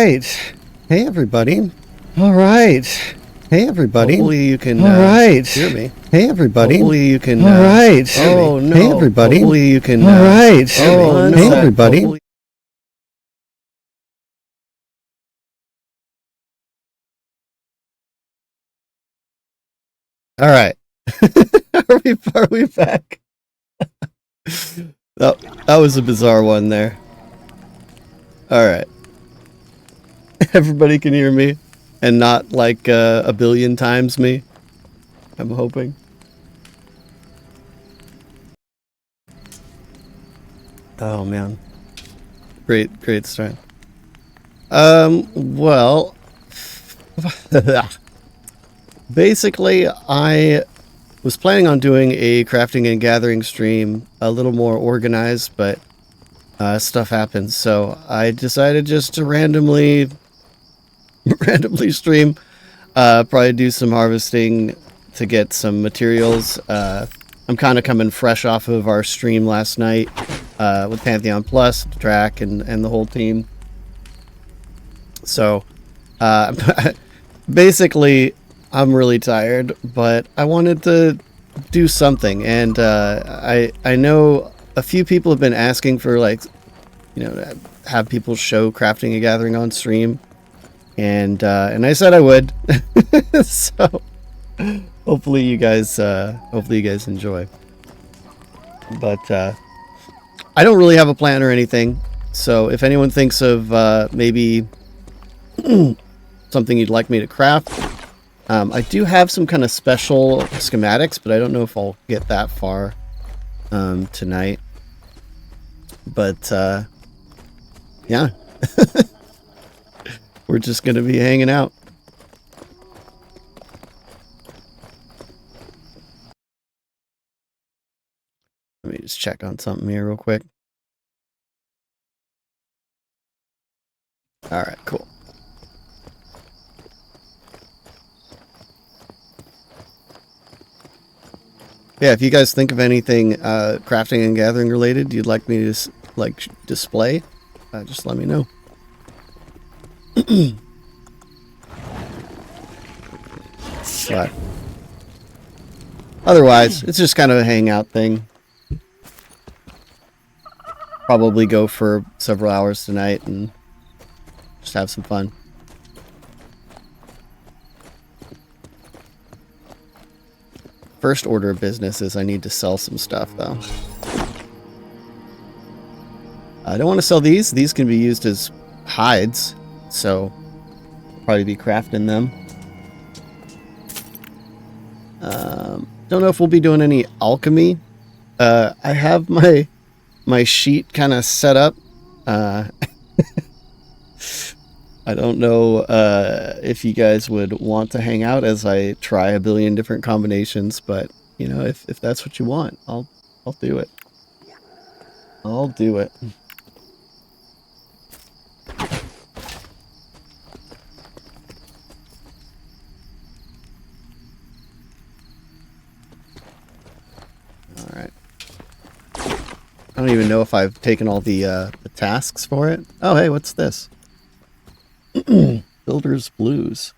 right. Hey, everybody. All right. Hey, everybody. Hopefully you can hear me. Hey, everybody. Hopefully you can All right. oh no. Hey, everybody. Hopefully you can All right. oh no. Hey, everybody. Hopefully All right. Are we back? That was a bizarre one there. All right. Everybody can hear me and not like a billion times me. I'm hoping. Oh man. Great start. Well, basically I was planning on doing a crafting and gathering stream a little more organized, but stuff happens, so I decided just to randomly stream. Probably do some harvesting to get some materials. I'm kind of coming fresh off of our stream last night with Pantheon Plus, Drac, and the whole team. So basically, I'm really tired, but I wanted to do something, and I know a few people have been asking for, like, you know, to have people show crafting and gathering on stream, and I said I would. So hopefully you guys enjoy. But I don't really have a plan or anything, so if anyone thinks of maybe something you'd like me to craft, I do have some kind of special schematics, but I don't know if I'll get that far tonight. But yeah, we're just gonna be hanging out. Let me just check on something here real quick. All right, cool. Yeah, if you guys think of anything crafting and gathering related you'd like me to like display, just let me know. But otherwise, it's just kind of a hangout thing. Probably go for several hours tonight and just have some fun. First order of business is I need to sell some stuff, though. I don't want to sell these. These can be used as hides, so I'll probably be crafting them. Don't know if we'll be doing any alchemy. I have my sheet kind of set up. I don't know if you guys would want to hang out as I try a billion different combinations, but you know, if that's what you want, I'll do it. I'll do it. All right. I don't even know if I've taken all the tasks for it. Oh, hey, what's this? Builder's Blues.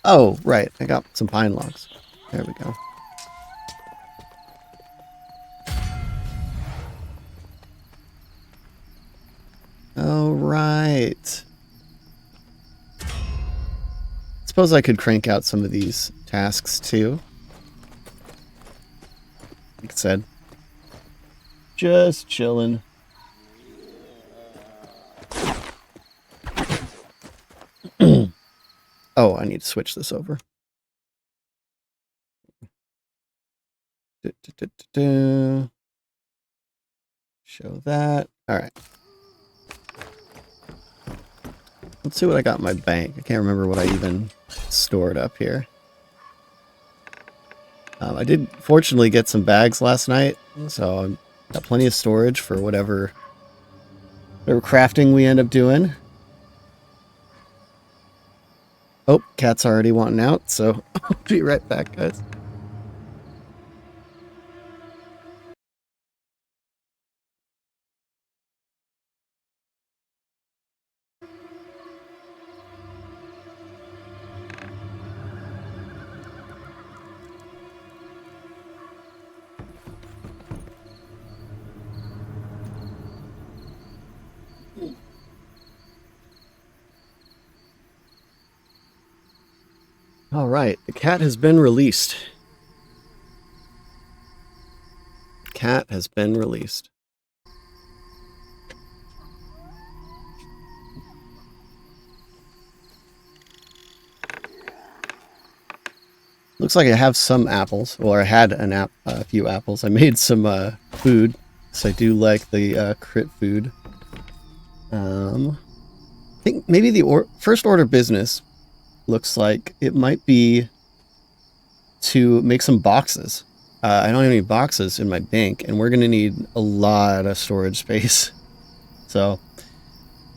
Oh, right. I got some pine logs. There we go. All right. Suppose I could crank out some of these tasks too. Like I said, just chilling. Oh, I need to switch this over. Show that. All right. Let's see what I got in my bank. I can't remember what I even stored up here. I did fortunately get some bags last night, so I've got plenty of storage for whatever crafting we end up doing. Oh, cat's already wanting out, so I'll be right back, guys. All right, the cat has been released. Cat has been released. Looks like I have some apples. Well, I had a few apples. I made some food, so I do like the crit food. I think maybe the first order business looks like it might be to make some boxes. I don't have any boxes in my bank, and we're going to need a lot of storage space. So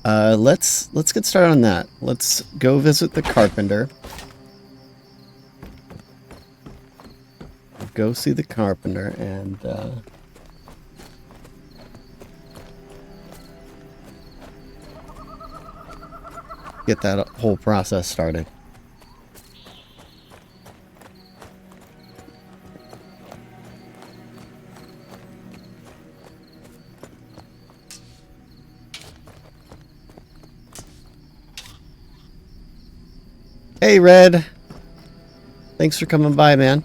let's get started on that. Let's go visit the carpenter. Go see the carpenter and get that whole process started. Hey, Red. Thanks for coming by, man.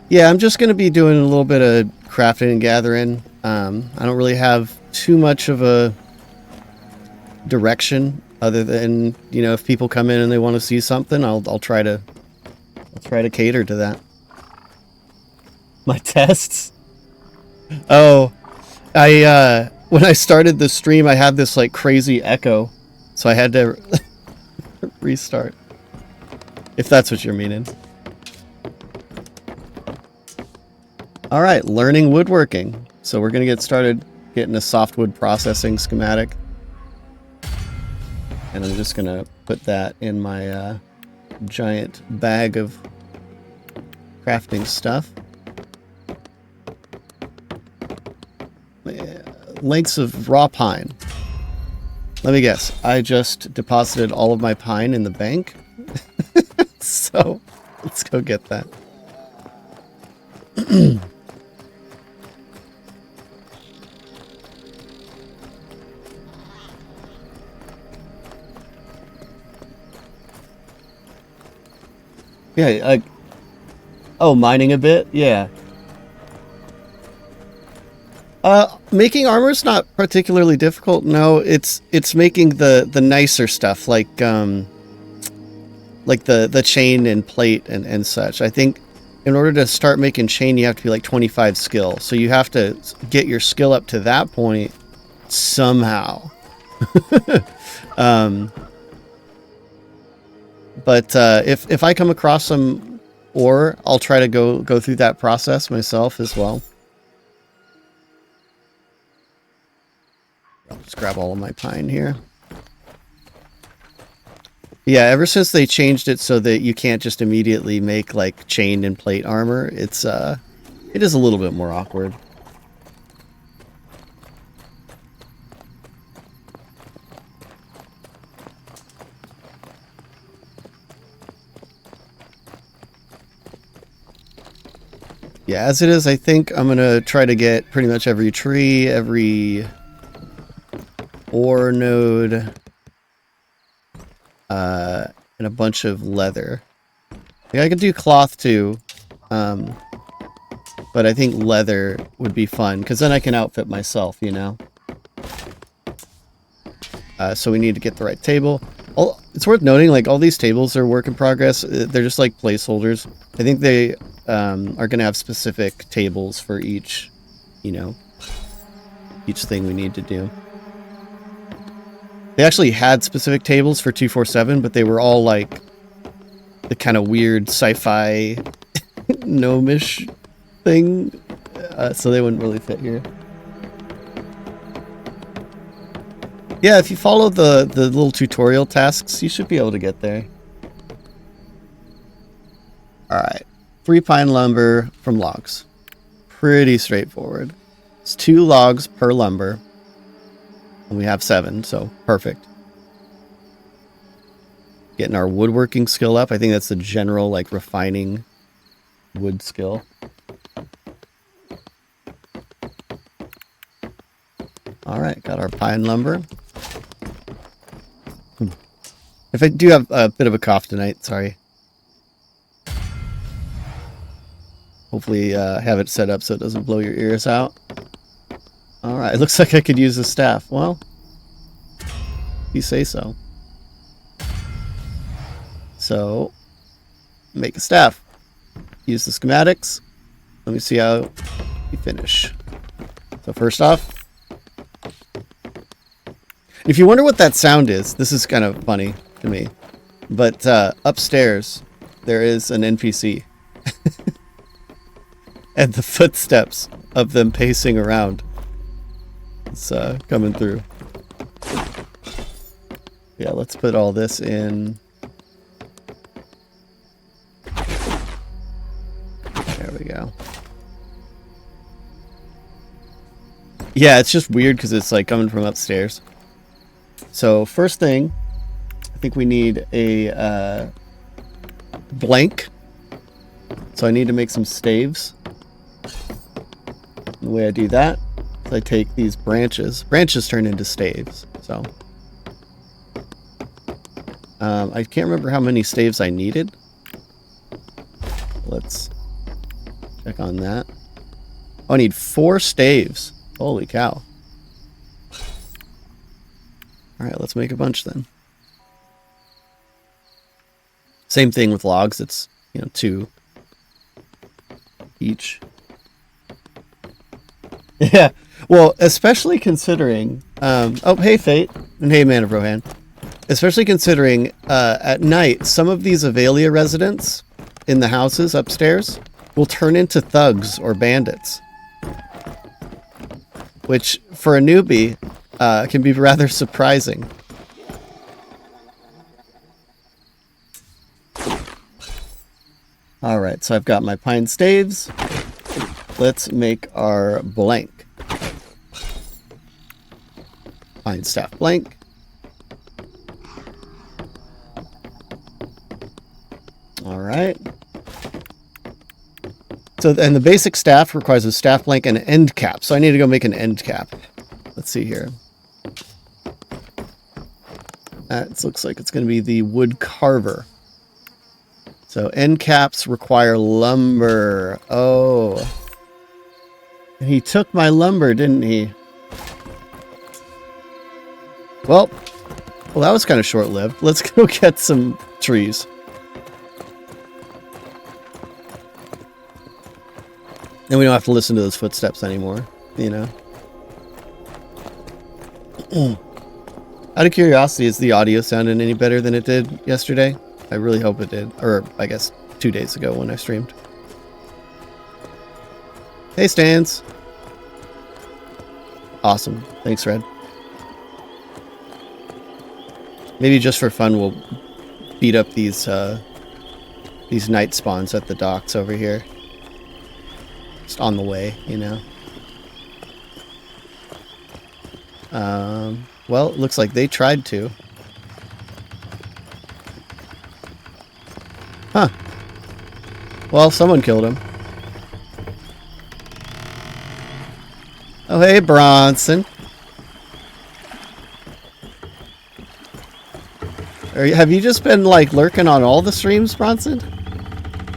Yeah, I'm just going to be doing a little bit of crafting and gathering. I don't really have too much of a direction other than, you know, if people come in and they want to see something, I'll try to cater to that. My tests? Oh, when I started the stream, I had this like crazy echo, so I had to restart. If that's what you're meaning. All right, learning woodworking. So we're going to get started getting a softwood processing schematic. And I'm just going to put that in my giant bag of crafting stuff. Lengths of raw pine. Let me guess. I just deposited all of my pine in the bank. So let's go get that. Yeah, oh, mining a bit? Yeah. Making armor's not particularly difficult. No, it's making the nicer stuff like the chain and plate and such. I think in order to start making chain, you have to be like 25 skill. So you have to get your skill up to that point somehow. But if I come across some ore, I'll try to go through that process myself as well. I'll just grab all of my pine here. Yeah, ever since they changed it so that you can't just immediately make like chain and plate armor, it is a little bit more awkward. Yeah, as it is, I think I'm going to try to get pretty much every tree, every ore node, and a bunch of leather. Yeah, I could do cloth too, but I think leather would be fun, because then I can outfit myself, you know? So we need to get the right table. It's worth noting, like, all these tables are work in progress. They're just like placeholders. I think they are going to have specific tables for each, you know, each thing we need to do. They actually had specific tables for 247, but they were all like the kind of weird sci-fi gnomish thing, so they wouldn't really fit here. Yeah, if you follow the little tutorial tasks, you should be able to get there. Alright. 3 pine lumber from logs. Pretty straightforward. It's 2 logs per lumber. And we have 7, so perfect. Getting our woodworking skill up. I think that's the general, like, refining wood skill. Alright, got our pine lumber. If I do have a bit of a cough tonight, sorry. Hopefully have it set up so it doesn't blow your ears out. Alright, it looks like I could use the staff. Well, you say so. So, make a staff. Use the schematics. Let me see how you finish. So first off, if you wonder what that sound is, this is kind of funny to me. But upstairs, there is an NPC. And the footsteps of them pacing around. It's coming through. Yeah, let's put all this in. There we go. Yeah, it's just weird because it's like coming from upstairs. So first thing, I think we need a blank. So I need to make some staves. The way I do that is I take these branches. Branches turn into staves. So I can't remember how many staves I needed. Let's check on that. Oh, I need 4 staves. Holy cow. Alright, let's make a bunch then. Same thing with logs. It's, 2 each. Yeah. Well, especially considering... oh, hey, Fate. And hey, Man of Rohan. Especially considering at night, some of these Avelia residents in the houses upstairs will turn into thugs or bandits. Which, for a newbie, can be rather surprising. Alright, so I've got my pine staves. Let's make our blank. Pine staff blank. Alright. So, and the basic staff requires a staff blank and an end cap. So I need to go make an end cap. Let's see here. That looks like it's going to be the wood carver. So end caps require lumber. Oh. He took my lumber, didn't he? Well, that was kind of short-lived. Let's go get some trees. Then we don't have to listen to those footsteps anymore, Out of curiosity, is the audio sounding any better than it did yesterday? I really hope it did. Or, I guess, 2 days ago when I streamed. Hey, Stans. Awesome. Thanks, Red. Maybe just for fun, we'll beat up these night spawns at the docks over here. Just on the way, Well, it looks like they tried to. Huh. Well, someone killed him. Oh, hey, Bronson. Have you just been, lurking on all the streams, Bronson?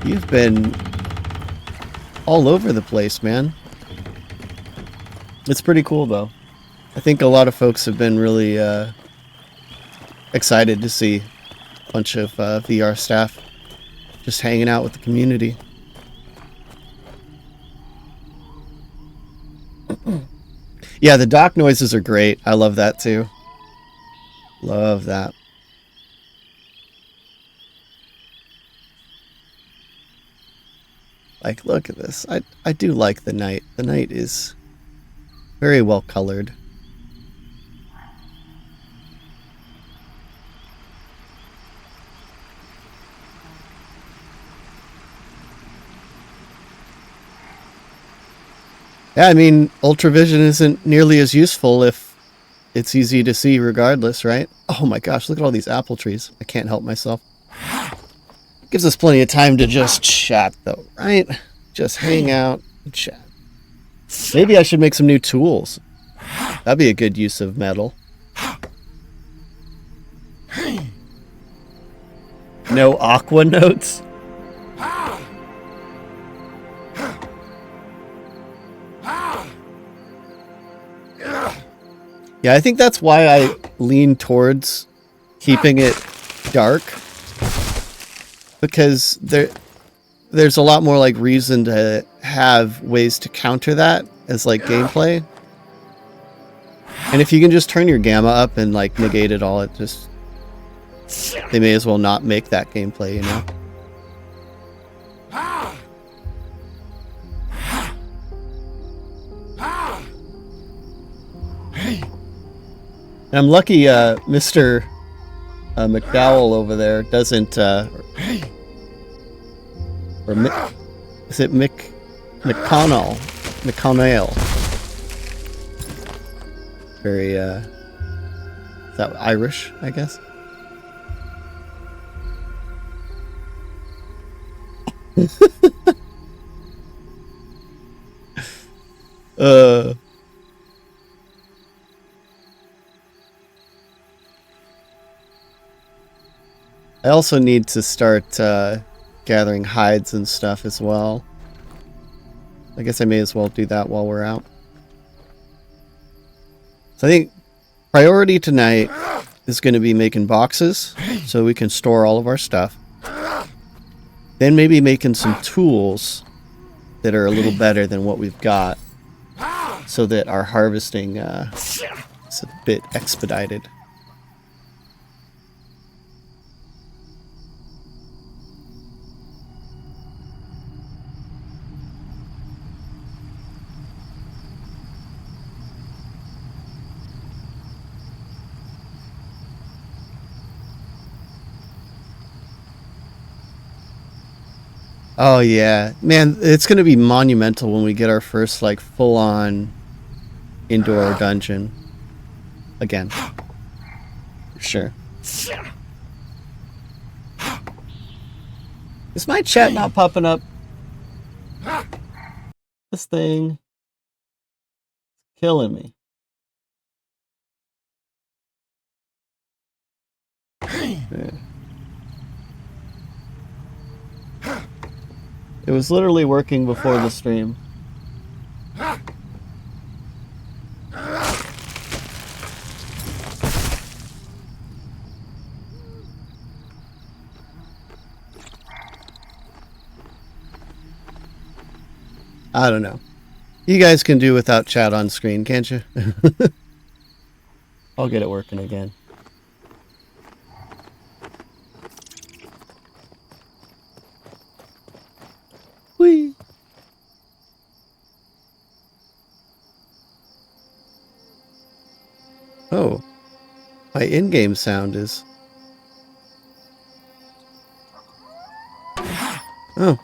You've been all over the place, man. It's pretty cool, though. I think a lot of folks have been really excited to see a bunch of VR staff just hanging out with the community. Yeah, the dock noises are great. I love that too. Love that. Look at this. I do like the night. The night is very well colored. Yeah, I mean, ultravision isn't nearly as useful if it's easy to see regardless, right? Oh my gosh, look at all these apple trees. I can't help myself. Gives us plenty of time to just chat, though, right? Just hang out and chat. Maybe I should make some new tools. That'd be a good use of metal. No aqua notes? Yeah, I think that's why I lean towards keeping it dark. Because there's a lot more like reason to have ways to counter that as like gameplay. And if you can just turn your gamma up and like negate it all, it just... They may as well not make that gameplay, you know? And I'm lucky Mr. McDowell over there doesn't... or is it McConnell? McConnell. Very, is that Irish, I guess? I also need to start gathering hides and stuff as well. I guess I may as well do that while we're out. So I think priority tonight is going to be making boxes so we can store all of our stuff. Then maybe making some tools that are a little better than what we've got so that our harvesting is a bit expedited. Oh yeah, man, it's gonna be monumental when we get our first like full-on indoor dungeon again, for sure. Is my chat not popping up? This thing killing me. Yeah. It was literally working before the stream. I don't know. You guys can do without chat on screen, can't you? I'll get it working again. Whee! Oh, my in-game sound is... Oh,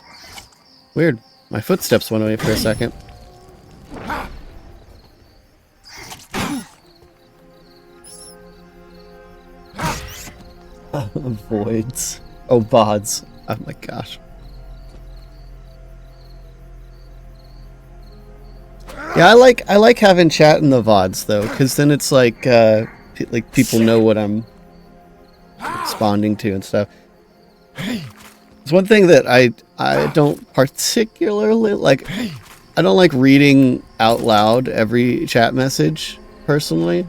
weird. My footsteps went away for a second. Voids. Oh, VODs. Oh my gosh. Yeah, I like having chat in the VODs though, because then it's like people know what I'm responding to and stuff. It's one thing that I don't particularly like. I don't like reading out loud every chat message personally.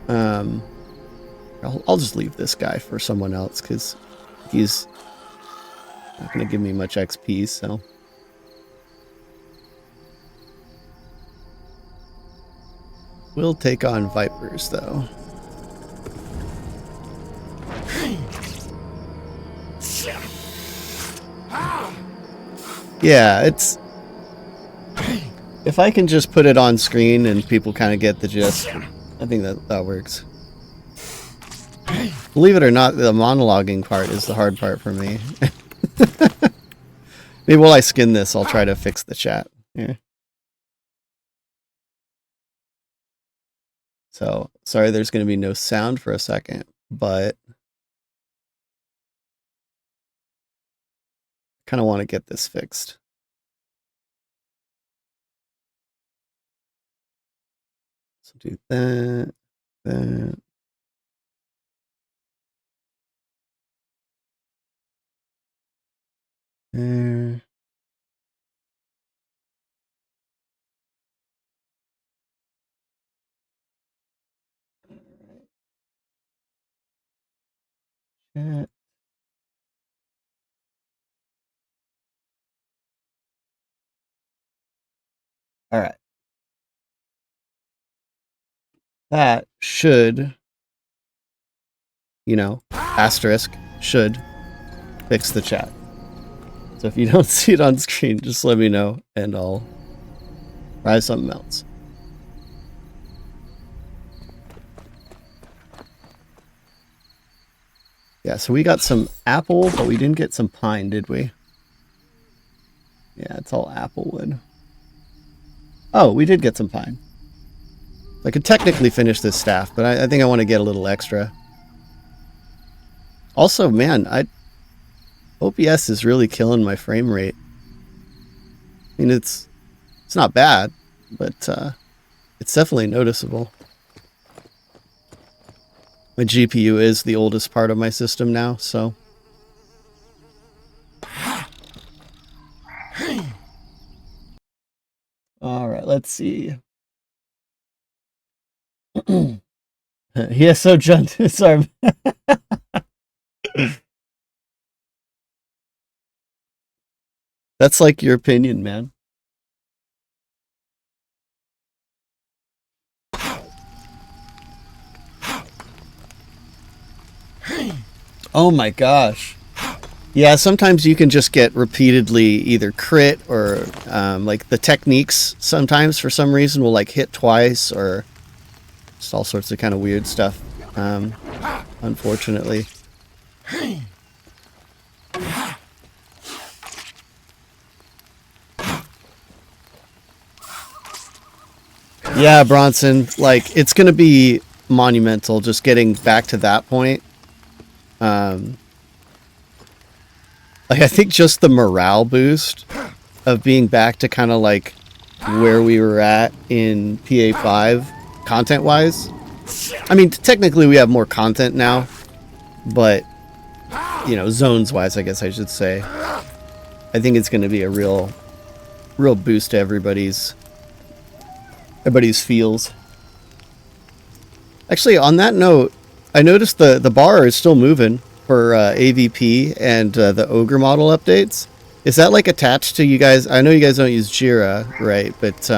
I'll just leave this guy for someone else because he's not going to give me much XP, so. We'll take on Vipers, though. Yeah, it's... If I can just put it on screen and people kind of get the gist, I think that works. Believe it or not, the monologuing part is the hard part for me. Maybe while I skin this, I'll try to fix the chat. Yeah. So, sorry there's going to be no sound for a second, but I kind of want to get this fixed. So do that, that. There. Chat. All right. That should, asterisk, should fix the chat. So if you don't see it on screen, just let me know and I'll try something else. Yeah, so we got some apple, but we didn't get some pine, did we? Yeah, it's all apple wood. Oh, we did get some pine. I could technically finish this staff, but I think I want to get a little extra. Also, man, OBS is really killing my frame rate. I mean, it's not bad, but it's definitely noticeable. My GPU is the oldest part of my system now, so. All right, let's see. Yeah, so John, sorry. That's like your opinion, man. Oh my gosh. Yeah, sometimes you can just get repeatedly either crit or like the techniques sometimes for some reason will like hit twice or just all sorts of kind of weird stuff, unfortunately. Yeah, Bronson, like it's going to be monumental just getting back to that point. Like I think just the morale boost of being back to kind of like where we were at in PA5 content-wise. I mean, technically we have more content now, but zones-wise, I guess I should say. I think it's going to be a real boost to everybody's feels. Actually, on that note, I noticed the bar is still moving for AVP and the Ogre model updates. Is that like attached to you guys? I know you guys don't use Jira, right? But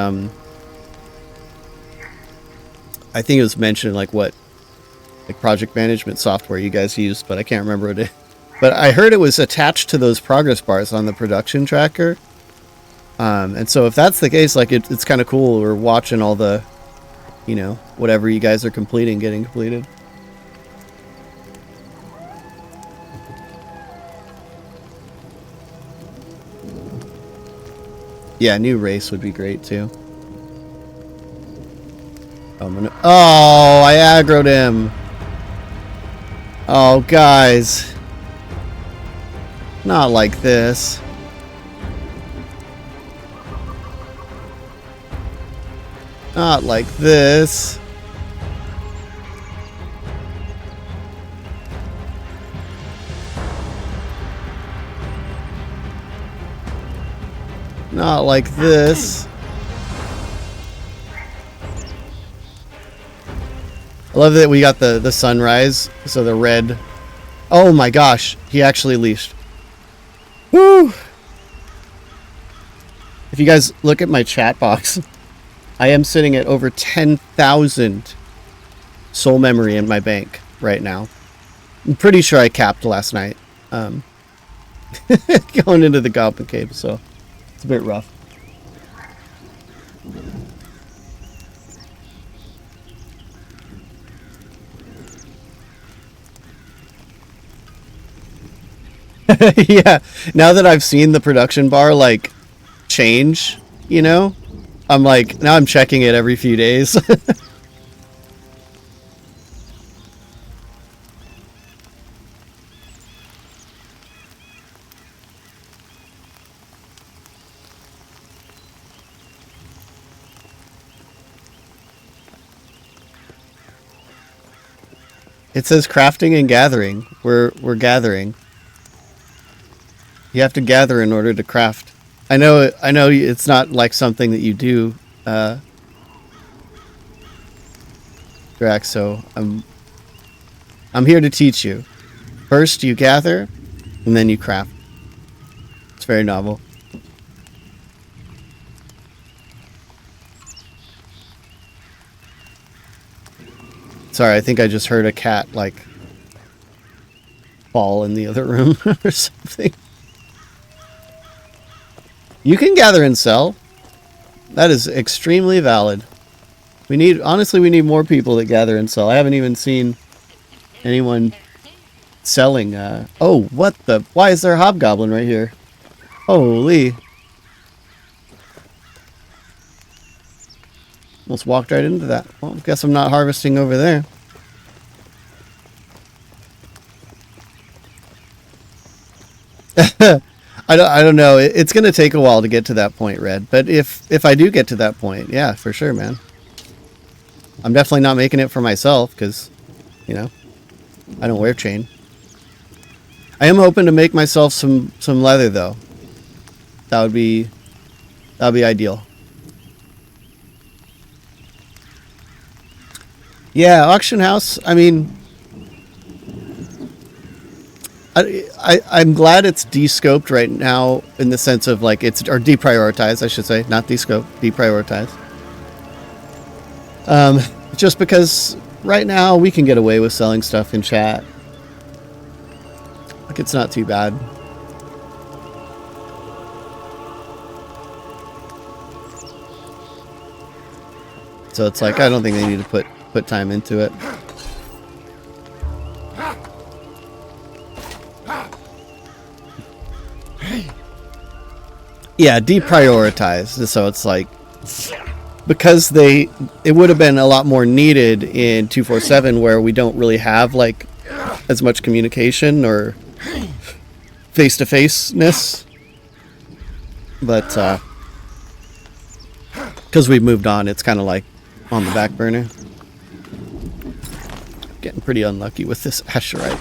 I think it was mentioned like what project management software you guys used, but I can't remember what it. But I heard it was attached to those progress bars on the production tracker. And so if that's the case, like it's kind of cool. We're watching all the, whatever you guys are completing, getting completed. Yeah, new race would be great too. Oh, I aggroed him. Oh, guys. Not like this. Not like this. Not like this. I love that we got the sunrise, so the red. Oh my gosh, he actually leashed. Woo! If you guys look at my chat box, I am sitting at over 10,000 soul memory in my bank right now. I'm pretty sure I capped last night. Going into the Goblin Cave, so it's a bit rough. Yeah, now that I've seen the production bar like change, I'm like, now I'm checking it every few days. It says crafting and gathering. We're gathering. You have to gather in order to craft. I know it's not like something that you do, Drax, so I'm here to teach you. First you gather, and then you craft. It's very novel. Sorry, I think I just heard a cat, like, fall in the other room or something. You can gather and sell. That is extremely valid. Honestly, we need more people that gather and sell. I haven't even seen anyone selling. Oh, what the? Why is there a hobgoblin right here? Holy. Almost walked right into that. Well, guess I'm not harvesting over there. I don't know. It's going to take a while to get to that point, Red. But if I do get to that point, yeah, for sure, man. I'm definitely not making it for myself because, you know, I don't wear chain. I am hoping to make myself some leather though. That would be ideal. Yeah, auction house. I mean, I'm glad it's descoped right now in the sense of like or deprioritized, I should say, not descoped, deprioritized. Just because right now we can get away with selling stuff in chat. Like it's not too bad. So it's like I don't think they need to put time into it. Yeah, deprioritized. So it's like because it would have been a lot more needed in 247 where we don't really have like as much communication or face-to-face-ness. But because we've moved on, it's kind of like on the back burner. Getting pretty unlucky with this Asherite.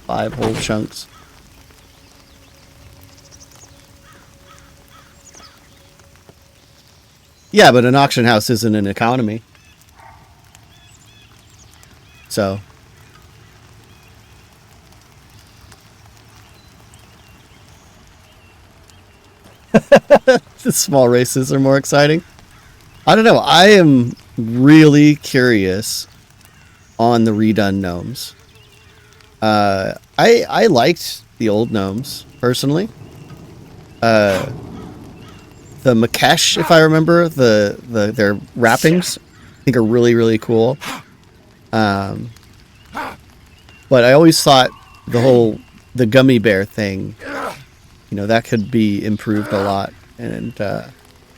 5 whole chunks. Yeah, but an auction house isn't an economy. So. The small races are more exciting. I don't know. I am really curious on the redone gnomes. I liked the old gnomes personally. The Makesh, if I remember, their wrappings, I think are really cool. But I always thought the gummy bear thing, you know, that could be improved a lot. And I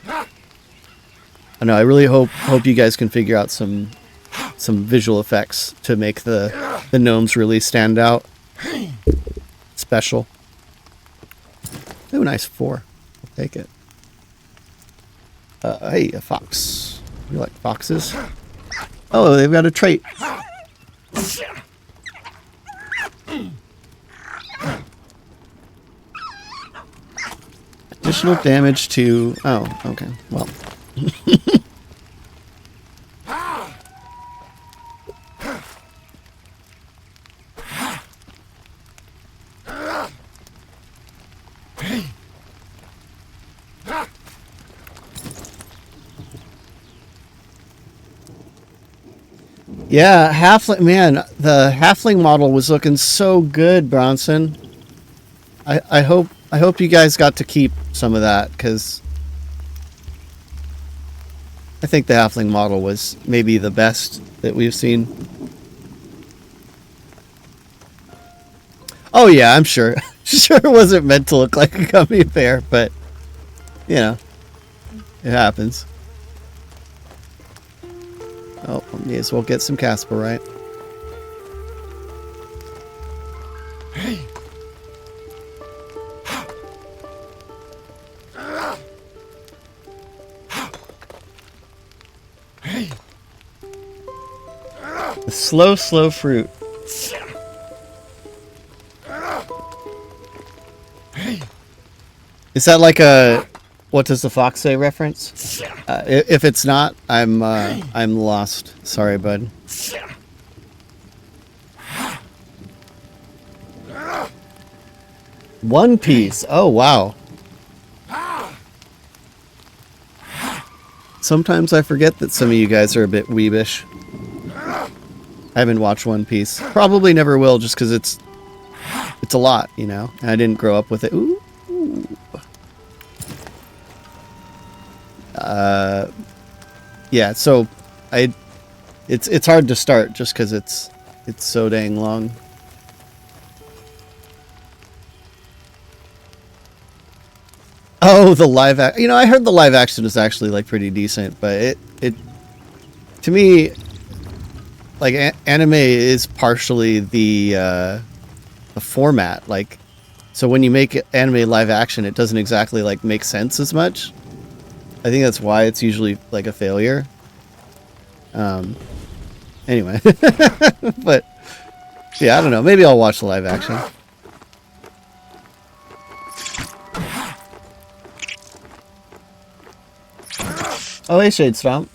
don't know. I really hope you guys can figure out some visual effects to make the gnomes really stand out, special. Ooh, nice 4. I'll take it. Hey, a fox. You like foxes? Oh, they've got a trait. Additional damage to... Oh, okay. Well. Yeah, halfling, man, the halfling model was looking so good, Bronson. I hope you guys got to keep some of that, because I think the halfling model was maybe the best that we've seen. Oh yeah, I'm sure. Sure it wasn't meant to look like a gummy bear, but you know, it happens. Oh, may as well get some Casper, right? Hey. Hey. The slow fruit. Is that like a "What does the fox say" reference? If it's not, I'm lost. Sorry, bud. One Piece. Oh wow. Sometimes I forget that some of you guys are a bit weebish. I haven't watched One Piece. Probably never will, just because it's a lot, you know. And I didn't grow up with it. Ooh. Yeah. So, it's hard to start just because it's so dang long. Oh, the live action. You know, I heard the live action is actually like pretty decent, but it to me, like anime is partially the format. Like, so when you make anime live action, it doesn't exactly like make sense as much. I think that's why it's usually like a failure. Anyway, but yeah, I don't know. Maybe I'll watch the live action. Oh, hey, Shade Stomp.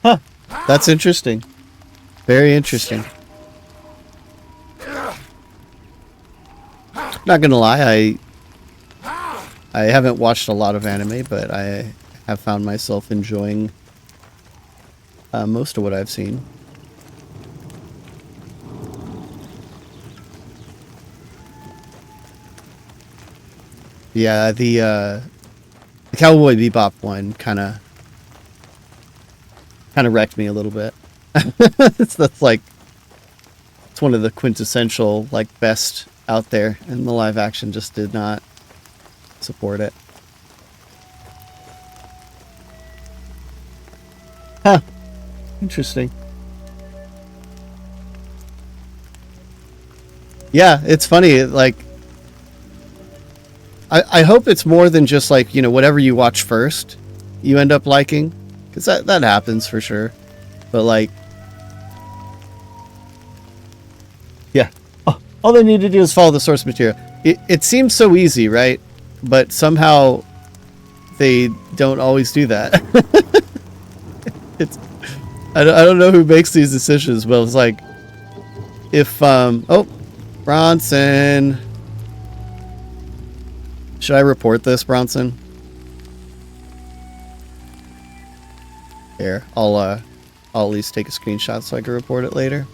Huh. That's interesting. Very interesting. Not gonna lie, I haven't watched a lot of anime, but I have found myself enjoying most of what I've seen. Yeah, the Cowboy Bebop one kind of wrecked me a little bit. That's like, it's one of the quintessential like best out there, and the live action just did not support it. Huh. Interesting. Yeah, it's funny, like I hope it's more than just like, you know, whatever you watch first, you end up liking. Because that happens for sure. But like, yeah. Oh, all they need to do is follow the source material. It seems so easy, right? But somehow they don't always do that. I don't know who makes these decisions, but it's like, if, oh, Bronson. Should I report this, Bronson? Here, I'll at least take a screenshot so I can report it later.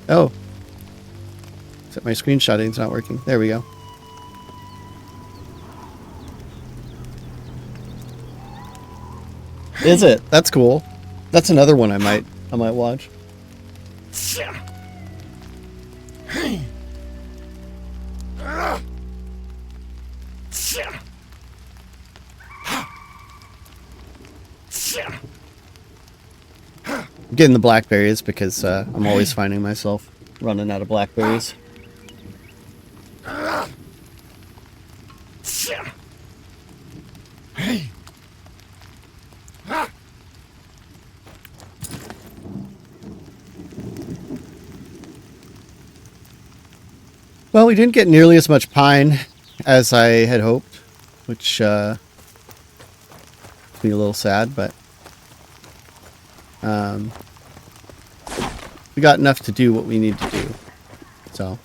Oh. Except my screenshotting's not working. There we go. Is it? That's cool. That's another one I might watch. I'm getting the blackberries because I'm always finding myself running out of blackberries. Well, we didn't get nearly as much pine as I had hoped, which made me a little sad, but we got enough to do what we need to do, so.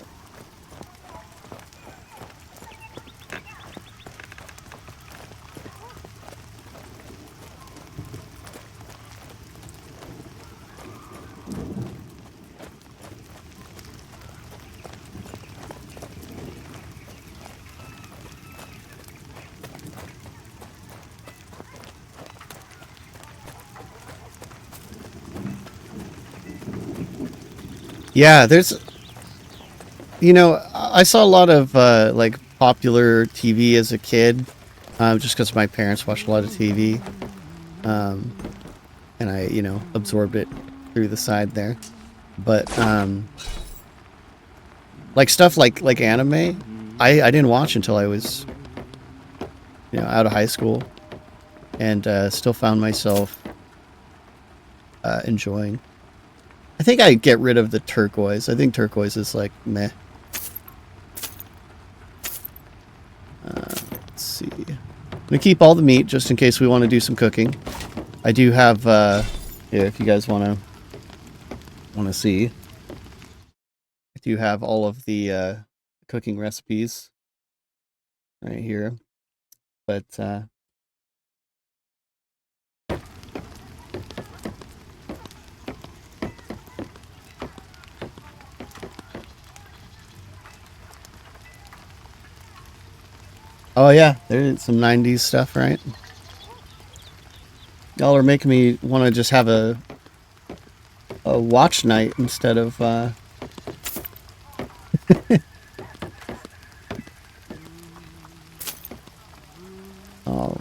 Yeah, there's, you know, I saw a lot of like popular TV as a kid, just because my parents watched a lot of TV, and I, you know, absorbed it through the side there. But like stuff like anime, I didn't watch until I was, you know, out of high school, and still found myself enjoying. I think I'd get rid of the turquoise. I think turquoise is like meh. Let's see. I'm gonna keep all the meat just in case we want to do some cooking. I do have yeah, if you guys want to see, I do have all of the cooking recipes right here. But oh yeah, there's some 90s stuff, right? Y'all are making me want to just have a watch night instead of all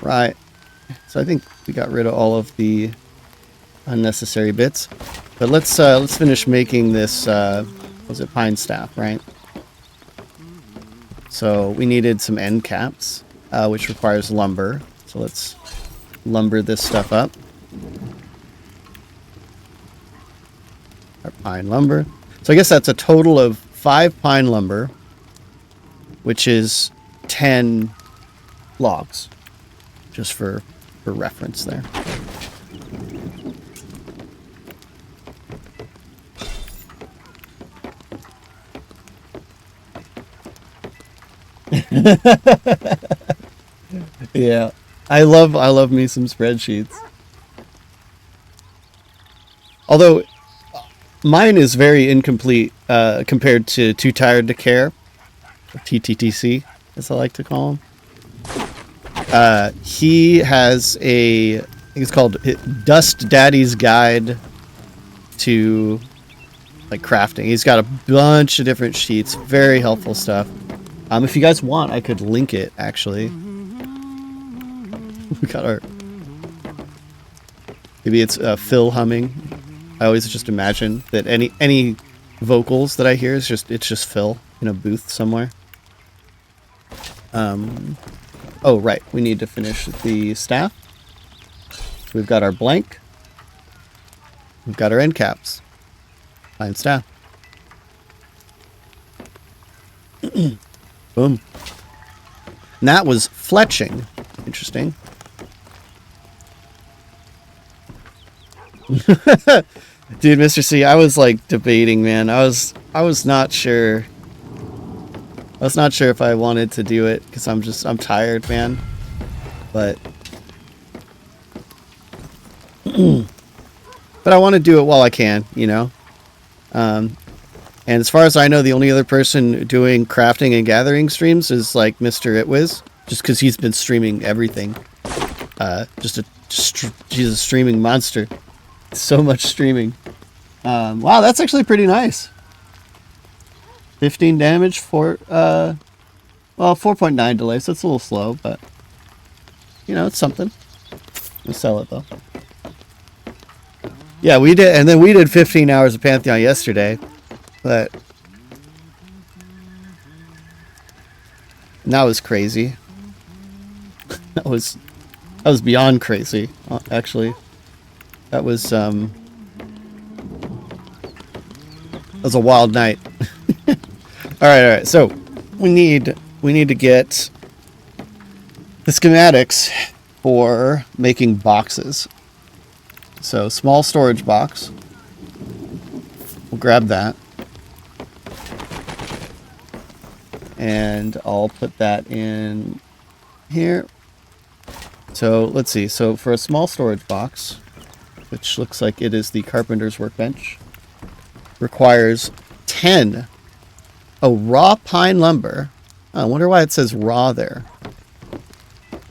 right. So I think we got rid of all of the unnecessary bits. But let's finish making this was it pine staff, right? So we needed some end caps, which requires lumber. So let's lumber this stuff up. Our pine lumber. So I guess that's a total of 5 pine lumber, which is 10 logs, just for reference there. Yeah, I love me some spreadsheets. Although mine is very incomplete compared to Too Tired to Care, TTTC, as I like to call him. He has I think it's called Dust Daddy's Guide to like crafting. He's got a bunch of different sheets, very helpful stuff. If you guys want, I could link it, actually. We got our... Maybe it's Phil humming. I always just imagine that any vocals that I hear is it's just Phil in a booth somewhere. Oh, right. We need to finish the staff. So we've got our blank. We've got our end caps. Pine staff. Boom. And that was fletching. Interesting. Dude, Mr. C, I was like debating, man. I was not sure. I was not sure if I wanted to do it because I'm tired, man. But but I want to do it while I can, you know. And as far as I know, the only other person doing crafting and gathering streams is like Mr. Itwiz, just because he's been streaming everything. He's a streaming monster. So much streaming. Wow, that's actually pretty nice. 15 damage for, well, 4.9 delay, so it's a little slow, but, you know, it's something. We'll sell it, though. Yeah, we did, and then we did 15 hours of Pantheon yesterday, but that was crazy. That was beyond crazy, actually. That was a wild night. All right. So we need to get the schematics for making boxes. So small storage box. We'll grab that. And I'll put that in here. So let's see. So for a small storage box, which looks like it is the carpenter's workbench, requires 10. Oh, raw pine lumber. Oh, I wonder why it says raw there.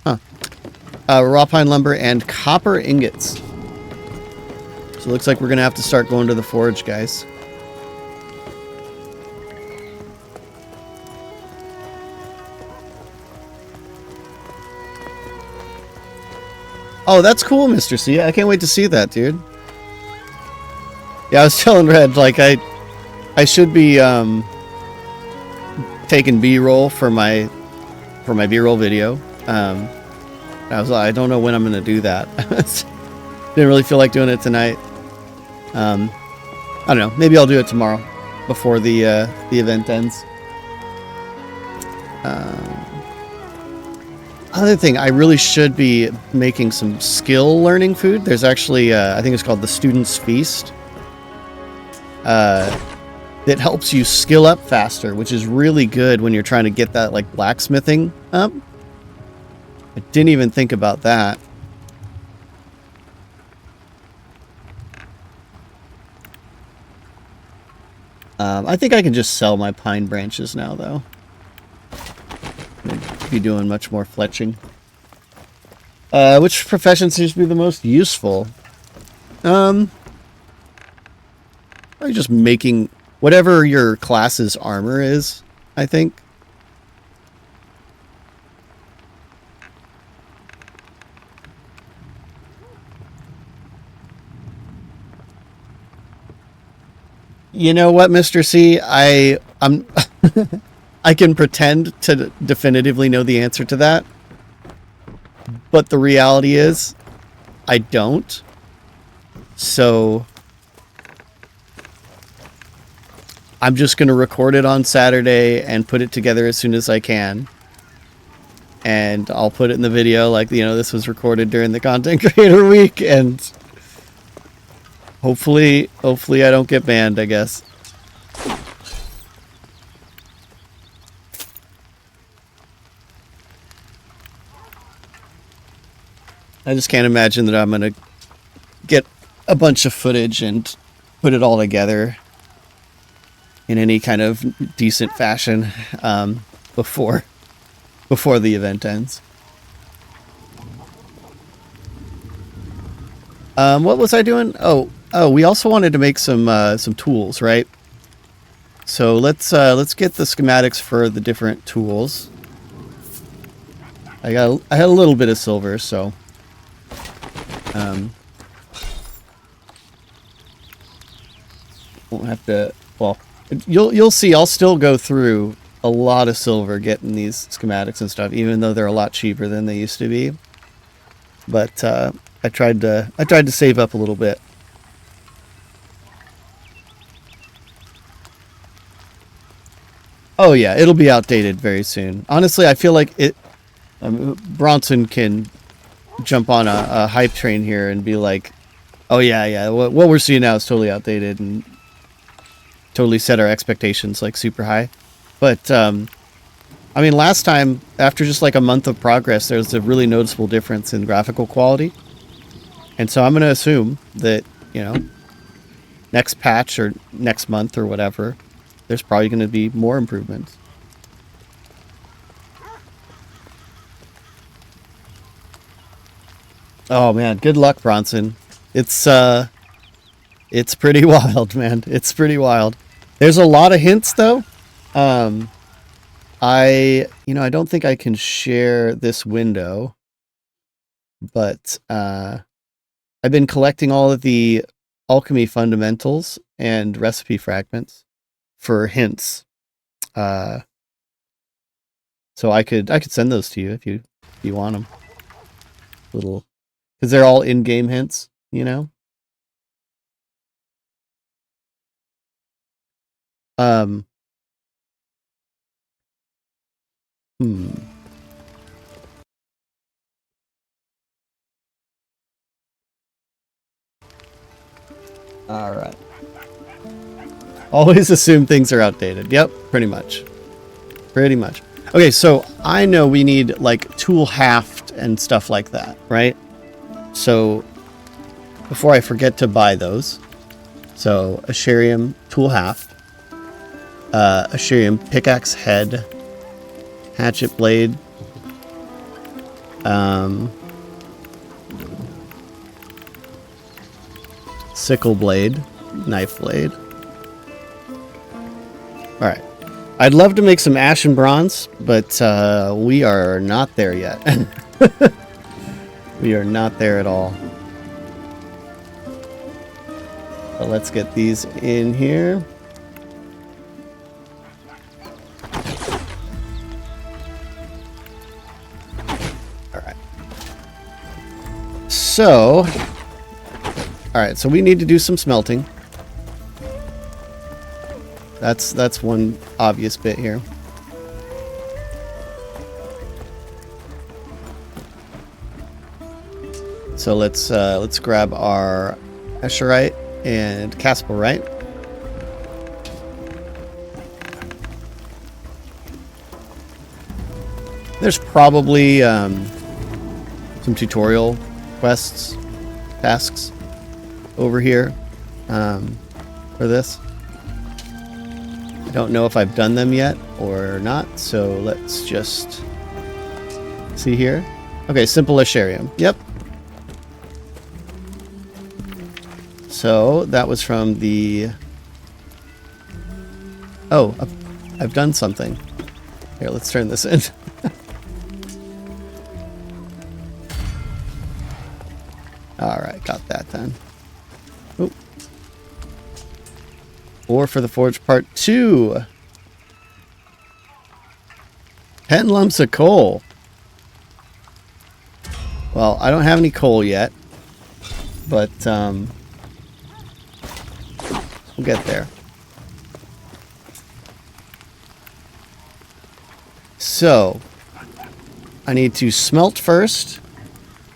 Huh. Raw pine lumber and copper ingots. So it looks like we're going to have to start going to the forge, guys. Oh, that's cool, Mr. C. I can't wait to see that, dude. Yeah, I was telling Red, like, I should be taking B-roll for my B-roll video. I don't know when I'm gonna do that. Didn't really feel like doing it tonight. I don't know. Maybe I'll do it tomorrow before the event ends. Other thing, I really should be making some skill learning food. There's actually, I think it's called the Student's Feast. That helps you skill up faster, which is really good when you're trying to get that like blacksmithing up. I didn't even think about that. I think I can just sell my pine branches now, though. I'd be doing much more fletching. Which profession seems to be the most useful? Probably just making whatever your class's armor is, I think. You know what, Mr. C? I'm I can pretend to definitively know the answer to that. But the reality is, I don't. So I'm just going to record it on Saturday and put it together as soon as I can. And I'll put it in the video like, you know, this was recorded during the Content Creator Week, and hopefully I don't get banned, I guess. I just can't imagine that I'm going to get a bunch of footage and put it all together in any kind of decent fashion before the event ends. What was I doing? Oh, we also wanted to make some tools, right? So let's get the schematics for the different tools. I had a little bit of silver, so won't have to. Well, you'll see. I'll still go through a lot of silver getting these schematics and stuff, even though they're a lot cheaper than they used to be. But I tried to save up a little bit. Oh yeah, it'll be outdated very soon. Honestly, I feel like it. Bronson can jump on a hype train here and be like, "Oh yeah, what we're seeing now is totally outdated," and totally set our expectations like super high. But I mean, last time, after just like a month of progress, there's a really noticeable difference in graphical quality. And so I'm going to assume that, you know, next patch or next month or whatever, there's probably going to be more improvements. Oh man, good luck, Bronson. It's pretty wild, man. It's pretty wild. There's a lot of hints though. I don't think I can share this window, but I've been collecting all of the alchemy fundamentals and recipe fragments for hints. So I could send those to you if you want them. Little, because they're all in-game hints, you know. All right. Always assume things are outdated. Yep, pretty much. Pretty much. Okay, so I know we need like tool haft and stuff like that, right? So before I forget to buy those, so Asherium tool haft, Asherium pickaxe head, hatchet blade, sickle blade, knife blade. All right. I'd love to make some ashen bronze, but we are not there yet. We are not there at all. So let's get these in here. All right. So Alright, so we need to do some smelting. That's one obvious bit here. So let's grab our Escherite and Casperite. There's probably some tutorial quests, tasks over here for this. I don't know if I've done them yet or not, so let's just see here. Okay, simple Escherium. Yep. So that was from the... Oh, I've done something. Here, let's turn this in. Alright, got that then. Oop. Ore for the Forge Part 2. 10 lumps of coal. Well, I don't have any coal yet. But, we'll get there. So, I need to smelt first,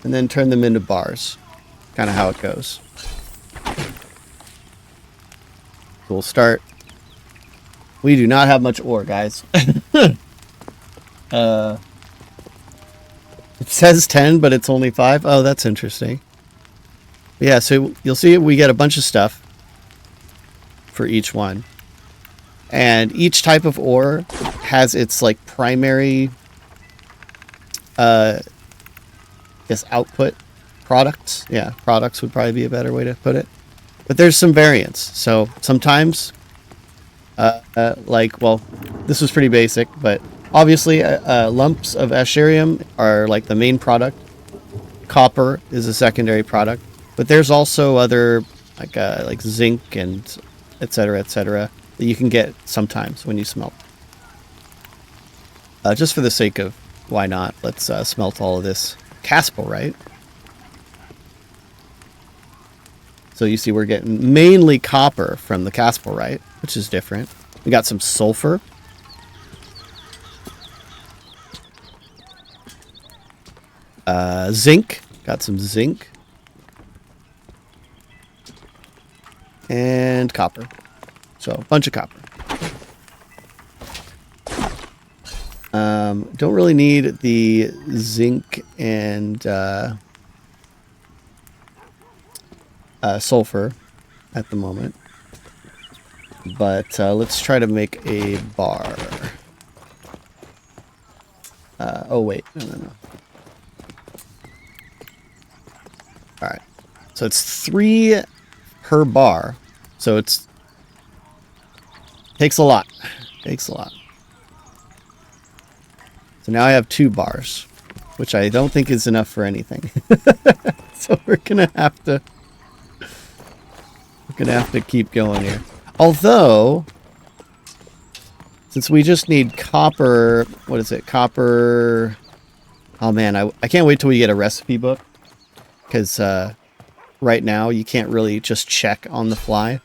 and then turn them into bars. Kind of how it goes. So we'll start. We do not have much ore, guys. It says 10, but it's only 5. Oh, that's interesting. Yeah, so you'll see we get a bunch of stuff for each one. And each type of ore has its like primary I guess output products. Yeah, products would probably be a better way to put it. But there's some variance. So sometimes like, well, this was pretty basic, but obviously lumps of Escherium are like the main product. Copper is a secondary product. But there's also other like zinc and etc., etc., that you can get sometimes when you smelt. Just for the sake of why not, let's smelt all of this Casperite. So you see we're getting mainly copper from the Casperite, which is different. We got some sulfur. Zinc. Got some zinc. And copper. So a bunch of copper. Don't really need the zinc and sulfur at the moment. But let's try to make a bar. Oh wait, no. Alright. So it's 3 per bar. So it's takes a lot. Takes a lot. So now I have 2 bars, which I don't think is enough for anything. So we're gonna have to keep going here. Although, since we just need copper, what is it? Copper. Oh man, I can't wait till we get a recipe book, because right now you can't really just check on the fly.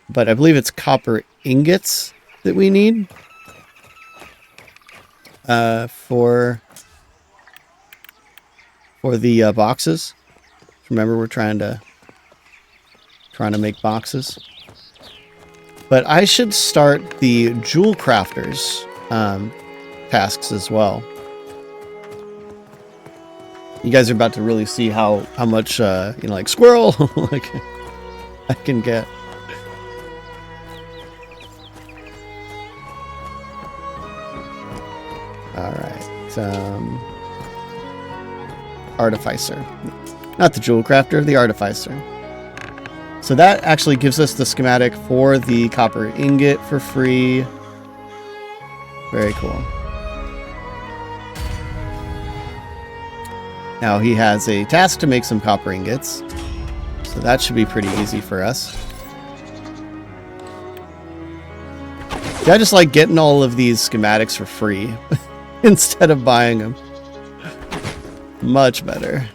But I believe it's copper ingots that we need for the boxes. Remember, we're trying to make boxes. But I should start the jewel crafters tasks as well. You guys are about to really see how much like squirrel like I can get. All right, artificer, not the jewel crafter, the artificer. So that actually gives us the schematic for the copper ingot for free. Very cool. Now he has a task to make some copper ingots. So that should be pretty easy for us. Yeah, I just like getting all of these schematics for free instead of buying them. Much better.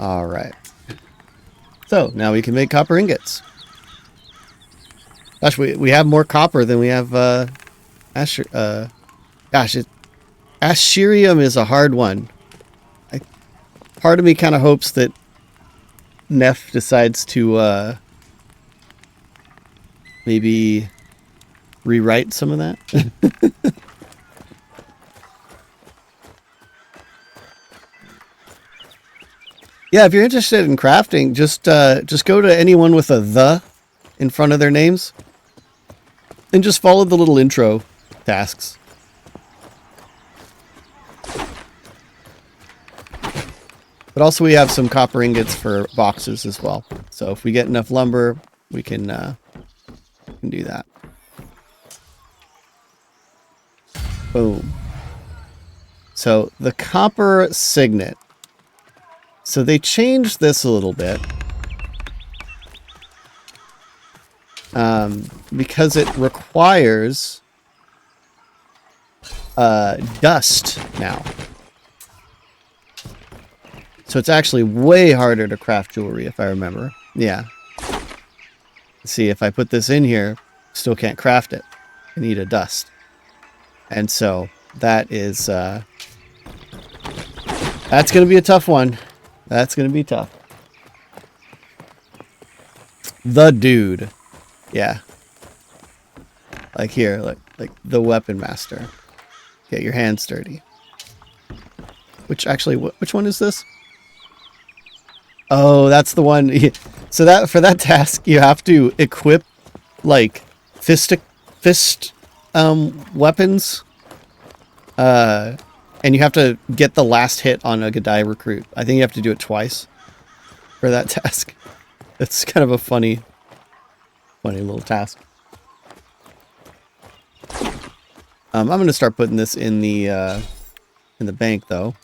All right. So now we can make copper ingots. Gosh, we have more copper than we have Asherium is a hard one. Part of me kind of hopes that Neff decides to maybe rewrite some of that. Yeah, if you're interested in crafting, just go to anyone with a "the" in front of their names, and just follow the little intro tasks. But also, we have some copper ingots for boxes as well. So if we get enough lumber, we can do that. Boom. So the copper signet. So they changed this a little bit. Because it requires dust now. So it's actually way harder to craft jewelry, if I remember. Yeah. See, if I put this in here, still can't craft it. I need a dust. And so that is that's going to be a tough one. That's going to be tough. The dude. Yeah. Like here, like the weapon master. Get your hands dirty. Which actually, which one is this? Oh, that's the one. So that for that task, you have to equip like fist weapons. And you have to get the last hit on a Gadai recruit. I think you have to do it twice for that task. It's kind of a funny little task. I'm going to start putting this in the bank, though.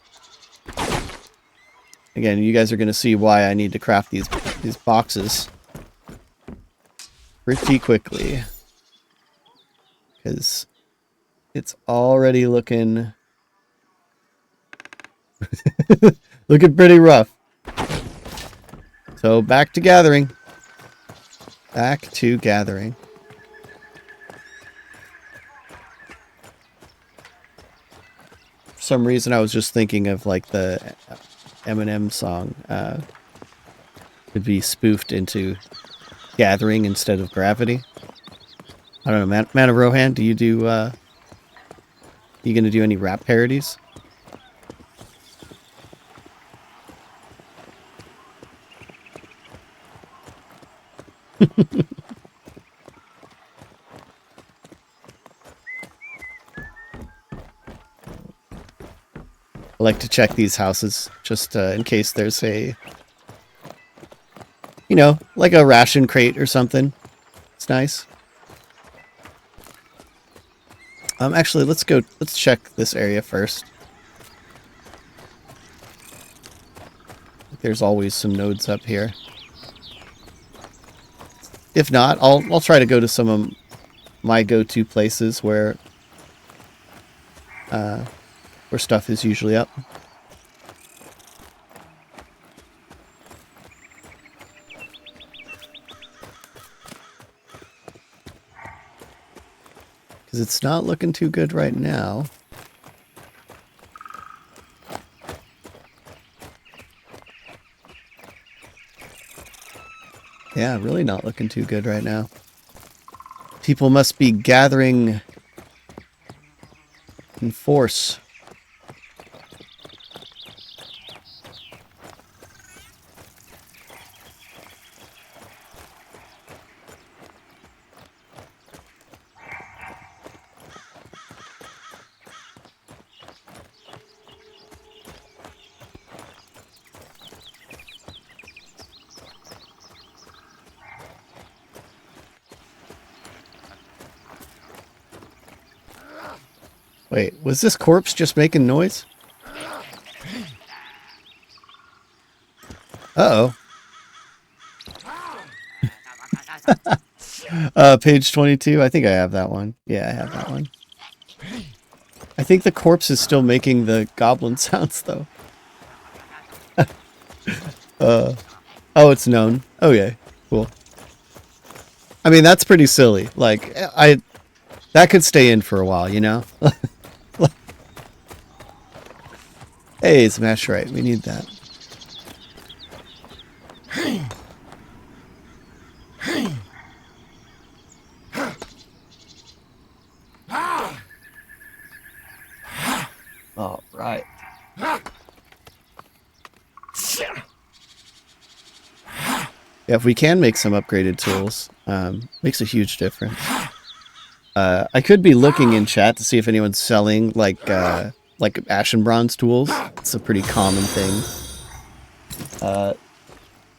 Again, you guys are going to see why I need to craft these boxes pretty quickly, because it's already looking looking pretty rough. So back to gathering. Back to gathering. For some reason, I was just thinking of like the Eminem song could be spoofed into gathering instead of gravity. I don't know, Man of Rohan, do you do you gonna do any rap parodies? I like to check these houses just in case there's a, you know, like a ration crate or something. It's nice. Actually, let's check this area first. There's always some nodes up here. If not, I'll try to go to some of my go-to places where stuff is usually up. Because it's not looking too good right now. Yeah, really not looking too good right now. People must be gathering in force. Wait, was this corpse just making noise? Uh-oh. Page 22. I think I have that one. Yeah, I have that one. I think the corpse is still making the goblin sounds, though. Oh, it's known. Okay, cool. I mean, that's pretty silly. Like, that could stay in for a while, you know? Hey, smash right. We need that. All right. Yeah, if we can make some upgraded tools, makes a huge difference. I could be looking in chat to see if anyone's selling like ashen bronze tools. It's a pretty common thing.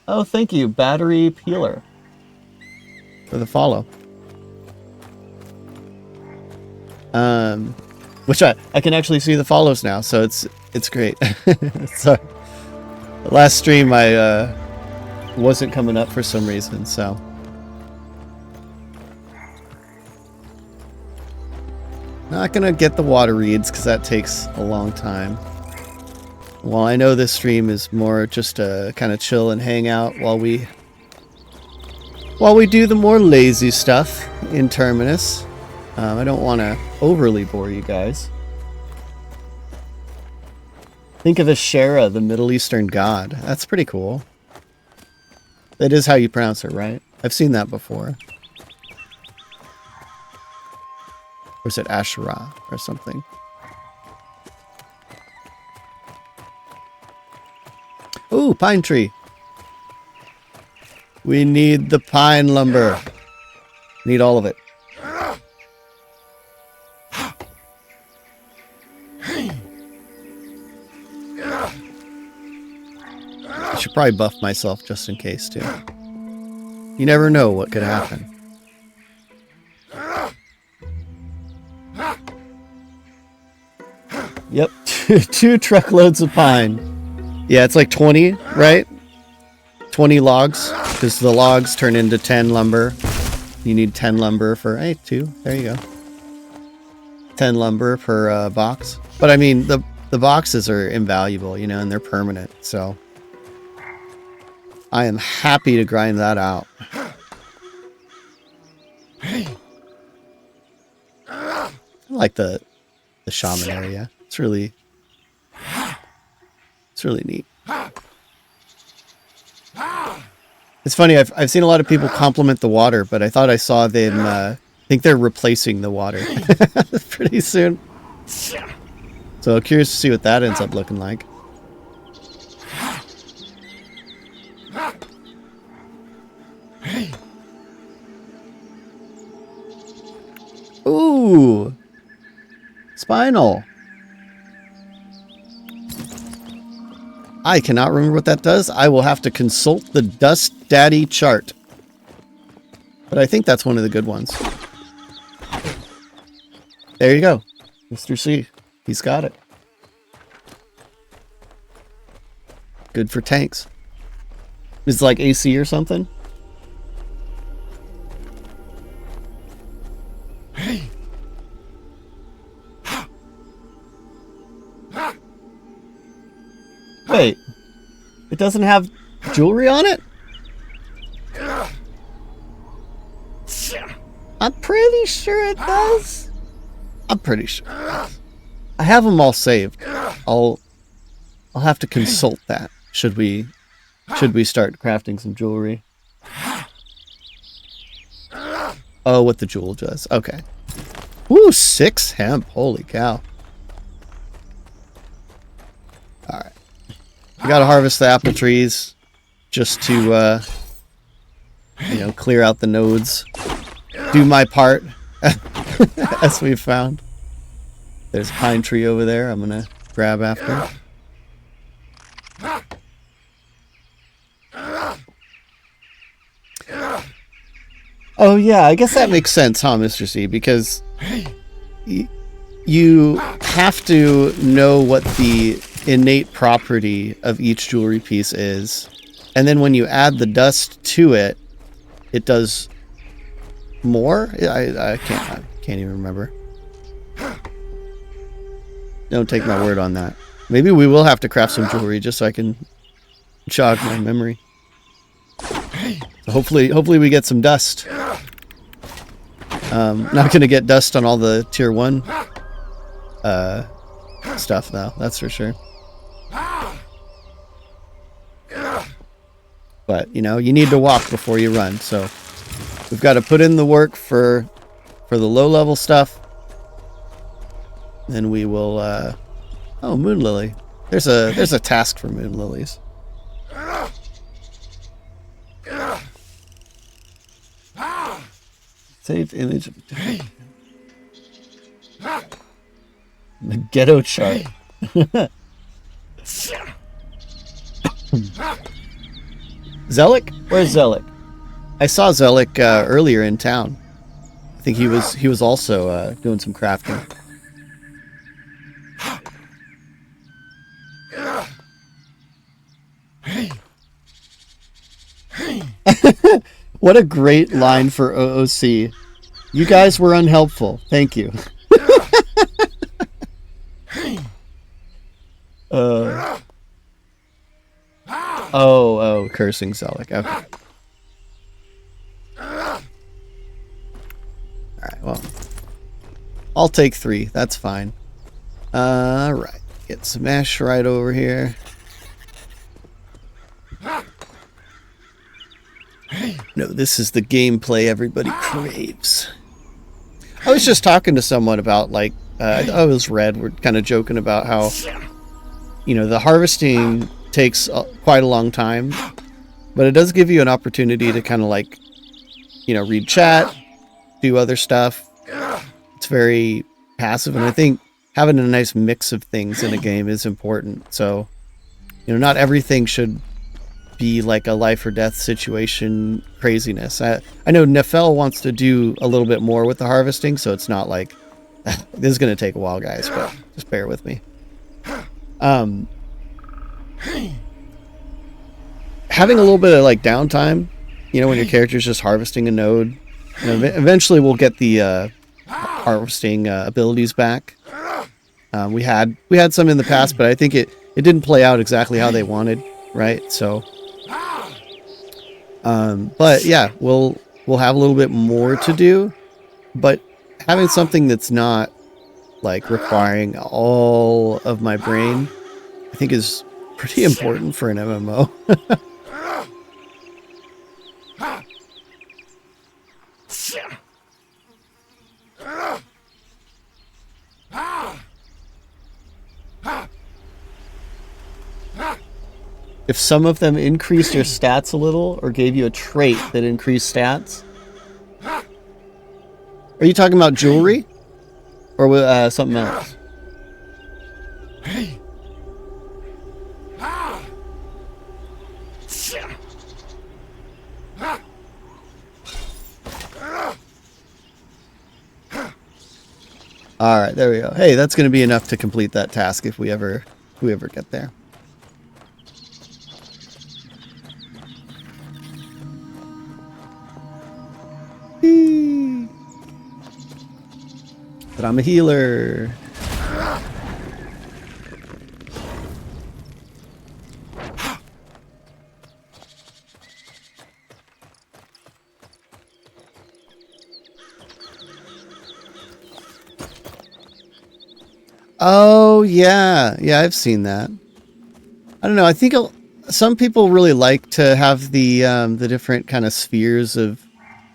Oh, thank you, Battery Peeler, for the follow. Which I can actually see the follows now, so it's great. So the last stream I wasn't coming up for some reason, so. Not gonna get the water reads because that takes a long time. Well, I know this stream is more just to kind of chill and hang out while we do the more lazy stuff in Terminus. I don't want to overly bore you guys. Think of Ashera, the Middle Eastern god. That's pretty cool. That is how you pronounce it, right? I've seen that before. Or is it Asherah or something? Ooh, pine tree. We need the pine lumber. Need all of it. I should probably buff myself just in case, too. You never know what could happen. Yep, 2 truckloads of pine. Yeah, it's like 20, right? 20 logs, because the logs turn into 10 lumber. You need 10 lumber for, hey, 2. There you go. 10 lumber per box. But I mean, the boxes are invaluable, you know, and they're permanent, so I am happy to grind that out. I like the shaman area. It's really neat. It's funny, I've seen a lot of people compliment the water, but I thought I saw them, I think they're replacing the water pretty soon. So curious to see what that ends up looking like. Ooh! Spinal! I cannot remember what that does. I will have to consult the Dust Daddy chart. But I think that's one of the good ones. There you go. Mr. C. He's got it. Good for tanks. Is it like AC or something? Wait, it doesn't have jewelry on it? I'm pretty sure it does. I'm pretty sure. I have them all saved. I'll have to consult that. Should we start crafting some jewelry? Oh, what the jewel does. Okay. Woo, 6 hemp. Holy cow. Alright. We gotta harvest the apple trees just to, you know, clear out the nodes. Do my part, as we've found. There's a pine tree over there I'm gonna grab after. Oh yeah, I guess that makes sense, huh, Mr. C? Because you have to know what the innate property of each jewelry piece is, and then when you add the dust to it, it does more. I can't even remember. Don't take my word on that. Maybe we will have to craft some jewelry just so I can jog my memory. So hopefully we get some dust. Not gonna get dust on all the tier 1 stuff though, that's for sure. But you know, you need to walk before you run, so we've got to put in the work for the low level stuff. Then we will oh, moon lily. There's a task for moon lilies. Save image of the ghetto chart. Zelik? Where's Zelik? I saw Zelik earlier in town. I think he was also doing some crafting. What a great line for OOC. You guys were unhelpful. Thank you. Oh, cursing Zelik. Okay. Alright, well. I'll take 3. That's fine. Alright. Get some ash right over here. No, this is the gameplay everybody craves. I was just talking to someone about, like, I was Red. We're kind of joking about how, you know, the harvesting takes quite a long time, but it does give you an opportunity to kind of, like, you know, read chat, do other stuff. It's very passive, and I think having a nice mix of things in a game is important. So, you know, not everything should be like a life or death situation craziness. I know Nefel wants to do a little bit more with the harvesting, so it's not like this is going to take a while, guys, but just bear with me. Having a little bit of like downtime, you know, when your character's just harvesting a node, you know, eventually we'll get the harvesting abilities back. We had some in the past, but I think it didn't play out exactly how they wanted, right? So but yeah, we'll have a little bit more to do, but having something that's not like requiring all of my brain, I think is pretty important for an MMO. If some of them increased your stats a little or gave you a trait that increased stats. Are you talking about jewelry? Or something else? Alright, there we go. Hey, that's going to be enough to complete that task if we ever get there. But I'm a healer. Oh, yeah. Yeah, I've seen that. I don't know. I think some people really like to have the different kind of spheres of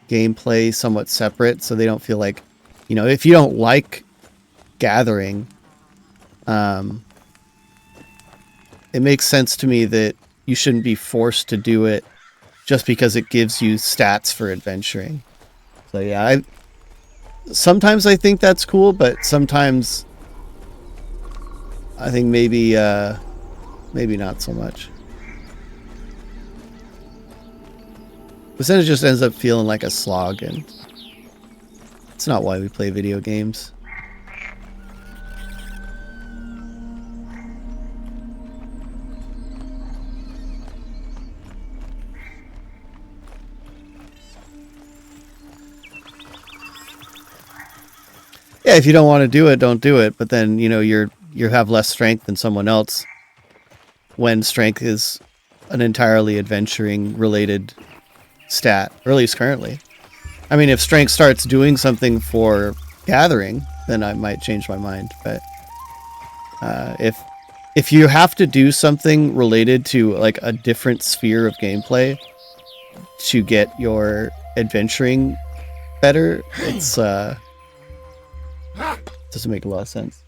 gameplay somewhat separate, so they don't feel like, you know, if you don't like gathering, it makes sense to me that you shouldn't be forced to do it just because it gives you stats for adventuring. So yeah, sometimes I think that's cool, but sometimes I think maybe not so much. But then it just ends up feeling like a slog, and it's not why we play video games. Yeah, if you don't want to do it, don't do it. But then, you know, you have less strength than someone else when strength is an entirely adventuring related stat, or at least currently. I mean, if strength starts doing something for gathering, then I might change my mind. But if you have to do something related to like a different sphere of gameplay to get your adventuring better, it's doesn't make a lot of sense.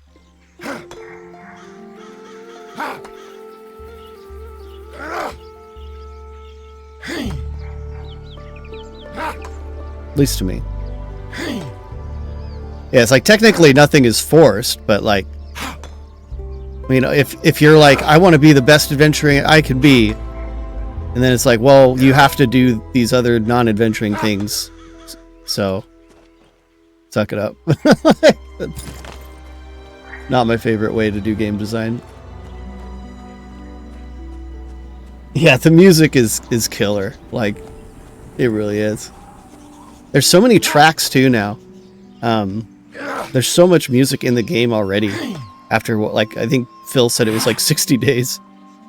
At least to me. Yeah, it's like technically nothing is forced, but like, you know, if you're like, I want to be the best adventuring I can be, and then it's like, well, you have to do these other non-adventuring things, so suck it up. Not my favorite way to do game design. Yeah, the music is killer. Like, it really is. There's so many tracks too now. There's so much music in the game already. After what, like, I think Phil said it was like 60 days.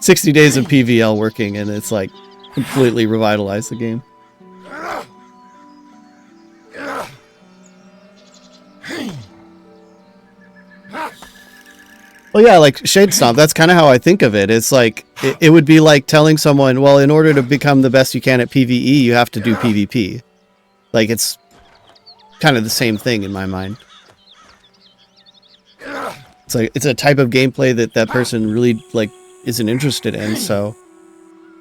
60 days of PVL working, and it's like completely revitalized the game. Well, yeah, like Shade Stomp, that's kind of how I think of it. It's like, it would be like telling someone, well, in order to become the best you can at PvE, you have to do PvP. Like, it's kind of the same thing in my mind. It's like, it's a type of gameplay that person really, like, isn't interested in, so...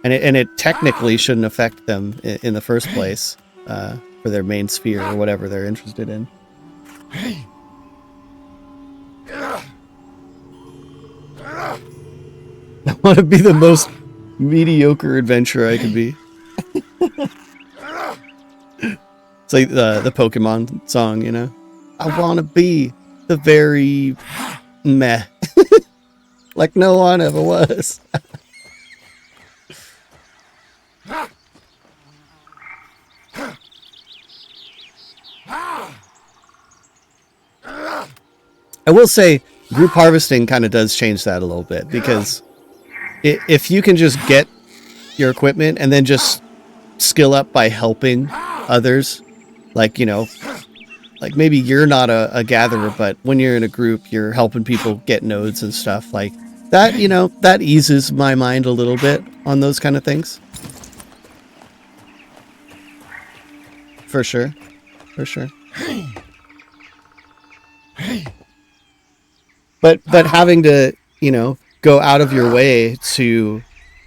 And it technically shouldn't affect them in the first place, for their main sphere or whatever they're interested in. I want to be the most mediocre adventurer I could be. It's like the Pokemon song, you know? I want to be the very meh. Like no one ever was. I will say group harvesting kind of does change that a little bit, because if you can just get your equipment and then just skill up by helping others, like, you know, like maybe you're not a gatherer, but when you're in a group, you're helping people get nodes and stuff like that, you know, that eases my mind a little bit on those kind of things. For sure. For sure. But having to, you know, go out of your way to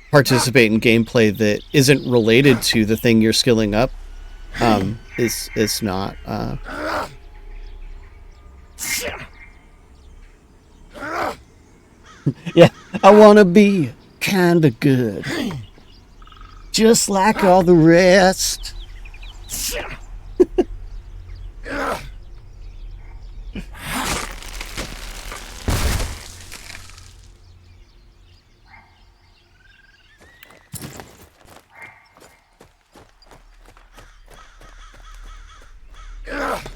participate in gameplay that isn't related to the thing you're skilling up, is not. Yeah, I want to be kinda good, just like all the rest.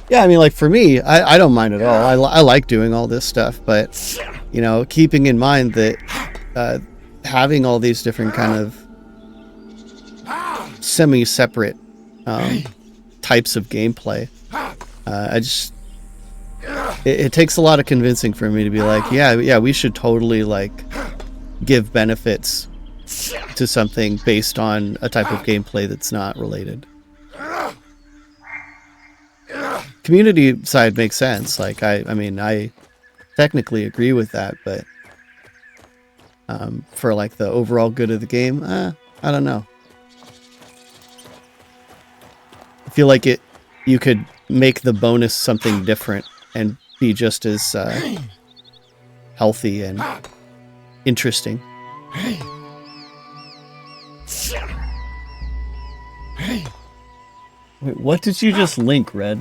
Yeah, I mean, like, for me, I don't mind at all. I like doing all this stuff, but, you know, keeping in mind that having all these different kind of semi-separate types of gameplay, it takes a lot of convincing for me to be like, yeah, we should totally, like, give benefits to something based on a type of gameplay that's not related. Community side makes sense. Like, I mean, I technically agree with that, but for like the overall good of the game, I don't know. I feel like you could make the bonus something different and be just as healthy and interesting. Wait, what did you just link, Red?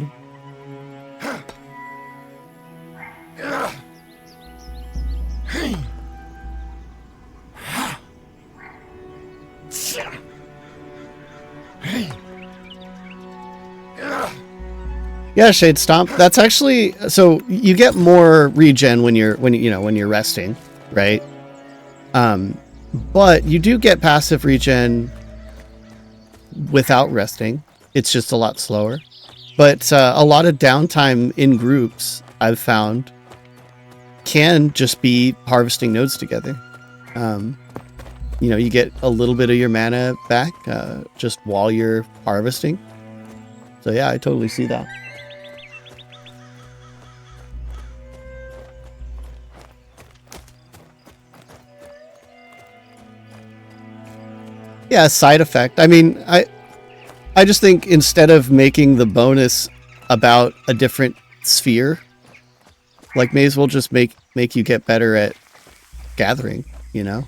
Yeah, Shade Stomp. That's actually, so you get more regen when you're resting, right? But you do get passive regen without resting. It's just a lot slower. But a lot of downtime in groups, I've found, can just be harvesting nodes together. You know, you get a little bit of your mana back just while you're harvesting. So yeah, I totally see that. Yeah, side effect. I mean, I just think instead of making the bonus about a different sphere, like may as well just make you get better at gathering, you know?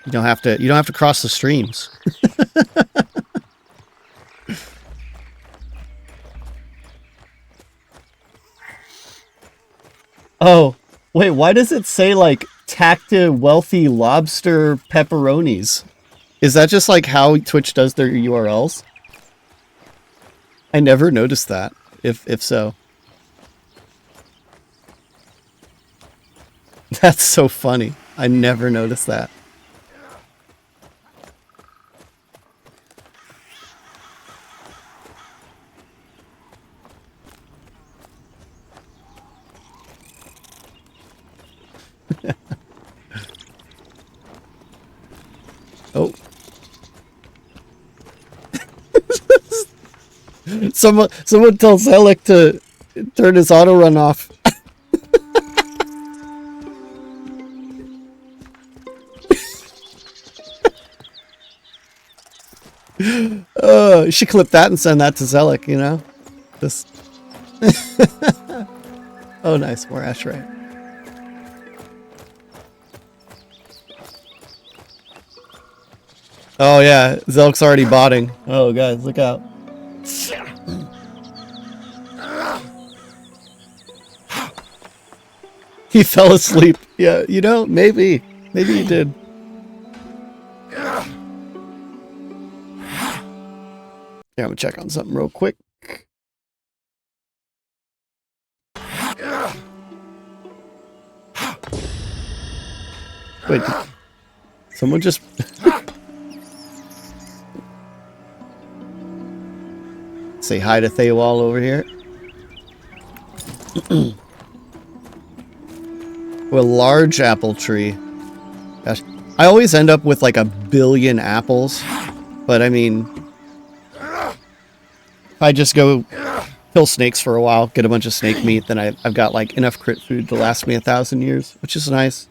You don't have to cross the streams. Oh, wait, why does it say like tacta wealthy lobster pepperonis? Is that just like how Twitch does their URLs? I never noticed that, if so. That's so funny. I never noticed that. Oh. Someone tell Zelek to turn his auto run off. You should clip that and send that to Zelek, you know? Just oh nice, more Ashrite. Oh yeah, Zelk's already botting. Oh guys, look out. He fell asleep. Yeah, you know, maybe he did. Yeah, I'm gonna check on something real quick. Wait, someone just... Say hi to Thaywall over here. A large apple tree. Gosh, I always end up with like 1 billion apples, but I mean, if I just go kill snakes for a while, get a bunch of snake meat, then I've got like enough crit food to last me 1,000 years, which is nice.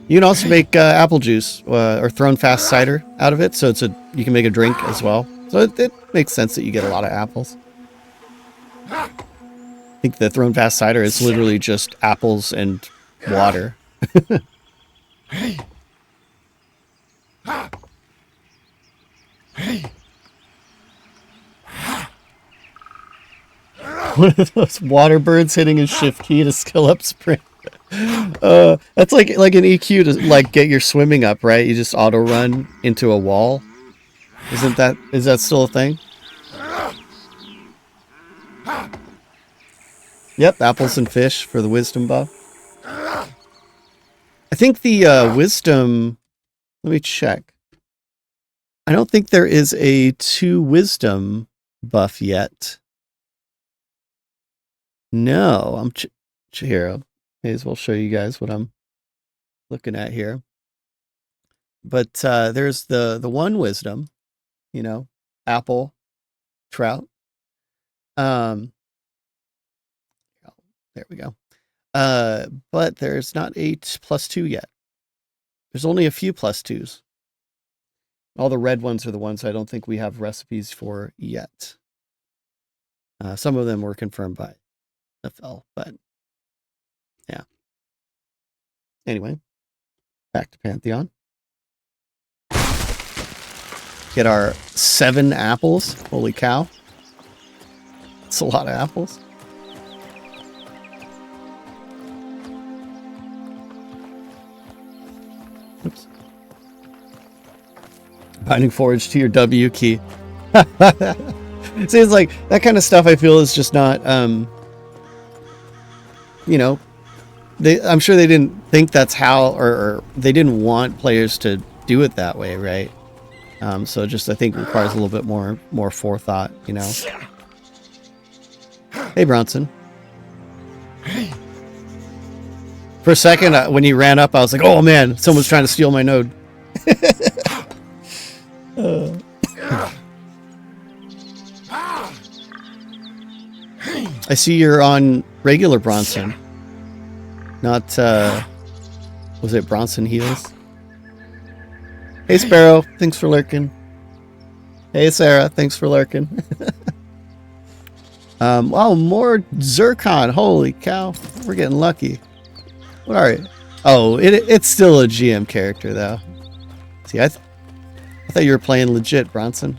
You can also make apple juice or thrown fast cider out of it, so you can make a drink as well. So it makes sense that you get a lot of apples. I think the thrown fast cider is literally just apples and water. One of those water birds hitting his shift key to skill up sprint. That's like an EQ to like get your swimming up, right? You just auto run into a wall. Is that still a thing? Yep, apples and fish for the wisdom buff. I think the wisdom... Let me check. I don't think there is a 2 wisdom buff yet. No, I'm here. May as well show you guys what I'm looking at here. But there's the 1 wisdom, you know, apple, trout. There we go. But there's not a +2 yet. There's only a few +2s. All the red ones are the ones I don't think we have recipes for yet. Some of them were confirmed by FL, but yeah. Anyway, back to Pantheon. Get our 7 apples. Holy cow. That's a lot of apples. Oops. Binding forage to your W key. See, it's like that kind of stuff I feel is just not, you know, I'm sure they didn't think that's how, or they didn't want players to do it that way, right? So just I think requires a little bit more forethought, you know. Hey, Bronson. For a second, when he ran up, I was like, "Oh man, someone's trying to steal my node." I see you're on regular Bronson, not was it Bronson Heals? Hey Sparrow, thanks for lurking. Hey Sarah, thanks for lurking. Wow, more Zircon. Holy cow, we're getting lucky. What are you? Oh, it's still a GM character though. See, I thought you were playing legit, Bronson.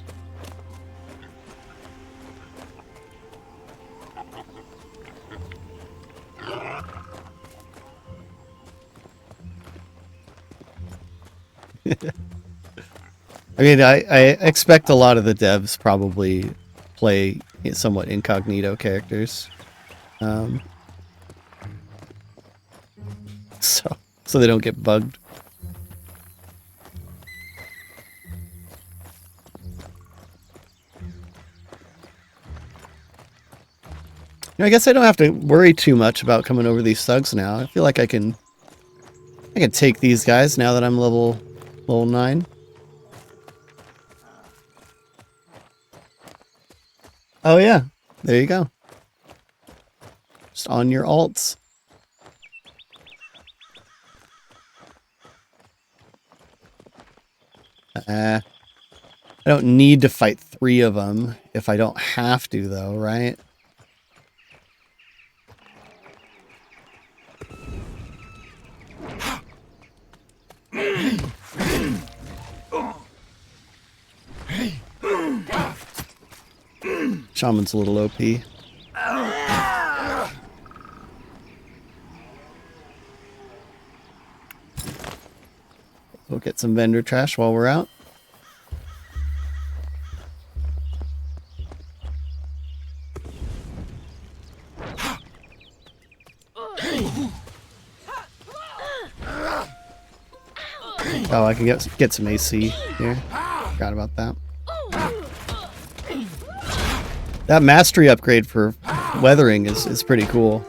I mean, I expect a lot of the devs probably play somewhat incognito characters. So they don't get bugged. You know, I guess I don't have to worry too much about coming over these thugs now. I feel like I can take these guys now that I'm level 9. Oh yeah, there you go. Just on your alts. I don't need to fight 3 of them if I don't have to, though, right? Shaman's a little OP. We'll get some vendor trash while we're out. Oh, I can get some AC here. Forgot about that. That mastery upgrade for weathering is pretty cool.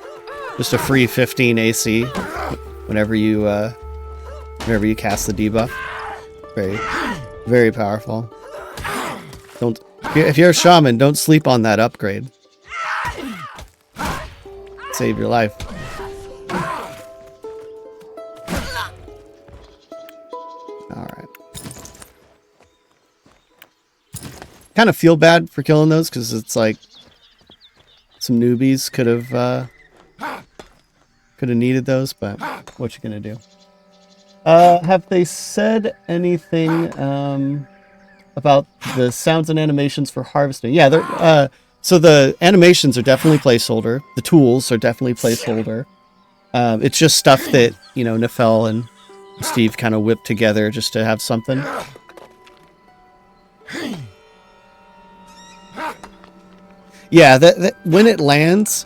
Just a free 15 AC whenever you cast the debuff. Very, very powerful. If you're a shaman, don't sleep on that upgrade. Save your life. Alright. Kind of feel bad for killing those because it's like some newbies could have needed those, but what you gonna do? Have they said anything about the sounds and animations for harvesting? Yeah, they're so the animations are definitely placeholder. The tools are definitely placeholder. It's just stuff that, you know, Nefel and Steve kind of whipped together just to have something. Yeah, that when it lands.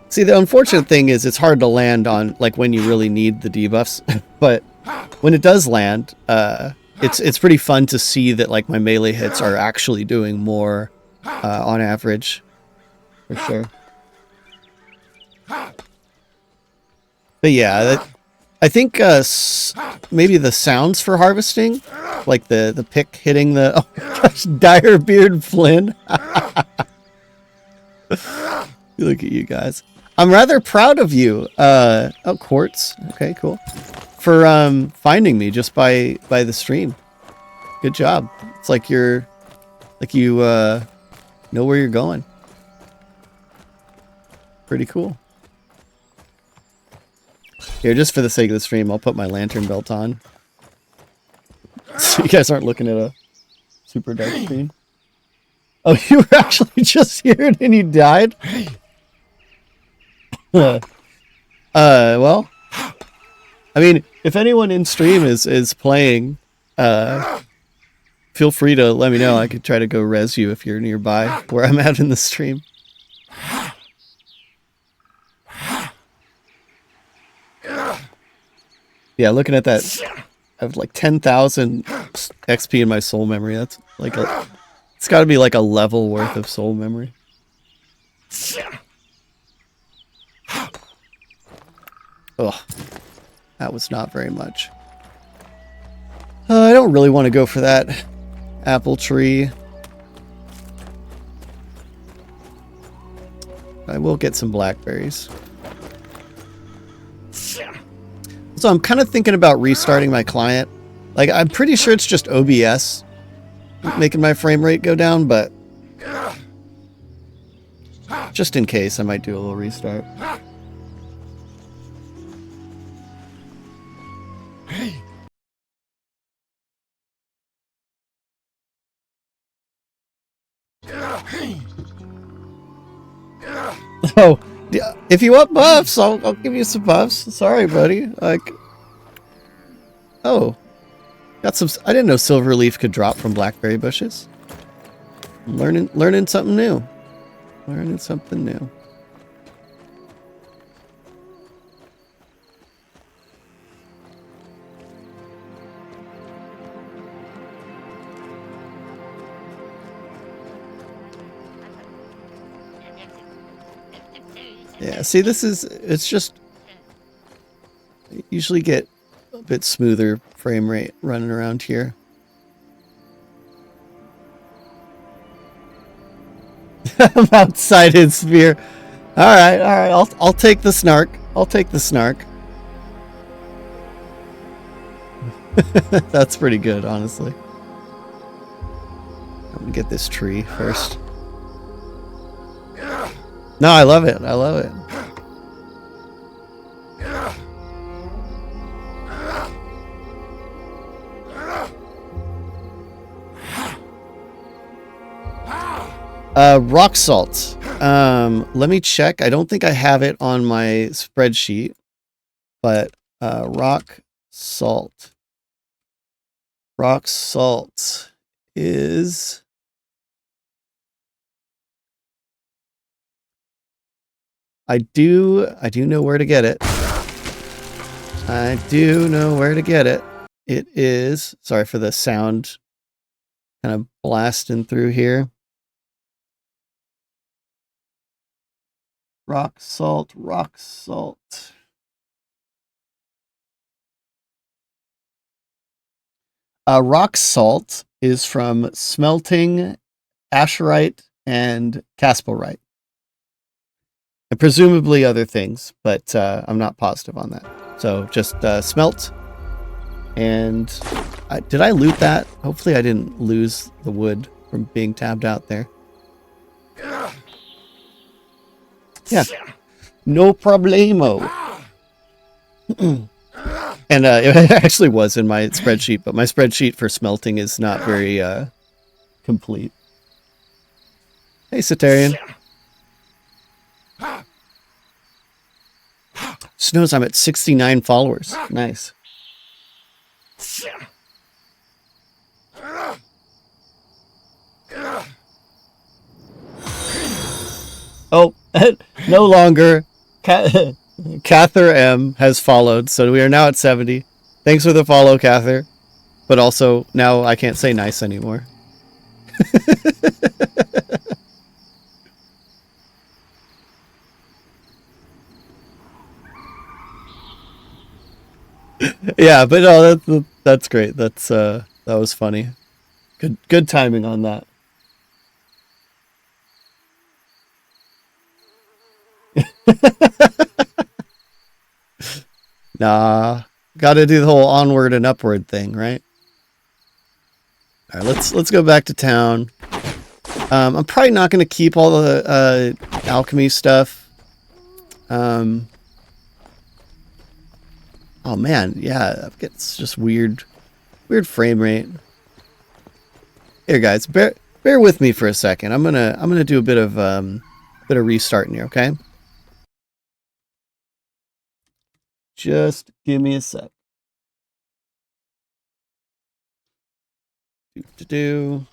See, the unfortunate thing is it's hard to land on like when you really need the debuffs, but when it does land, it's pretty fun to see that like my melee hits are actually doing more on average, for sure. But yeah, I think maybe the sounds for harvesting, like the pick hitting the oh my gosh, Dire Beard Flynn. Look at you guys. I'm rather proud of you. Oh, quartz. Okay, cool. For finding me just by the stream. Good job. It's like you know where you're going. Pretty cool. Here, just for the sake of the stream, I'll put my lantern belt on. So you guys aren't looking at a super dark screen. Oh, you were actually just here and you died? Well, I mean, if anyone in stream is playing, feel free to let me know. I could try to go res you if you're nearby where I'm at in the stream. Yeah, looking at that, I have like 10,000 XP in my soul memory. That's like it's got to be like a level worth of soul memory. Ugh, that was not very much. I don't really want to go for that apple tree. I will get some blackberries. So I'm kind of thinking about restarting my client. Like, I'm pretty sure it's just OBS making my frame rate go down, but just in case, I might do a little restart. Oh, if you want buffs, I'll give you some buffs. Sorry, buddy. Like, oh, got some. I didn't know silverleaf could drop from blackberry bushes. Learning something new. Learning something new. Yeah, see, it's just, I usually get a bit smoother frame rate running around here. I'm outside his sphere. All right, I'll take the snark. I'll take the snark. That's pretty good, honestly. I'm gonna get this tree first. No, I love it. I love it. Rock salt. Let me check. I don't think I have it on my spreadsheet, but rock salt. Rock salt is... I do know where to get it. I do know where to get it. It is, sorry for the sound kind of blasting through here. Rock salt, rock salt. Rock salt is from smelting asherite and caspilite. And presumably other things, but I'm not positive on that. So just smelt. And did I loot that? Hopefully I didn't lose the wood from being tabbed out there. Yeah, no problemo. And it actually was in my spreadsheet, but my spreadsheet for smelting is not very complete. Hey, Satarian. Snows, I'm at 69 followers. Nice. Oh, no longer. Cather M has followed, so we are now at 70. Thanks for the follow, Cather. But also, now I can't say nice anymore. Yeah, but no, that's great. That was funny. Good timing on that. Nah, gotta do the whole onward and upward thing, right? All right, let's go back to town. I'm probably not gonna keep all the alchemy stuff. Oh man, yeah, it's just weird frame rate. Here, guys, bear with me for a second. I'm gonna do a bit of restarting here, okay? Just give me a sec. Do.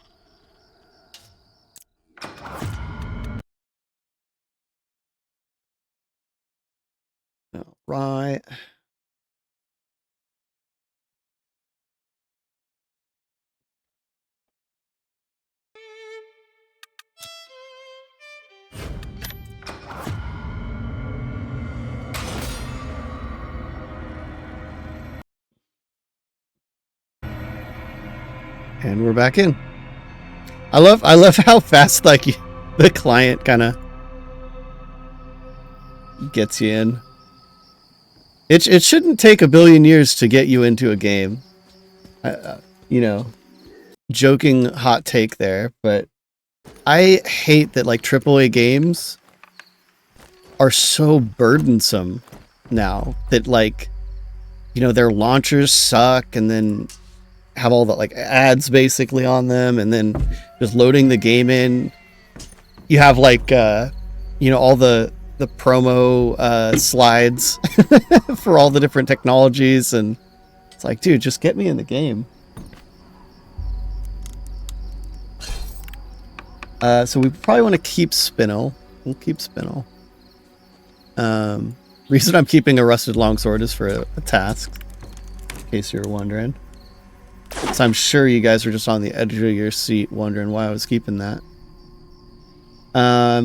All right. And we're back in. I love how fast like the client kind of gets you in. It shouldn't take a billion years to get you into a game. You know, joking hot take there, but I hate that like AAA games are so burdensome now that like, you know, their launchers suck and then have all the like ads basically on them and then just loading the game in. You have like, you know, all the promo slides for all the different technologies, and it's like, dude, just get me in the game. So we probably want to keep Spinel. We'll keep Spinel. Reason I'm keeping a rusted longsword is for a task, in case you're wondering. So I'm sure you guys are just on the edge of your seat wondering why I was keeping that.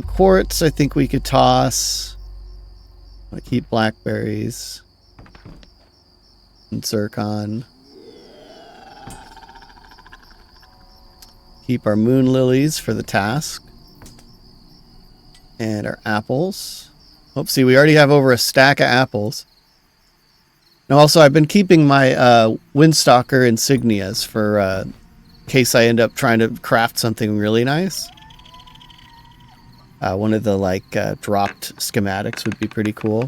Quartz, I think we could toss. I keep blackberries and zircon. Keep our moon lilies for the task. And our apples. Oh, see, we already have over a stack of apples. And also, I've been keeping my Windstalker insignias for in case I end up trying to craft something really nice. One of the like dropped schematics would be pretty cool.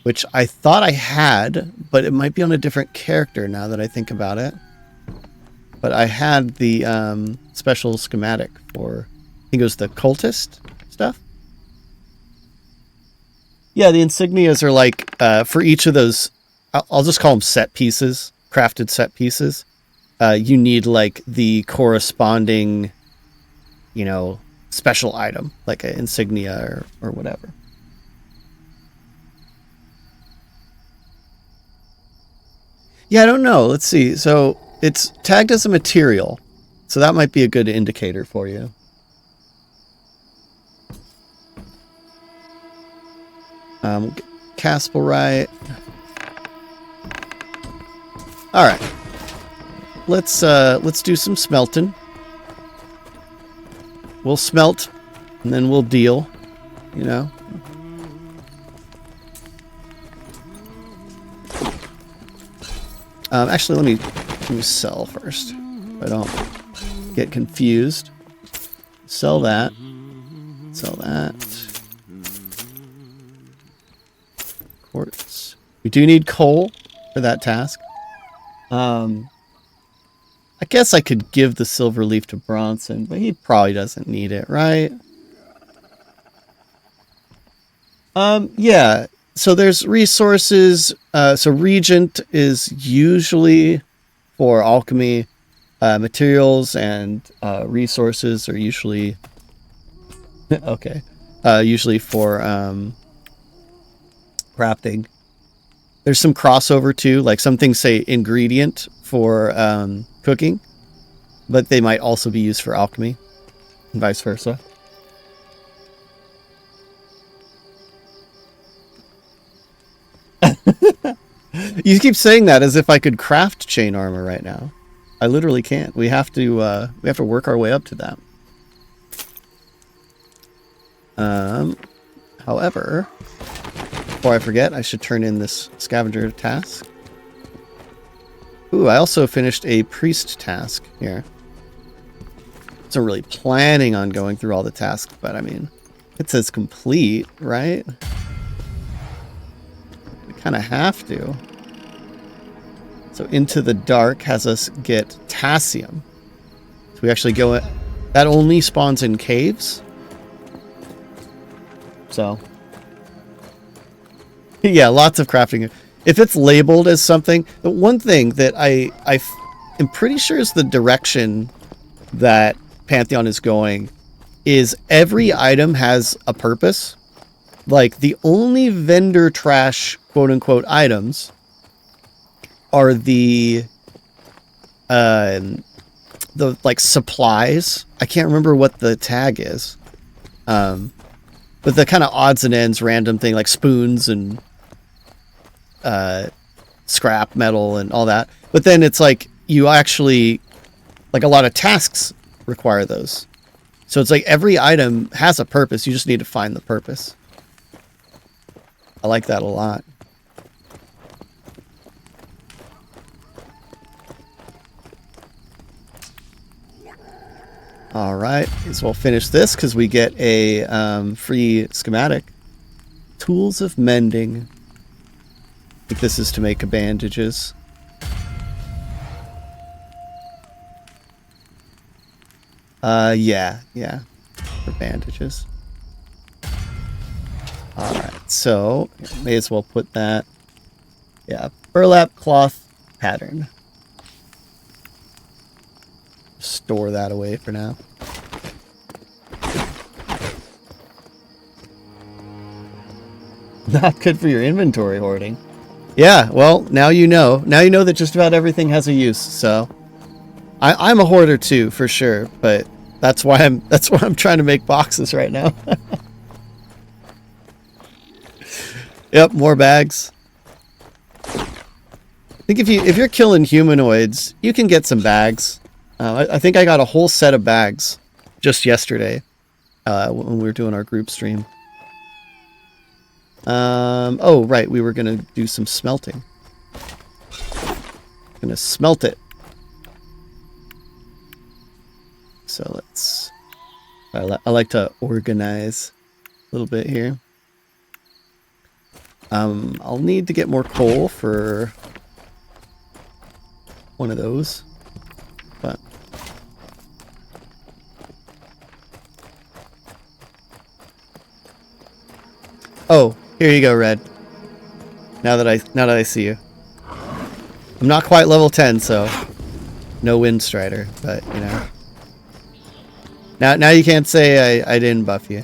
Which I thought I had, but it might be on a different character now that I think about it. But I had the special schematic for, I think it was the cultist stuff. Yeah, the insignias are like, for each of those, I'll just call them set pieces, crafted set pieces. You need like the corresponding, you know, special item, like an insignia or whatever. Yeah, I don't know. Let's see. So it's tagged as a material. So that might be a good indicator for you. Caspelrite. All right. Let's do some smelting. We'll smelt and then we'll deal, you know. Actually, let me sell first. So I don't get confused. Sell that. Sell that. Quartz. We do need coal for that task. I guess I could give the silver leaf to Bronson, but he probably doesn't need it, right? Yeah. So there's resources. So Regent is usually for alchemy. Materials and resources are usually okay. Usually for crafting. There's some crossover too. Like some things say ingredient for cooking, but they might also be used for alchemy, and vice versa. You keep saying that as if I could craft chain armor right now. I literally can't. We have to work our way up to that. However, before I forget, I should turn in this scavenger task. Ooh, I also finished a priest task here. So I'm really planning on going through all the tasks, but I mean, it says complete, right? We kind of have to. So Into the Dark has us get Tassium. So we actually go... That only spawns in caves. So... yeah, lots of crafting. If it's labeled as something... The one thing that I am pretty sure is the direction that Pantheon is going is every item has a purpose. Like, the only vendor trash, quote-unquote, items... are the like supplies. I can't remember what the tag is. But the kind of odds and ends random thing like spoons and scrap metal and all that. But then it's like you actually like a lot of tasks require those. So it's like every item has a purpose. You just need to find the purpose. I like that a lot. All right, so we'll finish this because we get a free schematic. Tools of mending. I think this is to make bandages. Yeah, for bandages. All right, so may as well put that. Yeah, burlap cloth pattern. Store that away for now. Not good for your inventory hoarding. Yeah, well, now you know. Now you know that just about everything has a use, so I'm a hoarder too, for sure, but that's why I'm trying to make boxes right now. Yep, more bags. I think if you're killing humanoids, you can get some bags. I think I got a whole set of bags just yesterday when we were doing our group stream. Oh, right, we were going to do some smelting. Going to smelt it. So let's... I like to organize a little bit here. I'll need to get more coal for one of those. But... Oh, here you go, Red. Now that I see you. I'm not quite level 10, so no Wind Strider, but you know. Now you can't say I didn't buff you.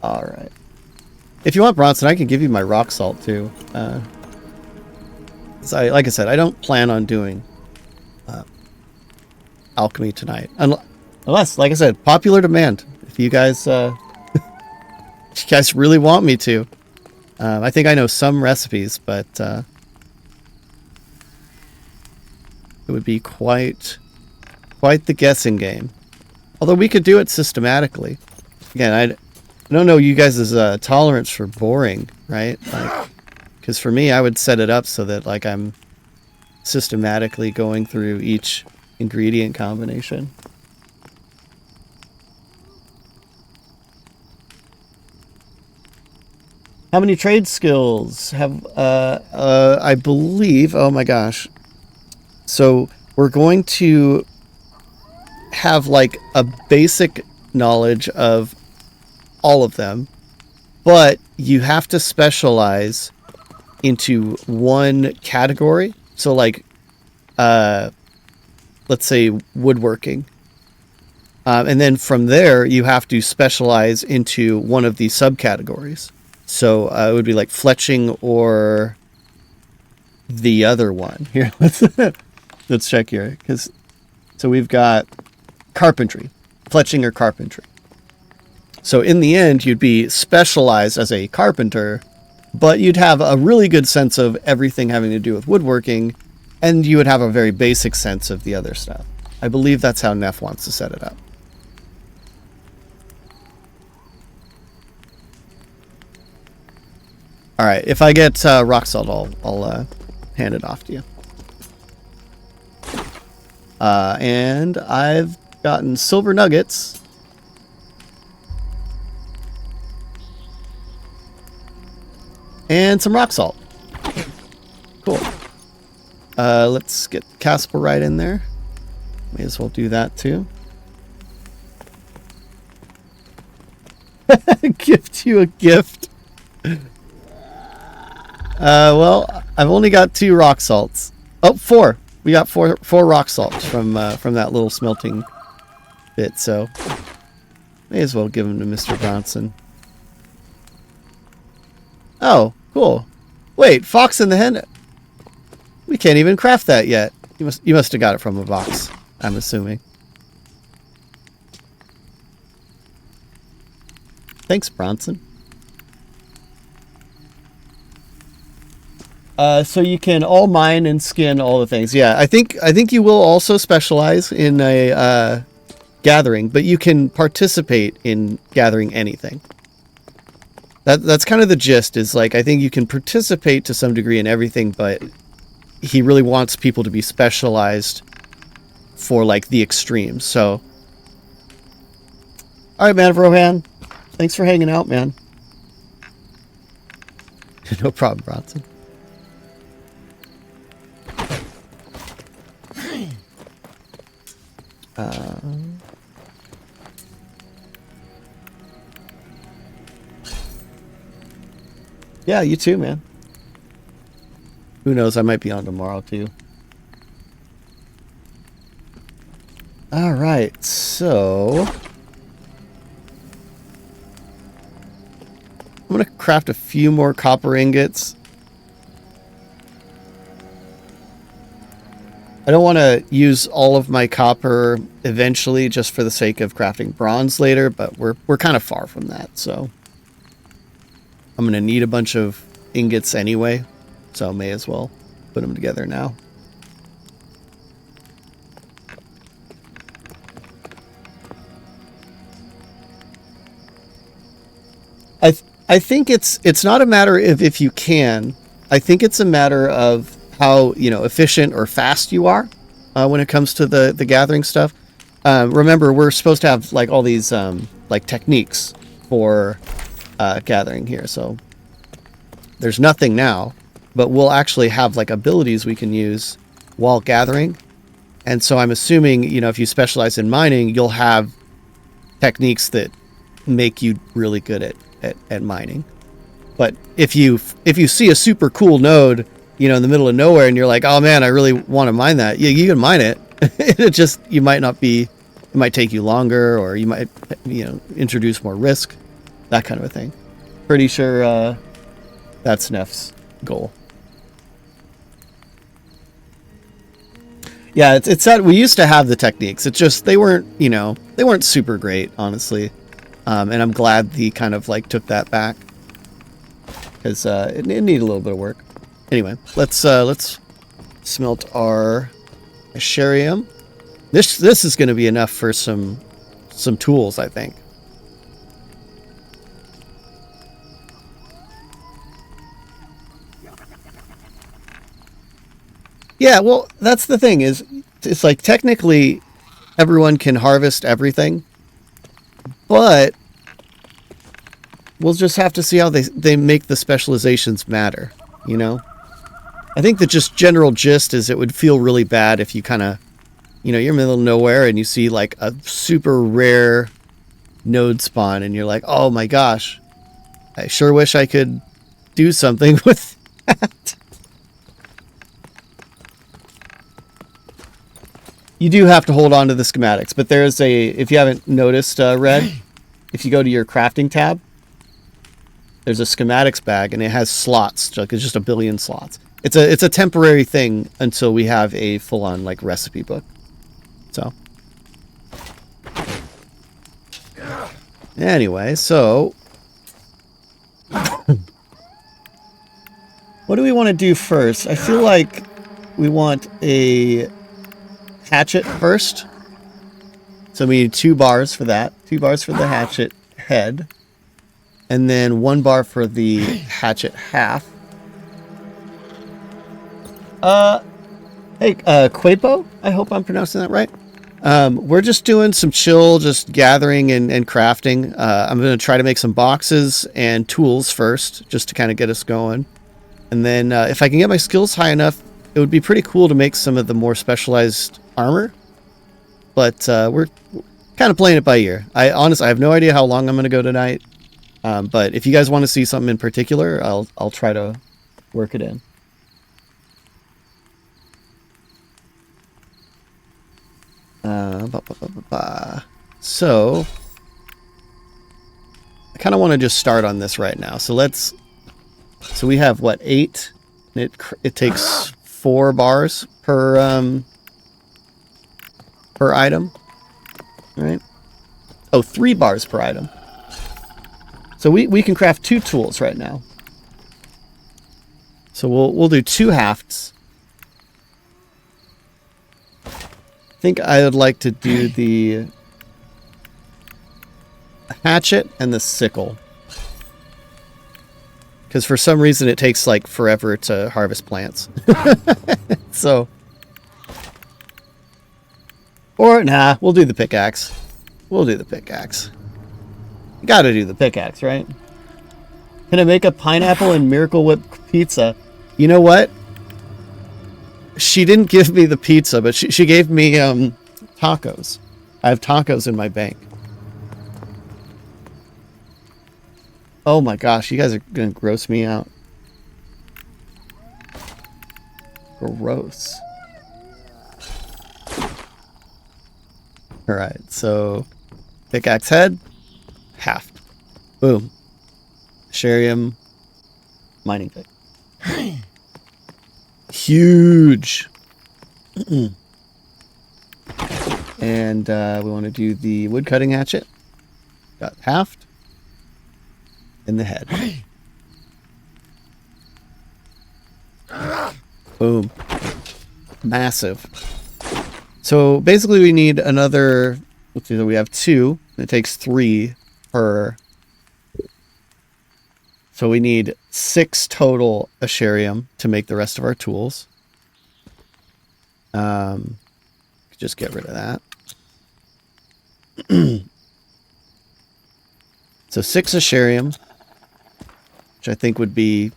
All right. If you want Bronson, I can give you my rock salt too. Like I said, I don't plan on doing alchemy tonight, unless, like I said, popular demand. If you guys, if you guys really want me to, I think I know some recipes, but it would be quite the guessing game. Although we could do it systematically. Again, I don't know you guys' tolerance for boring, right? Like, because for me, I would set it up so that like I'm systematically going through each ingredient combination. How many trade skills have I believe? Oh my gosh. So we're going to have like a basic knowledge of all of them, but you have to specialize into one category. So like let's say woodworking, and then from there you have to specialize into one of these subcategories. So it would be like fletching or the other one. Here, let's check here. So we've got carpentry, fletching or carpentry. So in the end, you'd be specialized as a carpenter, but you'd have a really good sense of everything having to do with woodworking, and you would have a very basic sense of the other stuff. I believe that's how Neff wants to set it up. All right, if I get rock salt, I'll hand it off to you. And I've gotten silver nuggets. And some rock salt. Cool. Let's get Casper right in there. May as well do that too. Gift you a gift. Well, I've only got 2 rock salts. Oh, 4. We got four rock salts from that little smelting bit, so may as well give them to Mr. Bronson. Oh, cool. Wait, Fox and the Hen. We can't even craft that yet. You must have got it from a box, I'm assuming. Thanks, Bronson. So you can all mine and skin all the things. Yeah, I think you will also specialize in a gathering, but you can participate in gathering anything. That's kind of the gist. Is like I think you can participate to some degree in everything, but he really wants people to be specialized for like the extremes. So, all right, man, Rohan, thanks for hanging out, man. No problem, Bronson. Yeah, you too, man. Who knows? I might be on tomorrow too. All right, so I'm gonna craft a few more copper ingots. I don't want to use all of my copper eventually just for the sake of crafting bronze later, but we're kind of far from that, so I'm going to need a bunch of ingots anyway, so may as well put them together now. I think it's not a matter of if you can. I think it's a matter of how, you know, efficient or fast you are when it comes to the gathering stuff. Remember, we're supposed to have like all these like techniques for gathering here. So there's nothing now, but we'll actually have like abilities we can use while gathering. And so I'm assuming, you know, if you specialize in mining, you'll have techniques that make you really good at mining. But if you see a super cool node, you know, in the middle of nowhere, and you're like, oh man, I really want to mine that. Yeah, you can mine it. It just, you might not be, it might take you longer, or you might, you know, introduce more risk, that kind of a thing. Pretty sure that's Neff's goal. Yeah, it's that we used to have the techniques. It's just they weren't, you know, they weren't super great, honestly. And I'm glad he kind of like took that back, because it needed a little bit of work. Anyway, let's smelt our Asherium. This is going to be enough for some tools, I think. Yeah, well, that's the thing, is it's like technically everyone can harvest everything, but we'll just have to see how they make the specializations matter, you know? I think the just general gist is it would feel really bad if you kind of, you know, you're in the middle of nowhere and you see like a super rare node spawn and you're like, oh my gosh, I sure wish I could do something with that. You do have to hold on to the schematics, but there's a, if you haven't noticed, Red, if you go to your crafting tab, there's a schematics bag and it has slots, like it's just a billion slots. It's a temporary thing until we have a full-on like recipe book. So anyway, so what do we want to do first? I feel like we want a hatchet first. So we need 2 bars for that. 2 bars for the hatchet head. And then 1 bar for the hatchet half. Hey, Quapo, I hope I'm pronouncing that right. We're just doing some chill, just gathering and crafting. I'm going to try to make some boxes and tools first, just to kind of get us going. And then if I can get my skills high enough, it would be pretty cool to make some of the more specialized armor. But we're kind of playing it by ear. I have no idea how long I'm going to go tonight. But if you guys want to see something in particular, I'll try to work it in. So I kind of want to just start on this right now. So we have what, 8? It takes 4 bars per item, right? Oh, 3 bars per item. So we can craft 2 tools right now. So we'll do 2 hafts. I think I would like to do the hatchet and the sickle. Because for some reason it takes like forever to harvest plants. So. Or, nah, we'll do the pickaxe. We'll do the pickaxe. Gotta do the pickaxe, right? Can I make a pineapple and Miracle Whip pizza? You know what? She didn't give me the pizza, but she gave me tacos. I have tacos in my bank. Oh my gosh, you guys are gonna gross me out. Gross. Alright, so pickaxe head, half. Boom. Sharium mining pick. Huge. And we want to do the wood cutting hatchet. Got halved. In the head. Boom. Massive. So basically we need another, let's see, we have 2. It takes 3 per. So we need 6 total Asherium to make the rest of our tools. Just get rid of that. So 6 Asherium, which I think would be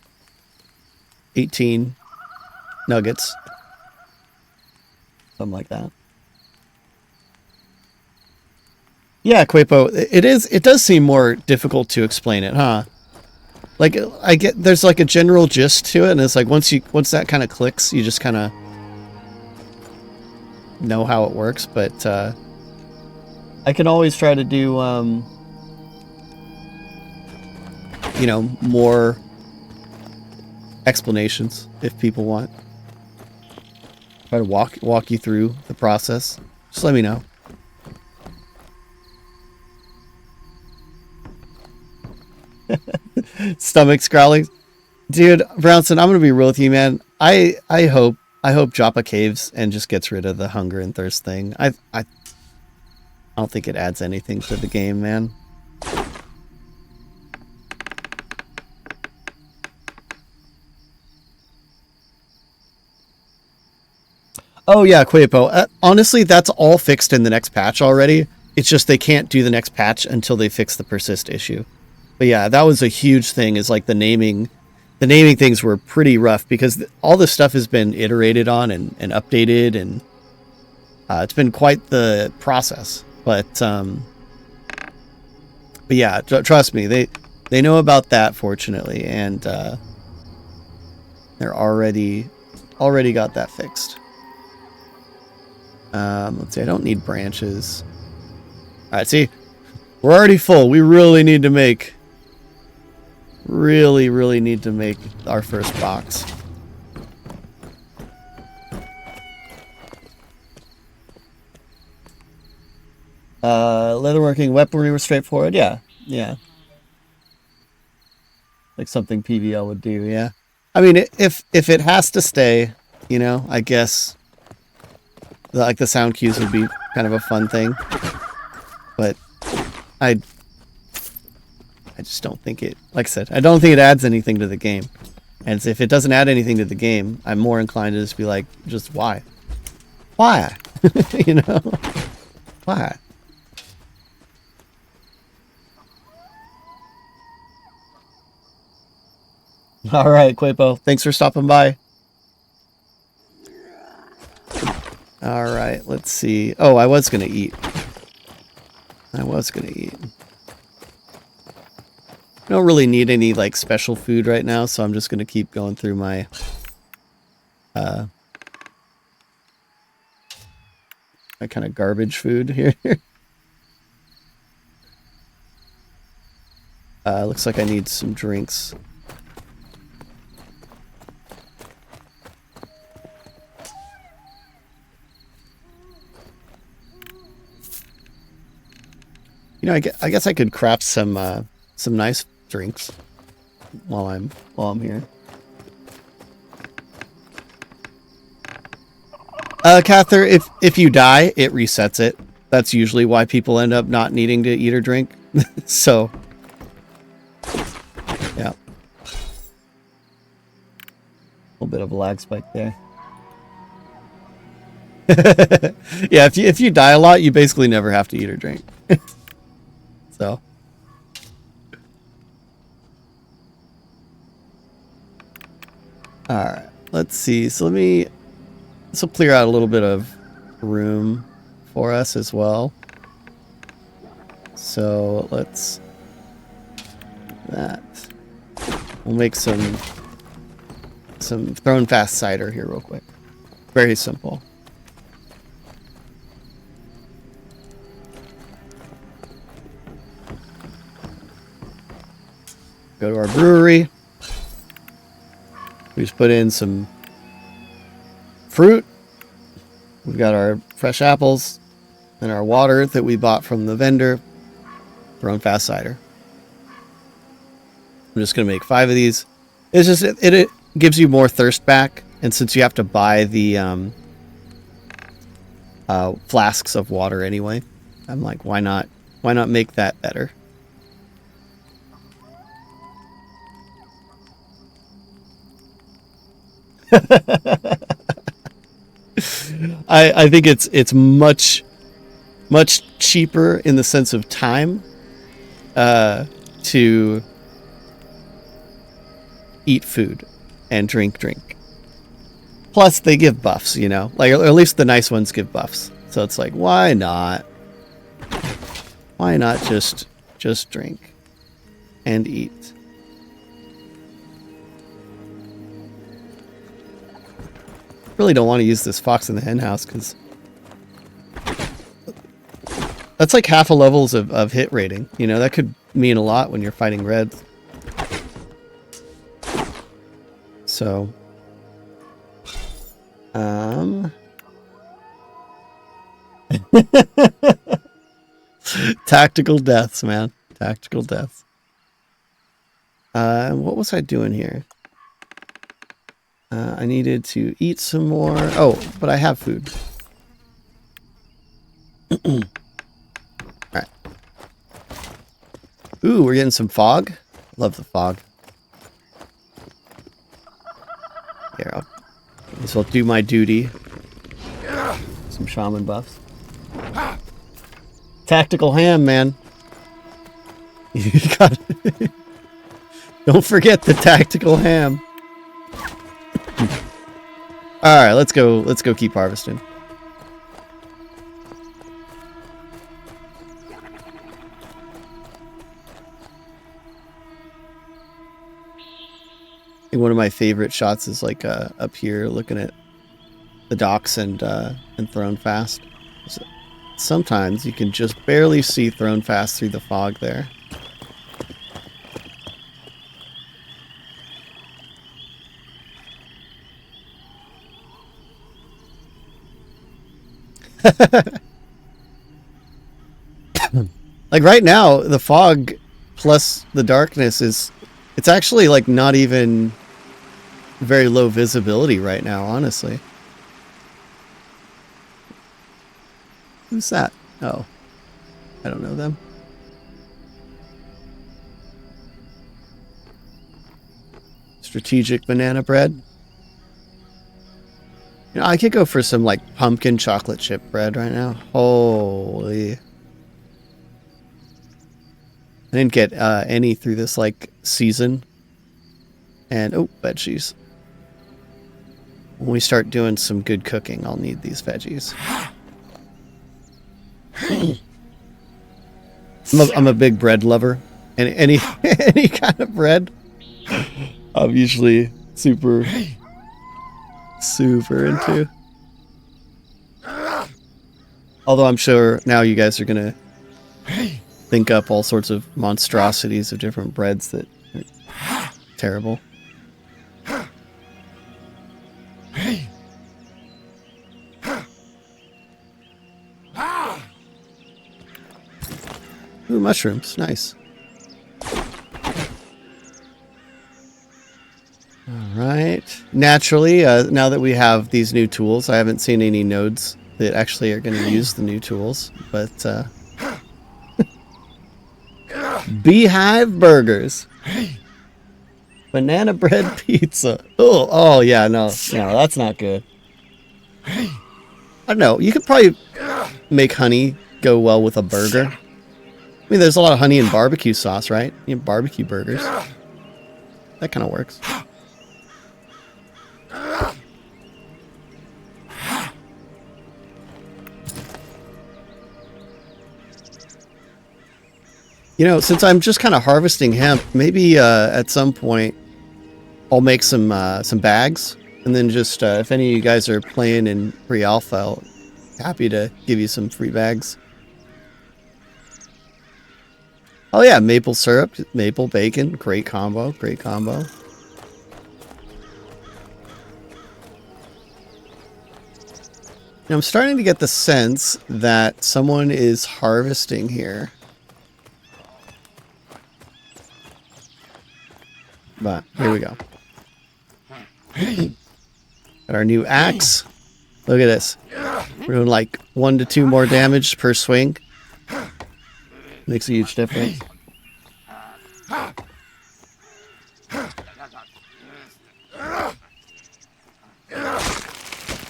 18 nuggets. Something like that. Yeah, Quapo, it does seem more difficult to explain it, huh? Like, I get, there's like a general gist to it, and it's like once that kind of clicks, you just kind of know how it works, but I can always try to do you know, more explanations if people want. Try to walk you through the process. Just let me know. Stomach's growling. Dude, Brownson, I'm gonna be real with you, man. I hope Joppa caves and just gets rid of the hunger and thirst thing. I don't think it adds anything to the game, man. Oh yeah, Quapo. Honestly, that's all fixed in the next patch already. It's just they can't do the next patch until they fix the persist issue. But yeah, that was a huge thing, is like the naming things were pretty rough because all this stuff has been iterated on and updated, and it's been quite the process. But yeah, trust me, they know about that, fortunately, and they're already got that fixed. Let's see, I don't need branches. Alright, see, we're already full. We really need to make our first box. Leatherworking, weaponry was straightforward. Yeah. Like something PVL would do, yeah. I mean, if it has to stay, you know, I guess like the sound cues would be kind of a fun thing. But I just don't think it, like I said, I don't think it adds anything to the game. And if it doesn't add anything to the game, I'm more inclined to just be like, just why? Why? You know? Why? All right, Quapo. Thanks for stopping by. All right, let's see. Oh, I was going to eat. I don't really need any like special food right now, so I'm just going to keep going through my my kind of garbage food here. Looks like I need some drinks. You know, I guess I could craft some nice drinks while I'm here. Cather, if you die, it resets it. That's usually why people end up not needing to eat or drink. So, yeah. A little bit of a lag spike there. Yeah, if you die a lot, you basically never have to eat or drink. So. Alright, let's see. So this will clear out a little bit of room for us as well. So let's do that. We'll make some thrown fast cider here real quick. Very simple. Go to our brewery. We just put in some fruit. We've got our fresh apples and our water that we bought from the vendor. Thrown fast cider. I'm just going to make 5 of these. It's just, it gives you more thirst back. And since you have to buy the flasks of water anyway, I'm like, why not make that better? I think it's much cheaper in the sense of time to eat food and drink. Plus they give buffs, you know, like, or at least the nice ones give buffs. So it's like, why not just drink and eat? Really don't want to use this fox in the hen house because that's like half a levels of hit rating. You know, that could mean a lot when you're fighting reds. So, tactical deaths, man. Tactical deaths. What was I doing here? I needed to eat some more. Oh, but I have food. Alright. Ooh, we're getting some fog. Love the fog. Here, I'll do my duty. Some shaman buffs. Tactical ham, man. You got it. Don't forget the tactical ham. Alright, let's go keep harvesting. I think one of my favorite shots is like up here looking at the docks and Thrown Fast. So sometimes you can just barely see Thrown Fast through the fog there. Like right now, the fog plus the darkness it's actually like not even very low visibility right now, honestly. Who's that? Oh, I don't know them. Strategic banana bread. You know, I could go for some like pumpkin chocolate chip bread right now. Holy. I didn't get any through this like season. And oh, veggies. When we start doing some good cooking, I'll need these veggies. I'm a big bread lover. And any kind of bread. I'm usually super into. Although I'm sure now you guys are gonna think up all sorts of monstrosities of different breads that are terrible. Ooh, mushrooms, nice. All right. right. Naturally, now that we have these new tools, I haven't seen any nodes that actually are going to use the new tools, but beehive burgers, banana bread pizza. Oh yeah, no, that's not good. I don't know. You could probably make honey go well with a burger. I mean, there's a lot of honey in barbecue sauce, right? You have barbecue burgers. That kind of works. You know, since I'm just kind of harvesting hemp, maybe at some point I'll make some bags, and then just if any of you guys are playing in pre-alpha, I'll happy to give you some free bags. Oh yeah, maple syrup, maple bacon, great combo, great combo. Now, I'm starting to get the sense that someone is harvesting here. But here we go. Got our new axe. Look at this. We're doing like 1 to 2 more damage per swing. Makes a huge difference.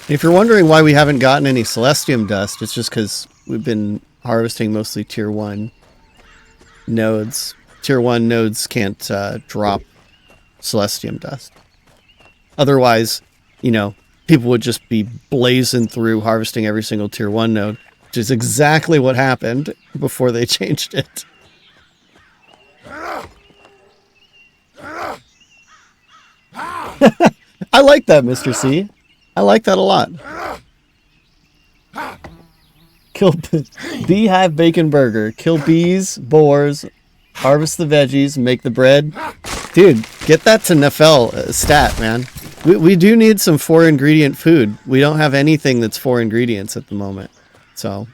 If you're wondering why we haven't gotten any Celestium dust, it's just because we've been harvesting mostly tier 1 nodes. Tier 1 nodes can't drop Celestium dust. Otherwise, you know, people would just be blazing through harvesting every single tier 1 node, which is exactly what happened before they changed it. I like that, Mr. C. I like that a lot. Kill beehive bacon burger. Kill bees, boars, harvest the veggies, make the bread. Dude, get that to Nefel stat, man. We do need some 4 ingredient food. We don't have anything that's 4 ingredients at the moment. So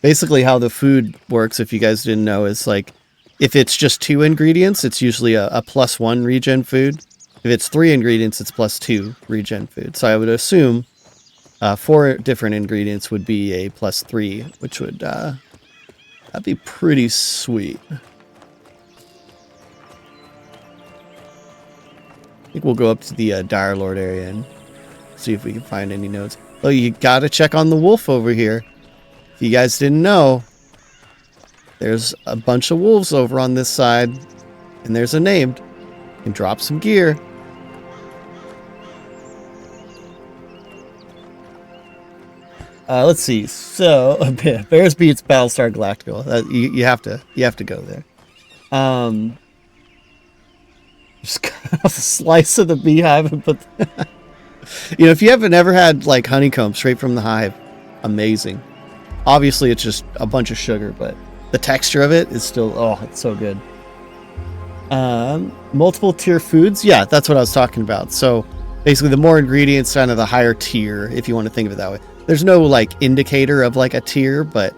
basically how the food works, if you guys didn't know, is like if it's just 2 ingredients, it's usually a +1 regen food. If it's 3 ingredients, it's +2 regen food. So I would assume 4 different ingredients would be a +3, which would that'd be pretty sweet. I think we'll go up to the Dire Lord area and see if we can find any nodes. Oh, you gotta check on the wolf over here. If you guys didn't know, there's a bunch of wolves over on this side, and there's a named. You can drop some gear. Let's see. So Bears beats Battlestar Galactica. You have to go there. Just cut off a slice of the beehive and put. You know, if you haven't ever had like honeycomb straight from the hive, amazing. Obviously, it's just a bunch of sugar, but the texture of it is still it's so good. Multiple tier foods. Yeah, that's what I was talking about. So basically, the more ingredients, kind of the higher tier, if you want to think of it that way. There's no like indicator of like a tier, but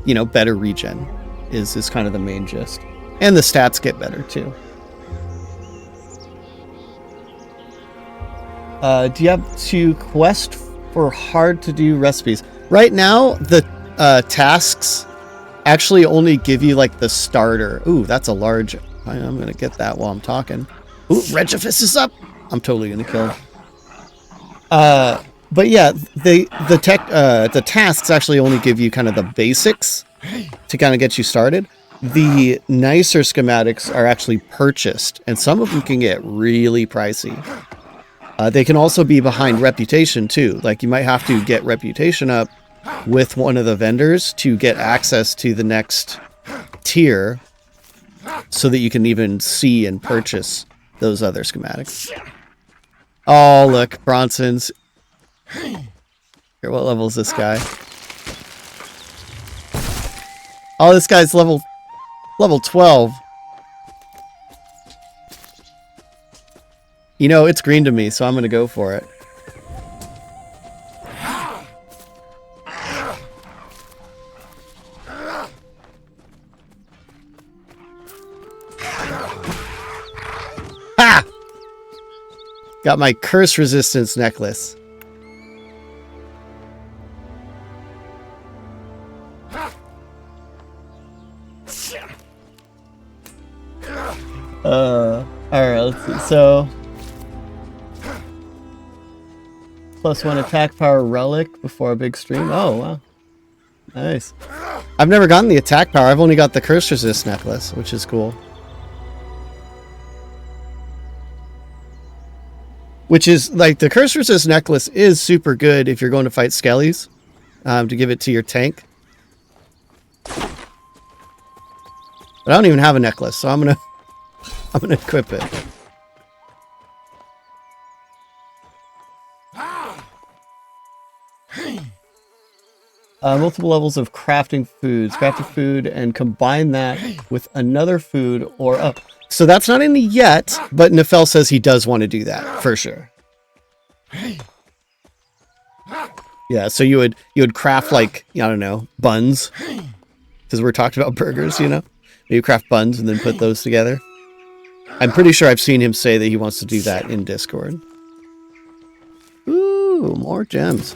you know, better regen is kind of the main gist, and the stats get better too. Do you have to quest for hard to do recipes? Right now, the tasks actually only give you like the starter. Ooh, that's a large. I'm gonna get that while I'm talking. Ooh, Regifus is up. I'm totally gonna kill him. But yeah, the tasks actually only give you kind of the basics to kind of get you started. The nicer schematics are actually purchased, and some of them can get really pricey. They can also be behind reputation too. Like you might have to get reputation up with one of the vendors to get access to the next tier so that you can even see and purchase those other schematics. Oh, look, Bronson's. Here, what level is this guy? Oh, this guy's level 12. You know, it's green to me, so I'm going to go for it. Got my curse resistance necklace. Alright, let's see. So, +1 attack power relic before a big stream. Oh, wow. Nice. I've never gotten the attack power. I've only got the curse resist necklace, which is cool. Which is, like, the curse resist necklace is super good if you're going to fight skellies, to give it to your tank. But I don't even have a necklace, so I'm gonna equip it. Multiple levels of crafting foods. Craft a food and combine that with another food or up. So that's not in yet, but Nefel says he does want to do that for sure. Yeah, so you would craft, like, I don't know, buns, because we're talking about burgers, you know. You craft buns and then put those together. I'm pretty sure I've seen him say that he wants to do that in Discord. Ooh, more gems.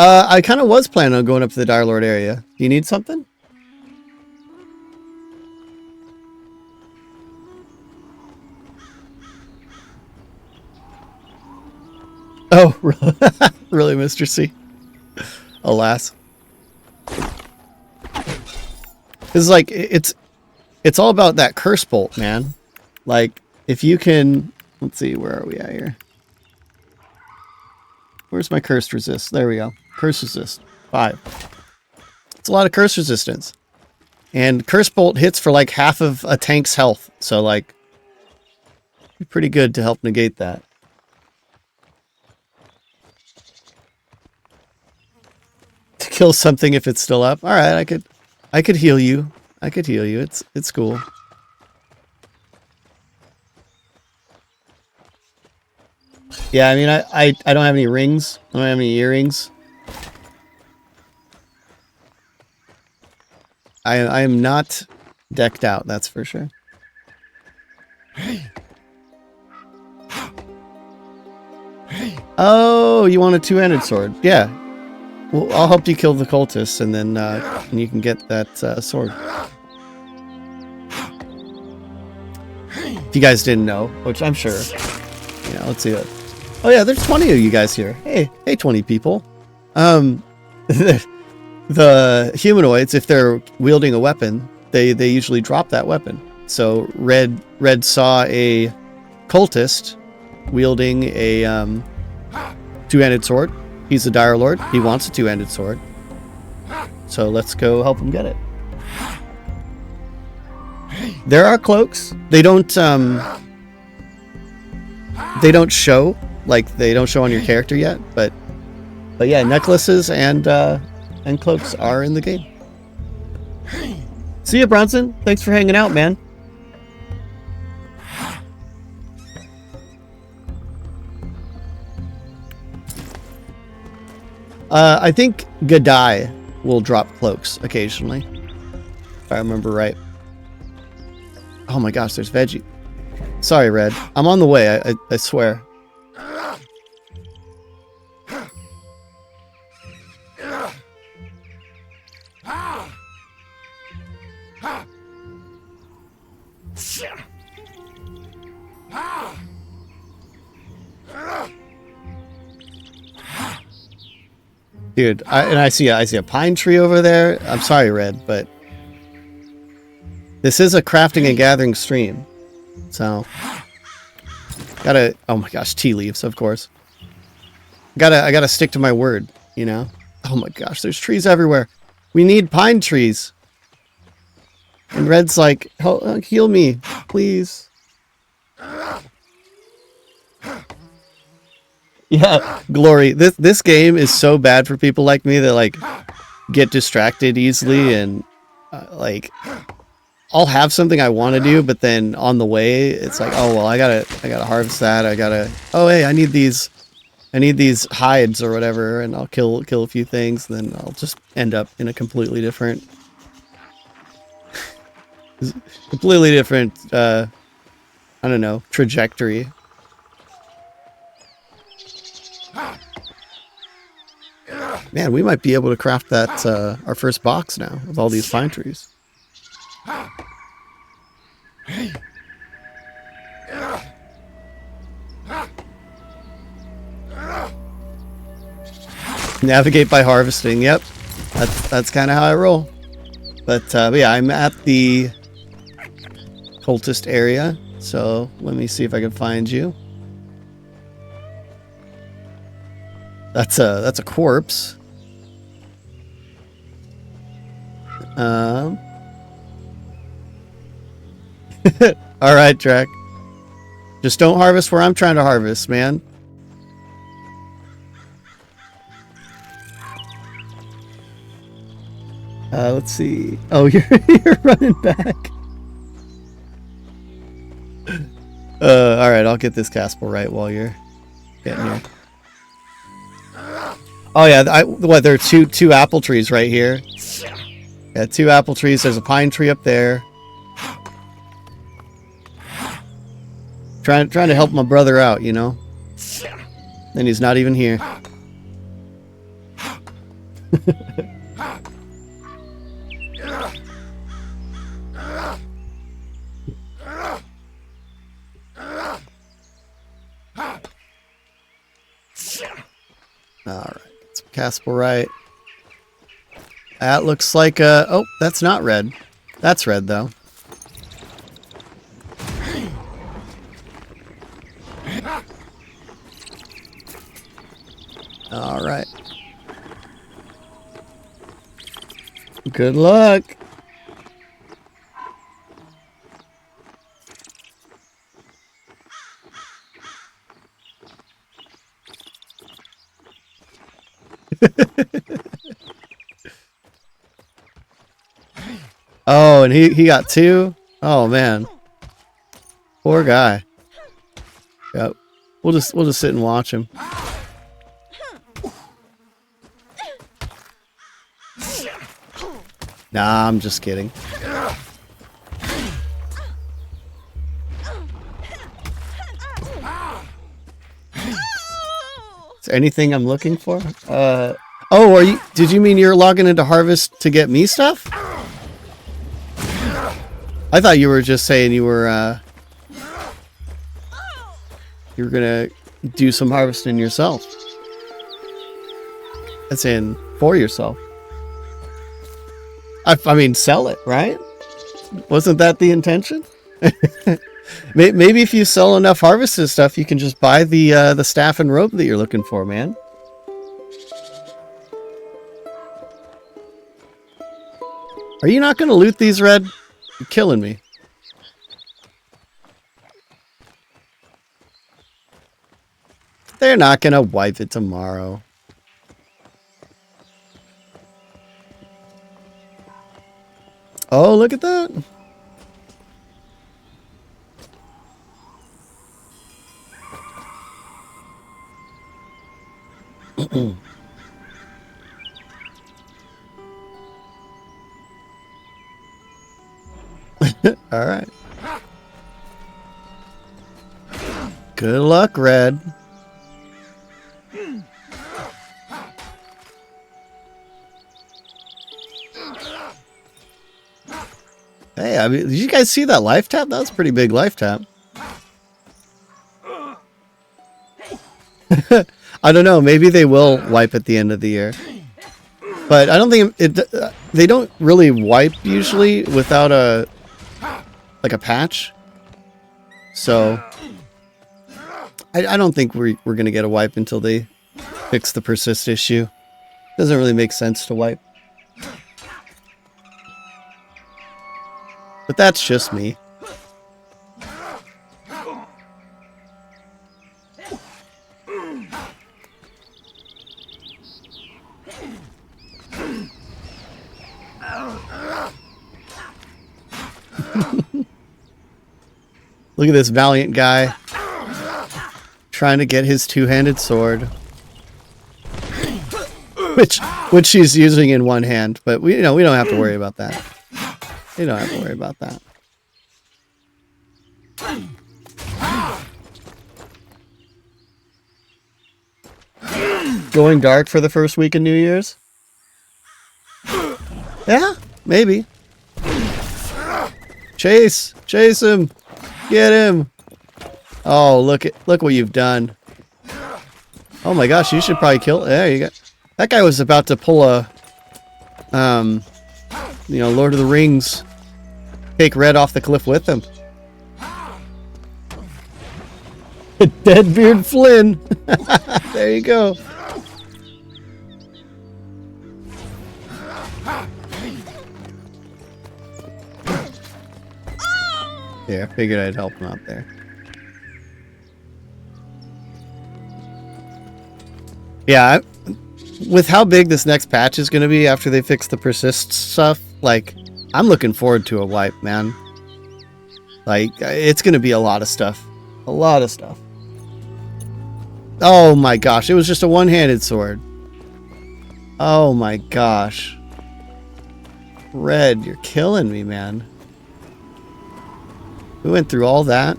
I kind of was planning on going up to the Dire Lord area. Do you need something? Oh, really, Mr. C? Alas. It's like, it's all about that curse bolt, man. Like, if you can... Let's see, where are we at here? Where's my curse resist? There we go. Curse resist. 5. It's a lot of curse resistance. And curse bolt hits for like half of a tank's health. So, like, pretty good to help negate that. To kill something if it's still up. Alright, I could heal you. I could heal you. It's cool. Yeah, I mean, I don't have any rings. I don't have any earrings. I am not decked out, that's for sure. Oh, you want a two-handed sword? Yeah. Well, I'll help you kill the cultists, and then you can get that sword. If you guys didn't know, which I'm sure. You know, let's see it. Oh yeah, there's 20 of you guys here. Hey, 20 people. The humanoids, if they're wielding a weapon, they usually drop that weapon. So Red saw a cultist wielding a two-handed sword. He's a Dire Lord. He wants a two-handed sword. So let's go help him get it. There are cloaks. They don't show. Like, they don't show on your character yet, but yeah, necklaces and cloaks are in the game. See ya, Bronson. Thanks for hanging out, man. I think Gadai will drop cloaks occasionally, if I remember right. Oh my gosh, there's veggie. Sorry, Red. I'm on the way, I swear. Dude, I see a pine tree over there. I'm sorry, Red, but this is a crafting and gathering stream, so gotta. Oh my gosh, tea leaves, of course. I gotta stick to my word, you know. Oh my gosh, there's trees everywhere. We need pine trees. And Red's like, heal me, please. Yeah, Glory. This game is so bad for people like me that, like, get distracted easily, and like, I'll have something I want to do, but then on the way it's like, oh well, I gotta harvest that. Oh hey, I need these hides or whatever, and I'll kill a few things, and then I'll just end up in a completely different Completely different, I don't know, trajectory. Man, we might be able to craft that, our first box now with all these pine trees. Navigate by harvesting. Yep, that's kind of how I roll. But yeah, I'm at the cultist area, so let me see if I can find you. That's a corpse. All right, Drek. Just don't harvest where I'm trying to harvest, man. Let's see. Oh, you're running back. All right, I'll get this Caspel right while you're getting here. Oh yeah, what? There are two apple trees right here. Yeah, 2 apple trees. There's a pine tree up there. Trying to help my brother out, you know. And he's not even here. Alright, it's Caspel right. That looks like a... Oh, that's not red. That's red, though. Alright. Good luck. Oh, and he got 2? Oh man. Poor guy. Yep. We'll just sit and watch him. Nah, I'm just kidding. Is there anything I'm looking for? Oh, did you mean you're logging into Harvest to get me stuff? I thought you were just saying you were gonna do some harvesting yourself. That's in for yourself. I mean, sell it, right? Wasn't that the intention? Maybe if you sell enough harvested stuff, you can just buy the staff and rope that you're looking for, man. Are you not going to loot these, Red? You're killing me. They're not going to wipe it tomorrow. Oh, look at that. All right. Good luck, Red. Hey, I mean, did you guys see that life tap? That was a pretty big life tap. I don't know. Maybe they will wipe at the end of the year. But I don't think they don't really wipe usually without a patch. So I don't think we're going to get a wipe until they fix the persist issue. Doesn't really make sense to wipe. But that's just me. Look at this valiant guy trying to get his two-handed sword, which she's using in one hand. But we don't have to worry about that. We don't have to worry about that. going dark for the first week of New Year's? Yeah, maybe. Chase him, get him. Oh, look what you've done. Oh my gosh, you should probably kill. There you go. That guy was about to pull a, you know, Lord of the Rings, take Red off the cliff with him. Deadbeard Flynn. There you go. Yeah, I figured I'd help him out there. Yeah, with how big this next patch is going to be after they fix the persist stuff, like, I'm looking forward to a wipe, man. Like, it's going to be a lot of stuff. A lot of stuff. Oh my gosh, it was just a one-handed sword. Oh my gosh. Red, you're killing me, man. We went through all that.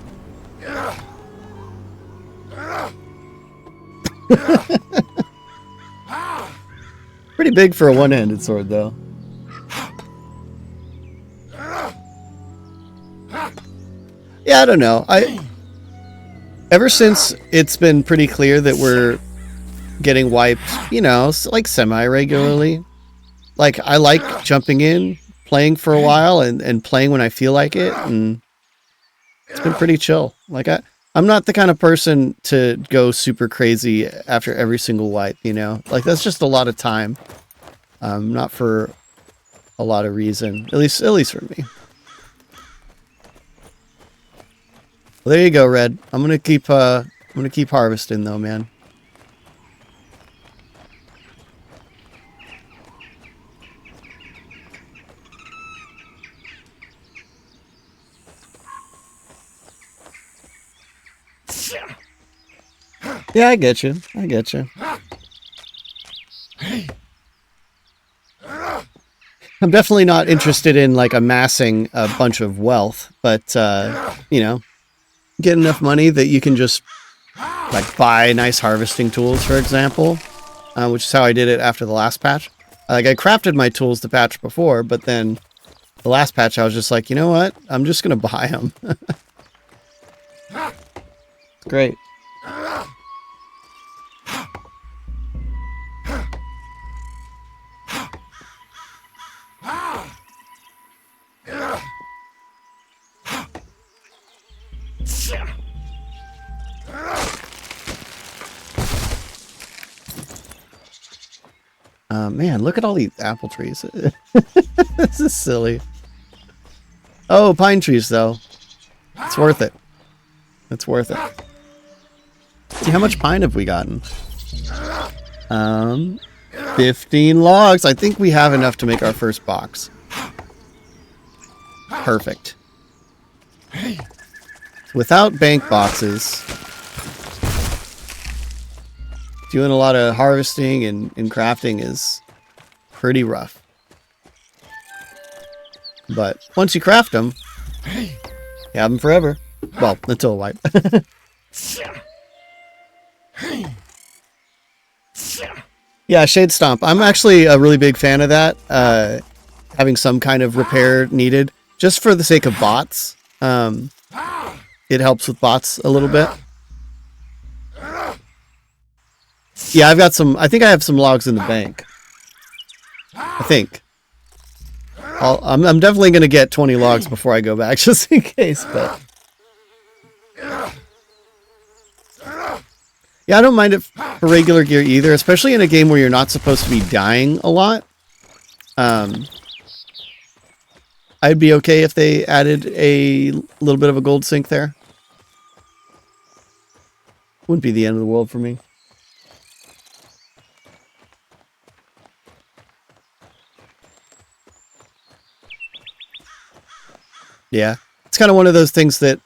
Pretty big for a one-handed sword, though. Yeah, I don't know. Ever since it's been pretty clear that we're getting wiped, you know, like semi-regularly. Like, I like jumping in, playing for a while, and playing when I feel like it, and it's been pretty chill. Like, I'm not the kind of person to go super crazy after every single wipe, you know? Like, that's just a lot of time. Not for a lot of reason. At least for me. Well, there you go, Red. I'm gonna keep harvesting though, man. Yeah, I get you. I get you. I'm definitely not interested in like amassing a bunch of wealth, but you know, get enough money that you can just like buy nice harvesting tools, for example, which is how I did it after the last patch. Like, I crafted my tools the patch before, but then the last patch I was just like, you know what? I'm just gonna buy them. Great. Man, look at all these apple trees. This is silly. Oh, pine trees, though. It's worth it. It's worth it. See, how much pine have we gotten? 15 logs. I think we have enough to make our first box. Perfect. Without bank boxes, doing a lot of harvesting and crafting is pretty rough. But once you craft them, you have them forever. Well, until a wipe. Yeah, Shade Stomp. I'm actually a really big fan of that. Having some kind of repair needed. Just for the sake of bots. It helps with bots a little bit. Yeah, I've got some. I think I have some logs in the bank. I think. I'm definitely going to get 20 logs before I go back, just in case. But yeah, I don't mind it for regular gear either, especially in a game where you're not supposed to be dying a lot. I'd be okay if they added a little bit of a gold sink there. Wouldn't be the end of the world for me. Yeah, it's kind of one of those things that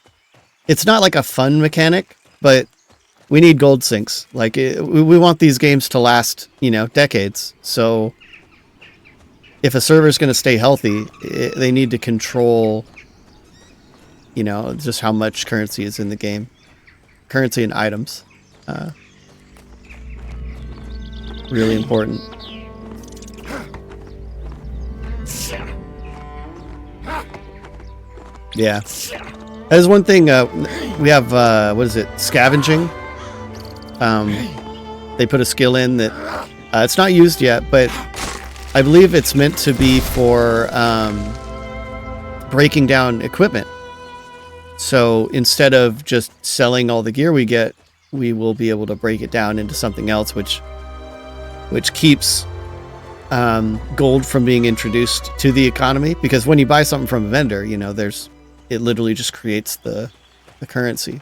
it's not like a fun mechanic, but we need gold sinks. Like, we want these games to last, you know, decades. So if a server is going to stay healthy, they need to control, you know, just how much currency is in the game. Currency and items. really important. Yeah. There's one thing, we have, what is it, scavenging. They put a skill in that, it's not used yet, but I believe it's meant to be for breaking down equipment. So instead of just selling all the gear we get, we will be able to break it down into something else, which keeps gold from being introduced to the economy. Because when you buy something from a vendor, you know, it literally just creates the currency.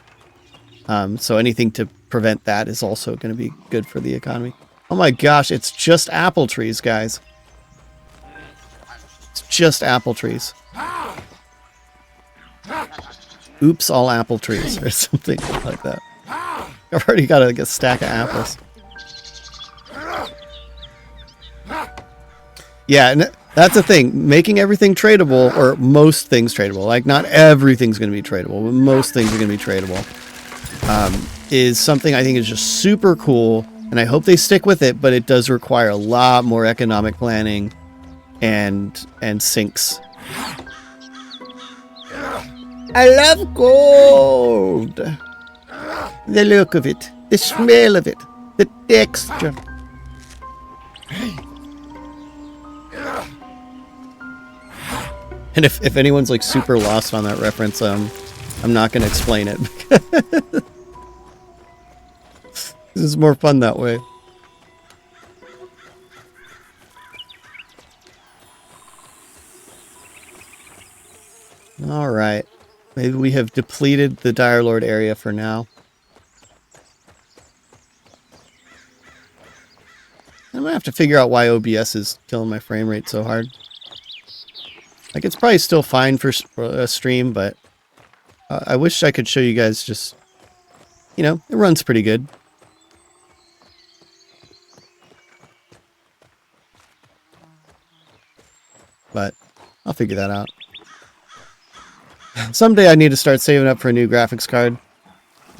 So anything to prevent that is also going to be good for the economy. Oh my gosh, it's just apple trees, guys. It's just apple trees. Oops, all apple trees or something like that. I've already got a stack of apples. Yeah, and that's the thing. Making everything tradable, or most things tradable, like not everything's going to be tradable, but most things are going to be tradable, is something I think is just super cool, and I hope they stick with it, but it does require a lot more economic planning and syncs. I love gold! The look of it, the smell of it, the texture. And if anyone's like super lost on that reference, I'm not going to explain it. This is more fun that way. All right. Maybe we have depleted the Dire Lord area for now. I'm going to have to figure out why OBS is killing my frame rate so hard. Like, it's probably still fine for a stream, but I wish I could show you guys just, you know, it runs pretty good. But I'll figure that out. Someday I need to start saving up for a new graphics card.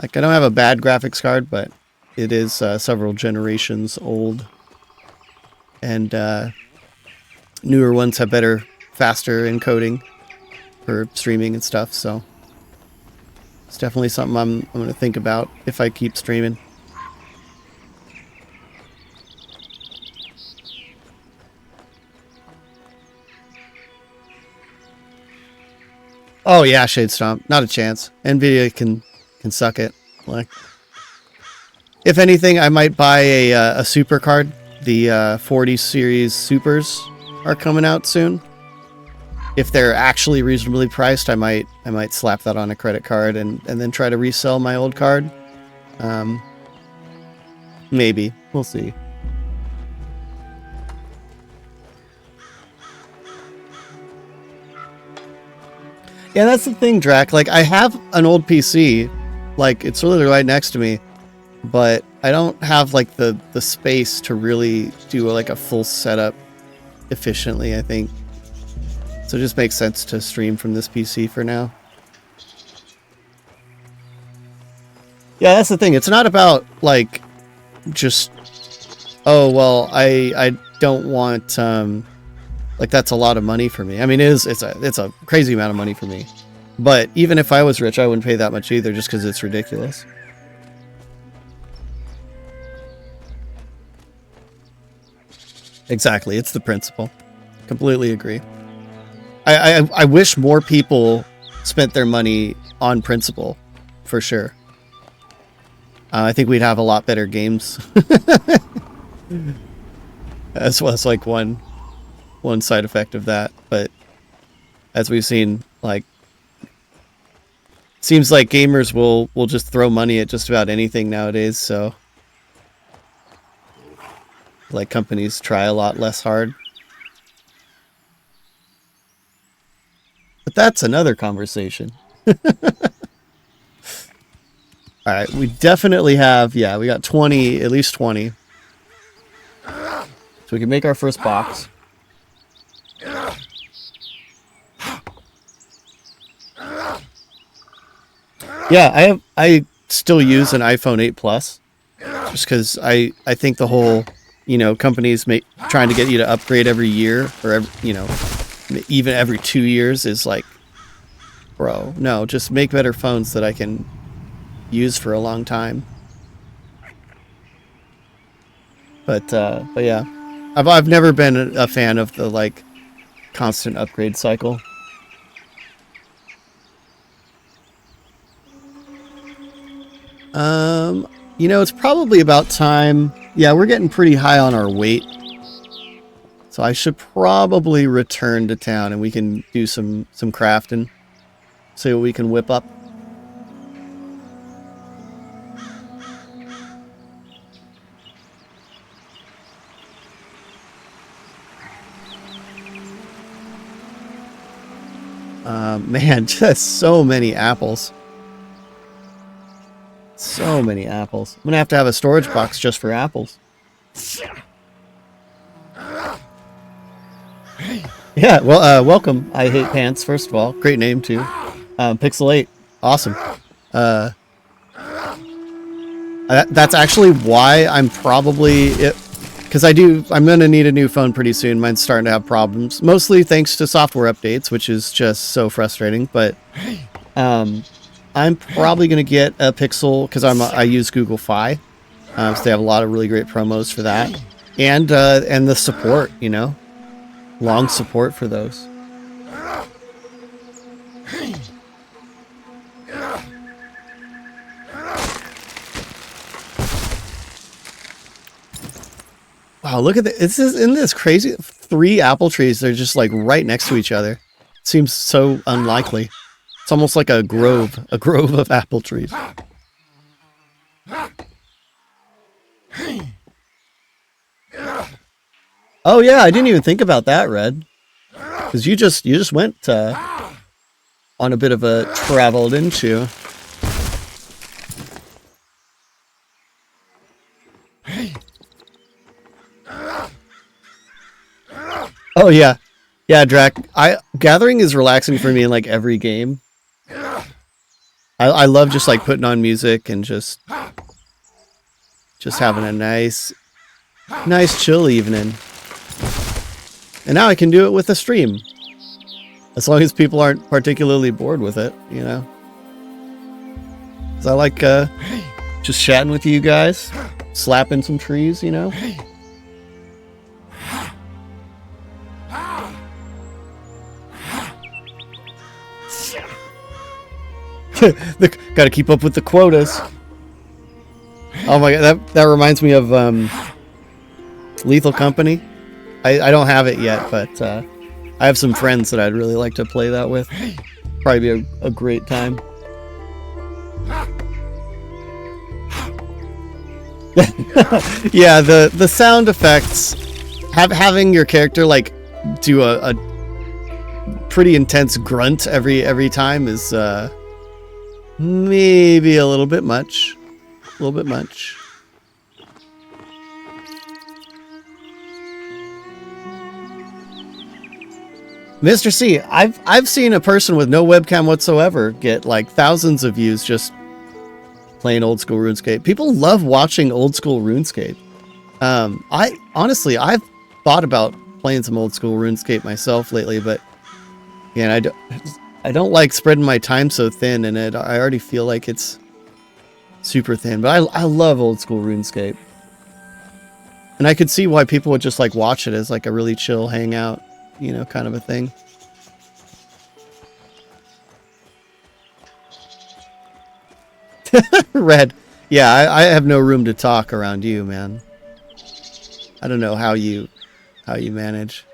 Like, I don't have a bad graphics card, but it is several generations old. And newer ones have better, faster encoding for streaming and stuff, so it's definitely something I'm going to think about if I keep streaming. Oh yeah, Shade Stomp. Not a chance. Nvidia can suck it. Like, if anything, I might buy a super card. The 40 series supers are coming out soon. If they're actually reasonably priced, I might slap that on a credit card and then try to resell my old card. Maybe. We'll see. Yeah, that's the thing, Drac. Like, I have an old PC. Like, it's literally right next to me. But I don't have, like, the space to really do, like, a full setup efficiently, I think. So it just makes sense to stream from this PC for now. Yeah, that's the thing. It's not about, like, just, oh, well, I don't want, like, that's a lot of money for me. I mean, it's a crazy amount of money for me. But even if I was rich, I wouldn't pay that much either, just because it's ridiculous. Exactly, it's the principle. Completely agree. I wish more people spent their money on principle, for sure. I think we'd have a lot better games. As well as like one side effect of that, but as we've seen, like, seems like gamers will just throw money at just about anything nowadays, so like companies try a lot less hard. But that's another conversation. Alright, we definitely have, yeah, we got 20, at least 20. So we can make our first box. Yeah, I still use an iPhone 8 Plus. Just because I think the whole you know, companies trying to get you to upgrade every year or every, you know, even every 2 years is like, bro, no, just make better phones that I can use for a long time. But yeah, I've never been a fan of the like constant upgrade cycle. You know, it's probably about time. Yeah, we're getting pretty high on our weight. So I should probably return to town and we can do some crafting. See what we can whip up. Man, just so many apples. So many apples. I'm gonna have to have a storage box just for apples. Yeah, well, welcome. I Hate Pants, first of all. Great name, too. Pixel 8. Awesome. That's actually why I'm probably... Because I'm going to need a new phone pretty soon. Mine's starting to have problems. Mostly thanks to software updates, which is just so frustrating. But I'm probably going to get a Pixel because I use Google Fi. So they have a lot of really great promos for that. And the support, you know. Long support for those. Wow, look at this. Isn't this crazy? 3 apple trees. They're just like right next to each other. Seems so unlikely. It's almost like a grove of apple trees. Oh yeah, I didn't even think about that, Red. Because you just went on a bit of a travel, didn't you? Oh yeah, yeah, Drac. Gathering is relaxing for me in like every game. I love just like putting on music and just having a nice chill evening. And now I can do it with a stream. As long as people aren't particularly bored with it, you know. 'Cause I like just chatting with you guys, slapping some trees, you know. Gotta keep up with the quotas. Oh my god, that reminds me of Lethal Company. I don't have it yet, but I have some friends that I'd really like to play that with. Probably be a great time. Yeah, the sound effects, having your character like do a pretty intense grunt every time is maybe a little bit much. A little bit much. Mr. C, I've seen a person with no webcam whatsoever get like thousands of views just playing old school RuneScape. People love watching old school RuneScape. I've thought about playing some old school RuneScape myself lately, but yeah, I don't like spreading my time so thin, and I already feel like it's super thin. But I love old school RuneScape, and I could see why people would just like watch it as like a really chill hangout, you know, kind of a thing. Red, yeah, I have no room to talk around you, man. I don't know how you manage.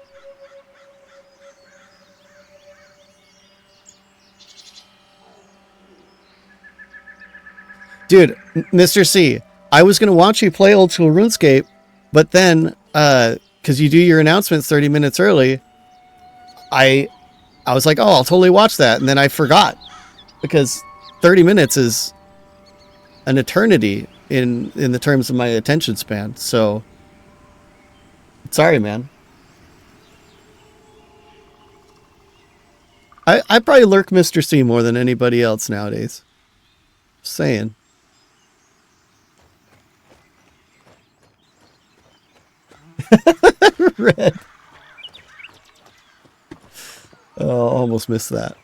Dude, Mr. C, I was gonna watch you play old school RuneScape, but then because you do your announcements 30 minutes early, I was like, oh, I'll totally watch that, and then I forgot, because 30 minutes is an eternity in the terms of my attention span. So sorry, man. I probably lurk Mr. C more than anybody else nowadays. Just saying. Red. Oh, almost missed that.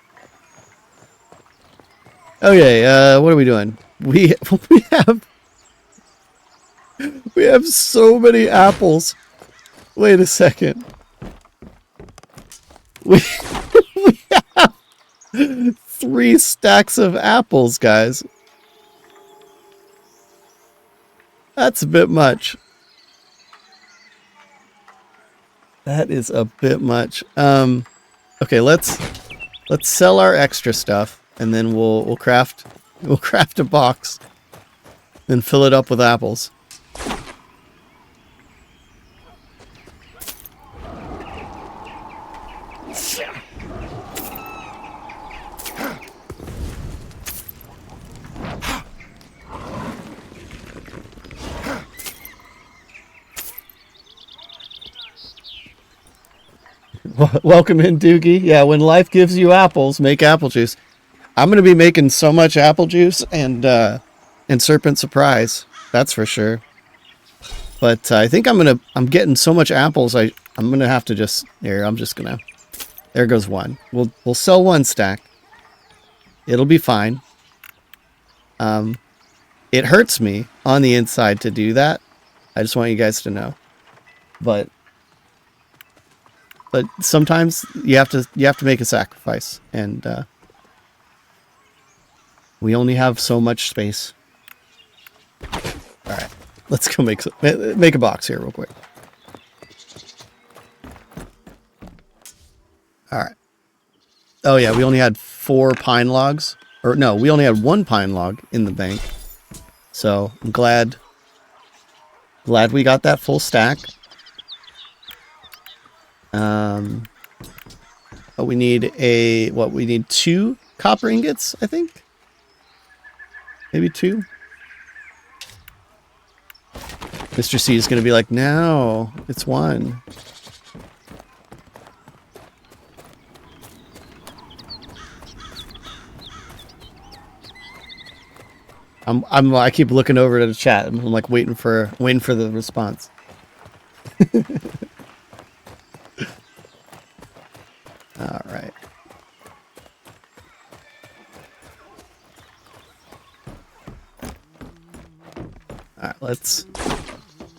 Okay, what are we doing? We have so many apples. Wait a second. We 3 stacks of apples, guys. That's a bit much. That is a bit much. Okay, let's sell our extra stuff, and then we'll craft a box, and fill it up with apples. Welcome in, Doogie. Yeah, when life gives you apples, make apple juice. I'm gonna be making so much apple juice and Serpent Surprise. That's for sure. But I think I'm getting so much apples. I'm gonna have to just here. I'm just gonna. There goes one. We'll sell 1 stack. It'll be fine. It hurts me on the inside to do that. I just want you guys to know. But sometimes you have to make a sacrifice, and we only have so much space. All right, let's go make a box here real quick. All right. Oh yeah, we only had 4 pine logs, or no, we only had 1 pine log in the bank. So I'm glad we got that full stack. But we need we need 2 copper ingots, I think. Maybe 2. Mr. C is going to be like, no, it's 1. I keep looking over to the chat. I'm like waiting for the response. All right. All right, let's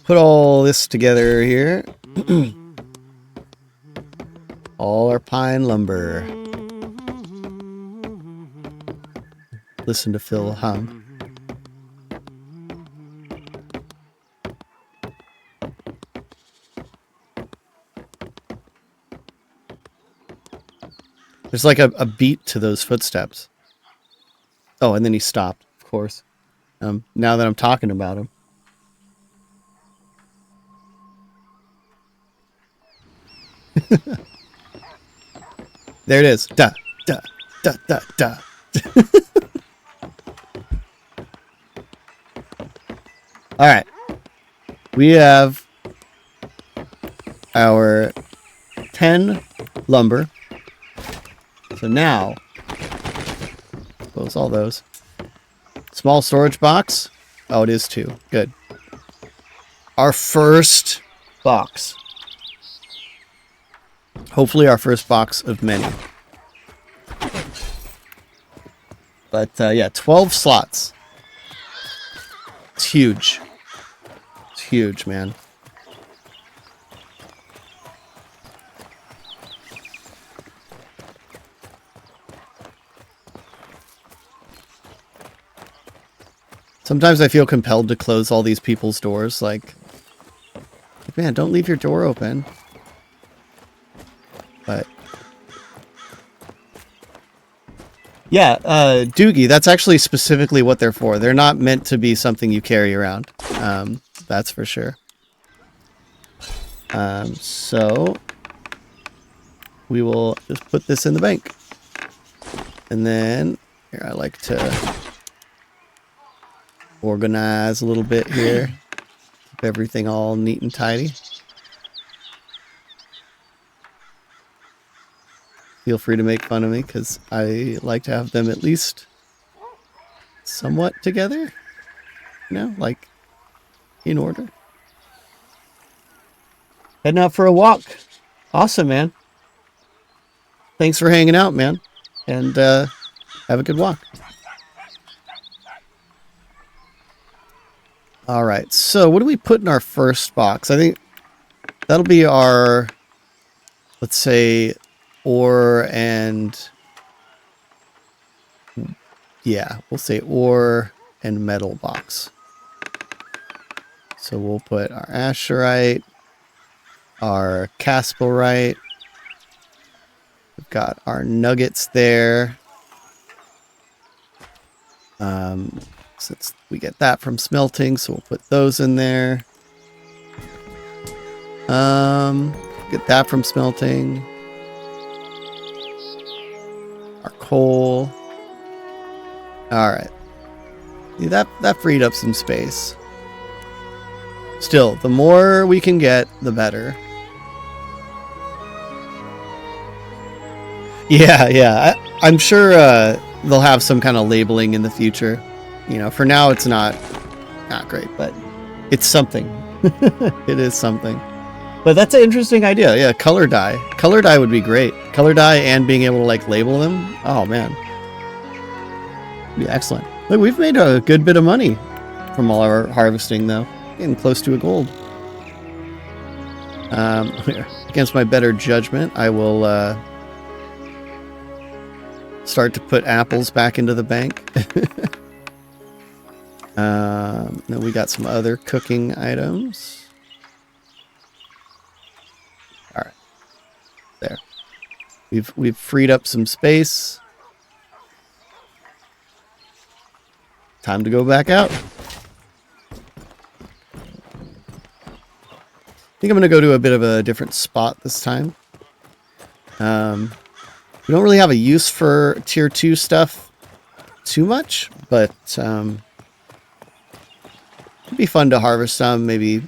put all this together here. All our pine lumber. Listen to Phil hum. There's like a beat to those footsteps. Oh, and then he stopped, of course. Now that I'm talking about him. There it is. Da, da, da, da, da. All right. We have our 10 lumber. So now, close all those. Small storage box. Oh, it is 2. Good. Our first box. Hopefully our first box of many. But yeah, 12 slots. It's huge. It's huge, man. Sometimes I feel compelled to close all these people's doors. Like, man, don't leave your door open. But yeah, Doogie, that's actually specifically what they're for. They're not meant to be something you carry around. That's for sure. So we will just put this in the bank. And then here, I like to organize a little bit here. Keep everything all neat and tidy. Feel free to make fun of me because I like to have them at least somewhat together. You know, like in order. Heading out for a walk. Awesome, man. Thanks for hanging out, man. And have a good walk. All right. So what do we put in our first box? I think that'll be our, let's say, ore and... Yeah, we'll say ore and metal box. So we'll put our Asherite, our Caspelrite. We've got our nuggets there. Since we get that from smelting, so we'll put those in there. Get that from smelting. Our coal. All right. Yeah, that freed up some space. Still, the more we can get, the better. Yeah. I'm sure they'll have some kind of labeling in the future. You know, for now it's not great, but it's something. It is something. But that's an interesting idea. Yeah, color dye. Color dye would be great. Color dye and being able to like label them. Oh man. Be excellent. Look, we've made a good bit of money from all our harvesting though. Getting close to a gold. Against my better judgment, I will start to put apples back into the bank. Then we got some other cooking items. All right, there. We've freed up some space. Time to go back out. I think I'm going to go to a bit of a different spot this time. We don't really have a use for tier 2 stuff too much, but it'd be fun to harvest some, maybe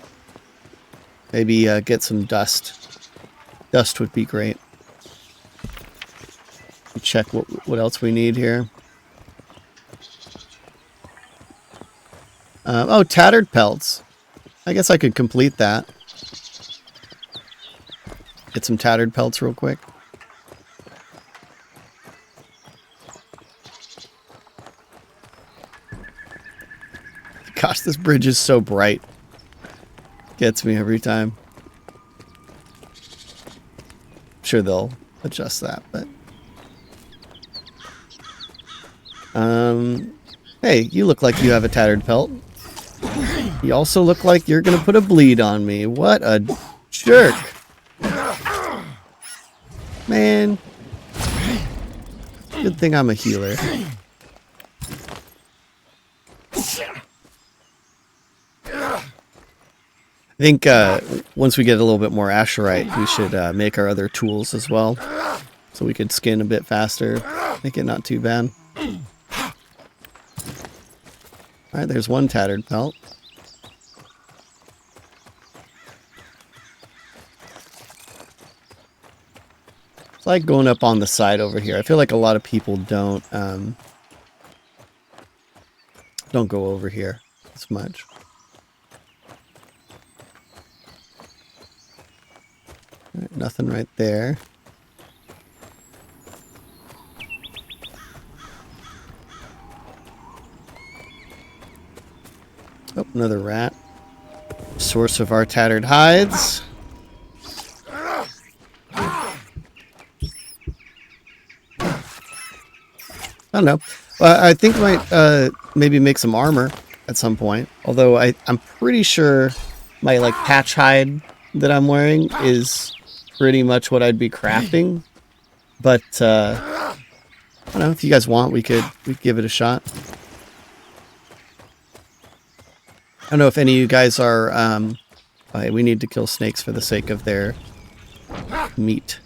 get some dust. Dust would be great. Check what else we need here. Oh, tattered pelts. I guess I could complete that. Get some tattered pelts real quick. Gosh, this bridge is so bright. Gets me every time. I'm sure they'll adjust that, but... Hey, you look like you have a tattered pelt. You also look like you're gonna put a bleed on me. What a jerk. Man. Good thing I'm a healer. I think once we get a little bit more Asherite, we should make our other tools as well. So we could skin a bit faster. Make it not too bad. Alright, there's one tattered pelt. It's like going up on the side over here. I feel like a lot of people don't go over here as much. All right, nothing right there. Oh, another rat. Source of our tattered hides. I don't know. Well, I think I might maybe make some armor at some point. Although I'm pretty sure my like patch hide that I'm wearing is pretty much what I'd be crafting. But I don't know, if you guys want, we could give it a shot. I don't know if any of you guys are we need to kill snakes for the sake of their meat.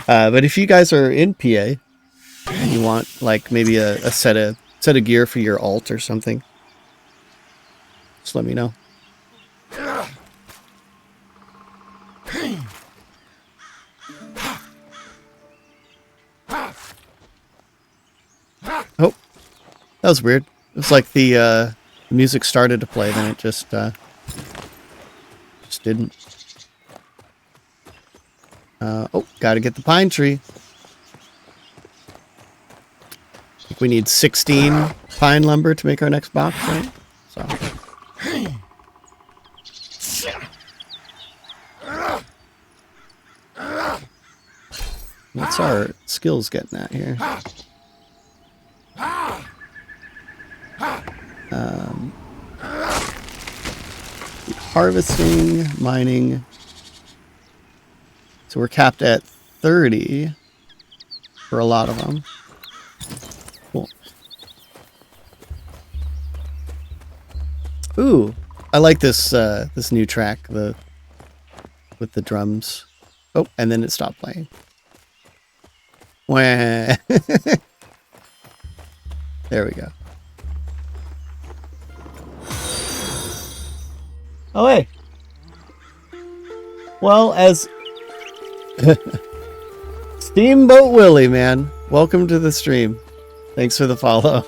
But if you guys are in PA and you want like maybe a set of gear for your alt or something, just let me know. Oh, that was weird. It was like the music started to play, then it just just didn't. Oh, gotta get the pine tree. I think we need 16 pine lumber to make our next box, right? So. What's our skills getting at here? Harvesting, mining. So we're capped at 30 for a lot of them. Cool. Ooh, I like this this new track, with the drums. Oh, and then it stopped playing. Wah. There we go. Oh, hey. Well, as Steamboat Willie, man, welcome to the stream. Thanks for the follow.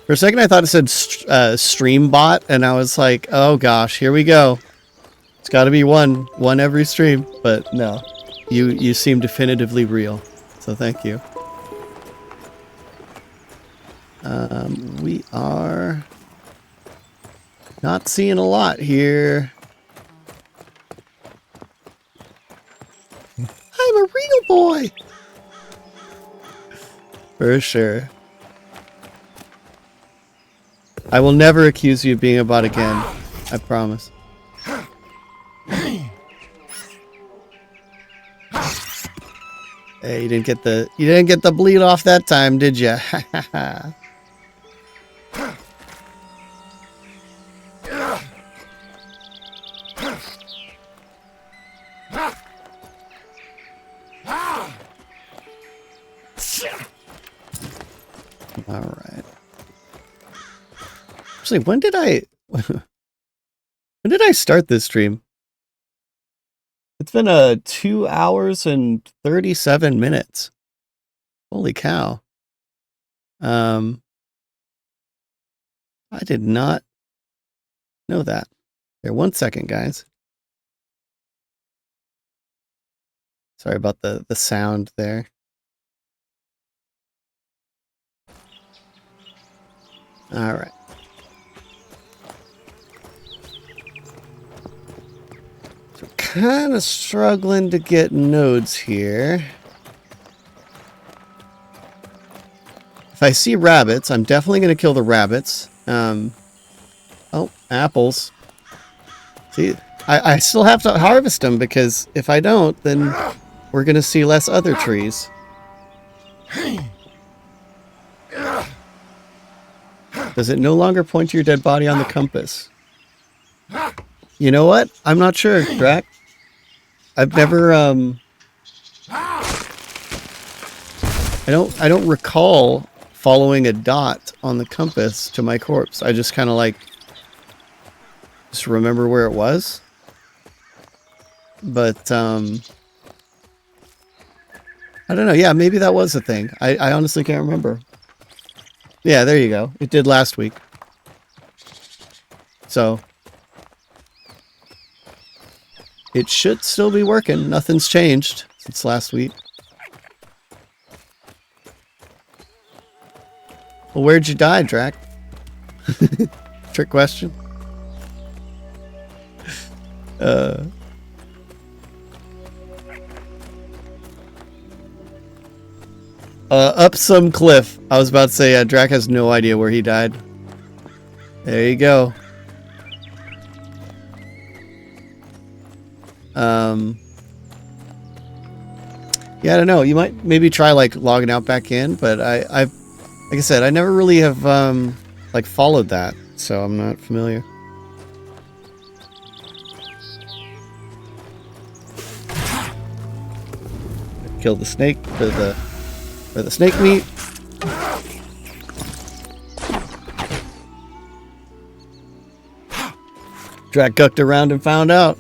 For a second, I thought it said stream bot, and I was like, oh gosh, here we go. It's got to be one every stream, but no, you seem definitively real, so thank you. We are not seeing a lot here. I'm a real boy. For sure. I will never accuse you of being a bot again. I promise. Hey, you didn't get the bleed off that time, did you? All right. Actually, when did I start this stream? It's been 2 hours and 37 minutes. Holy cow. I did not know that. Here, 1 second, guys. Sorry about the sound there. All right. So kind of struggling to get nodes here. If I see rabbits, I'm definitely going to kill the rabbits. Oh, apples. See, I still have to harvest them, because if I don't, then we're going to see less other trees. Does it no longer point to your dead body on the compass? You know what? I'm not sure, Drac. I've never I don't recall following a dot on the compass to my corpse. I just kind of just remember where it was. But I don't know. Yeah, maybe that was a thing. I honestly can't remember. Yeah, there you go. It did last week. So it should still be working. Nothing's changed since last week. Well, where'd you die, Drac? Trick question. Up some cliff. I was about to say, Drac has no idea where he died. There you go. Yeah, I don't know. You might maybe try logging out back in, but like I said, I never really have followed that, so I'm not familiar. Kill the snake for the snake meat. Drac gucked around and found out.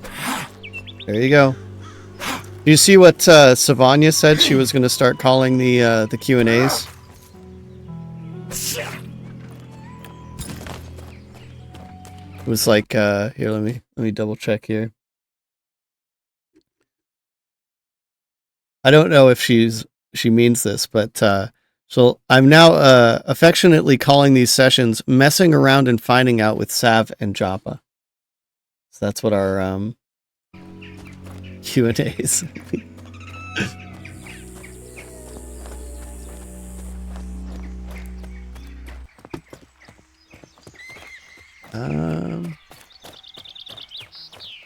There you go. Do you see what Savanya said? She was going to start calling the Q&As. was like, here, let me double check here. I don't know if she means this, but so I'm now affectionately calling these sessions "Messing Around and Finding Out" with Sav and Joppa. So that's what our Q&As.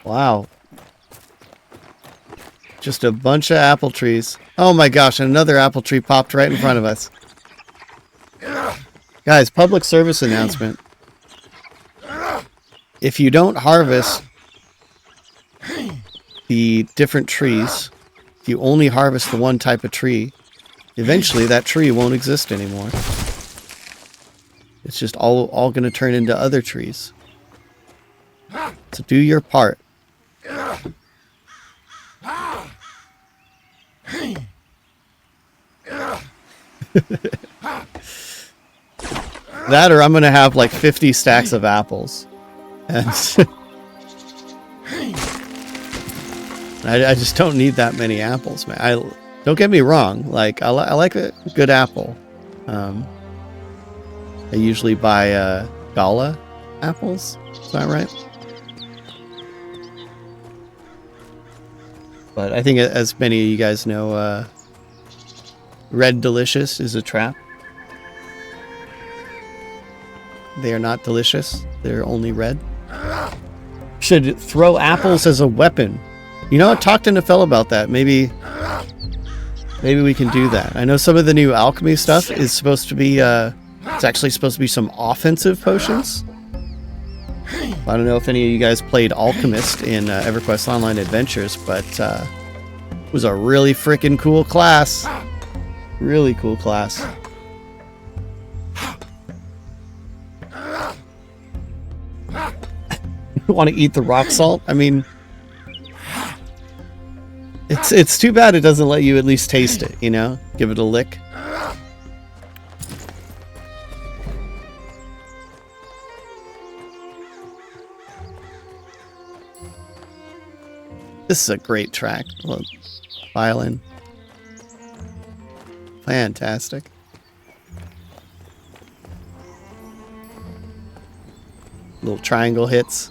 Wow. Just a bunch of apple trees. Oh my gosh, another apple tree popped right in front of us. Guys, public service announcement. If you don't harvest the different trees, if you only harvest the one type of tree, eventually that tree won't exist anymore. It's just all going to turn into other trees. So do your part. That or I'm going to have like 50 stacks of apples. And I just don't need that many apples, man. Don't get me wrong. Like I like a good apple. I usually buy Gala apples. Is that right? But I think, as many of you guys know, Red Delicious is a trap. They are not delicious. They're only red. Should throw apples as a weapon. You know, I talked to Nefel about that. Maybe we can do that. I know some of the new alchemy stuff is supposed to be, it's actually supposed to be some offensive potions. I don't know if any of you guys played Alchemist in EverQuest Online Adventures, but it was a really freaking cool class. Really cool class. You want to eat the rock salt? I mean, it's too bad it doesn't let you at least taste it, you know? Give it a lick. This is a great track. Look, violin. Fantastic. Little triangle hits.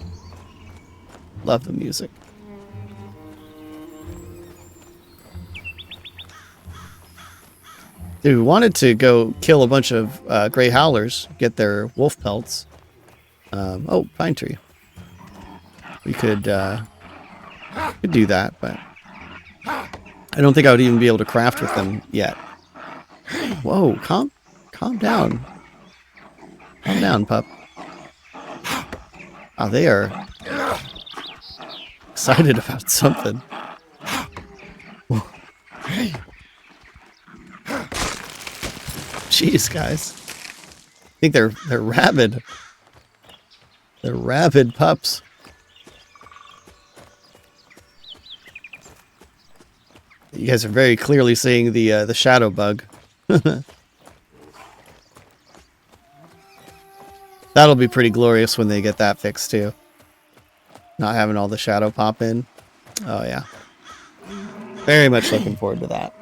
Love the music. Dude, we wanted to go kill a bunch of gray howlers, get their wolf pelts. Oh, pine tree. We could do that, but I don't think I would even be able to craft with them yet. Whoa, calm down. Calm down, pup. Oh, they are excited about something. Jeez, guys. I think they're rabid. They're rabid pups. You guys are very clearly seeing the shadow bug. That'll be pretty glorious when they get that fixed too. Not having all the shadow pop in. Oh yeah. Very much looking forward to that.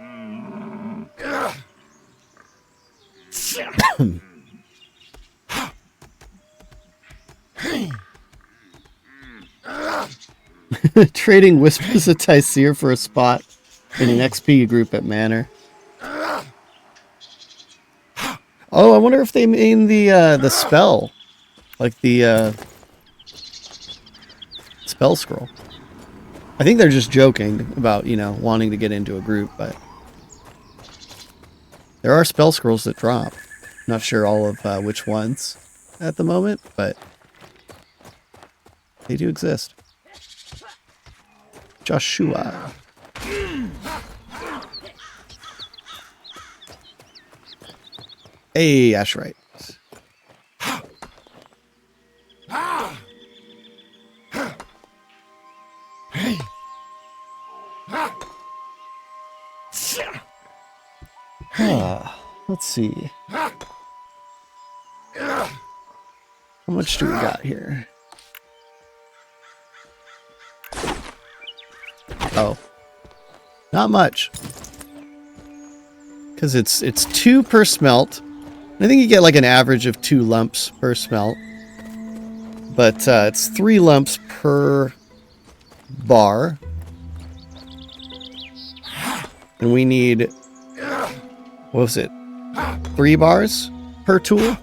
Trading Whispers of Tyseer for a spot in an XP group at Manor. Oh, I wonder if they mean the spell. Like the spell scroll. I think they're just joking about, you know, wanting to get into a group, but there are spell scrolls that drop. Not sure all of which ones at the moment, but they do exist. Joshua. Hey, Asherite. Let's see. How much do we got here? Oh. Not much. Because it's 2 per smelt. I think you get like an average of 2 lumps per smelt. But it's 3 lumps per bar. And we need, what was it? 3 bars per tool?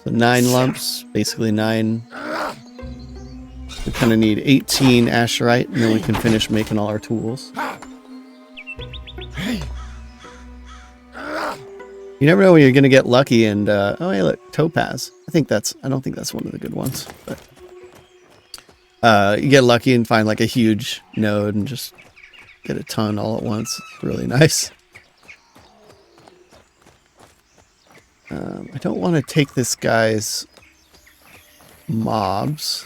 So 9 lumps, basically 9. We kind of need 18 asherite, and then we can finish making all our tools. You never know when you're going to get lucky and, oh hey look, topaz. I don't think that's one of the good ones, but you get lucky and find like a huge node and just get a ton all at once. It's really nice. I don't want to take this guy's mobs.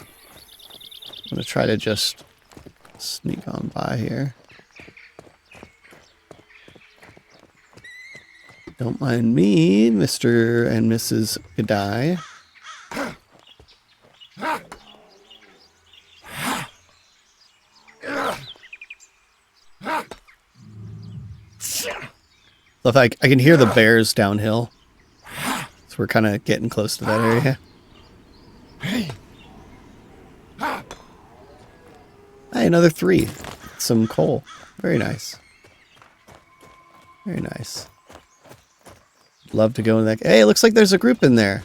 I'm going to try to just sneak on by here. Don't mind me, Mr. and Mrs. Gadai. Look, I can hear the bears downhill. So we're kind of getting close to that area. Hey, another 3. Some coal. Very nice. Very nice. Love to go in that. Hey, it looks like there's a group in there.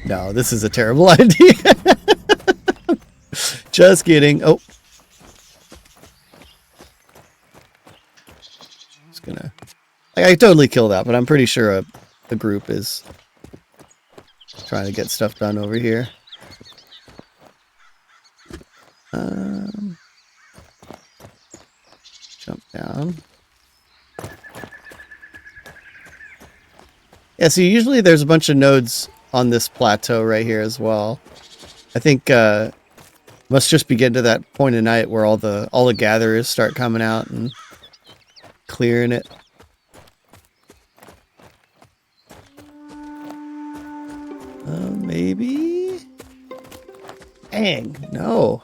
No, this is a terrible idea. Just kidding. Oh. Just gonna... I totally kill that, but I'm pretty sure a group is trying to get stuff done over here. Jump down. Yeah, so usually there's a bunch of nodes on this plateau right here as well. I think must just be getting to that point of night where all the gatherers start coming out and clearing it. Maybe? Dang, no.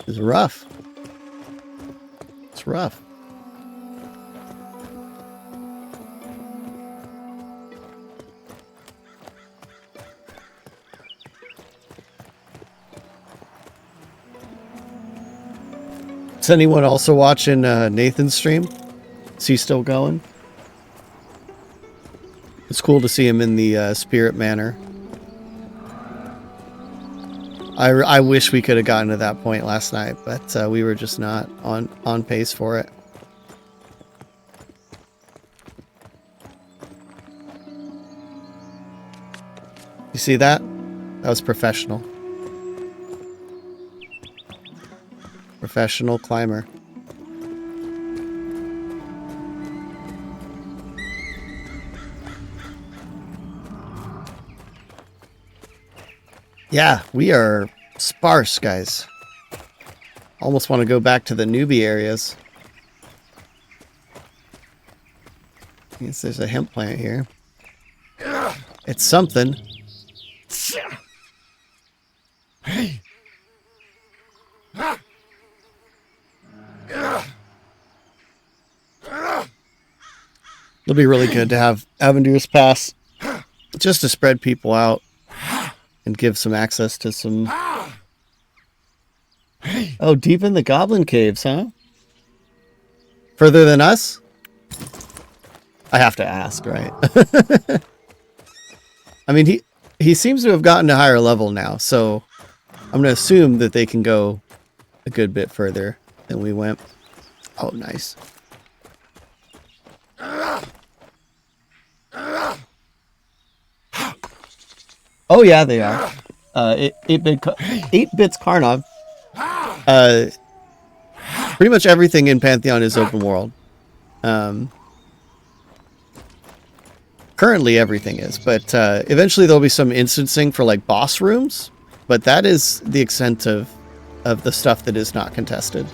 It's rough. It's rough. Is anyone also watching Nathan's stream? Is he still going? It's cool to see him in the spirit manor. I wish we could have gotten to that point last night, but we were just not on pace for it. You see that? That was professional. Professional climber. Yeah, we are sparse, guys. Almost want to go back to the newbie areas. I guess there's a hemp plant here. It's something. It'll be really good to have Aventur's Pass just to spread people out and give some access to some... Oh, deep in the goblin caves, huh? Further than us? I have to ask, right? I mean, he seems to have gotten to higher level now, so I'm going to assume that they can go a good bit further than we went. Oh, nice. Oh yeah, they are. 8-bits Karnov. Pretty much everything in Pantheon is open world. Currently everything is, but eventually there'll be some instancing for like boss rooms. But that is the extent of the stuff that is not contested.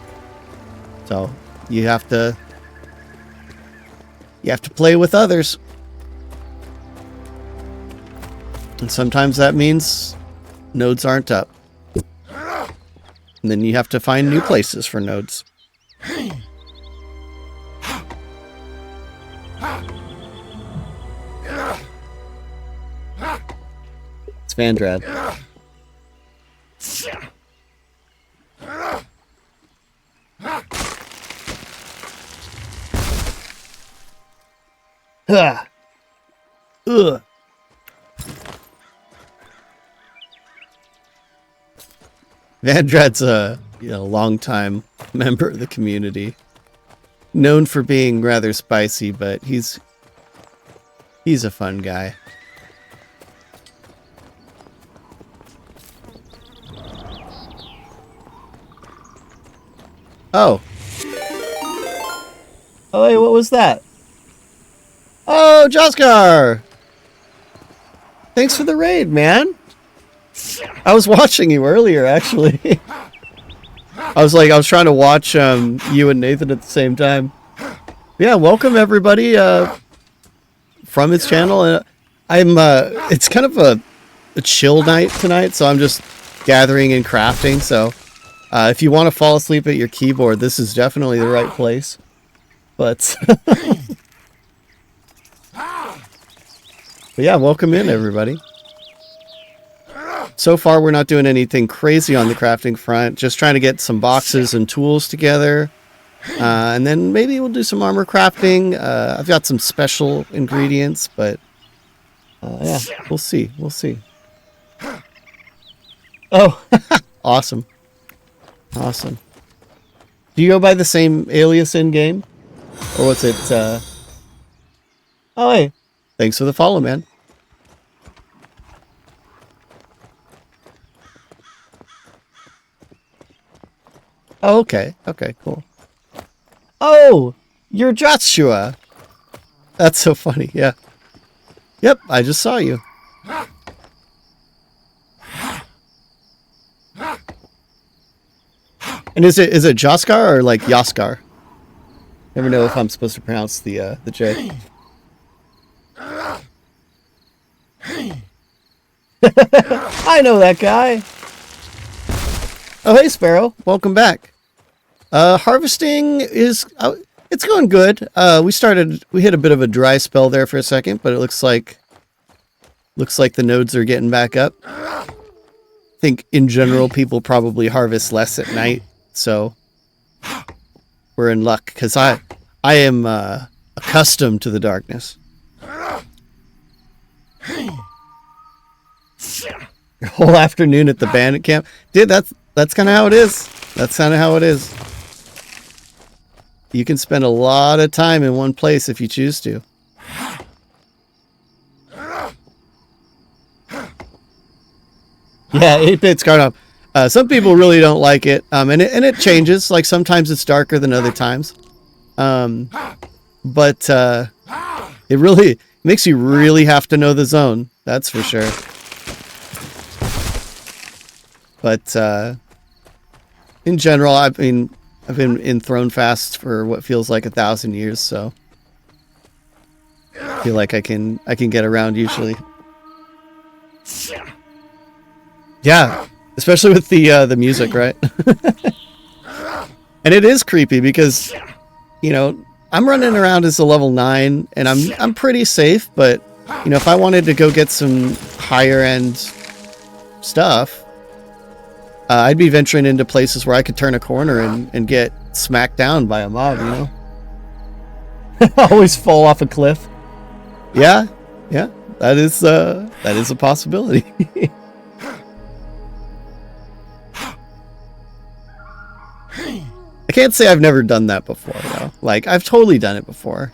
So you have to play with others. And sometimes that means Nodes aren't up. And then you have to find new places for nodes. It's Vandrad. Ugh. Ugh. Vandrad's a long-time member of the community, known for being rather spicy, but he's a fun guy. Oh. Oh, hey, what was that? Oh, Joskar! Thanks for the raid, man. I was watching you earlier, actually. I was trying to watch you and Nathan at the same time. Yeah, welcome everybody from his channel. It's kind of a chill night tonight, so I'm just gathering and crafting. So if you want to fall asleep at your keyboard, this is definitely the right place. But, but yeah, welcome in everybody. So far, we're not doing anything crazy on the crafting front. Just trying to get some boxes and tools together. And then maybe we'll do some armor crafting. I've got some special ingredients, but yeah, we'll see. We'll see. Oh, awesome. Awesome. Do you go by the same alias in-game? Or what's it? Oh, hey. Thanks for the follow, man. Oh, okay. Okay, cool. Oh, you're Joshua. That's so funny. Yeah. Yep, I just saw you. And is it Joskar or like Yaskar? Never know if I'm supposed to pronounce the J. I know that guy. Oh, hey, Sparrow. Welcome back. Harvesting is... it's going good. We hit a bit of a dry spell there for a second, but it looks like the nodes are getting back up. I think, in general, people probably harvest less at night, so we're in luck, because I am accustomed to the darkness. Your whole afternoon at the bandit camp? Dude, that's kind of how it is. That's kind of how it is. You can spend a lot of time in one place if you choose to. Yeah, 8-bit Scarnop. Some people really don't like it, and it changes. Like sometimes it's darker than other times, but it really makes you really have to know the zone. That's for sure. But in general, I've been in Throne Fast for what feels like 1,000 years, so I feel like I can get around usually. Yeah, especially with the music, right? And it is creepy because, you know, I'm running around as a level 9 and I'm pretty safe, but you know, if I wanted to go get some higher end stuff, I'd be venturing into places where I could turn a corner and get smacked down by a mob, you know? Always fall off a cliff. Yeah, that is a possibility. I can't say I've never done that before, though. Like, I've totally done it before.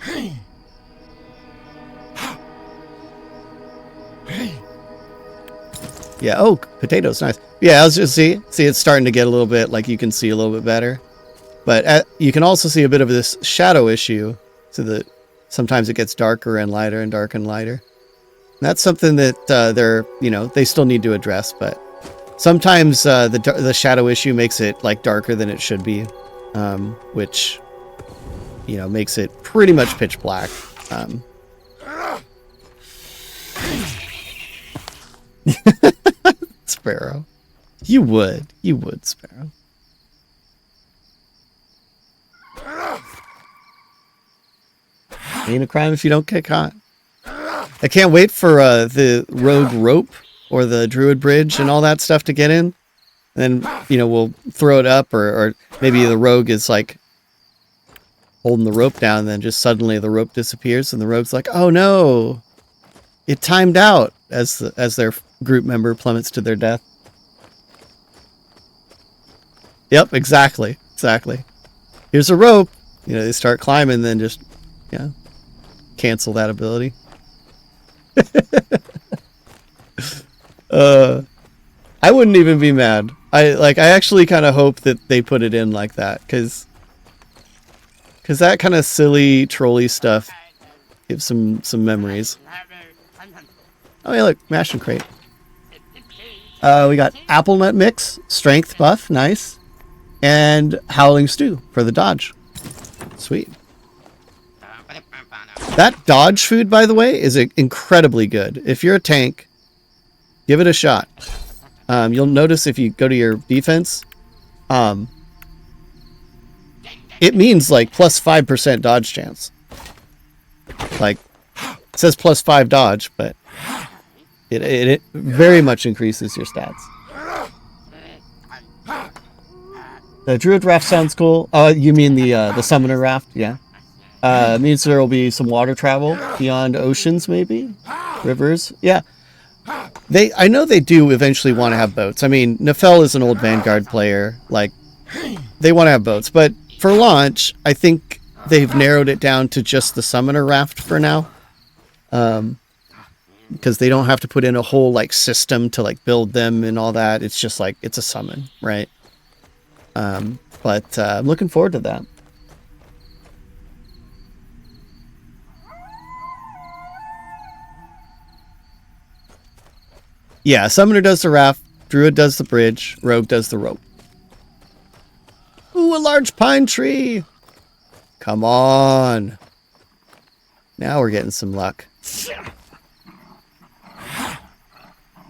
Yeah, oh, potatoes, nice. Yeah, I was just see it's starting to get a little bit, like you can see a little bit better. But you can also see a bit of this shadow issue, so that sometimes it gets darker and lighter and darker and lighter. And that's something that they still need to address, but sometimes the shadow issue makes it like darker than it should be, which makes it pretty much pitch black. Sparrow. You would, Sparrow. Ain't a crime if you don't get caught. I can't wait for the rogue rope or the druid bridge and all that stuff to get in. And then, you know, we'll throw it up, or maybe the rogue is like holding the rope down, and then just suddenly the rope disappears, and the rogue's like, "Oh no, it timed out," as their group member plummets to their death. Yep, exactly. Here's a rope. You know, they start climbing, then just, yeah, cancel that ability. I wouldn't even be mad. I actually kind of hope that they put it in like that, because that kind of silly trolley stuff gives some memories. Oh yeah, look, mash and crate. We got apple nut mix, strength buff, nice, and howling stew for the dodge. Sweet. That dodge food, by the way, is incredibly good. If you're a tank, give it a shot. You'll notice if you go to your defense, it means like plus 5% dodge chance. Like, it says plus 5 dodge, but it very much increases your stats. The druid raft sounds cool. You mean the summoner raft? Yeah. It means there will be some water travel beyond oceans, maybe rivers. Yeah. I know they do eventually want to have boats. I mean, Nefel is an old Vanguard player. Like, they want to have boats, but for launch, I think they've narrowed it down to just the summoner raft for now. Because they don't have to put in a whole like system to like build them and all that. It's just like, it's a summon, right? But I'm looking forward to that. Yeah, summoner does the raft, druid does the bridge, rogue does the rope. Ooh, a large pine tree! Come on! Now we're getting some luck.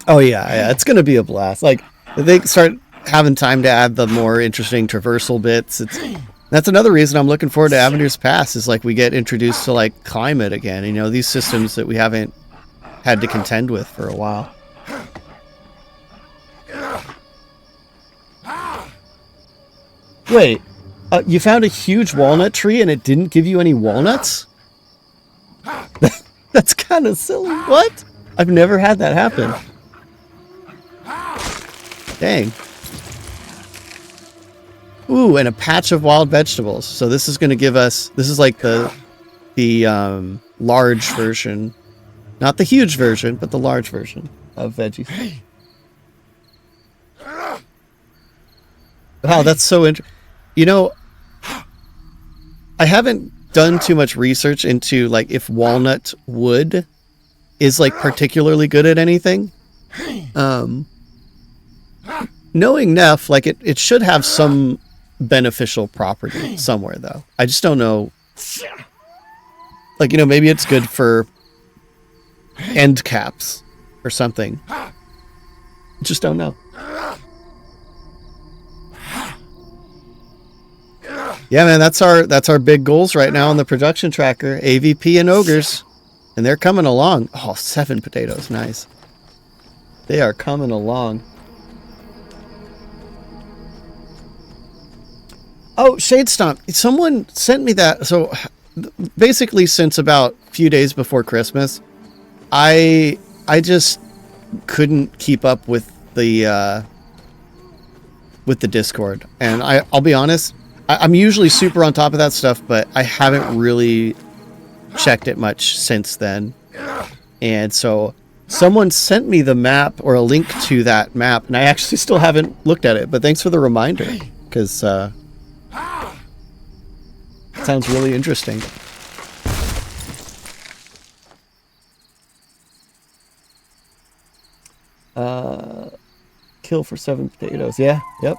Oh yeah, it's gonna be a blast. Like, if they start having time to add the more interesting traversal bits, that's another reason I'm looking forward to Avenir's Pass, is like we get introduced to like climate again. You know, these systems that we haven't had to contend with for a while. Wait, you found a huge walnut tree and it didn't give you any walnuts? That's kind of silly. What? I've never had that happen. Dang. Ooh, and a patch of wild vegetables. So this is going to give us... This is like the large version. Not the huge version, but the large version of veggies. Wow, that's so interesting. You know, I haven't done too much research into like if walnut wood is like particularly good at anything. Knowing Neff, like it should have some beneficial property somewhere though. I just don't know. Like, you know, maybe it's good for end caps or something. Just don't know. Yeah, man, that's our big goals right now on the production tracker. AVP and ogres. And they're coming along. Oh, 7 potatoes. Nice. They are coming along. Oh, Shade Stomp. Someone sent me that. So basically since about a few days before Christmas, I just couldn't keep up with the Discord. And I'll be honest, I'm usually super on top of that stuff, but I haven't really checked it much since then. And so someone sent me the map or a link to that map, and I actually still haven't looked at it, but thanks for the reminder, because it sounds really interesting. Kill for 7 potatoes. Yeah, yep.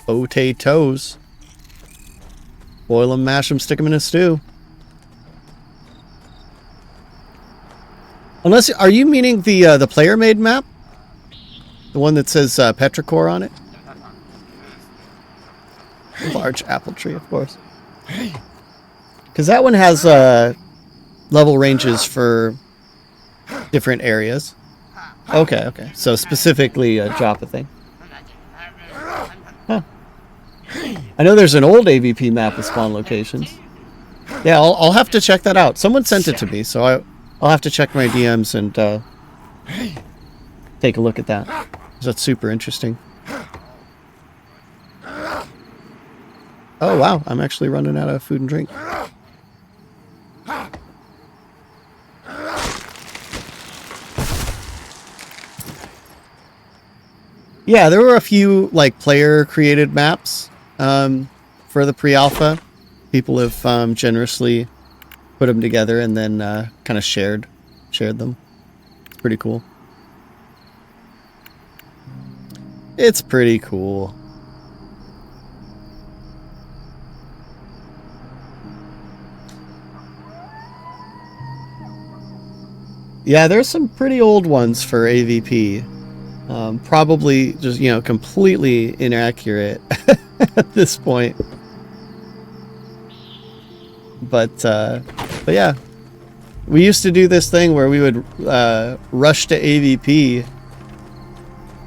Potatoes. Boil them, mash them, stick them in a stew. Unless, are you meaning the player-made map? The one that says petrichor on it? Large apple tree, of course. Because that one has level ranges for different areas. Okay, okay. So specifically a Joppa thing. Huh. I know there's an old AVP map with spawn locations. Yeah, I'll have to check that out. Someone sent it to me, so I'll have to check my DMs and take a look at that. That's super interesting. Oh, wow. I'm actually running out of food and drink. Yeah, there were a few like player-created maps for the pre-alpha. People have generously put them together and then kind of shared them. It's pretty cool. It's pretty cool. Yeah, there's some pretty old ones for AVP. Probably just, you know, completely inaccurate at this point. But yeah, we used to do this thing where we would rush to AVP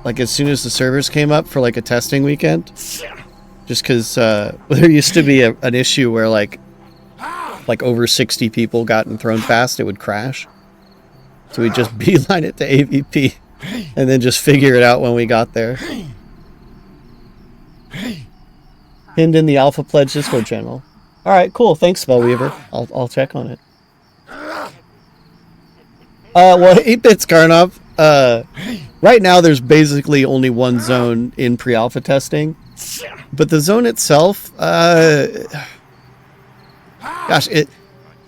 like as soon as the servers came up for like a testing weekend. Just because there used to be an issue where like over 60 people gotten thrown fast, it would crash. So we'd just beeline it to AVP and then just figure it out when we got there. Pinned in the Alpha Pledge Discord channel. All right, cool. Thanks, Spellweaver. I'll check on it. Well, 8-bits Karnov. Right now, there's basically only one zone in pre-alpha testing, but the zone itself, gosh,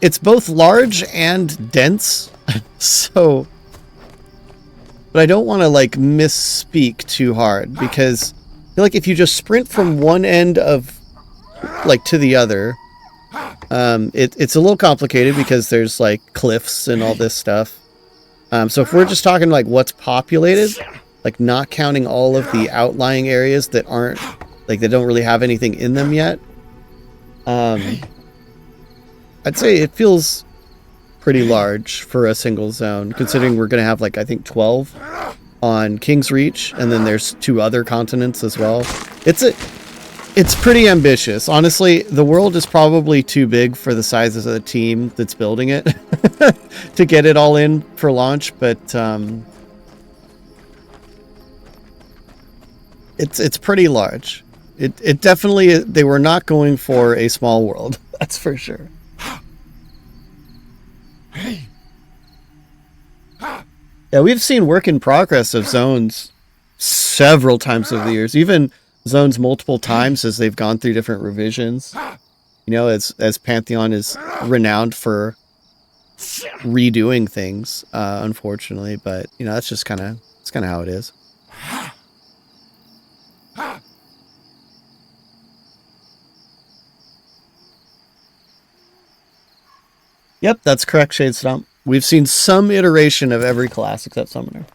it's both large and dense. So, but I don't want to like misspeak too hard because I feel like if you just sprint from one end of like to the other, it's a little complicated because there's like cliffs and all this stuff. So if we're just talking like what's populated, like not counting all of the outlying areas that aren't like they don't really have anything in them yet, I'd say it feels pretty large for a single zone, considering we're going to have like I think 12 on King's Reach, and then there's 2 other continents as well. It's pretty ambitious. Honestly, the world is probably too big for the sizes of the team that's building it to get it all in for launch, but it's pretty large. It definitely, they were not going for a small world, that's for sure. Yeah, we've seen work in progress of zones several times over the years, even zones multiple times as they've gone through different revisions. You know, as Pantheon is renowned for redoing things, unfortunately, but you know, that's just kind of how it is. Yep, that's correct, Shade Stomp. We've seen some iteration of every class except Summoner.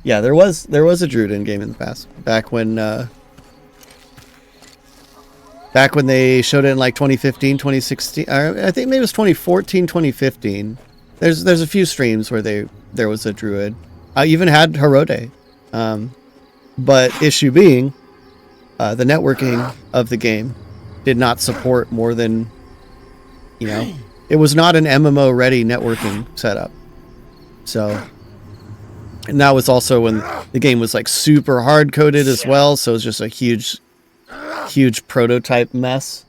Yeah, there was a Druid in game in the past. Back when they showed it in like 2015, 2016, I think maybe it was 2014, 2015. There's a few streams where there was a Druid. I even had Herode. But issue being, the networking of the game did not support more than, you know, it was not an MMO ready networking setup. So, and that was also when the game was like super hard coded as well. So it was just a huge prototype mess.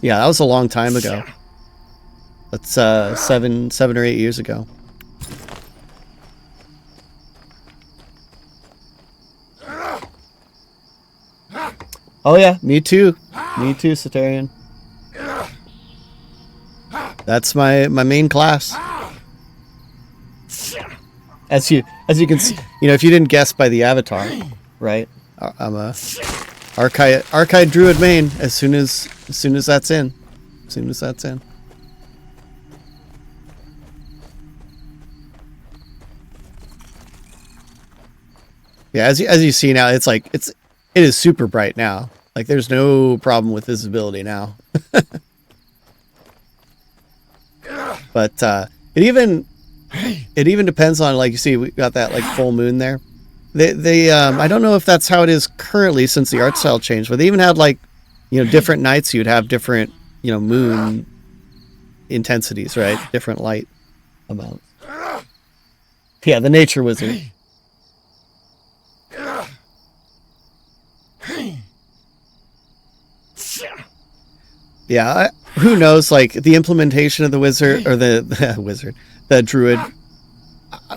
Yeah, that was a long time ago. That's 7 or 8 years ago. Oh yeah, me too. Me too, Satarian. That's my main class. As you can see, you know, if you didn't guess by the avatar, right? I'm a Archide Druid main as soon as that's in. As soon as that's in. Yeah, as you see now, it's like it is super bright now. Like there's no problem with visibility now. But it even depends on, like, you see we got that like full moon there. They I don't know if that's how it is currently since the art style changed, but they even had, like, you know, different nights you'd have different, you know, moon intensities, right? Different light amounts. Yeah, the nature wizard. Yeah, who knows, like, the implementation of the wizard, or the druid,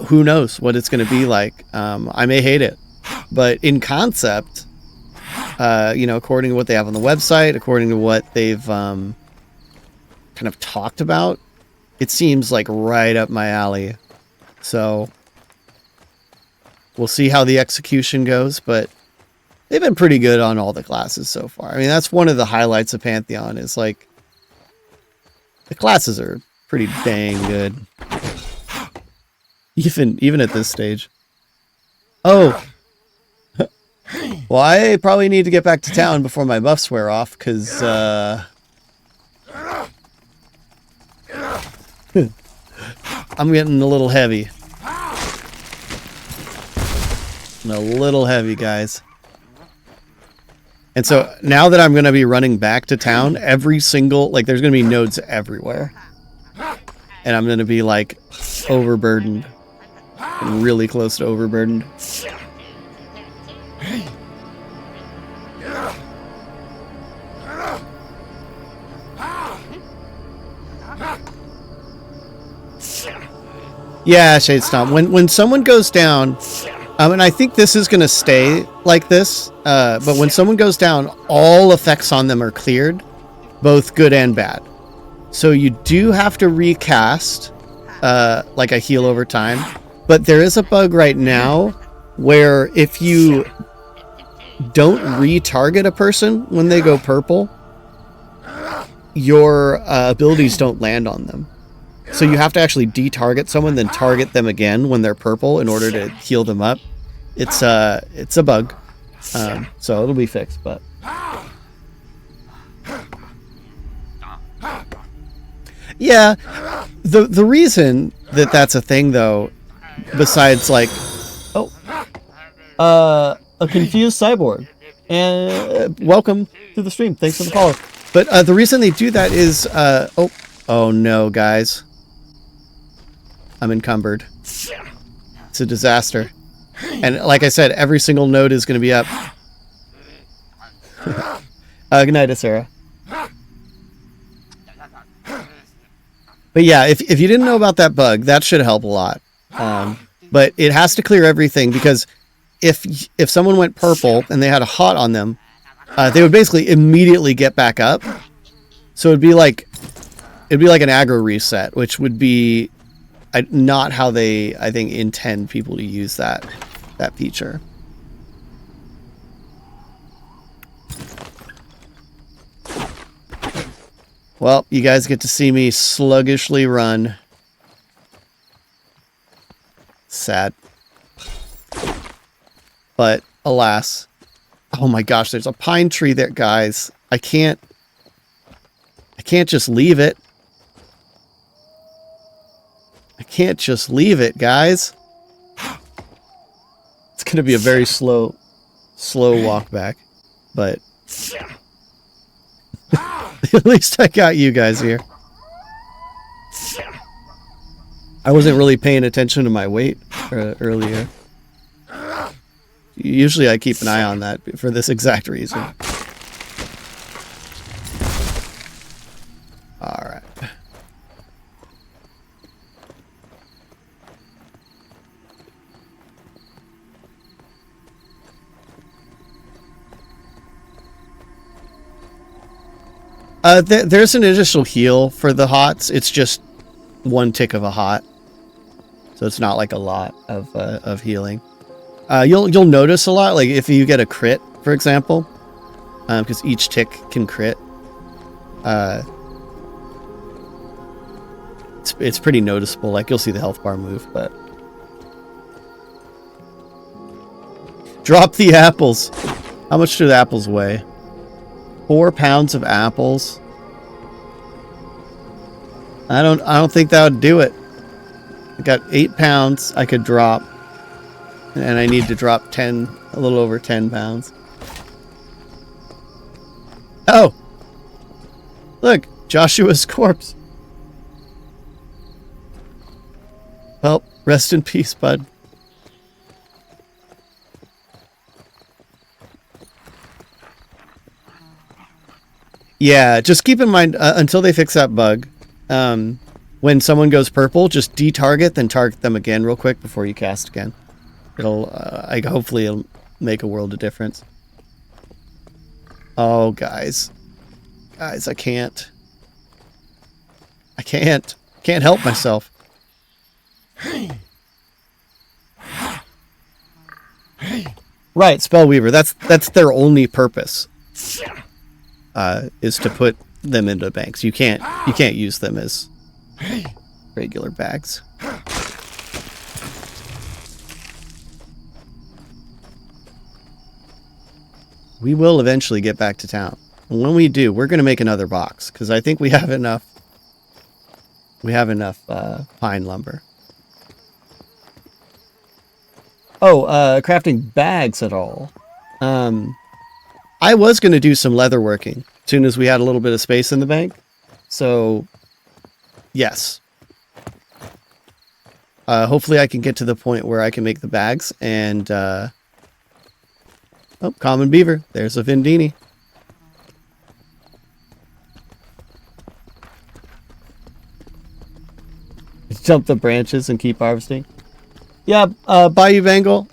who knows what it's going to be like. I may hate it, but in concept, you know, according to what they have on the website, according to what they've kind of talked about, it seems like right up my alley. So we'll see how the execution goes, but they've been pretty good on all the classes so far. I mean, that's one of the highlights of Pantheon, is like the classes are pretty dang good. Even at this stage. Oh. Well, I probably need to get back to town before my buffs wear off, because I'm getting a little heavy. I'm a little heavy, guys. And so now that I'm going to be running back to town, every single, like, there's going to be nodes everywhere. And I'm going to be, like, overburdened. I'm really close to overburdened. Yeah, Shade Stomp. When someone goes down, and I think this is going to stay like this, but when someone goes down, all effects on them are cleared, both good and bad. So you do have to recast, like, a heal over time. But there is a bug right now where if you don't retarget a person when they go purple, your abilities don't land on them. So you have to actually detarget someone, then target them again when they're purple in order to heal them up. It's a bug, so it'll be fixed. But yeah, the reason that that's a thing, though, besides, like, a confused cyborg, and welcome to the stream. Thanks for the follow. But the reason they do that is oh no, guys. I'm encumbered. It's a disaster. And like I said, every single node is going to be up. Good night, Sarah. But yeah, if you didn't know about that bug, that should help a lot. But it has to clear everything, because if someone went purple and they had a hot on them, they would basically immediately get back up. So it'd be like an aggro reset, which would be not how they, I think, intend people to use that feature. Well, you guys get to see me sluggishly run. Sad. But alas. Oh my gosh, there's a pine tree there, guys. I can't just leave it. I can't just leave it, guys. It's going to be a very slow walk back, but at least I got you guys here. I wasn't really paying attention to my weight earlier. Usually I keep an eye on that for this exact reason. All right. There's an additional heal for the hots. It's just one tick of a hot, so it's not like a lot of healing. You'll notice a lot, like if you get a crit, for example, because each tick can crit. It's pretty noticeable. Like, you'll see the health bar move, but Drop the apples. How much do the apples weigh? 4 pounds of apples. I don't think that would do it. I got 8 pounds I could drop. And I need to drop a little over 10 pounds. Oh! Look, Joshua's corpse. Well, rest in peace, bud. Yeah, just keep in mind, until they fix that bug, when someone goes purple, just detarget, then target them again real quick before you cast again. Hopefully it'll make a world of difference. Oh, guys. Guys, I can't. Can't help myself. Right, Spellweaver. That's their only purpose. Is to put them into banks. You can't use them as regular bags. We will eventually get back to town. And when we do, we're going to make another box because I think we have enough. We have enough pine lumber. Oh, crafting bags at all. I was going to do some leather working as soon as we had a little bit of space in the bank. So, yes. Hopefully I can get to the point where I can make the bags. And, oh, common beaver. There's a Vindini. Jump the branches and keep harvesting. Yeah, Bayou Bengal.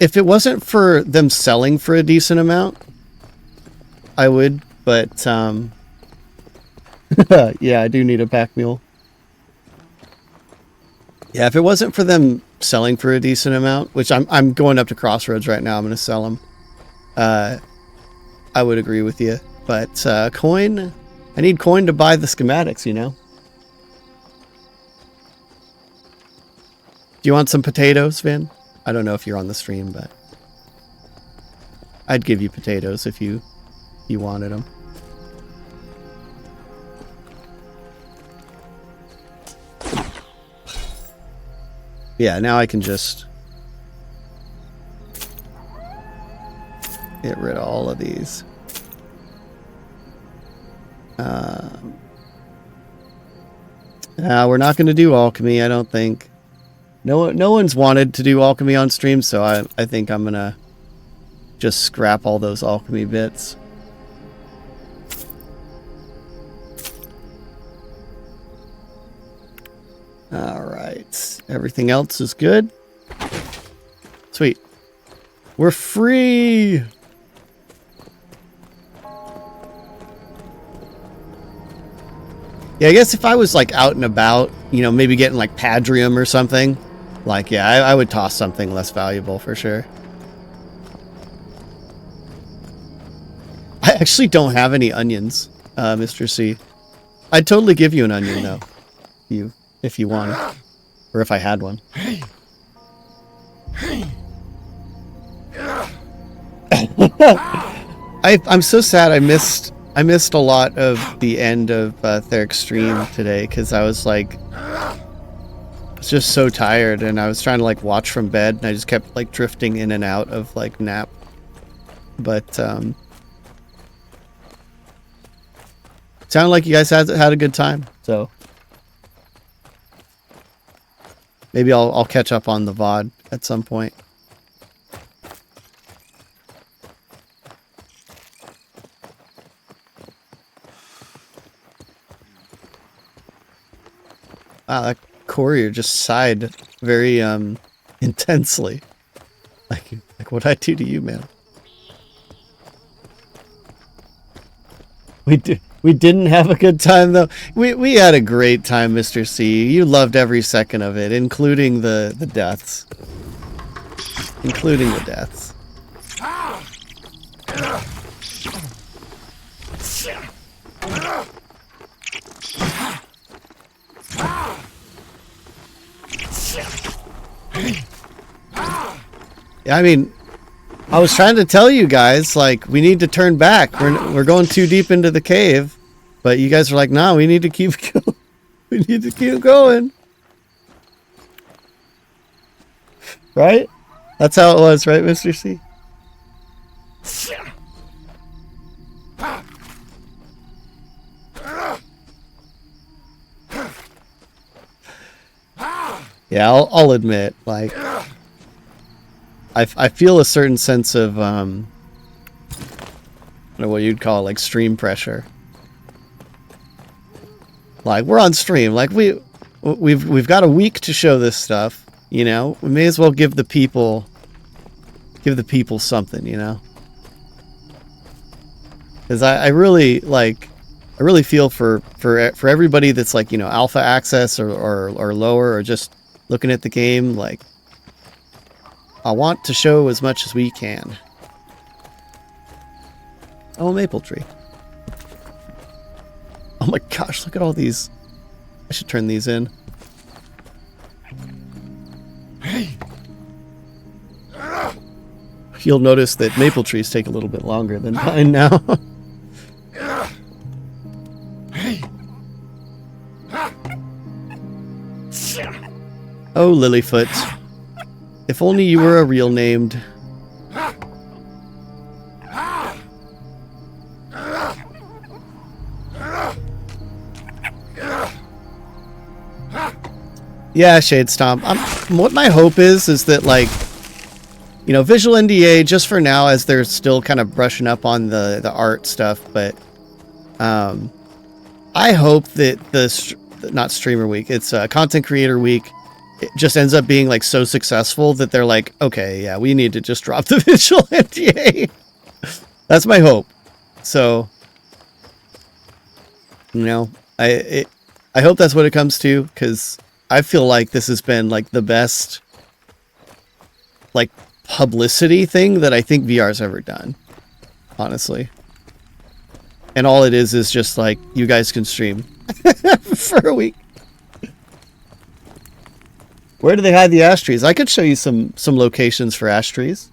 If it wasn't for them selling for a decent amount, I would, but, yeah, I do need a pack mule. Yeah, if it wasn't for them selling for a decent amount, which I'm going up to Crossroads right now, I'm going to sell them, I would agree with you. But, coin, I need coin to buy the schematics, you know? Do you want some potatoes, Vin? I don't know if you're on the stream, but I'd give you potatoes if you wanted them. Yeah, now I can just get rid of all of these. We're not going to do alchemy, I don't think. No one's wanted to do alchemy on stream, so I think I'm going to just scrap all those alchemy bits. Alright. Everything else is good. Sweet. We're free! Yeah, I guess if I was like out and about, you know, maybe getting like Padrium or something, like, yeah, I would toss something less valuable for sure. I actually don't have any onions, Mr. C. I'd totally give you an onion though, if you want it, or if I had one. I'm so sad I missed a lot of the end of Theric's stream today because I was like, just so tired and I was trying to like watch from bed and I just kept like drifting in and out of like nap. But sounded like you guys had a good time, so maybe I'll catch up on the VOD at some point. Wow, that courier just sighed very intensely. Like what'd I do to you, man? We didn't have a good time though. We had a great time, Mr. C. You loved every second of it, including the deaths. Including the deaths. I mean, I was trying to tell you guys, like, we need to turn back. We're going too deep into the cave. But you guys are like, nah, we need to keep going. We need to keep going. Right? That's how it was, right, Mr. C? Yeah, I'll admit, like, I feel a certain sense of, I don't know what you'd call it, like stream pressure. Like, we're on stream, like we've got a week to show this stuff, you know. We may as well give the people something, you know. Because I really feel for everybody that's like, you know, alpha access or lower, or just looking at the game. Like, I want to show as much as we can. Oh, maple tree. Oh my gosh, look at all these. I should turn these in. You'll notice that maple trees take a little bit longer than pine now. Oh, Lilyfoot. If only you were a real named. Yeah, Shade Stomp. What my hope is that, like, you know, visual NDA just for now, as they're still kind of brushing up on the art stuff, but I hope that not Streamer Week, it's Content Creator Week, it just ends up being like so successful that they're like, okay, yeah, we need to just drop the visual NDA. That's my hope. So, you know, I hope that's what it comes to, because I feel like this has been like the best, like, publicity thing that I think VR's ever done, honestly. And all it is just like, you guys can stream for a week. Where do they hide the ash trees? I could show you some locations for ash trees.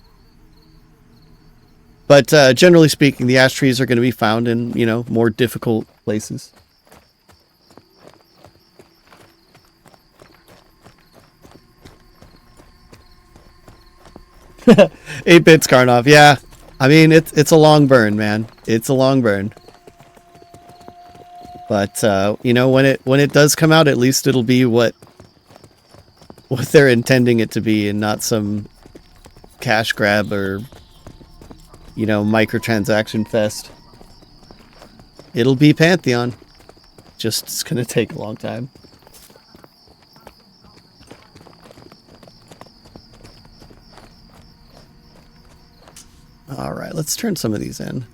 But generally speaking, the ash trees are going to be found in, you know, more difficult places. 8-bits Karnov, yeah. I mean, it's a long burn, man. It's a long burn. But you know, when it does come out, at least it'll be what they're intending it to be, and not some cash grab or, you know, microtransaction fest. It'll be Pantheon. Just, it's gonna take a long time. All right, let's turn some of these in.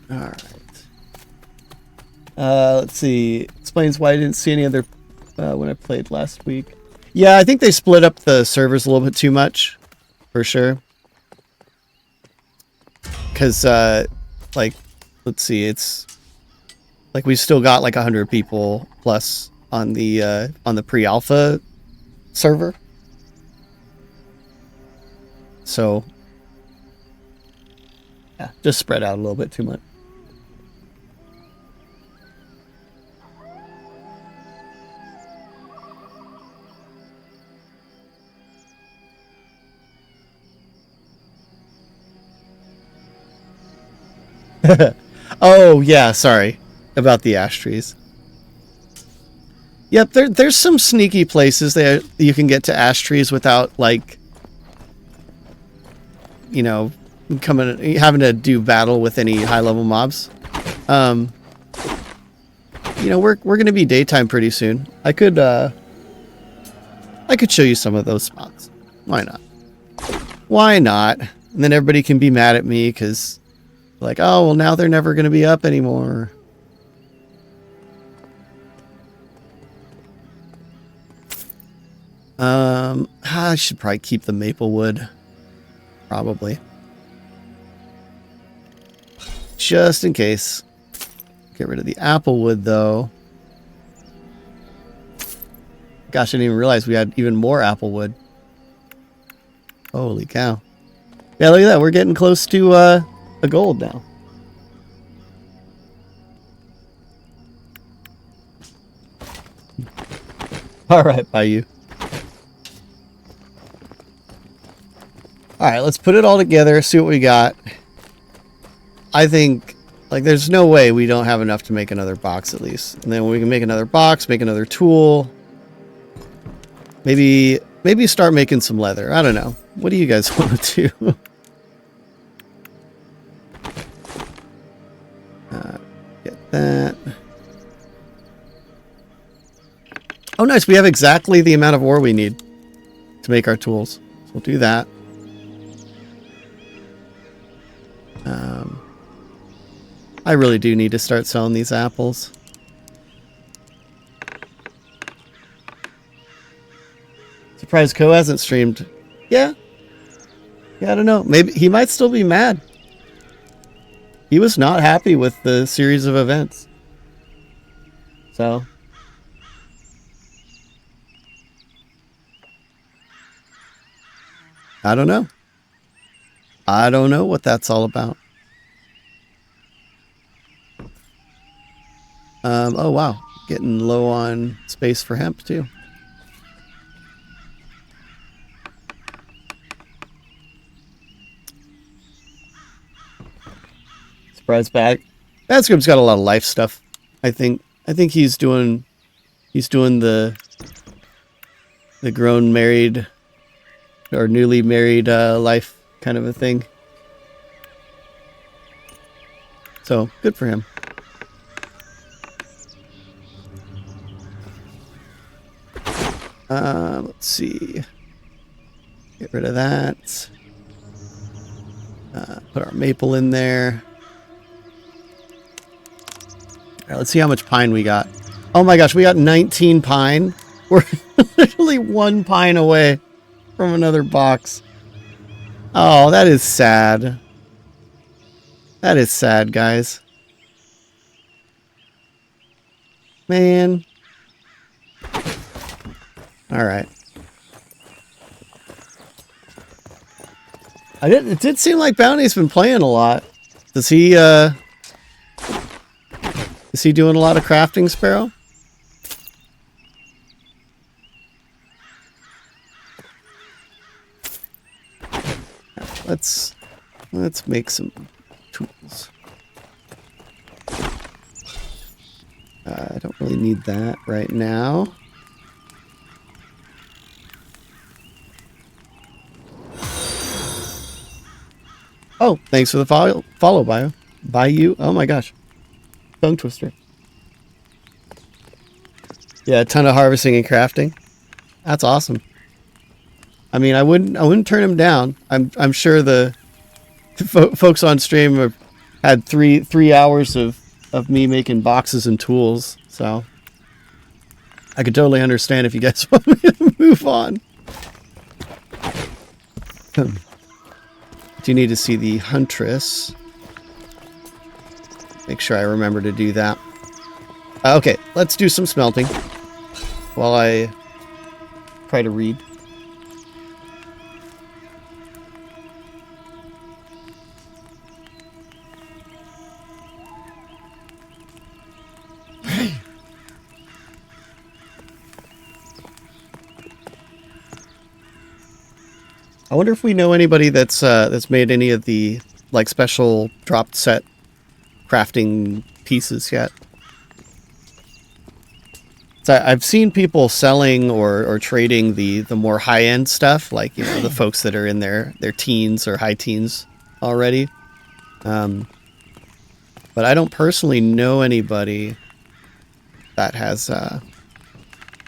All right. Let's see. Explains why I didn't see any other when I played last week. Yeah, I think they split up the servers a little bit too much, for sure. Because, like, let's see, it's like we've still got like 100 people plus on the pre-alpha server. So, yeah, just spread out a little bit too much. Oh, yeah, sorry about the ash trees. Yep, there's some sneaky places there you can get to ash trees without, like, you know, having to do battle with any high-level mobs. You know, we're gonna be daytime pretty soon. I could show you some of those spots. Why not? Why not? And then everybody can be mad at me because, like, oh, well, now they're never gonna be up anymore. I should probably keep the maple wood. Probably. just in case. Get rid of the apple wood, though. Gosh, I didn't even realize we had even more apple wood. Holy cow. Yeah, look at that. We're getting close to a gold now. All right, bye you. All right, let's put it all together, see what we got. I think, like, there's no way we don't have enough to make another box at least. And then we can make another box, make another tool. Maybe start making some leather. I don't know. What do you guys want to do? Get that. Oh, nice. We have exactly the amount of ore we need to make our tools. So we'll do that. I really do need to start selling these apples. Surprised Co hasn't streamed. Yeah. Yeah, I don't know. Maybe he might still be mad. He was not happy with the series of events. So. I don't know. I don't know what that's all about. Oh, wow. Getting low on space for hemp, too. Surprise bag. Badscript's got a lot of life stuff. I think he's doing the grown married or newly married life kind of a thing. So good for him. Let's see. Get rid of that. Put our maple in there. All right, let's see how much pine we got. Oh my gosh, we got 19 pine. We're literally 1 pine away from another box. Oh, that is sad. That is sad, guys. Man. All right. It did seem like Bounty's been playing a lot. Is he doing a lot of crafting, Sparrow? Let's make some tools. I don't really need that right now. Oh, thanks for the follow, Bio. Bayou. Oh my gosh. Tongue twister. Yeah, a ton of harvesting and crafting. That's awesome. I mean, I wouldn't turn him down. I'm sure the folks on stream have had three hours of me making boxes and tools, so I could totally understand if you guys want me to move on. Do you need to see the Huntress? Make sure I remember to do that. Okay, let's do some smelting while I try to read. I wonder if we know anybody that's made any of the like special dropped set crafting pieces yet. So I've seen people selling or trading the more high end stuff, like, you know, the folks that are in their teens or high teens already. But I don't personally know anybody that has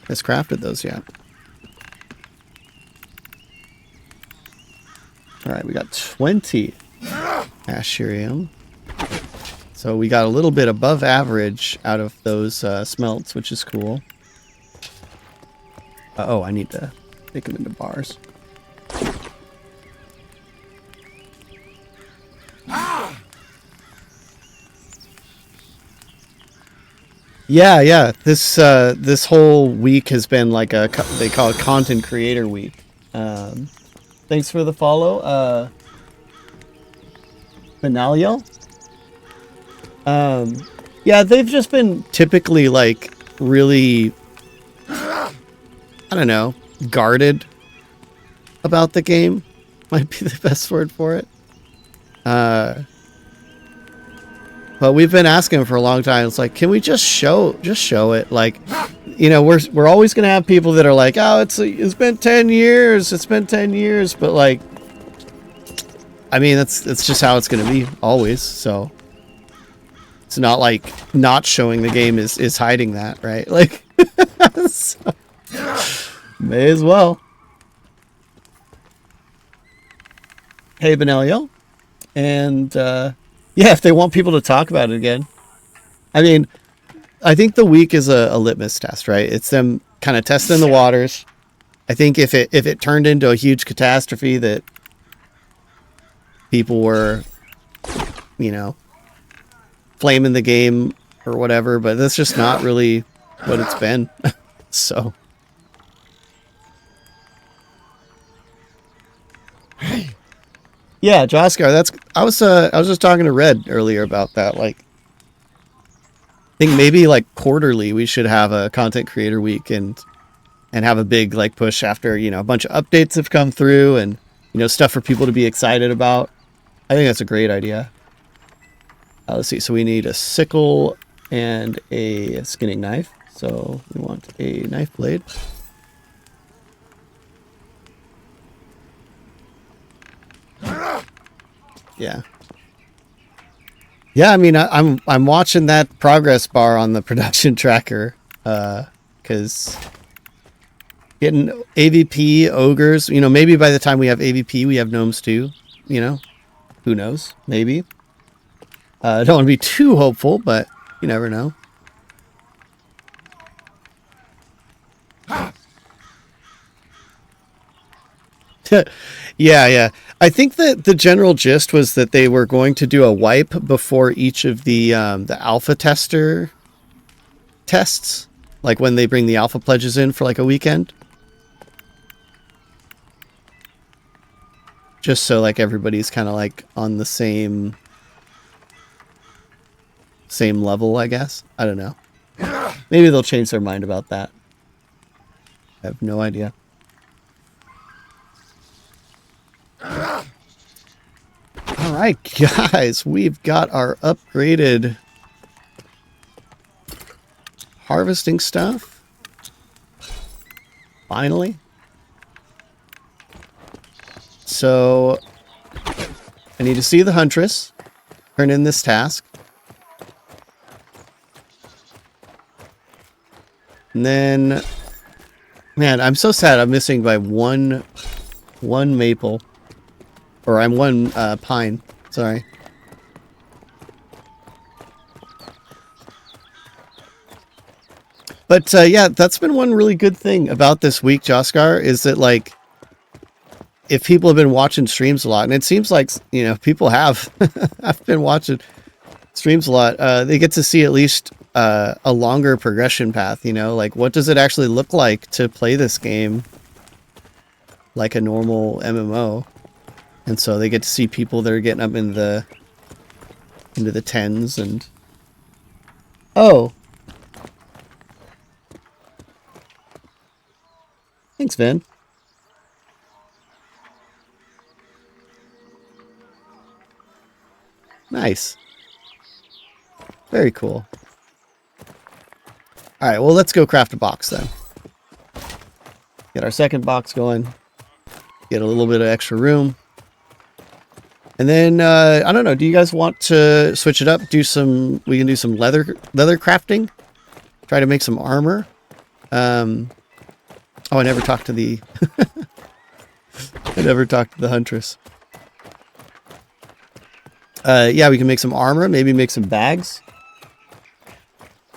crafted those yet. All right, we got 20 Asherium. So we got a little bit above average out of those smelts, which is cool. Oh, I need to make them into bars. Yeah. This whole week has been like they call it content creator week. Thanks for the follow, Benaliel. Yeah, they've just been typically like really, I don't know, guarded about the game. Might be the best word for it. But we've been asking for a long time. It's like, can we just show it? Like, you know, we're always gonna have people that are like, oh, it's been 10 years. It's been 10 years. But like, I mean, that's just how it's gonna be always. So it's not like not showing the game is hiding that, right? Like, so, may as well. Hey, Benelio. And, yeah, if they want people to talk about it again. I mean, I think the week is a litmus test, right? It's them kind of testing the waters. I think if it turned into a huge catastrophe that people were, you know, flaming the game or whatever, but that's just not really what it's been. So. Yeah, Joskar, I was just talking to Red earlier about that. Like, I think maybe like quarterly we should have a content creator week and have a big like push after, you know, a bunch of updates have come through and, you know, stuff for people to be excited about. I think that's a great idea. Let's see. So we need a sickle and a skinning knife. So we want a knife blade. Yeah. Yeah, I mean, I'm watching that progress bar on the production tracker, because getting AVP ogres, you know, maybe by the time we have AVP, we have gnomes too. You know, who knows? Maybe. I don't want to be too hopeful, but you never know. Yeah. I think that the general gist was that they were going to do a wipe before each of the alpha tester tests, like when they bring the alpha pledges in for like a weekend, just so like everybody's kind of like on the same level, I guess. I don't know. Maybe they'll change their mind about that. I have no idea. All right, guys, we've got our upgraded harvesting stuff. Finally. So I need to see the huntress, turn in this task. And then, man, I'm so sad I'm missing by one maple. Or I'm one pine. Sorry. But yeah, that's been one really good thing about this week, Joskar, is that like, if people have been watching streams a lot, and it seems like, you know, people have, I've been watching streams a lot, they get to see at least a longer progression path, you know, like what does it actually look like to play this game like a normal MMO? And so they get to see people that are getting up into the tens and... Oh. Thanks, Vin. Nice. Very cool. Alright, well, let's go craft a box then. Get our second box going. Get a little bit of extra room. And then, I don't know, do you guys want to switch it up? We can do some leather crafting. Try to make some armor. Oh, I never talked to the... I never talked to the huntress. Yeah, we can make some armor, maybe make some bags.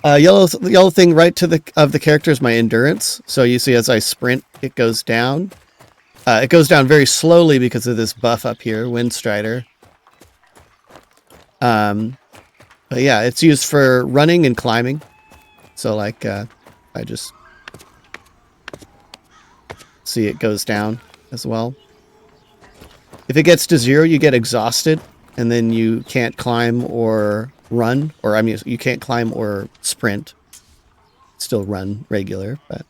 Yellow thing right to the character is my endurance. So you see as I sprint, it goes down. It goes down very slowly because of this buff up here, Windstrider. But yeah, it's used for running and climbing. So like I just see it goes down as well. If it gets to 0, you get exhausted, and then you can't climb or run, or I mean, you can't climb or sprint. Still run regular, but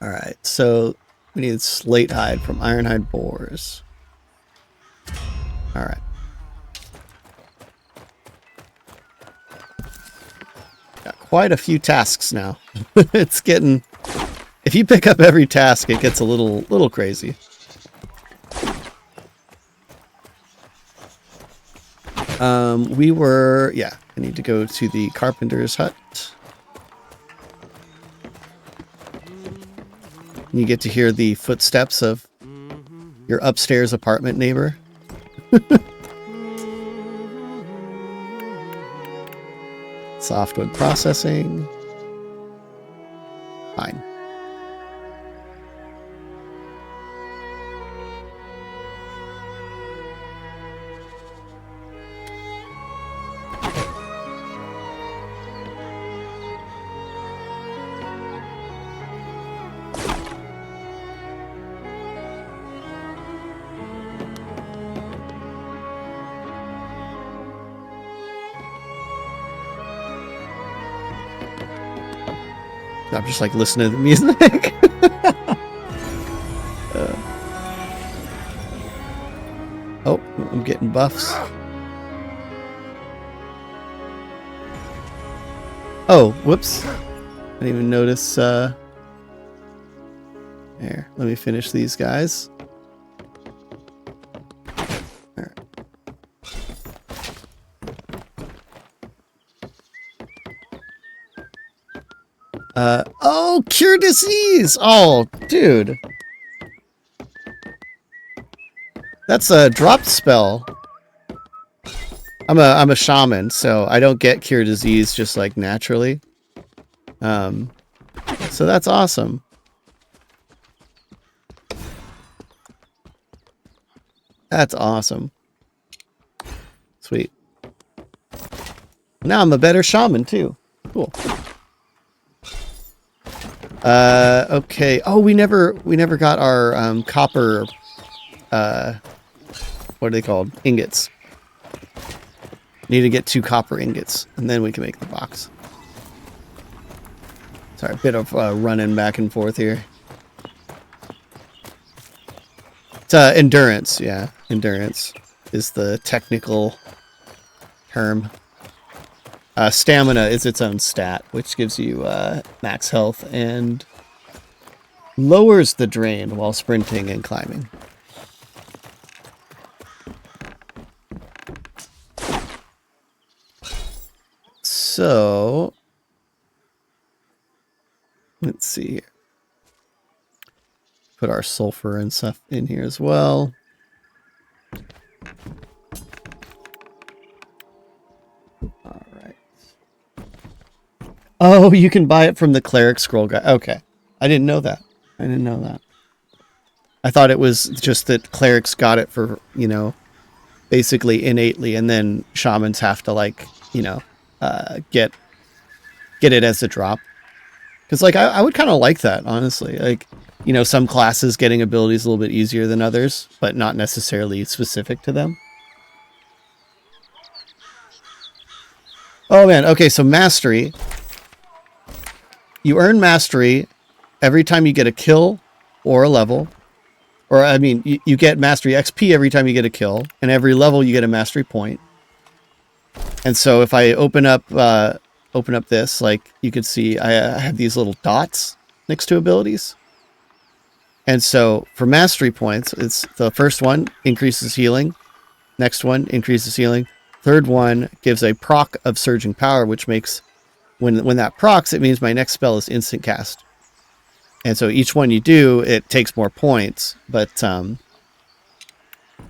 all right. So we need slate hide from ironhide boars. All right. Got quite a few tasks now. It's getting. If you pick up every task, it gets a little crazy. I need to go to the carpenter's hut. You get to hear the footsteps of your upstairs apartment neighbor. Softwood processing. Fine. I'm just like listening to the music. Oh, I'm getting buffs. Oh, whoops. I didn't even notice. Here, let me finish these guys. All right. Oh, cure disease! Oh, dude. That's a dropped spell. I'm a shaman, so I don't get cure disease just like naturally. So that's awesome. That's awesome. Sweet. Now I'm a better shaman too. Cool. Okay. Oh, we never got our copper what are they called? Ingots. Need to get 2 copper ingots, and then we can make the box. Sorry, a bit of running back and forth here. It's endurance, yeah. Endurance is the technical term. Stamina is its own stat, which gives you max health and lowers the drain while sprinting and climbing. So, let's see here. Put our sulfur and stuff in here as well. All right. Oh, you can buy it from the cleric scroll guy. Okay. I didn't know that. I thought it was just that clerics got it for, you know, basically innately, and then shamans have to, like, you know, get it as a drop. Because, like, I would kind of like that, honestly. Like, you know, some classes getting abilities a little bit easier than others, but not necessarily specific to them. Oh, man. Okay, so mastery. You earn mastery every time you get a kill or a level. Or, I mean, you get mastery XP every time you get a kill. And every level you get a mastery point. And so if I open up this, like, you can see I have these little dots next to abilities. And so for mastery points, it's the first one increases healing. Next one increases healing. Third one gives a proc of surging power, which makes, when that procs, it means my next spell is instant cast. And so each one you do, it takes more points. But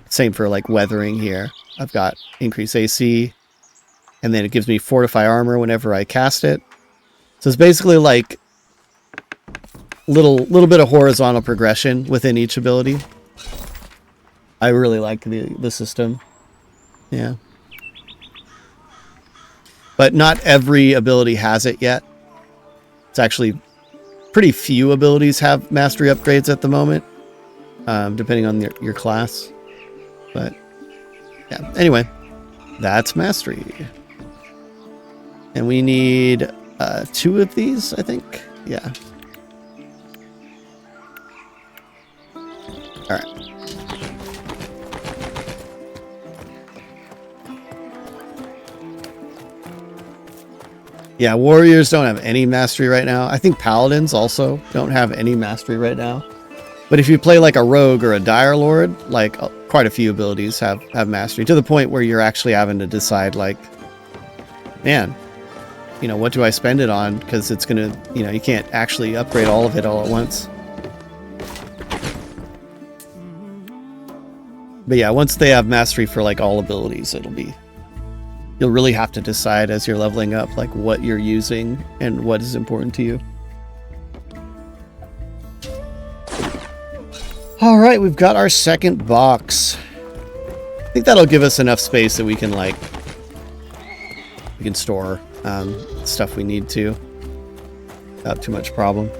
same for like weathering here. I've got increase AC, and then it gives me fortify armor whenever I cast it. So it's basically like little bit of horizontal progression within each ability. I really like the system. Yeah. But not every ability has it yet. It's actually pretty few abilities have mastery upgrades at the moment, depending on your class. But yeah, anyway, that's mastery. And we need 2 of these, I think. Yeah. All right. Yeah, warriors don't have any mastery right now. I think paladins also don't have any mastery right now. But if you play like a rogue or a dire lord, like quite a few abilities have mastery, to the point where you're actually having to decide, like, man, you know, what do I spend it on? Because it's going to, you know, you can't actually upgrade all of it all at once. But yeah, once they have mastery for like all abilities, you'll really have to decide as you're leveling up, like what you're using and what is important to you. All right, we've got our second box. I think that'll give us enough space that we can store stuff we need to without too much problem.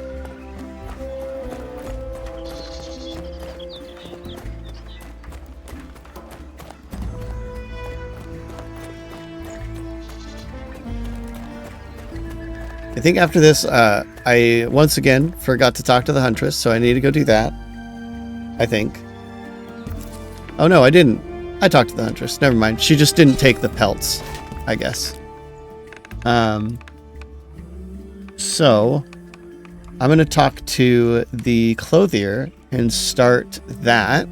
I think after this, I once again forgot to talk to the Huntress, so I need to go do that. I think. Oh no, I didn't. I talked to the Huntress. Never mind. She just didn't take the pelts, I guess. So I'm going to talk to the clothier and start that.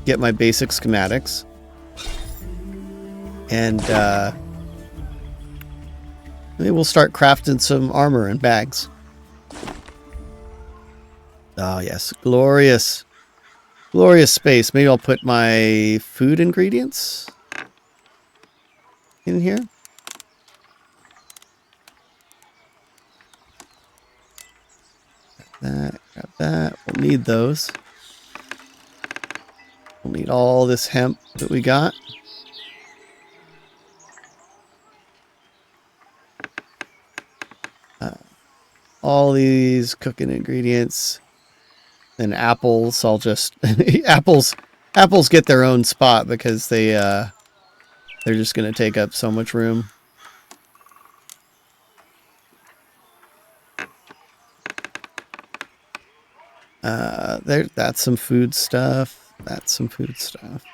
Get my basic schematics. And maybe we'll start crafting some armor and bags. Oh, yes. Glorious. Glorious space. Maybe I'll put my food ingredients in here. Grab that. We'll need those. We'll need all this hemp that we got. All these cooking ingredients. And apples, I'll just apples get their own spot because they're just gonna take up so much room. That's some food stuff. That's some food stuff.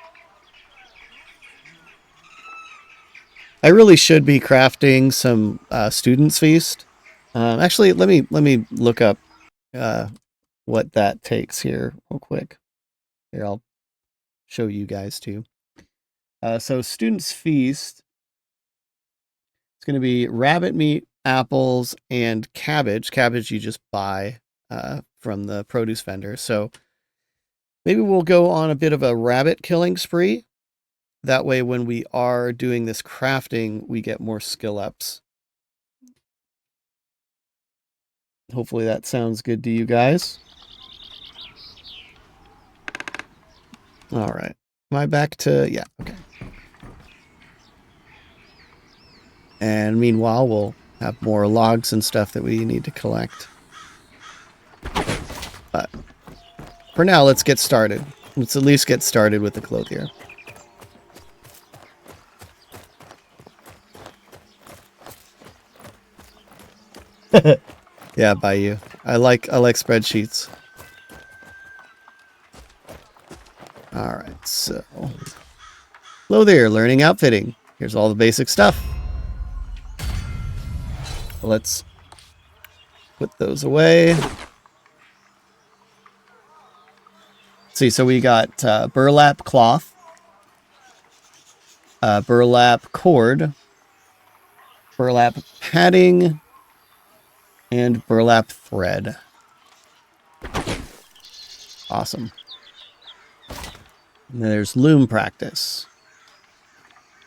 I really should be crafting some students' feast. Actually, let me look up what that takes here real quick. Here, I'll show you guys too. So students' feast, it's going to be rabbit meat, apples, and cabbage. Cabbage you just buy from the produce vendor. So maybe we'll go on a bit of a rabbit killing spree. That way when we are doing this crafting, we get more skill ups. Hopefully that sounds good to you guys. All right. Am I back to... Yeah, okay. And meanwhile, we'll have more logs and stuff that we need to collect. But for now, let's get started. Let's at least get started with the clothier. Yeah, by you. I like spreadsheets. All right, so hello there, learning outfitting. Here's all the basic stuff. Let's put those away. Let's see, so we got burlap cloth, burlap cord, burlap padding, and burlap thread. Awesome. And there's loom practice.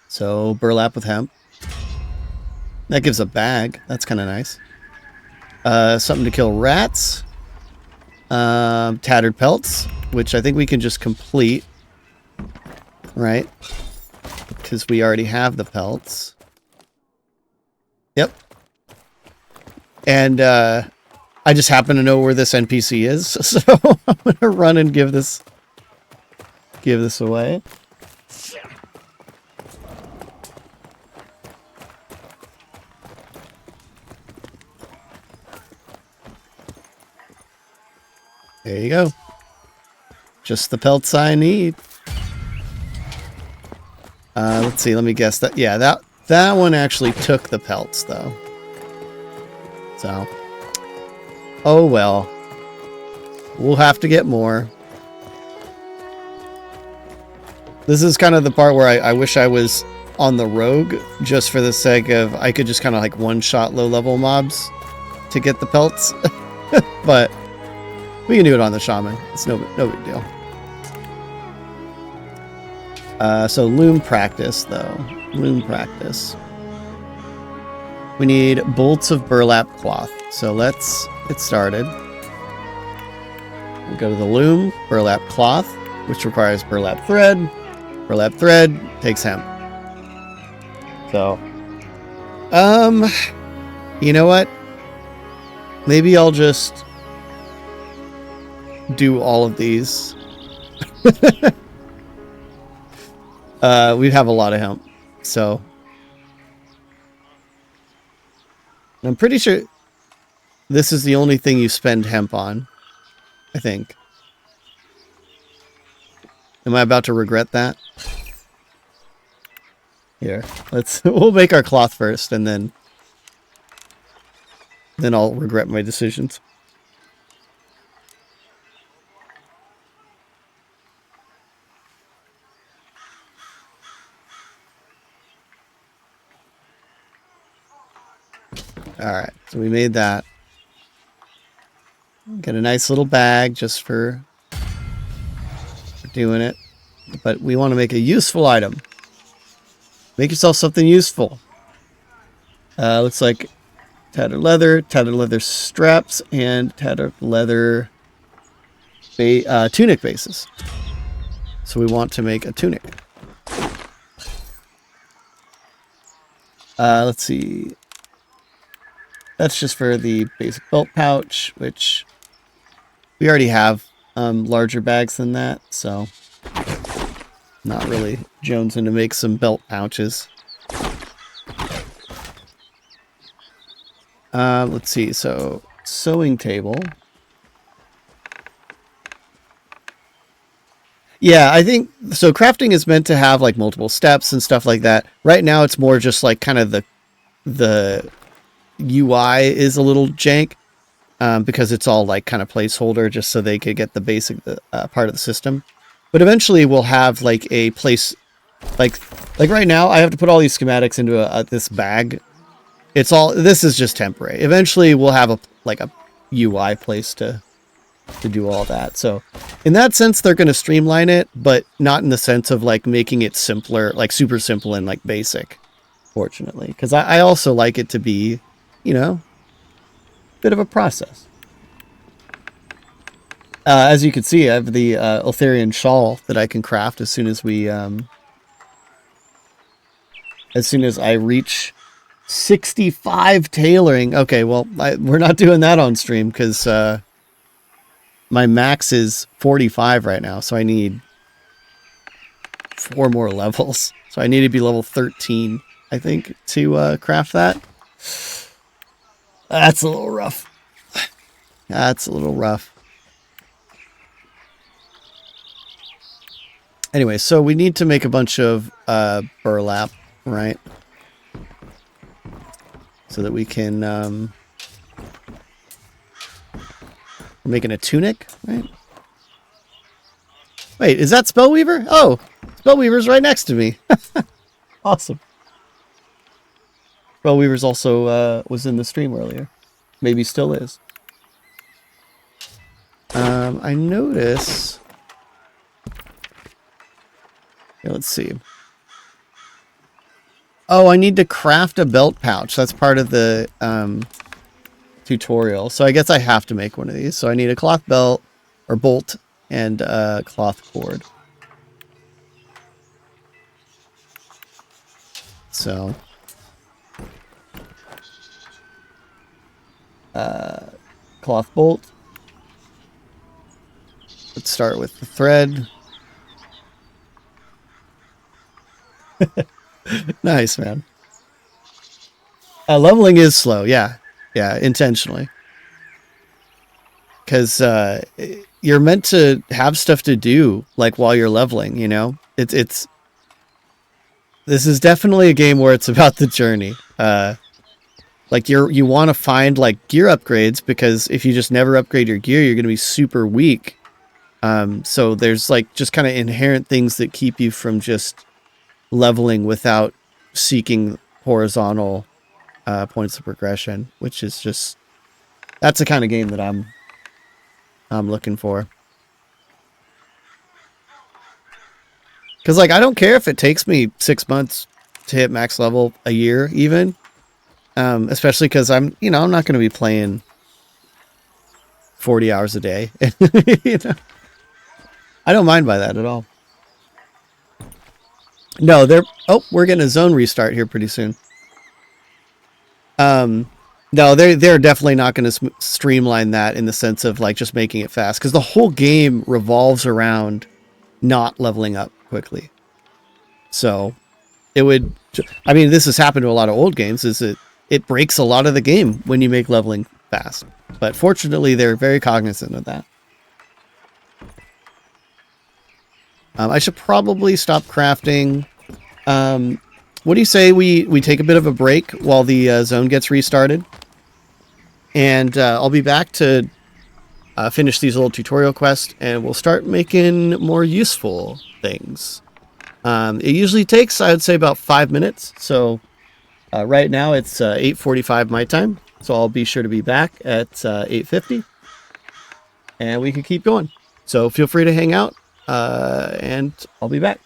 So burlap with hemp. That gives a bag. That's kind of nice. Something to kill rats. Tattered pelts, which I think we can just complete. Right? Because we already have the pelts. Yep. And I just happen to know where this NPC is, so I'm gonna run and give this away. There you go. Just the pelts I need. Let's see. Let me guess that. Yeah, that one actually took the pelts though. So, oh well. We'll have to get more. This is kind of the part where I wish I was on the rogue, just for the sake of I could just kind of like one-shot low-level mobs to get the pelts. But we can do it on the shaman. It's no big deal. So loom practice, though. Loom practice. We need bolts of burlap cloth. So let's get started. We'll go to the loom, burlap cloth, which requires burlap thread. Burlap thread takes hemp. So, you know what? Maybe I'll just do all of these. We have a lot of hemp, so I'm pretty sure this is the only thing you spend hemp on, I think. Am I about to regret that? Here, we'll make our cloth first, and then I'll regret my decisions. Alright, so we made that. Get a nice little bag just for doing it. But we want to make a useful item. Make yourself something useful. Looks like tattered leather straps, and tattered leather tunic bases. So we want to make a tunic. Let's see. That's just for the basic belt pouch, which we already have larger bags than that, so not really jonesing to make some belt pouches. Let's see, so sewing table. Yeah, I think so. Crafting is meant to have like multiple steps and stuff like that. Right now, it's more just like kind of the UI is a little jank because it's all like kind of placeholder just so they could get the basic part of the system. But eventually, we'll have like a place like right now. I have to put all these schematics into this bag. This is just temporary. Eventually, we'll have a UI place to do all that. So in that sense, they're going to streamline it, but not in the sense of like making it simpler, like super simple and like basic, fortunately. Because I also like it to be, you know, a bit of a process. As you can see, I have the Eltharian shawl that I can craft as soon as I reach 65 tailoring. Okay, well, we're not doing that on stream because my max is 45 right now, so I need 4 more levels. So I need to be level 13, I think, to craft that. That's a little rough. That's a little rough. Anyway, so we need to make a bunch of burlap, right? So that we can... we're making a tunic, right? Wait, is that Spellweaver? Oh, Spellweaver's right next to me. Awesome. Spellweaver's also was in the stream earlier. Maybe still is. I notice... Okay, let's see. Oh, I need to craft a belt pouch. That's part of the tutorial. So I guess I have to make one of these. So I need a cloth belt or bolt and a cloth cord. So cloth bolt. Let's start with the thread. Nice, man. Leveling is slow, yeah. Yeah, intentionally. Because you're meant to have stuff to do, like, while you're leveling, you know? It's this is definitely a game where it's about the journey. Like, you want to find, like, gear upgrades, because if you just never upgrade your gear, you're going to be super weak. So there's, like, just kind of inherent things that keep you from just leveling without seeking horizontal points of progression, which is just, that's the kind of game that I'm looking for. Because, like, I don't care if it takes me 6 months to hit max level, a year even, especially because I'm not going to be playing 40 hours a day. You know? I don't mind by that at all. No, we're getting a zone restart here pretty soon. No, they're definitely not going to streamline that in the sense of, like, just making it fast, because the whole game revolves around not leveling up quickly. So it would, I mean, this has happened to a lot of old games, is it breaks a lot of the game when you make leveling fast. But fortunately, they're very cognizant of that. I should probably stop crafting. What do you say we take a bit of a break while the zone gets restarted? And I'll be back to finish these little tutorial quests, and we'll start making more useful things. It usually takes, I would say, about 5 minutes. So right now it's 8:45 my time. So I'll be sure to be back at 8:50, and we can keep going. So feel free to hang out, and I'll be back.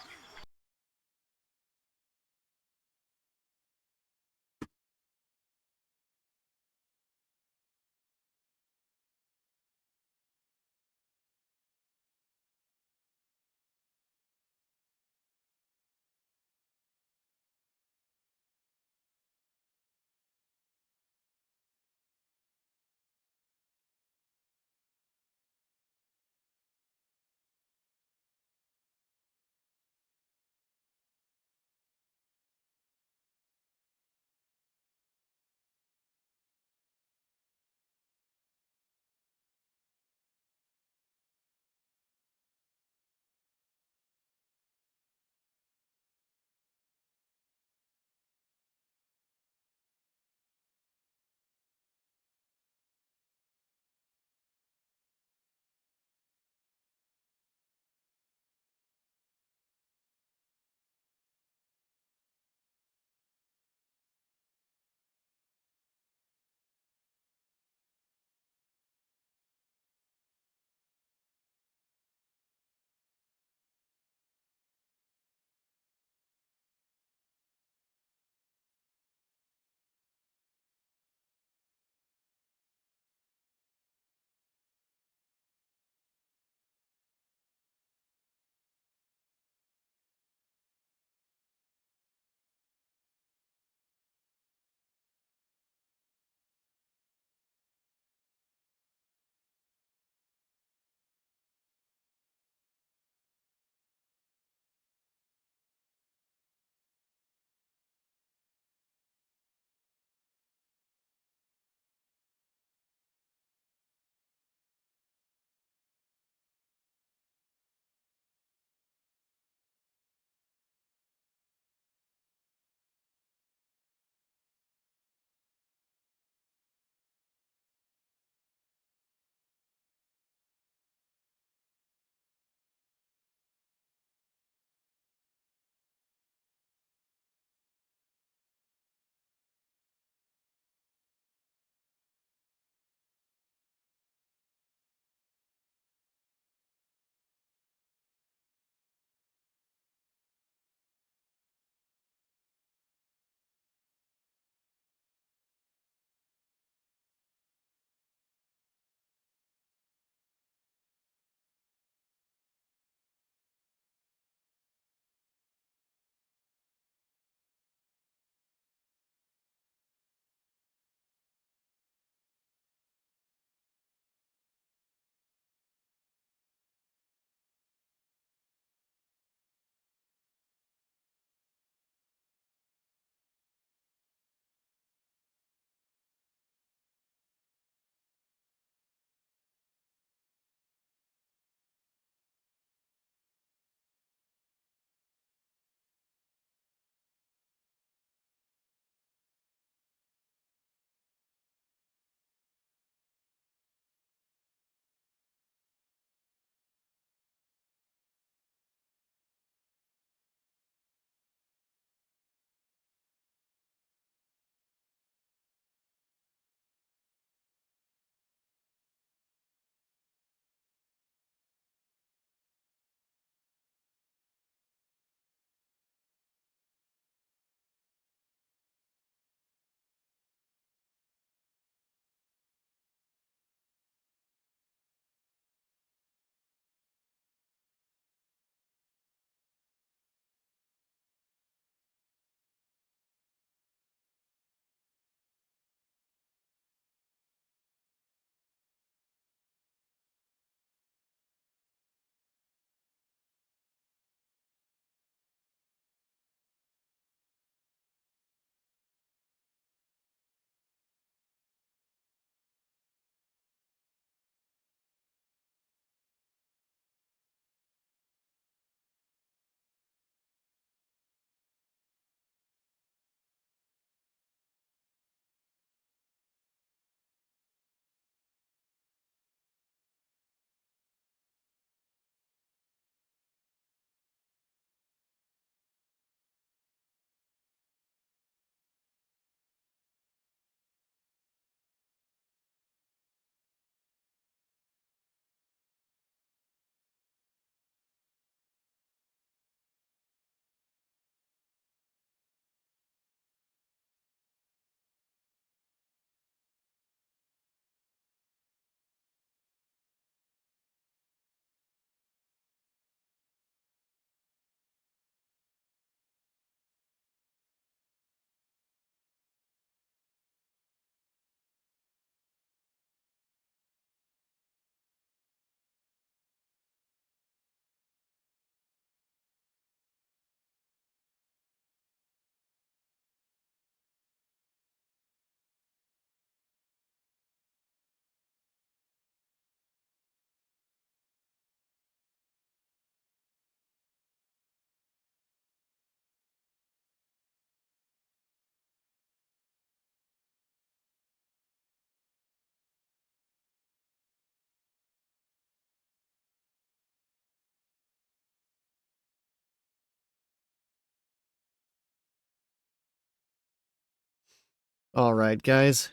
All right, guys.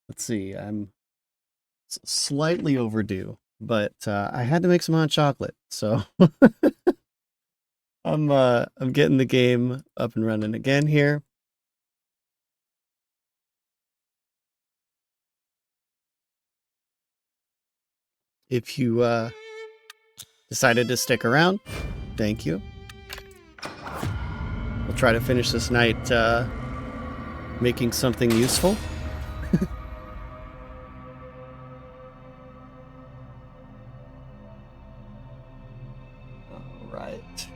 Let's see. I'm slightly overdue, but I had to make some hot chocolate, so I'm getting the game up and running again here. If you decided to stick around, thank you. We'll try to finish this night making something useful. All right.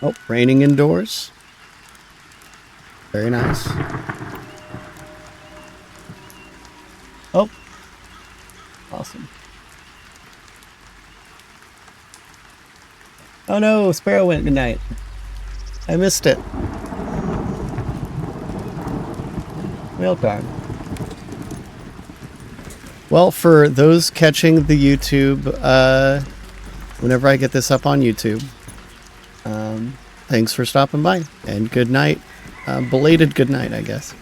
Oh, raining indoors. Very nice. Oh, awesome. Oh no, Sparrow went goodnight. I missed it. Real time. Well, for those catching the YouTube, whenever I get this up on YouTube, thanks for stopping by, and good night. Belated good night, I guess.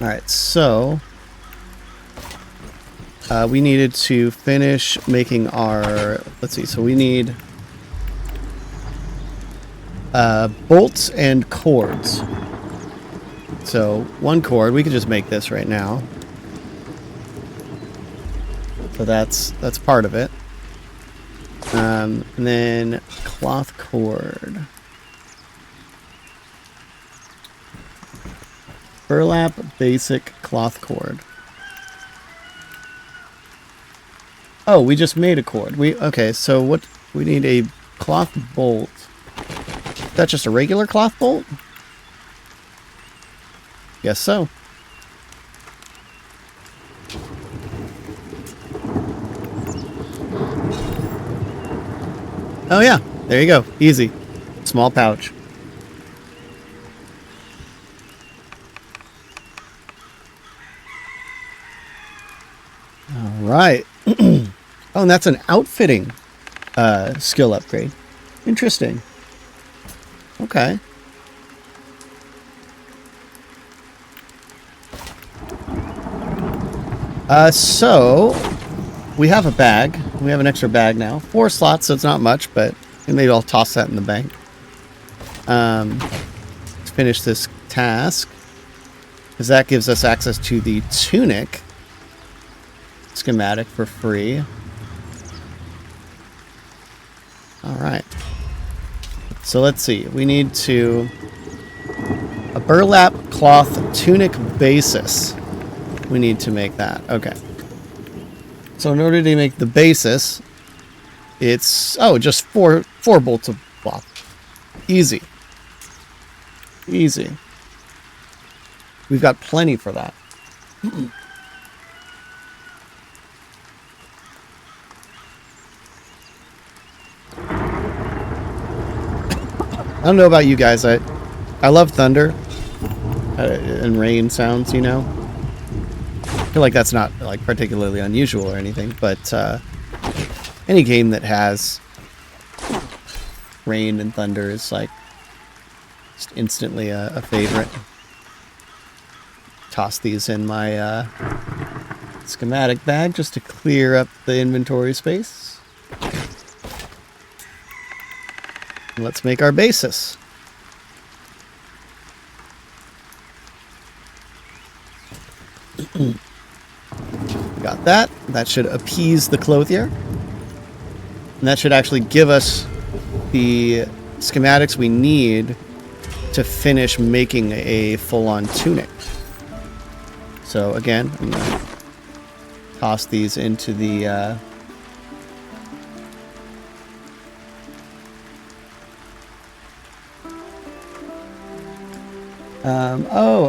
Alright, so we needed to finish making our, let's see, so we need bolts and cords. So one cord, we could just make this right now. So that's part of it. And then cloth cord. Burlap basic cloth cord. Oh, we just made a cord. Okay, so what we need a cloth bolt. Is that just a regular cloth bolt? Guess so. Oh yeah, there you go. Easy. Small pouch. All right. Oh, and that's an outfitting skill upgrade. Interesting. Okay. So we have a bag. We have an extra bag now. 4 slots, so it's not much, but maybe I'll toss that in the bank. Let's finish this task, because that gives us access to the tunic schematic for free. All right. So let's see. We need a burlap cloth tunic basis. We need to make that. Okay. So in order to make the basis, it's just four bolts of cloth. Easy. Easy. We've got plenty for that. I don't know about you guys. I love thunder and rain sounds, you know. I feel like that's not like particularly unusual or anything, but any game that has rain and thunder is like just instantly a favorite. Toss these in my schematic bag just to clear up the inventory space. And let's make our basis. Got that. That should appease the clothier. And that should actually give us the schematics we need to finish making a full-on tunic. So again, I'm going to toss these into the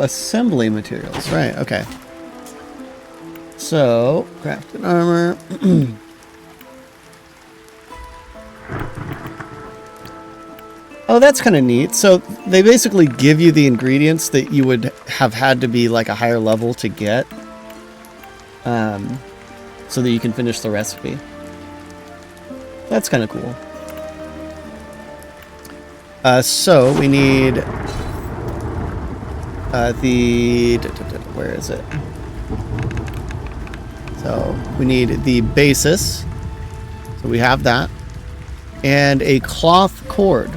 assembly materials. Right, okay. So, crafted armor. Oh, that's kind of neat. So they basically give you the ingredients that you would have had to be like a higher level to get, so that you can finish the recipe. That's kind of cool. So we need where is it? So we need the basis. So we have that. And a cloth cord.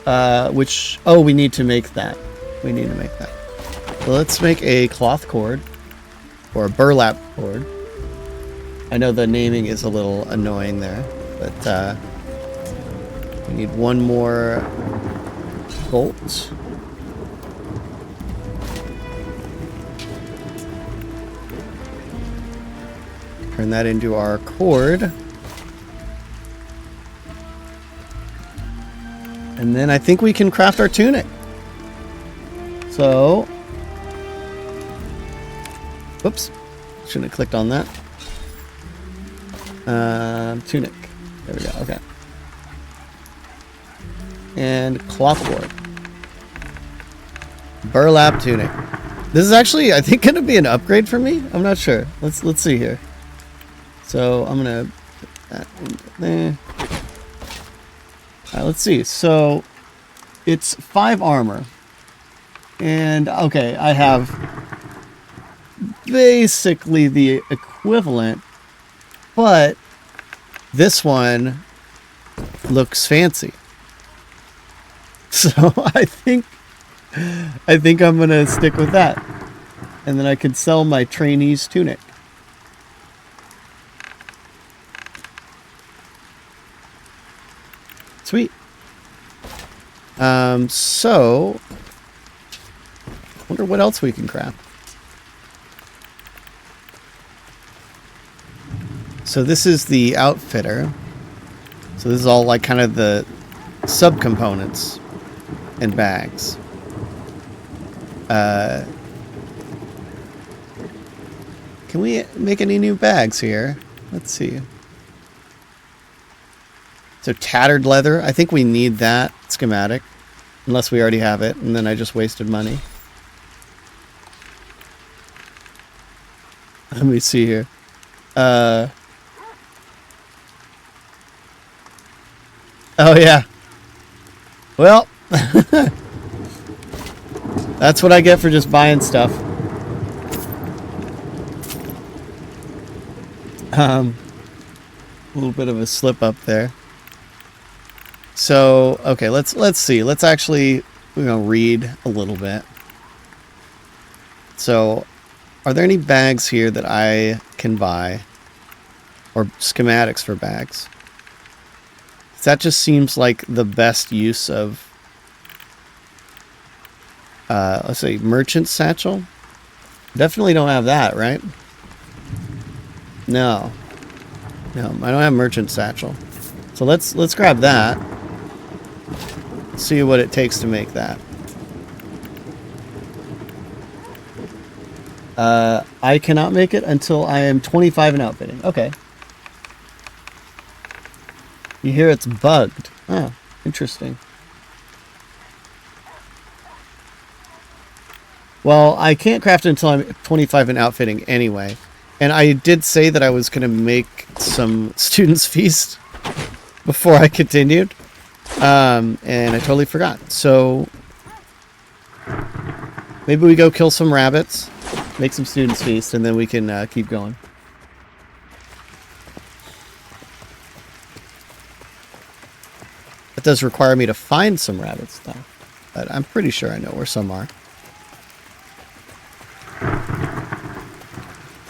We need to make that. We need to make that. So let's make a cloth cord. Or a burlap cord. I know the naming is a little annoying there. But we need one more bolt. Turn that into our cord. And then I think we can craft our tunic. So, whoops, shouldn't have clicked on that. Tunic. There we go. Okay. And cloth cord. Burlap tunic. This is actually, I think, going to be an upgrade for me. I'm not sure. Let's see here. So I'm gonna put that in there. Alright, let's see. So it's 5 armor. And okay, I have basically the equivalent, but this one looks fancy. So I think I'm gonna stick with that. And then I could sell my trainee's tunic. Sweet. So wonder what else we can craft. So this is the outfitter. So this is all like kind of the subcomponents and bags. Can we make any new bags here? Let's see. So tattered leather, I think we need that schematic, unless we already have it, and then I just wasted money. Let me see here. Oh yeah. Well, that's what I get for just buying stuff. A little bit of a slip up there. So, okay, let's see. Let's actually, read a little bit. So, are there any bags here that I can buy? Or schematics for bags? That just seems like the best use of, let's say, merchant satchel? Definitely don't have that, right? No. No, I don't have merchant satchel. So let's grab that. See what it takes to make that. I cannot make it until I am 25 in outfitting. Okay. You hear it's bugged. Oh, interesting. Well, I can't craft it until I'm 25 in outfitting anyway. And I did say that I was going to make some students' feast before I continued. And I totally forgot. So maybe we go kill some rabbits, make some students' feast, and then we can keep going. It does require me to find some rabbits, though. But I'm pretty sure I know where some are.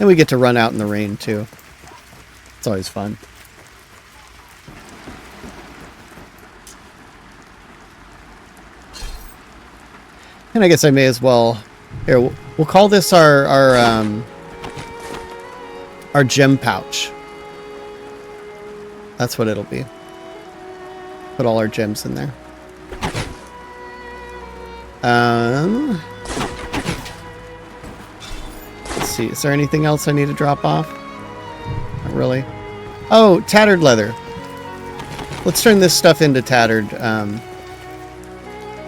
And we get to run out in the rain, too. It's always fun. And I guess I may as well... Here, we'll call this our gem pouch. That's what it'll be. Put all our gems in there. Let's see. Is there anything else I need to drop off? Not really. Oh, tattered leather. Let's turn this stuff into tattered.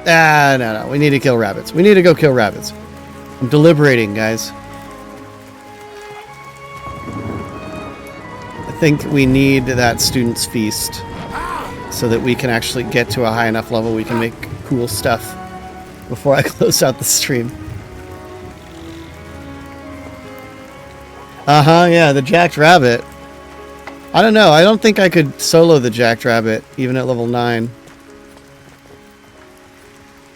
No. We need to kill rabbits. We need to go kill rabbits. I'm deliberating, guys. I think we need that student's feast so that we can actually get to a high enough level we can make cool stuff before I close out the stream. Yeah, the Jacked Rabbit. I don't know. I don't think I could solo the Jacked Rabbit, even at level 9.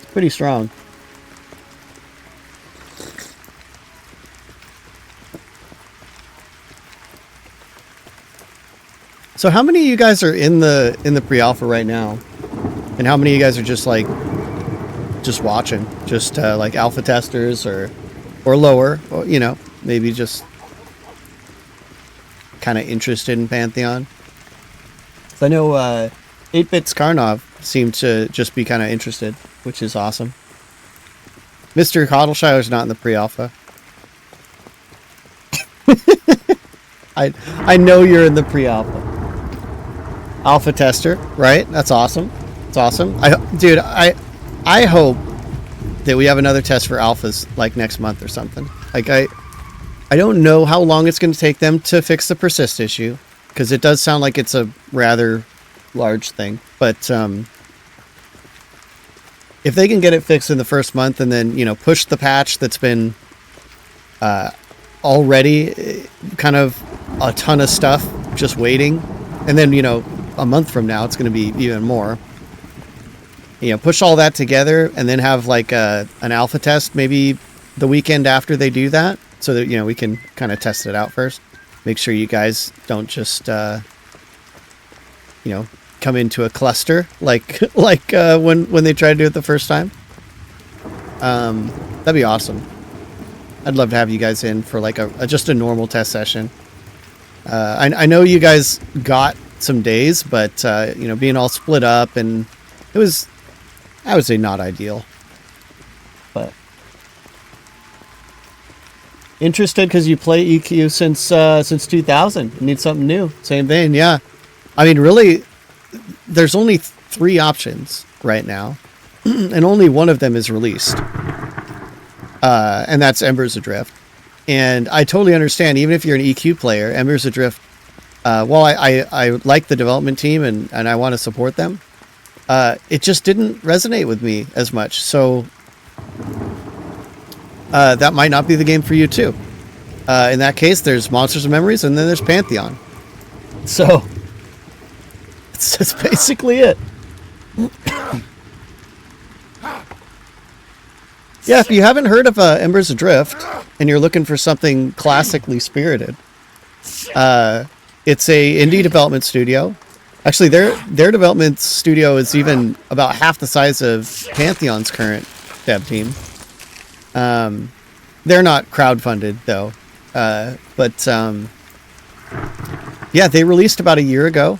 It's pretty strong. So how many of you guys are in the pre-alpha right now? And how many of you guys are just like watching? Just like alpha testers or lower, or, you know, maybe just kind of interested in Pantheon? So I know 8-Bits Karnov seemed to just be kind of interested, which is awesome. Mr. Cottleshire is not in the pre-alpha. I know you're in the pre-alpha. Alpha tester, right? That's awesome. It's awesome. Dude, I hope that we have another test for alphas like next month or something. Like I don't know how long it's going to take them to fix the persist issue, because it does sound like it's a rather large thing. But if they can get it fixed in the first month and then, you know, push the patch that's been already kind of a ton of stuff just waiting, and then, you know, a month from now it's going to be even more. You know, push all that together and then have like an alpha test maybe the weekend after they do that, so that, you know, we can kind of test it out first. Make sure you guys don't just you know, come into a cluster like when they try to do it the first time. That'd be awesome. I'd love to have you guys in for like just a normal test session. I know you guys got some days, but you know, being all split up, and it was, I would say, not ideal. But interested because you play EQ since 2000. You need something new. Same vein, yeah. I mean, really, there's only 3 options right now, and only one of them is released, and that's Embers Adrift. And I totally understand, even if you're an EQ player, Embers Adrift, while I like the development team and I want to support them, it just didn't resonate with me as much. So that might not be the game for you too. In that case, there's Monsters and Memories, and then there's Pantheon. So that's basically it. Yeah, if you haven't heard of Embers Adrift and you're looking for something classically spirited, it's a indie development studio. Actually, their development studio is even about half the size of Pantheon's current dev team. They're not crowdfunded though, but yeah, they released about a year ago.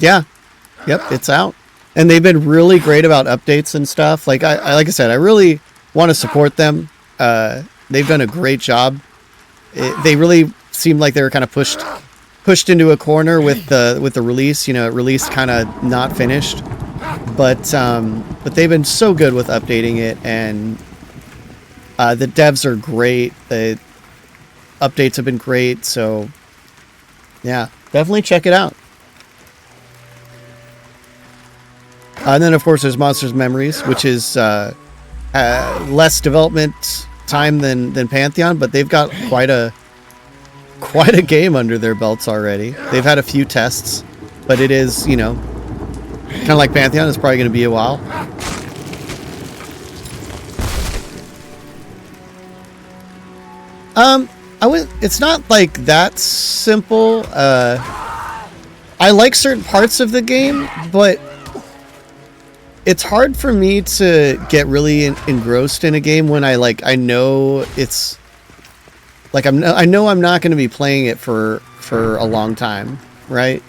Yeah, yep, it's out, and they've been really great about updates and stuff. Like I said, I really want to support them. They've done a great job. They really seemed like they were kind of pushed into a corner with the release. You know, it released kind of not finished, but they've been so good with updating it, and the devs are great. The updates have been great. So yeah, definitely check it out. And then of course there's Monsters Memories, which is less development time than Pantheon, but they've got quite a game under their belts already. They've had a few tests, but it is, you know, kind of like Pantheon. It's probably going to be a while. It's not like that simple. I like certain parts of the game, but it's hard for me to get really engrossed in a game when I know it's like I know I'm not going to be playing it for a long time, right?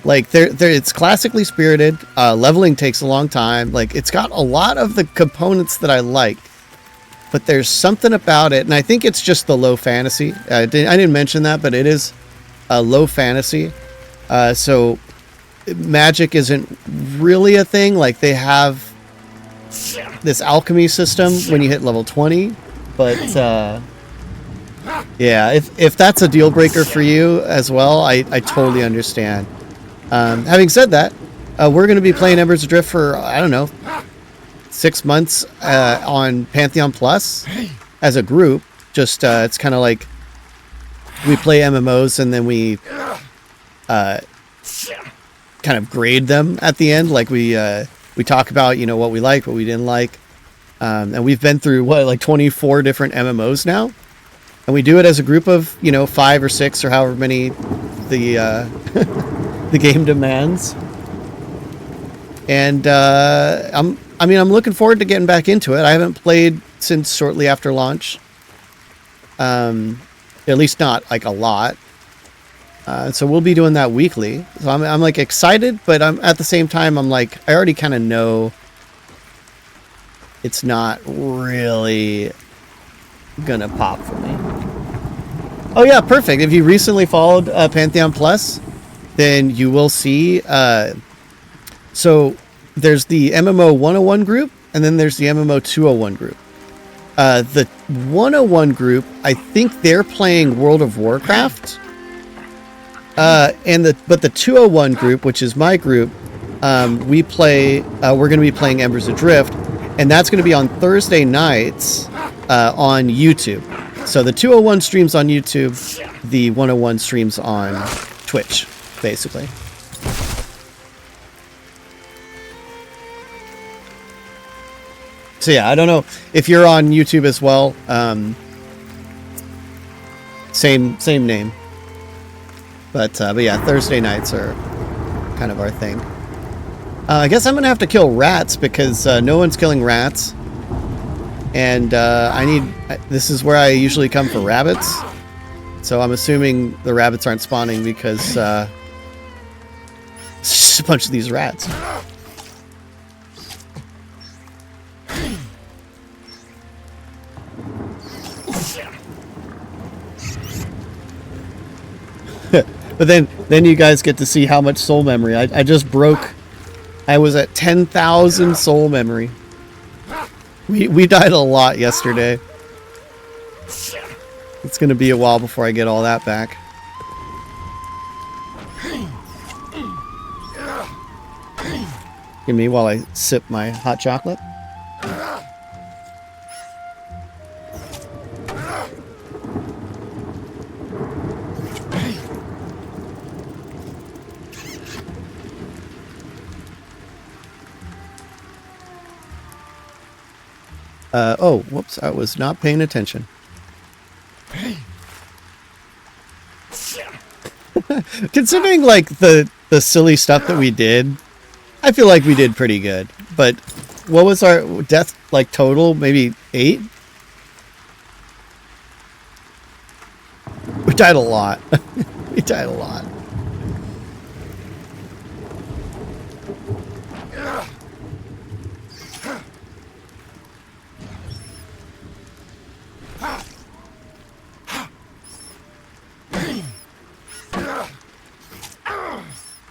Like it's classically spirited. Leveling takes a long time. Like, it's got a lot of the components that I like, but there's something about it, and I think it's just the low fantasy. I didn't mention that, but it is a low fantasy. So magic isn't really a thing. Like, they have this alchemy system when you hit level 20, but Yeah, if that's a deal breaker for you as well, I totally understand. Having said that, we're going to be playing Embers Adrift for, I don't know, 6 months on Pantheon Plus as a group. Just it's kind of like we play MMOs and then we kind of grade them at the end. Like we talk about, you know, what we liked, what we didn't like. And we've been through like 24 different MMOs now. And we do it as a group of, you know, 5 or 6 or however many the the game demands. And I'm looking forward to getting back into it. I haven't played since shortly after launch. At least not like a lot. So we'll be doing that weekly. So I'm like excited, but I'm at the same time I'm like I already kind of know it's not really gonna pop for me. Oh yeah, perfect. If you recently followed Pantheon Plus, then you will see. So there's the MMO 101 group, and then there's the MMO 201 group. The 101 group, I think they're playing World of Warcraft. But the 201 group, which is my group, we're going to be playing Embers Adrift, and that's going to be on Thursday nights on YouTube. So the 201 streams on YouTube, the 101 streams on Twitch, basically. So yeah, I don't know if you're on YouTube as well. Same name. But yeah, Thursday nights are kind of our thing. I guess I'm gonna have to kill rats because no one's killing rats, and this is where I usually come for rabbits. So I'm assuming the rabbits aren't spawning because it's just a bunch of these rats. But then you guys get to see how much soul memory. I just broke. I was at 10,000 soul memory. We died a lot yesterday. It's going to be a while before I get all that back. Give me while I sip my hot chocolate. Oh, whoops, I was not paying attention. Considering, like, the silly stuff that we did, I feel like we did pretty good. But what was our death, like, total? Maybe 8? We died a lot. We died a lot.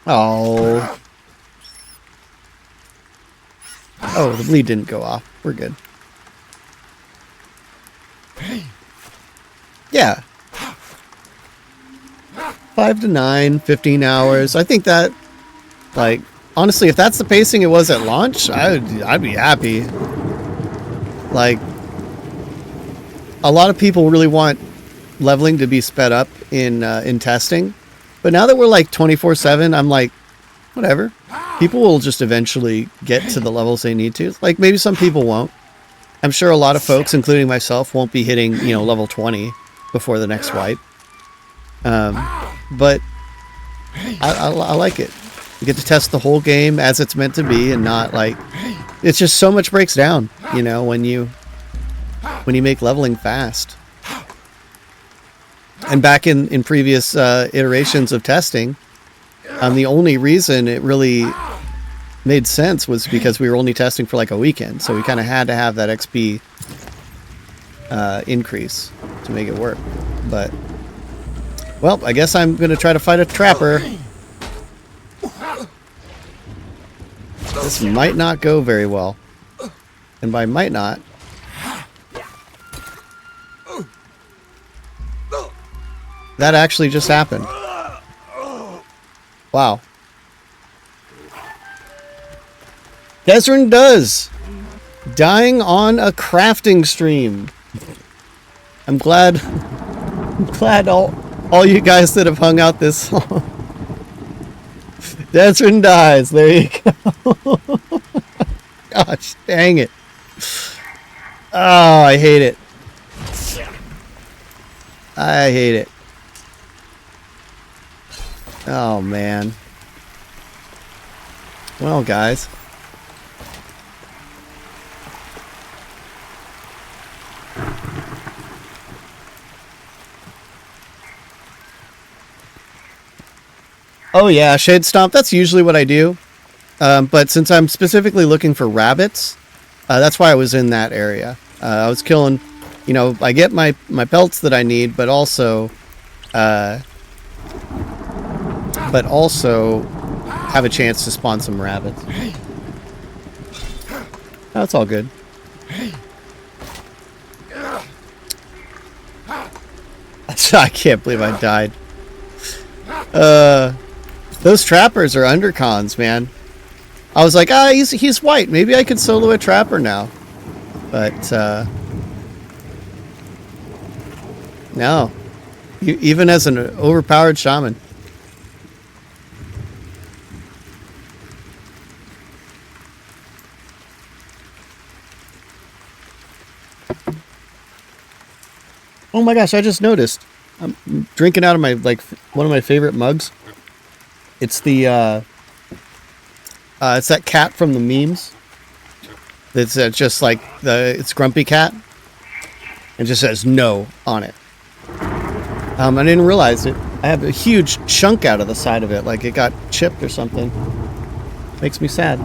Oh. Oh, the bleed didn't go off. We're good. Yeah. 5 to 9, 15 hours. I think that, like, honestly, if that's the pacing it was at launch, I'd be happy. Like, a lot of people really want leveling to be sped up in testing. But now that we're like 24/7, I'm like, whatever. People will just eventually get to the levels they need to. Like, maybe some people won't. I'm sure a lot of folks, including myself, won't be hitting, you know, level 20 before the next wipe. But I like it. You get to test the whole game as it's meant to be, and not like it's just so much breaks down, you know, when you make leveling fast. And back in previous iterations of testing, the only reason it really made sense was because we were only testing for like a weekend. So we kind of had to have that XP increase to make it work. But, well, I guess I'm going to try to fight a trapper. This might not go very well. And by might not... That actually just happened. Wow. Desrin does. Dying on a crafting stream. I'm glad all you guys that have hung out this long. Desrin dies. There you go. Gosh, dang it. Oh, I hate it. I hate it. Oh, man. Well, guys. Oh, yeah, Shade Stomp. That's usually what I do. But since I'm specifically looking for rabbits, that's why I was in that area. I was killing, you know, I get my pelts that I need, but also have a chance to spawn some rabbits. That's all good. I can't believe I died. Those trappers are undercons, man. I was like, he's white. Maybe I could solo a trapper now. But, no. Even as an overpowered shaman. Oh my gosh, I just noticed. I'm drinking out of my, like, one of my favorite mugs. It's the, it's that cat from the memes. It's just like it's Grumpy Cat. It just says no on it. I didn't realize it. I have a huge chunk out of the side of it, like it got chipped or something. Makes me sad.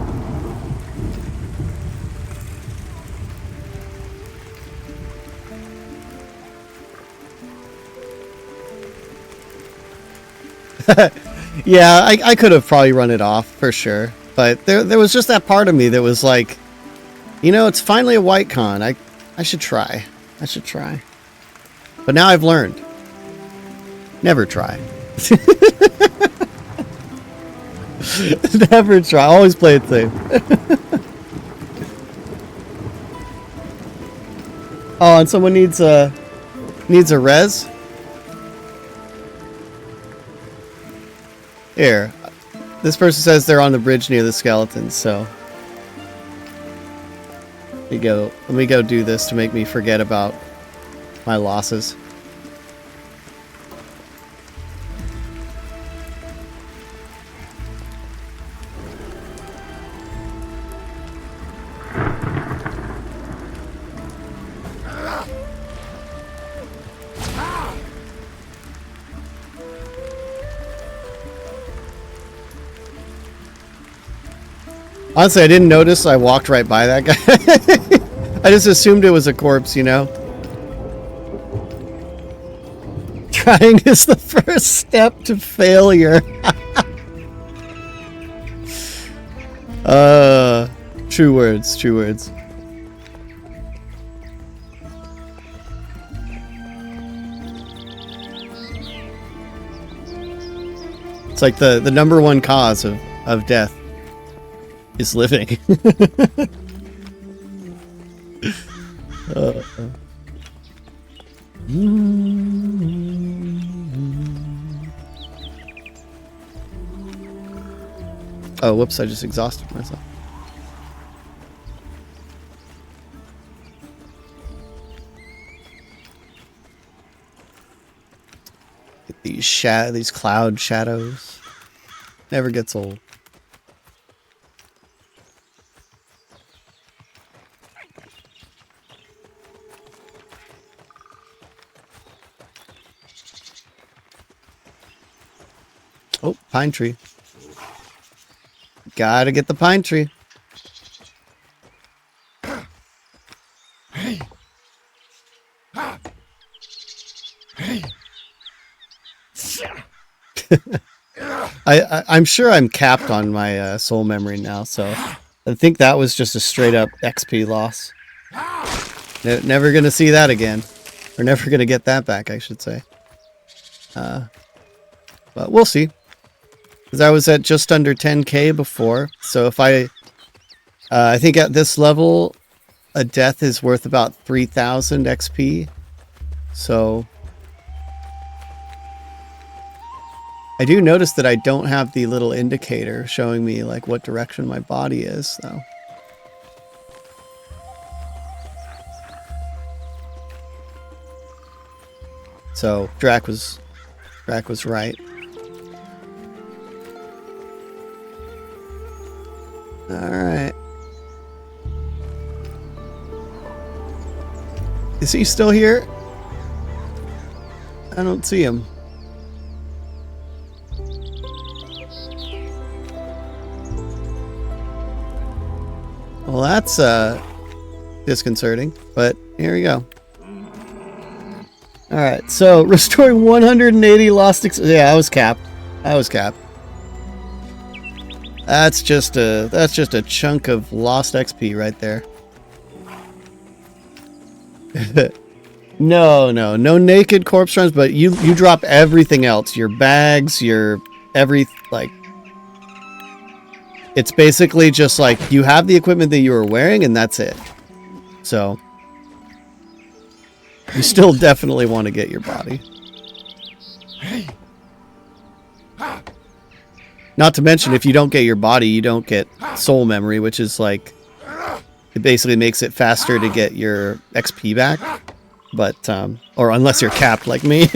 Yeah, I could have probably run it off for sure. But there was just that part of me that was like, you know, it's finally a white con. I should try. I should try. But now I've learned. Never try. Never try. Always play it safe. Oh, and someone needs a res. Here. This person says they're on the bridge near the skeletons, so let me go do this to make me forget about my losses. Honestly, I didn't notice. I walked right by that guy. I just assumed it was a corpse, you know? Trying is the first step to failure. True words, true words. It's like the number one cause of death is living. Oh, whoops, I just exhausted myself. Get these cloud shadows. Never gets old. Oh, pine tree. Gotta get the pine tree. I'm sure I'm capped on my soul memory now, so I think that was just a straight up XP loss. Never gonna see that again. Or never gonna get that back, I should say. But we'll see. Because I was at just under 10k before. So if I think at this level, a death is worth about 3,000 XP. So I do notice that I don't have the little indicator showing me like what direction my body is, though. So Drac was right. All right. Is he still here? I don't see him. Well, that's disconcerting, but here we go. All right, so restoring 180 lost. Yeah, I was capped. That's just a chunk of lost XP right there. No naked corpse runs, but you drop everything else. Your bags, your it's basically just like you have the equipment that you were wearing and that's it. So you still definitely want to get your body. Not to mention, if you don't get your body, you don't get soul memory, which is like, it basically makes it faster to get your XP back. But, or unless you're capped like me.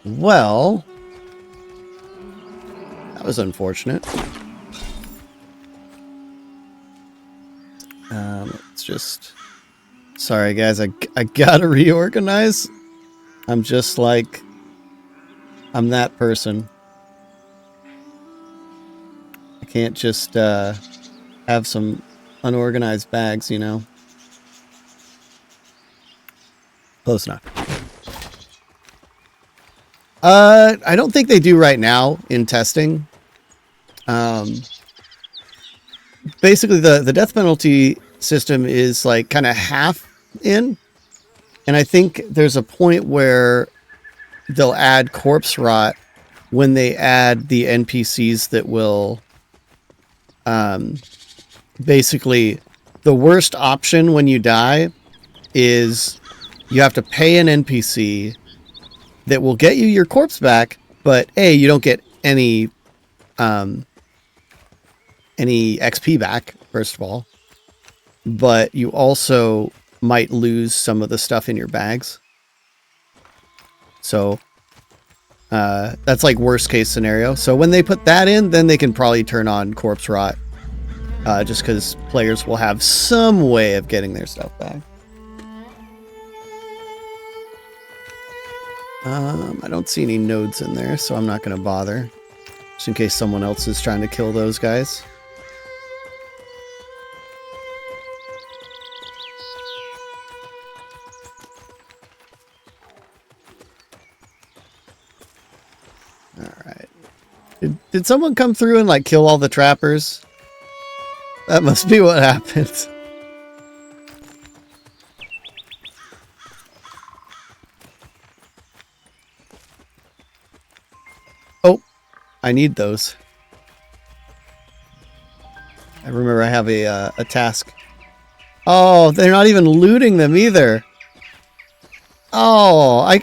Well, that was unfortunate. Let's just... Sorry, guys. I gotta reorganize. I'm just like... I'm that person. I can't just have some unorganized bags, you know? Close enough. I don't think they do right now in testing. Basically, the death penalty system is like kind of half in. And I think there's a point where they'll add corpse rot when they add the NPCs that will... basically, the worst option when you die is you have to pay an NPC that will get you your corpse back, but A, you don't get any XP back, first of all, but you also might lose some of the stuff in your bags. So that's like worst case scenario. So when they put that in, then they can probably turn on corpse rot, just because players will have some way of getting their stuff back. I don't see any nodes in there, so I'm not going to bother. Just in case someone else is trying to kill those guys. Alright. Did someone come through and like kill all the trappers? That must be what happened. Oh, I need those. I remember I have a task. Oh, they're not even looting them either. Oh, I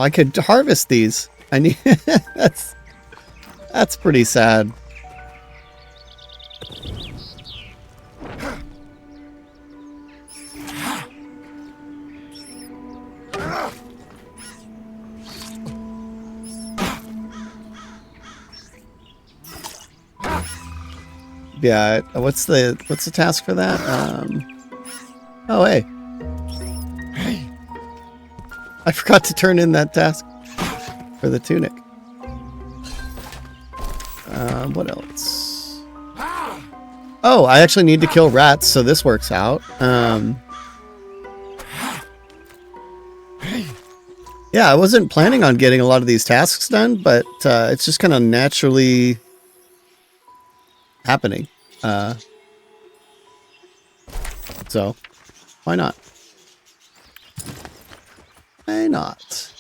could harvest these. I need that's pretty sad. Yeah, what's the task for that? Oh, hey. I forgot to turn in that task for the tunic. What else? Oh, I actually need to kill rats, so this works out. Yeah, I wasn't planning on getting a lot of these tasks done, but it's just kind of naturally happening. So, why not? Why not?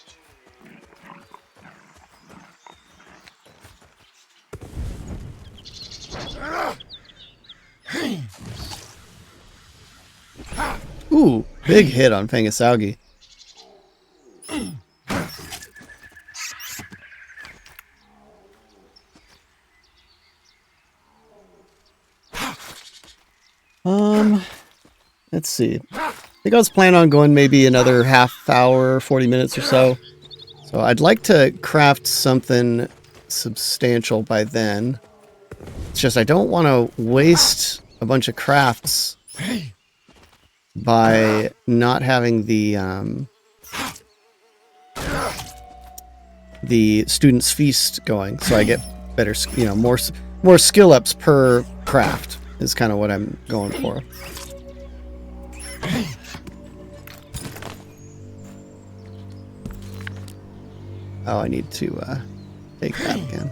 Ooh, big hit on Pangasaugi. Let's see. I think I was planning on going maybe another half hour, 40 minutes or so. So I'd like to craft something substantial by then. It's just I don't want to waste a bunch of crafts by not having the student's feast going. So I get better, you know, more skill ups per craft is kind of what I'm going for. Oh, I need to take that again.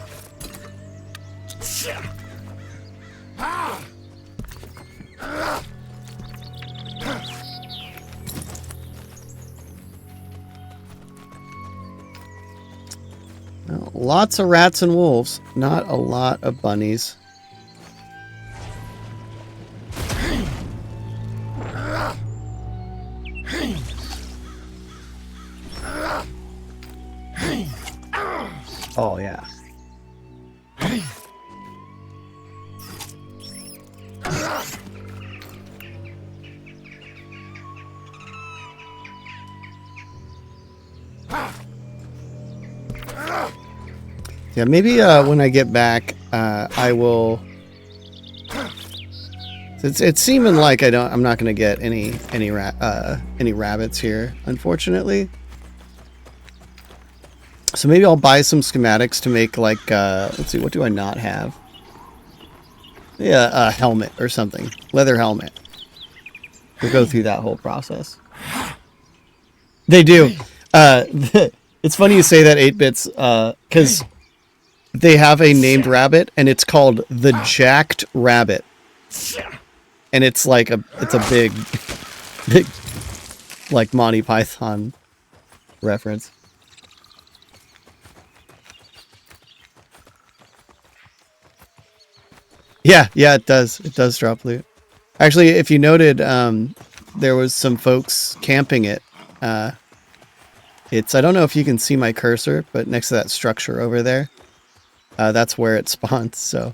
Well, lots of rats and wolves, not a lot of bunnies. Oh, yeah. Yeah, maybe when I get back, I will. It's seeming like I'm not gonna get any rabbits here, unfortunately. So maybe I'll buy some schematics to make like let's see, what do I not have? Yeah, a helmet or something, leather helmet. We'll go through that whole process. They do. It's funny you say that, 8-bits, because they have a named rabbit, and it's called the Jacked Rabbit, and it's like it's a big, like Monty Python reference. Yeah, it does. It does drop loot. Actually, if you noted, there was some folks camping it. I don't know if you can see my cursor, but next to that structure over there, that's where it spawns, so.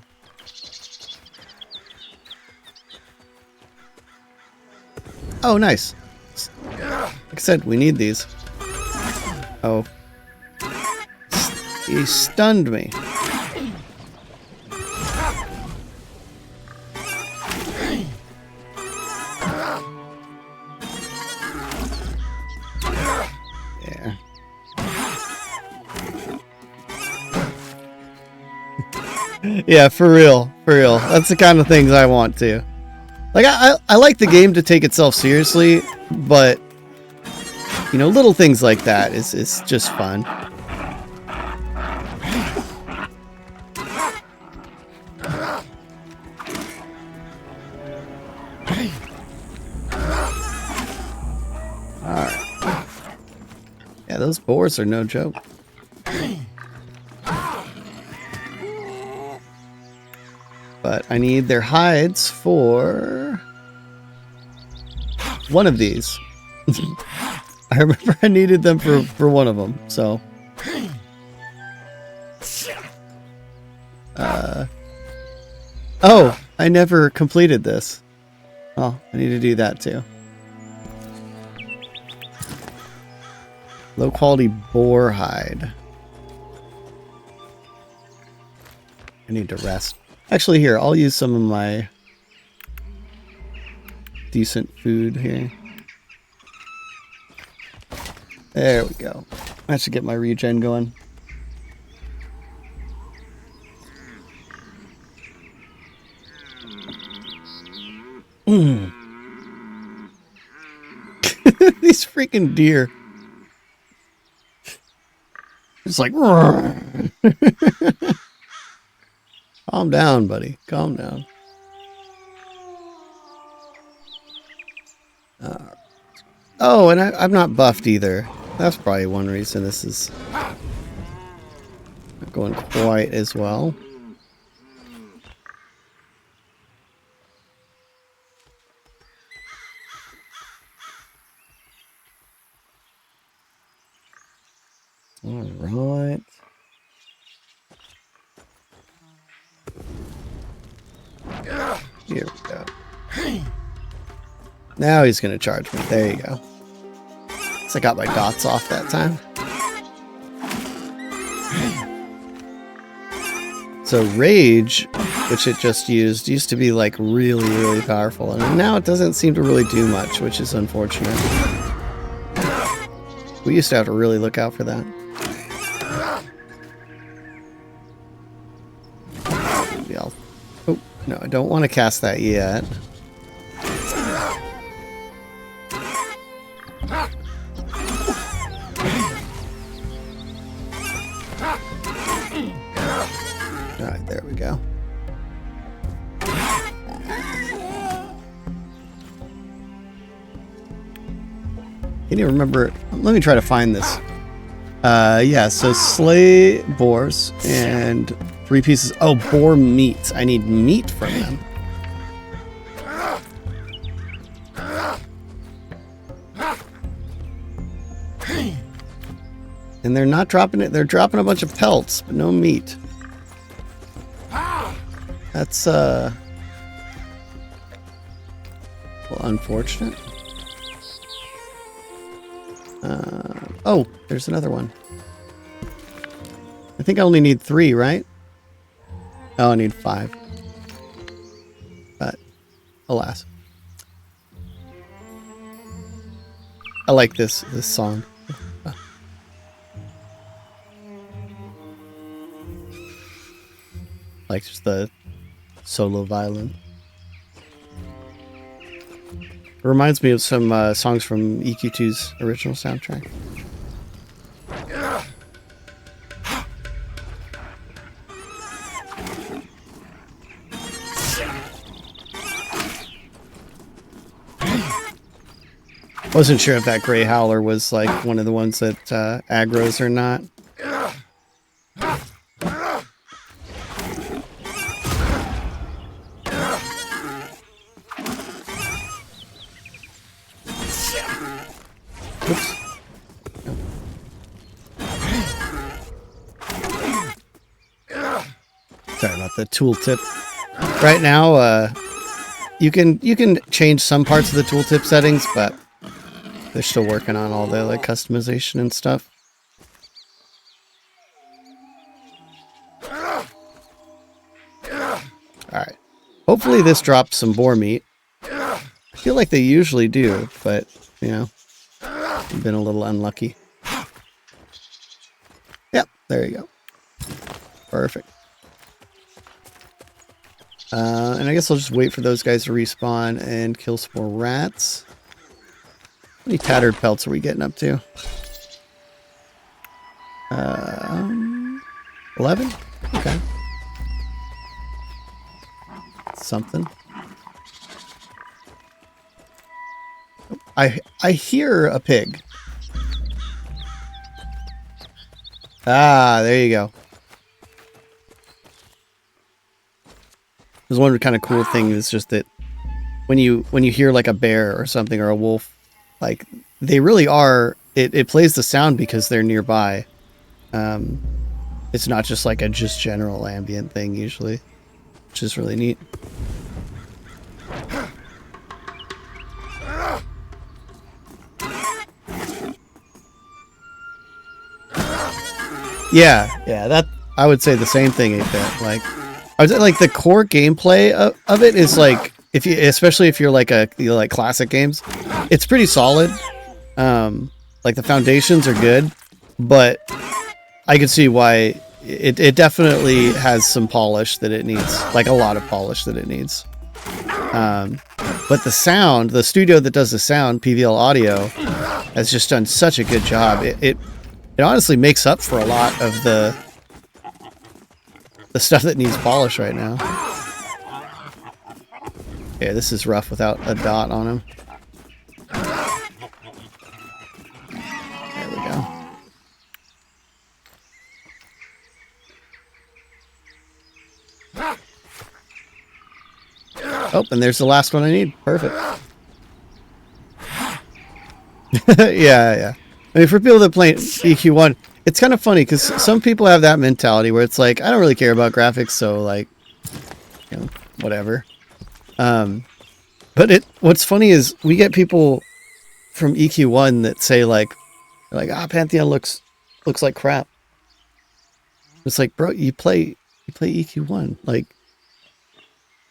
Oh, nice. Like I said, we need these. Oh. He stunned me. Yeah. Yeah, for real. For real. That's the kind of things I want to. Like, I like the game to take itself seriously, but, you know, little things like that is just fun. Alright. Yeah, those boars are no joke. But I need their hides for one of these. I remember I needed them for one of them, so. Oh, I never completed this. Oh, I need to do that too. Low quality boar hide. I need to rest. Actually, here, I'll use some of my decent food here. There we go. I should get my regen going. These freaking deer. It's like, calm down, buddy. Calm down. Oh, and I'm not buffed either. That's probably one reason this is not going quite as well. All right. Here we go. Now he's going to charge me. There you go. So I got my dots off that time. So Rage, which it just used to be like really, really powerful. And now it doesn't seem to really do much, which is unfortunate. We used to have to really look out for that. Maybe I'll... Oh, no, I don't want to cast that yet. Alright, there we go. Can you remember? Let me try to find this. Yeah, so slay boars and 3 pieces. Oh, boar meat. I need meat from them. And they're not dropping it. They're dropping a bunch of pelts, but no meat. That's, well, unfortunate. Oh, there's another one. I think I only need 3, right? Oh, I need 5. But, alas. I like this song. Like just the solo violin. It reminds me of some songs from EQ2's original soundtrack. Wasn't sure if that Grey Howler was like one of the ones that aggroes or not. Oops. Sorry about the tooltip. Right now, you can change some parts of the tooltip settings, but they're still working on all the like customization and stuff. Alright. Hopefully this drops some boar meat. I feel like they usually do, but, you know, I've been a little unlucky. Yep, there you go. Perfect. And I guess I'll just wait for those guys to respawn and kill some more rats. How many tattered pelts are we getting up to? 11? Okay. Something. I hear a pig. Ah, there you go. There's one kind of cool thing is just that when you hear like a bear or something or a wolf, like they really are. It plays the sound because they're nearby. It's not just like a just general ambient thing usually, which is really neat. Yeah, that I would say the same thing. Like, I would say like the core gameplay of it is like especially if you're like like classic games, it's pretty solid. Like the foundations are good, but I can see why it definitely has some polish that it needs, like a lot of polish that it needs. But the sound, the studio that does the sound, PVL Audio, has just done such a good job. It honestly makes up for a lot of the stuff that needs polish right now. Yeah, this is rough without a dot on him. Oh, and there's the last one I need. Perfect. yeah. I mean, for people that play EQ1, it's kind of funny because some people have that mentality where it's like, I don't really care about graphics, so like, you know, whatever. But what's funny is we get people from EQ1 that say like Pantheon looks like crap. It's like, bro, you play EQ1. Like,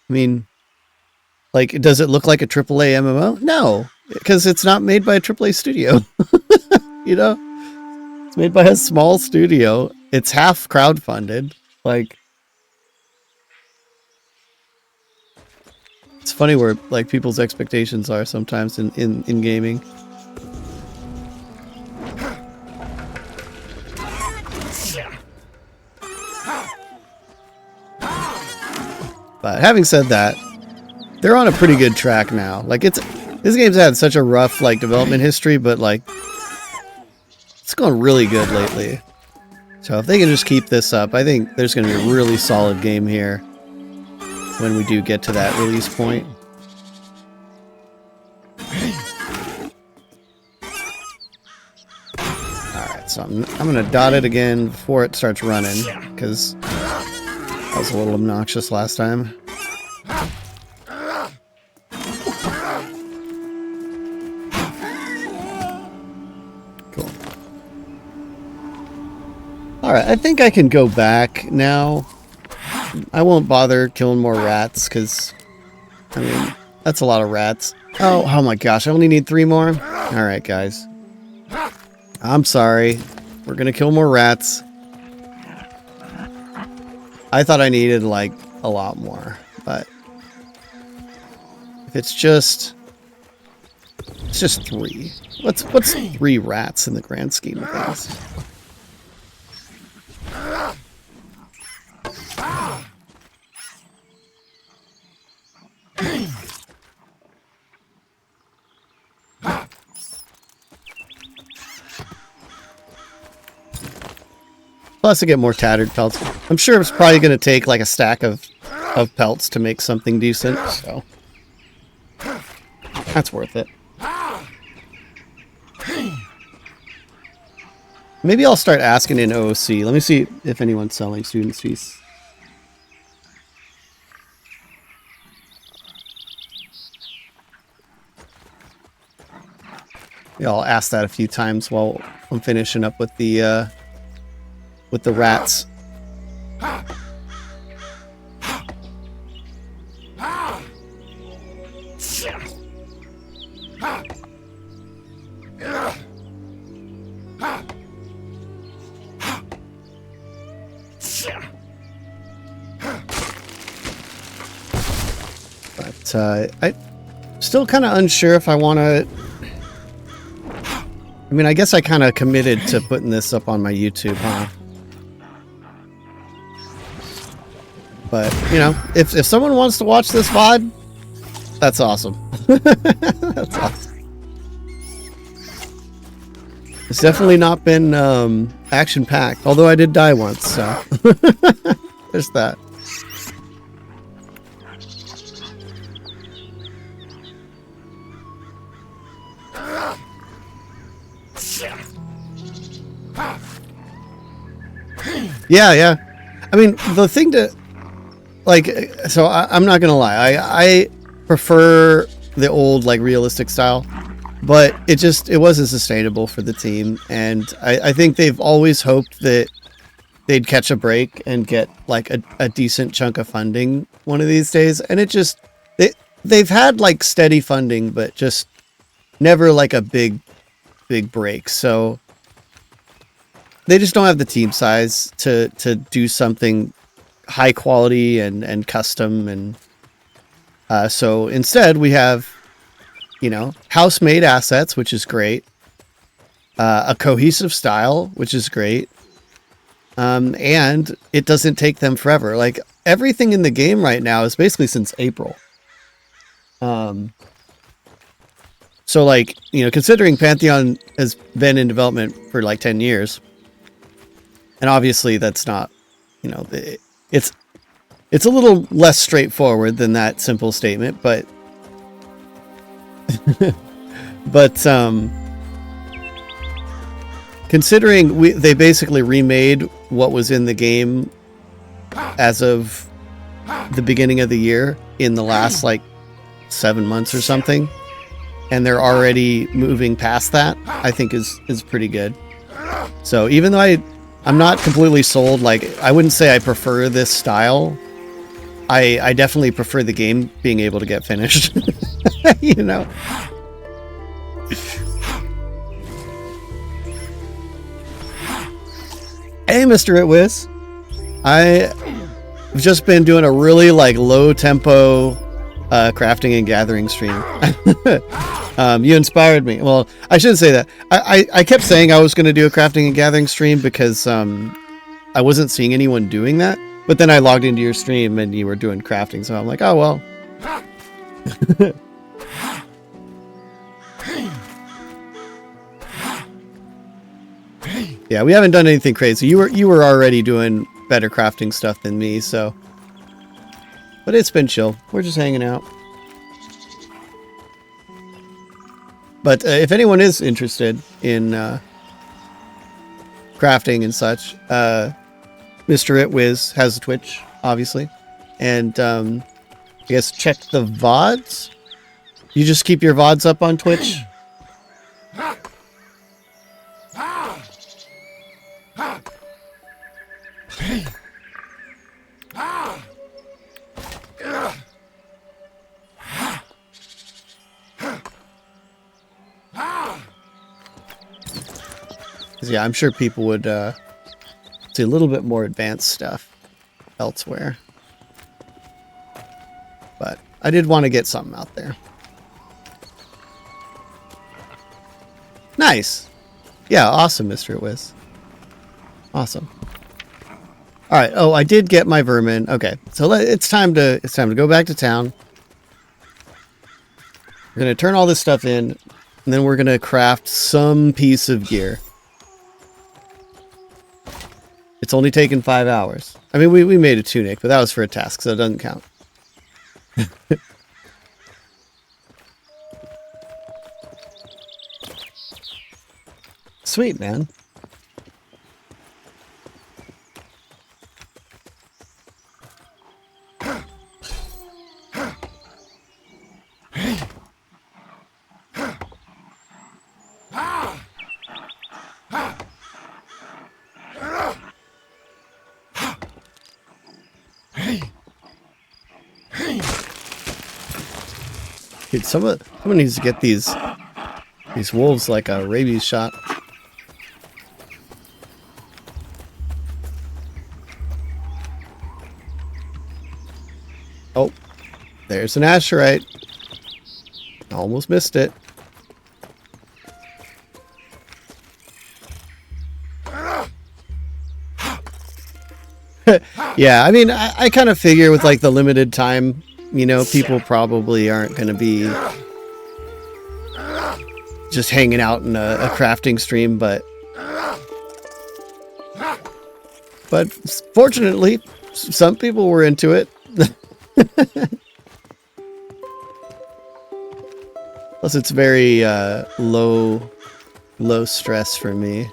I mean, like, does it look like a AAA MMO? No, because it's not made by a AAA studio. You know, it's made by a small studio. It's half crowdfunded. Like, it's funny where like people's expectations are sometimes in gaming. But having said that, they're on a pretty good track now. Like, this game's had such a rough like development history, but like it's going really good lately. So if they can just keep this up, I think there's going to be a really solid game here when we do get to that release point. Alright, so I'm going to dot it again before it starts running, because that was a little obnoxious last time. Cool. Alright, I think I can go back now. I won't bother killing more rats, because, I mean, that's a lot of rats. Oh my gosh, I only need 3 more? Alright, guys. I'm sorry. We're gonna kill more rats. I thought I needed, like, a lot more, but if it's just 3. What's 3 rats in the grand scheme of things? Plus I get more tattered pelts. I'm sure it's probably going to take like a stack of pelts to make something decent, so that's worth it. Maybe I'll start asking in OOC. Let me see if anyone's selling student fees. Yeah, I'll ask that a few times while I'm finishing up with the rats. But I'm still kind of unsure if I want to. I mean, I guess I kind of committed to putting this up on my YouTube, huh? But, you know, if someone wants to watch this VOD, that's awesome. That's awesome. It's definitely not been action-packed, although I did die once, so there's that. Yeah. I mean, the thing to, like, so I'm not gonna lie, I prefer the old, like, realistic style, but it wasn't sustainable for the team, and I think they've always hoped that they'd catch a break and get, like, a decent chunk of funding one of these days, and they've had, like, steady funding, but just never, like, a big break, so they just don't have the team size to do something high quality and custom, and so instead we have, you know, house-made assets, which is great, a cohesive style, which is great, and it doesn't take them forever. Like, everything in the game right now is basically since April. So, like, you know, considering Pantheon has been in development for like 10 years, and obviously that's not, you know, it's It's a little less straightforward than that simple statement, but considering they basically remade what was in the game as of the beginning of the year in the last like 7 months or something, and they're already moving past that, I think is pretty good. So even though I'm not completely sold, like I wouldn't say I prefer this style, I definitely prefer the game being able to get finished. You know. Hey, Mr. Itwiz. I've just been doing a really like low tempo crafting and gathering stream. You inspired me. Well, I shouldn't say that. I kept saying I was going to do a crafting and gathering stream because I wasn't seeing anyone doing that. But then I logged into your stream and you were doing crafting, so I'm like, oh well. Yeah, we haven't done anything crazy. You were already doing better crafting stuff than me, so. But it's been chill. We're just hanging out. But if anyone is interested in crafting and such, Mr. Itwiz has a Twitch, obviously. And I guess check the VODs. You just keep your VODs up on Twitch? Yeah, I'm sure people would see a little bit more advanced stuff elsewhere. But I did want to get something out there. Nice. Yeah, awesome, Mr. Itwiz. Awesome. All right. Oh, I did get my vermin. Okay, so it's time to go back to town. We're gonna turn all this stuff in, and then we're gonna craft some piece of gear. It's only taken 5 hours. I mean, we made a tunic, but that was for a task, so it doesn't count. Sweet, man. Dude, someone needs to get these wolves like a rabies shot. Oh, there's an asteroid. Almost missed it. Yeah, I mean, I kind of figure with like the limited time, you know, people probably aren't going to be just hanging out in a crafting stream, but fortunately, some people were into it. Plus, it's very low stress for me.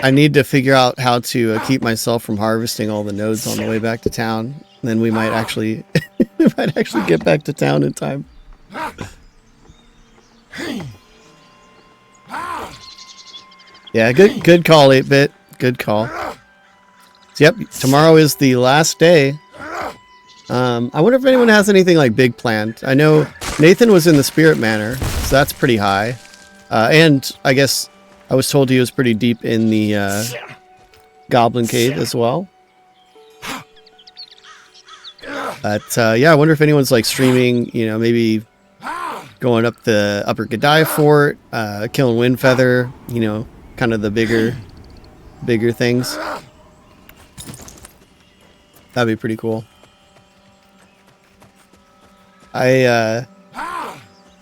I need to figure out how to keep myself from harvesting all the nodes on the way back to town. Then we might actually get back to town in time. Yeah, good call, 8-bit. Good call. So, yep, tomorrow is the last day. I wonder if anyone has anything like big planned. I know Nathan was in the Spirit Manor, so that's pretty high. And I guess I was told he was pretty deep in the Goblin Cave as well. But yeah, I wonder if anyone's like streaming, you know, maybe going up the Upper G'dai Fort, killing Windfeather, you know, kind of the bigger things. That'd be pretty cool. I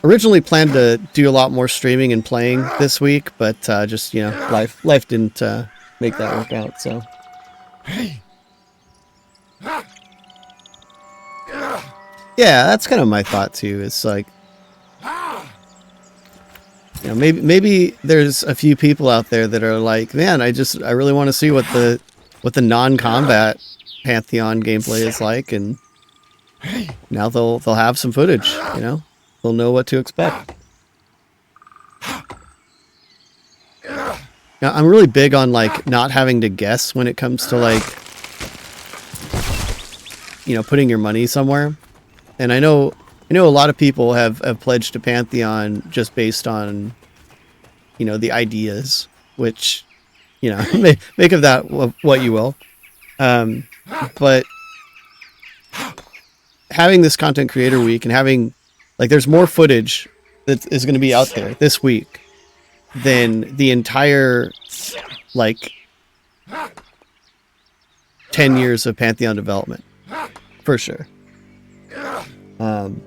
originally planned to do a lot more streaming and playing this week, but just, you know, life didn't make that work out, so. Yeah, that's kind of my thought too. It's like, you know, maybe there's a few people out there that are like, man, I really want to see what the non-combat Pantheon gameplay is like, and now they'll have some footage, you know? They'll know what to expect. Now, I'm really big on like not having to guess when it comes to like, you know, putting your money somewhere. And I know a lot of people have pledged to Pantheon just based on, you know, the ideas, which, you know, make of that what you will. But having this content creator week and having, like, there's more footage that is going to be out there this week than the entire, like, 10 years of Pantheon development, for sure. And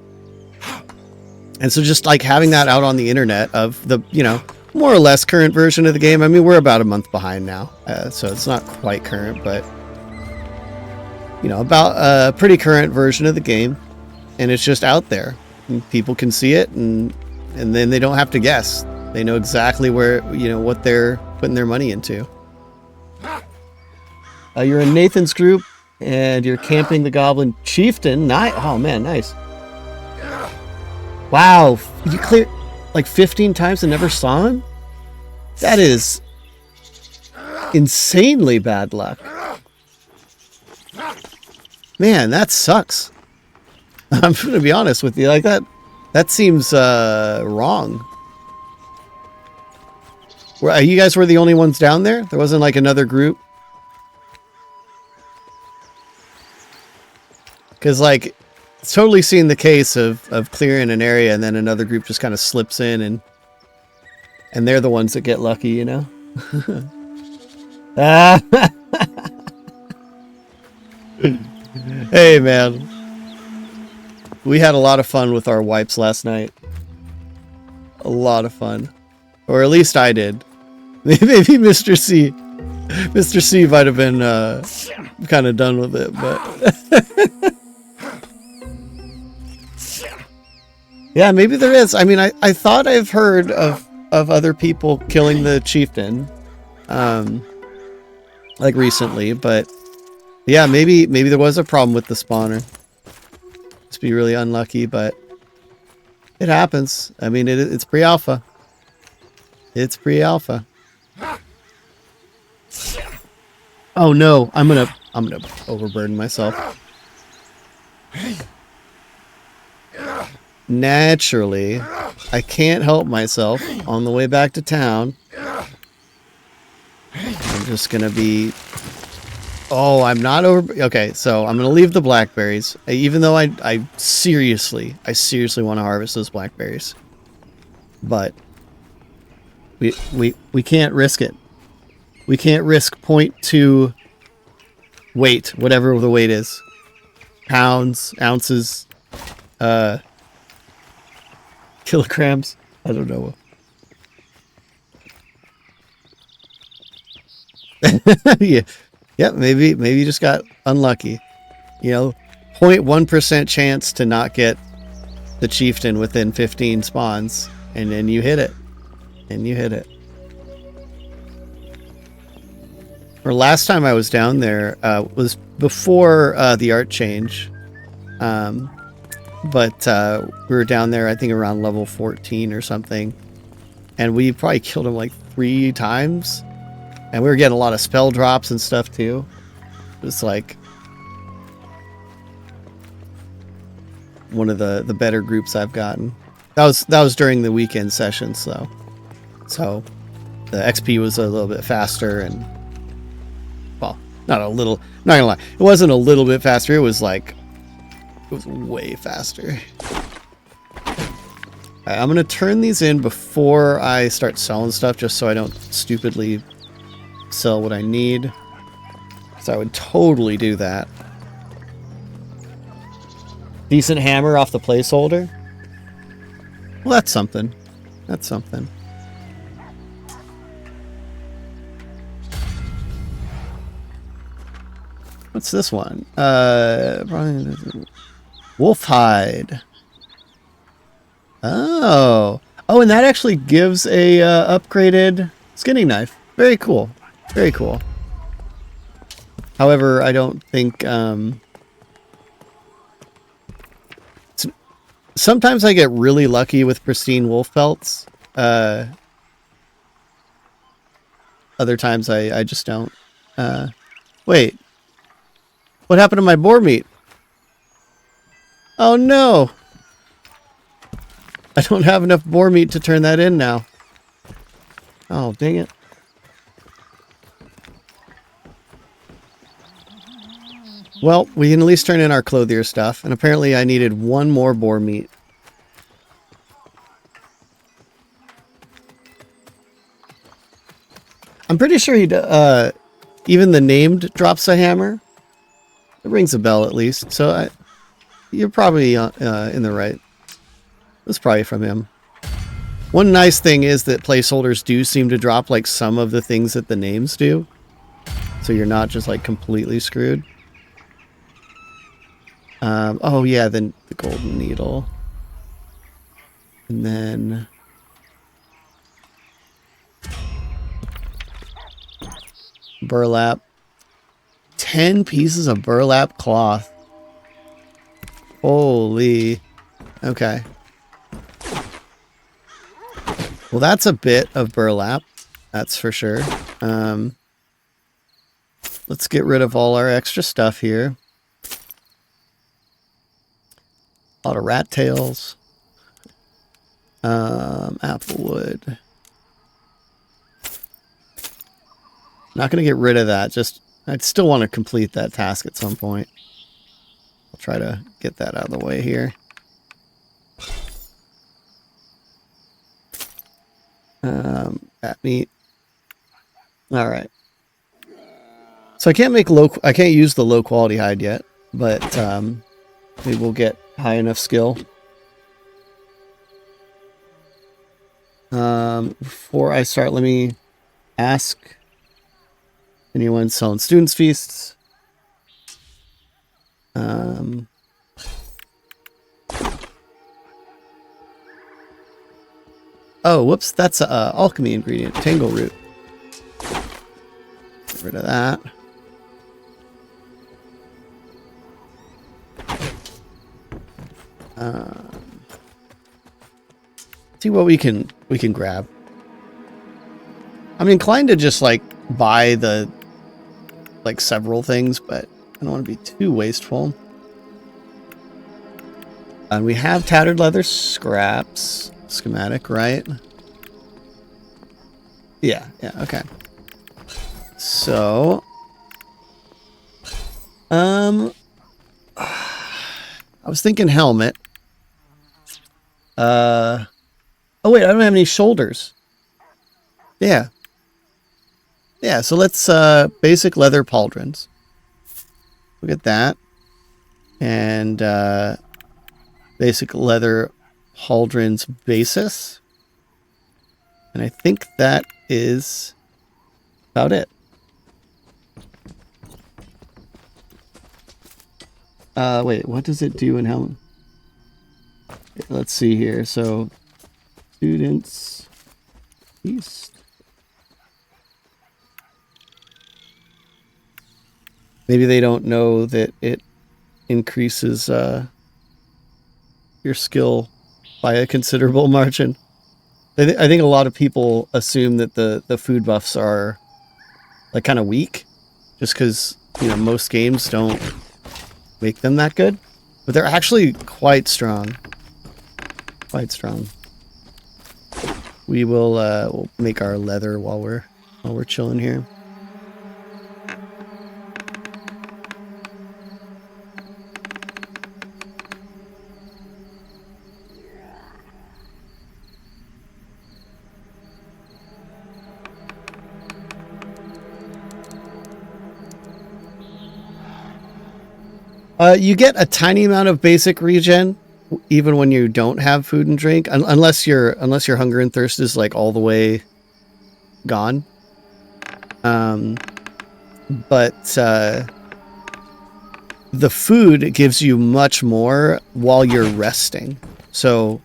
so just like having that out on the internet of the, you know, more or less current version of the game. I mean, we're about a month behind now, so it's not quite current, but, you know, about a pretty current version of the game, and it's just out there. And people can see it, and then they don't have to guess. They know exactly where, you know, what they're putting their money into. You're in Nathan's group, and you're camping the Goblin Chieftain. Oh man, nice. Wow, you cleared like 15 times and never saw him? That is insanely bad luck. Man, that sucks. I'm gonna be honest with you, like that seems wrong. You guys were the only ones down there? There wasn't like another group? Because like, it's totally seen the case of clearing an area and then another group just kind of slips in and they're the ones that get lucky, you know? Hey, man. We had a lot of fun with our wipes last night. A lot of fun. Or at least I did. Maybe Mr. C. Mr. C might have been kind of done with it, but... Yeah, maybe there is. I mean, I thought I've heard of other people killing the chieftain, like recently, but yeah, maybe there was a problem with the spawner. Just be really unlucky, but it happens. I mean, it's pre-alpha. It's pre-alpha. Oh no, I'm gonna overburden myself. Naturally, I can't help myself on the way back to town. I'm just gonna be... Oh, I'm not over... Okay, so I'm gonna leave the blackberries. Even though I seriously want to harvest those blackberries. But we can't risk it. We can't risk 0.2 weight, whatever the weight is. Pounds, ounces, kilograms. I don't know. Yeah. Yep, maybe you just got unlucky. You know, 0.1% chance to not get the chieftain within 15 spawns, and then you hit it. And you hit it. Or last time I was down there was before the art change. But we were down there, I think, around level 14 or something. And we probably killed him like 3 times. And we were getting a lot of spell drops and stuff, too. It was like one of the better groups I've gotten. That was during the weekend sessions, though. So the XP was a little bit faster and... Well, not gonna lie. It wasn't a little bit faster. It was like... It was way faster. Right, I'm gonna turn these in before I start selling stuff, just so I don't stupidly sell what I need. Because I would totally do that. Decent hammer off the placeholder. Well, that's something. That's something. What's this one? Wolf hide. Oh. Oh, and that actually gives a upgraded skinning knife. Very cool. Very cool. However, I don't think... sometimes I get really lucky with pristine wolf pelts. Other times I just don't. Wait. What happened to my boar meat? Oh no! I don't have enough boar meat to turn that in now. Oh, dang it. Well, we can at least turn in our clothier stuff, and apparently I needed one more boar meat. I'm pretty sure even the named drops a hammer. It rings a bell at least, so you're probably in the right. It was probably from him. One nice thing is that placeholders do seem to drop like some of the things that the names do, so you're not just like completely screwed. Oh yeah, then the golden needle. And then... burlap. 10 pieces of burlap cloth. Holy. Okay. Well, that's a bit of burlap. That's for sure. Let's get rid of all our extra stuff here. A lot of rat tails. Applewood. Not going to get rid of that. Just, I'd still want to complete that task at some point. I'll try to get that out of the way here. Rat meat. All right. So I can't use the low quality hide yet, but maybe we'll get high enough skill. Before I start, let me ask anyone selling students' feasts. Oh, whoops, that's an alchemy ingredient, tangle root. Get rid of that. See what we can grab. I'm inclined to just like buy the like several things, but I don't want to be too wasteful. And we have tattered leather scraps schematic, right? Yeah, okay. So I was thinking helmet. Oh wait, I don't have any shoulders. Yeah, so let's basic leather pauldrons. Look at that. And basic leather pauldrons basis. And I think that is about it. Wait, what does it do in helmet? Let's see here. So students feast. Maybe they don't know that it increases your skill by a considerable margin. I think a lot of people assume that the food buffs are like kind of weak, just because most games don't make them that good, but they're actually quite strong. Quite strong. We will we'll make our leather while we're chilling here. You get a tiny amount of basic regen even when you don't have food and drink, unless your hunger and thirst is like all the way gone. But the food gives you much more while you're resting. So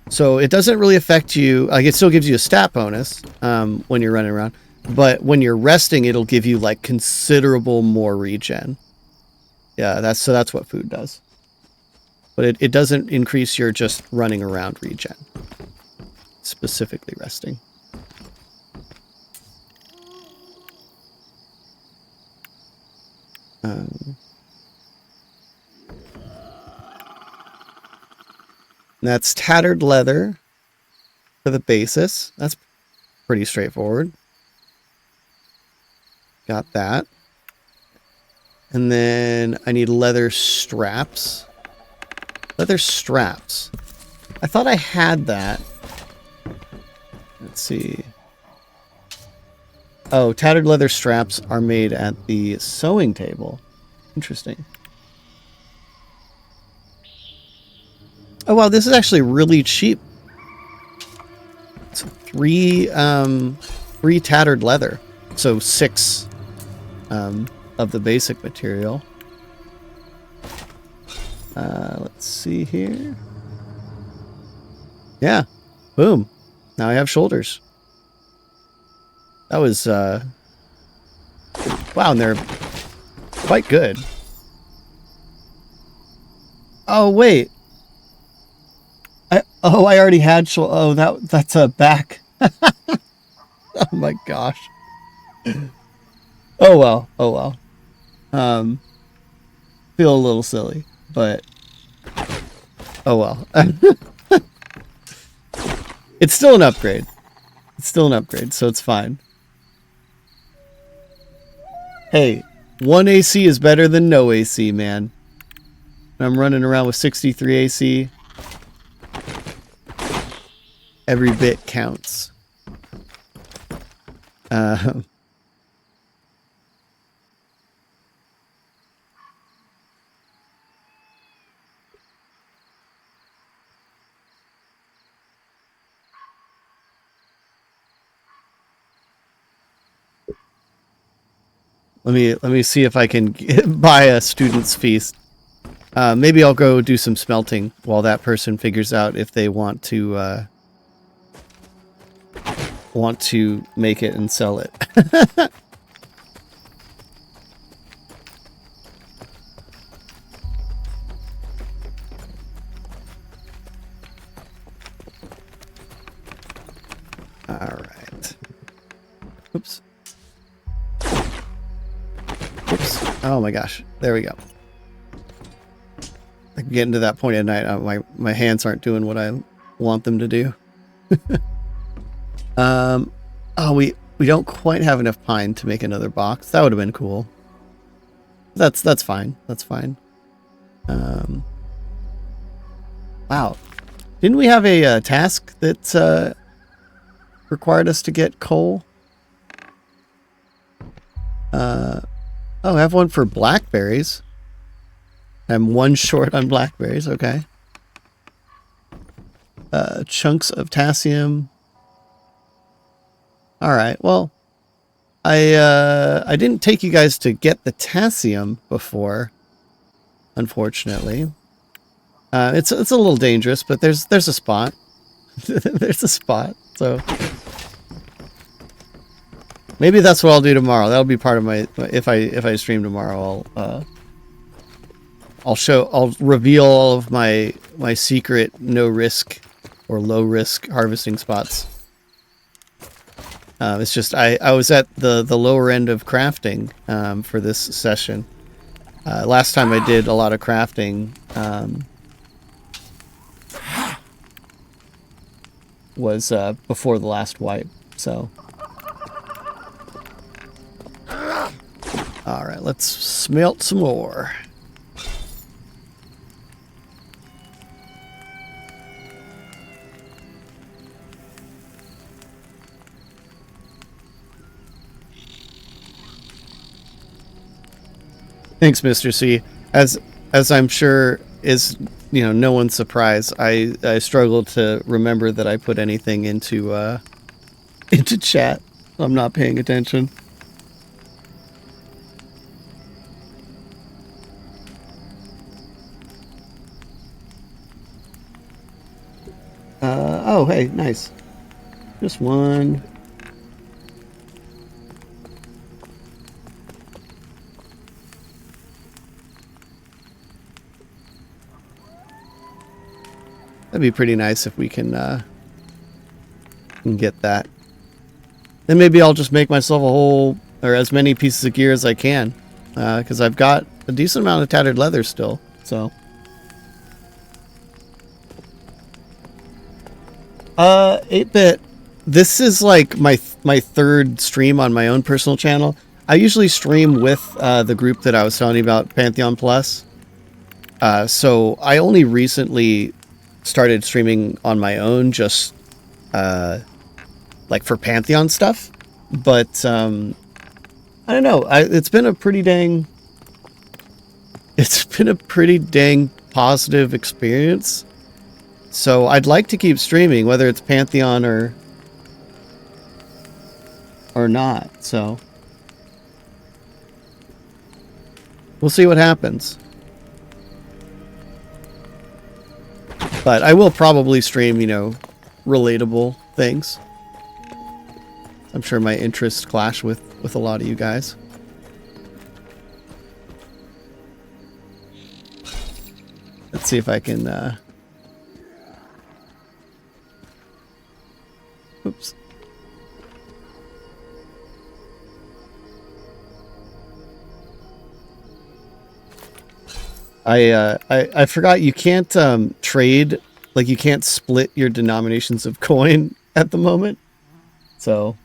it doesn't really affect you. Like, it still gives you a stat bonus when you're running around, but when you're resting, it'll give you like considerable more regen. Yeah, that's what food does. But it doesn't increase your just running around regen. Specifically resting. That's tattered leather for the basis. That's pretty straightforward. Got that. And then I need leather straps. Leather straps. I thought I had that. Let's see. Oh, tattered leather straps are made at the sewing table. Interesting. Oh wow, this is actually really cheap. It's three tattered leather. So 6 of the basic material. Let's see here. Yeah. Boom. Now I have shoulders. That was wow, and they're quite good. Oh wait. I already had that's a back. Oh my gosh. Oh well. Oh well. Feel a little silly, but oh well. It's still an upgrade. It's still an upgrade, so it's fine. Hey, 1 AC is better than no AC, man. I'm running around with 63 AC. Every bit counts. Let me see if I can buy a student's feast. Maybe I'll go do some smelting while that person figures out if they want to make it and sell it. All right. Oops. Oops. Oh my gosh. There we go. I'm getting to that point at night. My hands aren't doing what I want them to do. Oh, we don't quite have enough pine to make another box. That would have been cool. That's fine. That's fine. Wow. Didn't we have a task that required us to get coal? Oh, I have one for blackberries. I'm 1 short on blackberries. Okay. Chunks of potassium. All right. Well, I didn't take you guys to get the potassium before, unfortunately. It's a little dangerous, but there's a spot. There's a spot. So maybe that's what I'll do tomorrow. That'll be part of my if I stream tomorrow. I'll reveal all of my secret no risk or low risk harvesting spots. It's just I was at the lower end of crafting for this session. Last time I did a lot of crafting was before the last wipe. So, all right, let's smelt some more. Thanks, Mr. C. As I'm sure is no one's surprise, I struggle to remember that I put anything into chat. I'm not paying attention. Oh, hey, nice. Just one. That'd be pretty nice if we can get that. Then maybe I'll just make myself a whole, or as many pieces of gear as I can, because I've got a decent amount of tattered leather still. So, 8-bit. This is like my third stream on my own personal channel. I usually stream with the group that I was telling you about, Pantheon Plus. So I only recently started streaming on my own, just like for Pantheon stuff. But I don't know. It's been a pretty dang positive experience. So I'd like to keep streaming, whether it's Pantheon or not. So we'll see what happens. But I will probably stream, relatable things. I'm sure my interests clash with a lot of you guys. Let's see if I can oops. I forgot you can't trade, like you can't split your denominations of coin at the moment. So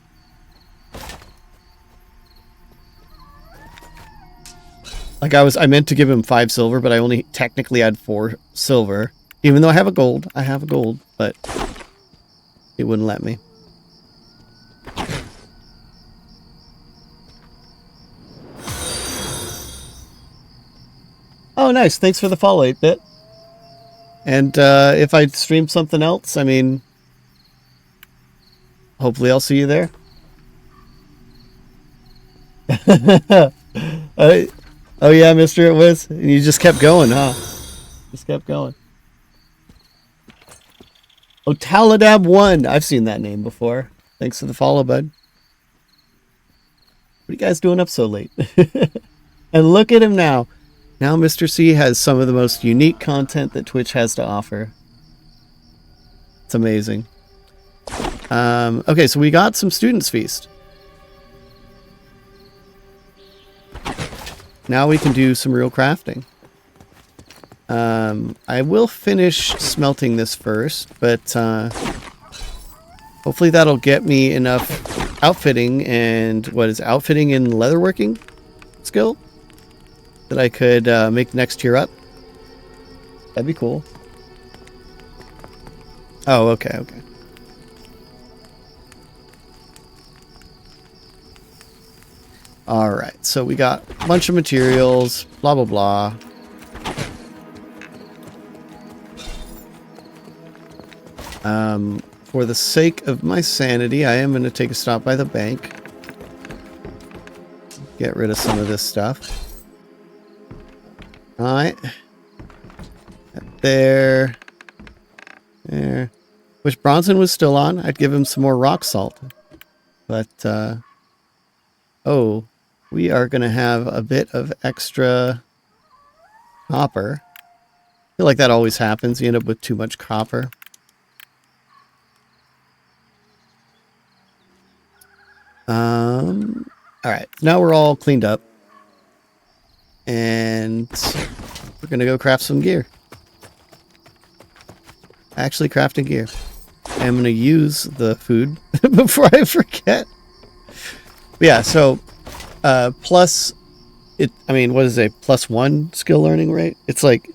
like I meant to give him 5 silver, but I only technically had 4 silver. Even though I have a gold, but it wouldn't let me. Oh, nice. Thanks for the follow, 8-bit. And if I stream something else, I mean, hopefully I'll see you there. Oh yeah, Mr. It was. And you just kept going, huh? Just kept going. Oh, Taladab 1. I've seen that name before. Thanks for the follow, bud. What are you guys doing up so late? And look at him now. Now Mr. C has some of the most unique content that Twitch has to offer. It's amazing. Okay, so we got some Students' Feast. Now we can do some real crafting. I will finish smelting this first, but hopefully that'll get me enough outfitting and outfitting and leatherworking skill that I could make the next tier up. That'd be cool. Oh, okay. Alright, so we got a bunch of materials, blah blah blah. For the sake of my sanity, I am going to take a stop by the bank. Get rid of some of this stuff. Alright. There. Wish Bronson was still on. I'd give him some more rock salt. But, oh, we are going to have a bit of extra copper. I feel like that always happens. You end up with too much copper. Alright, now we're all cleaned up. And we're going to go craft some gear. Actually crafting gear. I'm going to use the food before I forget. But yeah, so plus it, I mean, what is a +1 skill learning rate? It's like,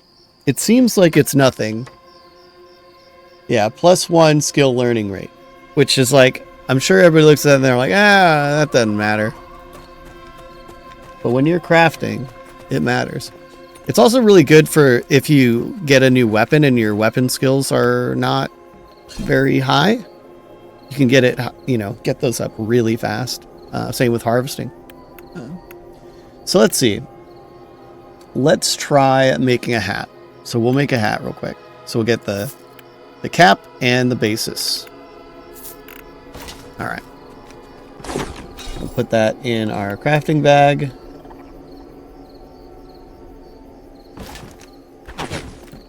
it seems like it's nothing. Yeah, +1 skill learning rate, which is like, I'm sure everybody looks at it and they're like, ah, that doesn't matter. But when you're crafting, it matters. It's also really good for if you get a new weapon and your weapon skills are not very high. You can get it, get those up really fast. Same with harvesting. So let's see. Let's try making a hat. So we'll make a hat real quick. So we'll get the cap and the basis. All right. We'll put that in our crafting bag.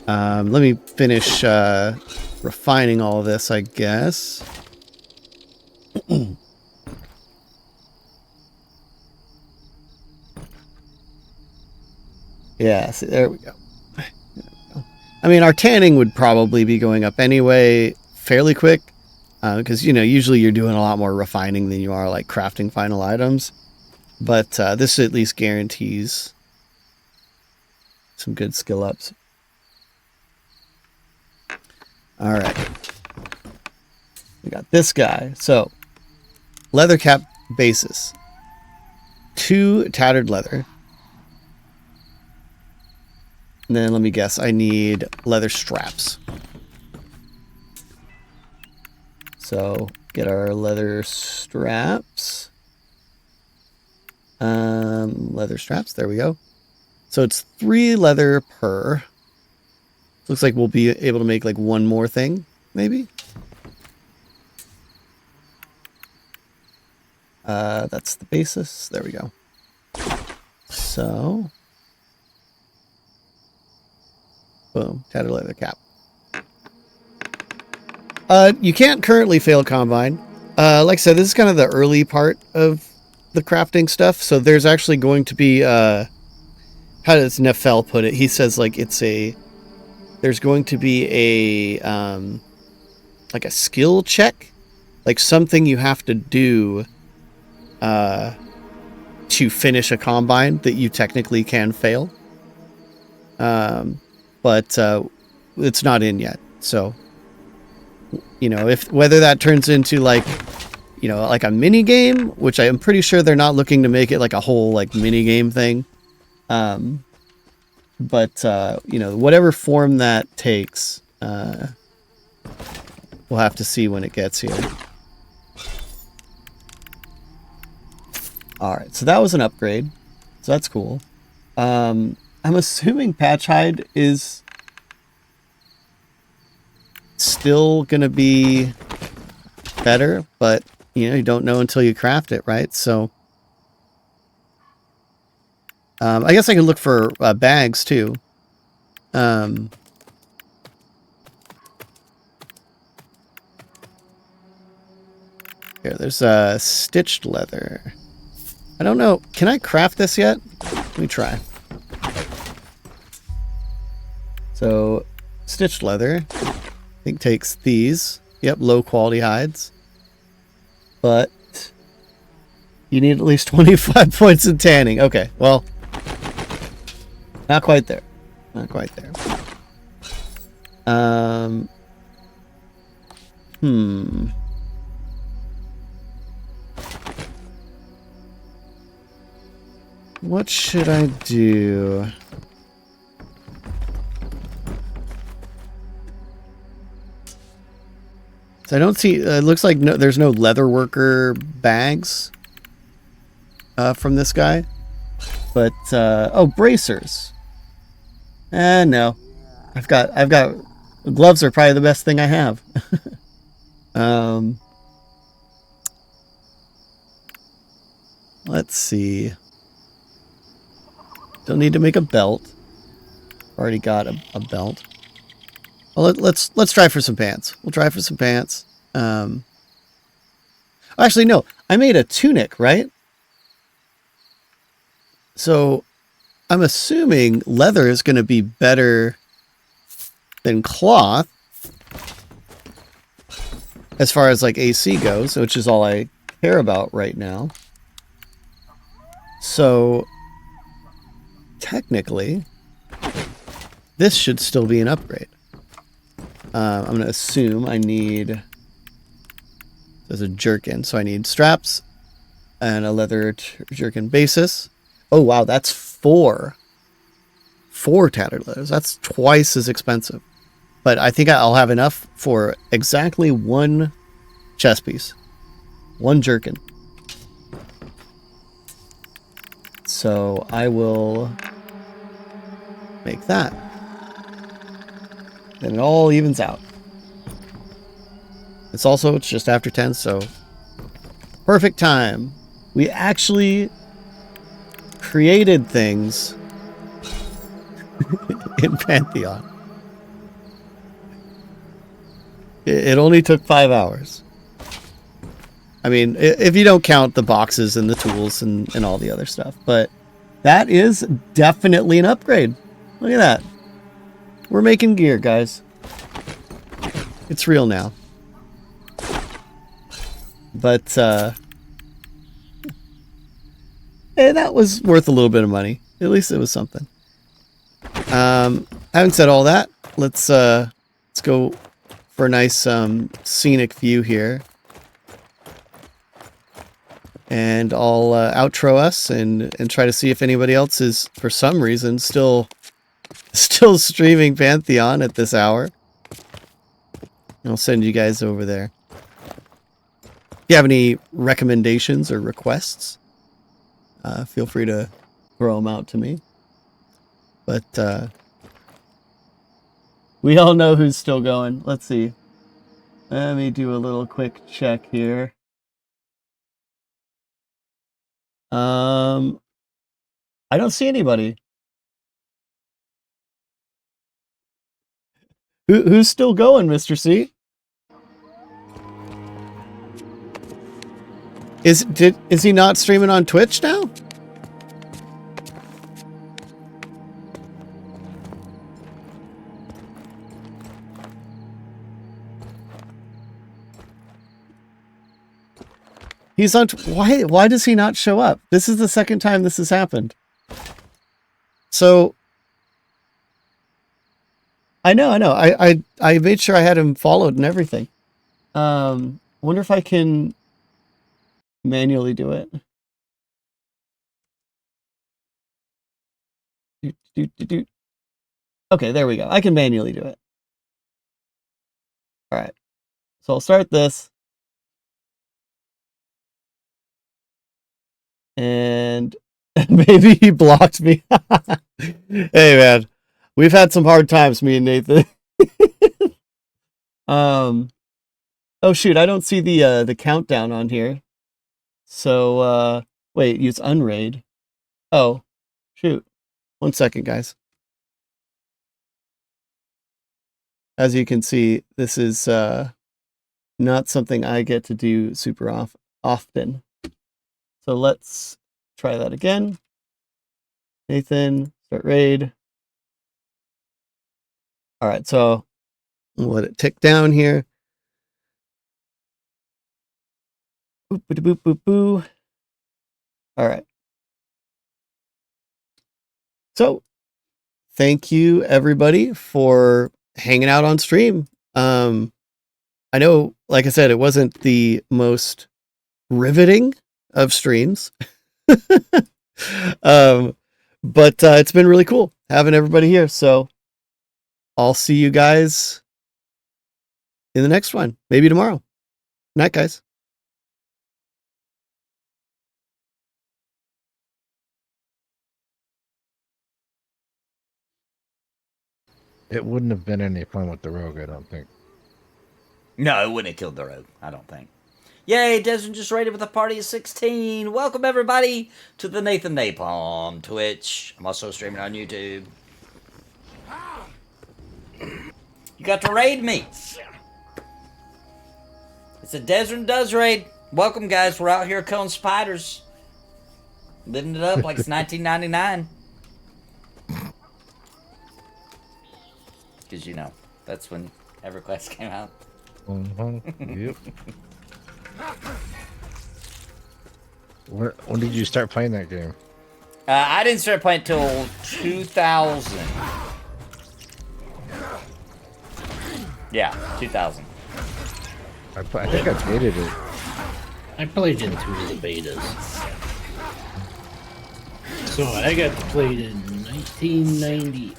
Let me finish refining all of this, I guess. Yeah, see, there we go. I mean, our tanning would probably be going up anyway fairly quick because, usually you're doing a lot more refining than you are like crafting final items. But this at least guarantees some good skill ups. All right. We got this guy. So, leather cap basis. 2 tattered leather. And then let me guess, I need leather straps. So, get our leather straps. Leather straps, there we go. So it's 3 leather per. Looks like we'll be able to make like one more thing, maybe. That's the basis. There we go. So, boom, tattered leather cap. You can't currently fail combine. Like I said, this is kind of the early part of the crafting stuff. So there's actually going to be, how does Nefel put it? He says like there's going to be like a skill check, like something you have to do to finish a combine that you technically can fail. But it's not in yet. So, whether that turns into like a mini game, which I am pretty sure they're not looking to make it like a whole like mini game thing. But whatever form that takes, we'll have to see when it gets here. All right, so that was an upgrade. So that's cool. I'm assuming Patch Hide is still going to be better, but you don't know until you craft it, right? So I guess I could look for bags too. Here, there's stitched leather. I don't know. Can I craft this yet? Let me try. So, stitched leather. I think takes these. Yep, low quality hides. But you need at least 25 points in tanning. Okay, well, not quite there. Not quite there. What should I do? So I don't see, it looks like there's no leather worker bags from this guy. But, oh, bracers. No. I've got, gloves are probably the best thing I have. Let's see. Don't need to make a belt. Already got a belt. Well, let's try for some pants. We'll try for some pants. Actually, no. I made a tunic, right? So I'm assuming leather is going to be better than cloth as far as like AC goes, which is all I care about right now. So technically, this should still be an upgrade. I'm going to assume I need, there's a jerkin, so I need straps and a leather jerkin basis. Oh, wow, that's 4 4 tattered letters. That's twice as expensive. But I think I'll have enough for exactly 1 chest piece. 1 jerkin. So I will make that. And it all evens out. It's just after 10, so perfect time. We actually created things in Pantheon. It only took 5 hours. I mean, if you don't count the boxes and the tools and all the other stuff. But that is definitely an upgrade. Look at that. We're making gear, guys. It's real now. But, hey, that was worth a little bit of money. At least it was something. Having said all that, let's go for a nice scenic view here. And I'll outro us and try to see if anybody else is, for some reason, still streaming Pantheon at this hour. I'll send you guys over there. If you have any recommendations or requests, feel free to throw them out to me. But we all know who's still going. Let's see. Let me do a little quick check here. I don't see anybody. Who's still going, Mr. C? Is he not streaming on Twitch now? He's on. Why does he not show up? This is the second time this has happened. So I know. I made sure I had him followed and everything. Wonder if I can manually do it. Okay, there we go. I can manually do it. All right. So I'll start this. And maybe he blocked me. Hey, man. We've had some hard times, me and Nathan. Oh, shoot. I don't see the countdown on here. So, wait. Use unraid. Oh, shoot. 1 second, guys. As you can see, this is not something I get to do super often. So let's try that again. Nathan, start raid. All right, so we'll let it tick down here. Boop, boop, boop, boop, boop. All right. So thank you, everybody, for hanging out on stream. I know, like I said, it wasn't the most riveting of streams. But it's been really cool having everybody here. So I'll see you guys in the next one. Maybe tomorrow. Night, guys. It wouldn't have been any fun with the rogue, I don't think. No, it wouldn't have killed the rogue, I don't think. Yay, Desmond just raided with a party of 16. Welcome, everybody, to the Nathan Napalm Twitch. I'm also streaming on YouTube. You got to raid me. It's a Desmond Does raid. Welcome, guys. We're out here killing spiders. Living it up like it's 1999. Because, you know, that's when EverQuest came out. Yep. When did you start playing that game? I didn't start playing until 2000. Yeah, 2000. I think I baited it. I played in 2 of the betas. So I got to play it in 1998.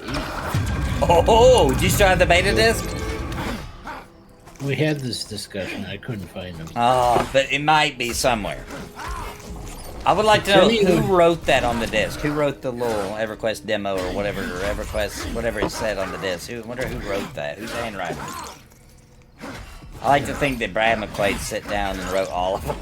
Oh, do you still have the beta disc? We had this discussion. I couldn't find them. Oh, but it might be somewhere. I would like to know who wrote that on the disc. Who wrote the little EverQuest demo or whatever, or EverQuest, whatever it said on the disc. I wonder who wrote that. Who's handwriting? I like to think that Brad McQuaid sat down and wrote all of them.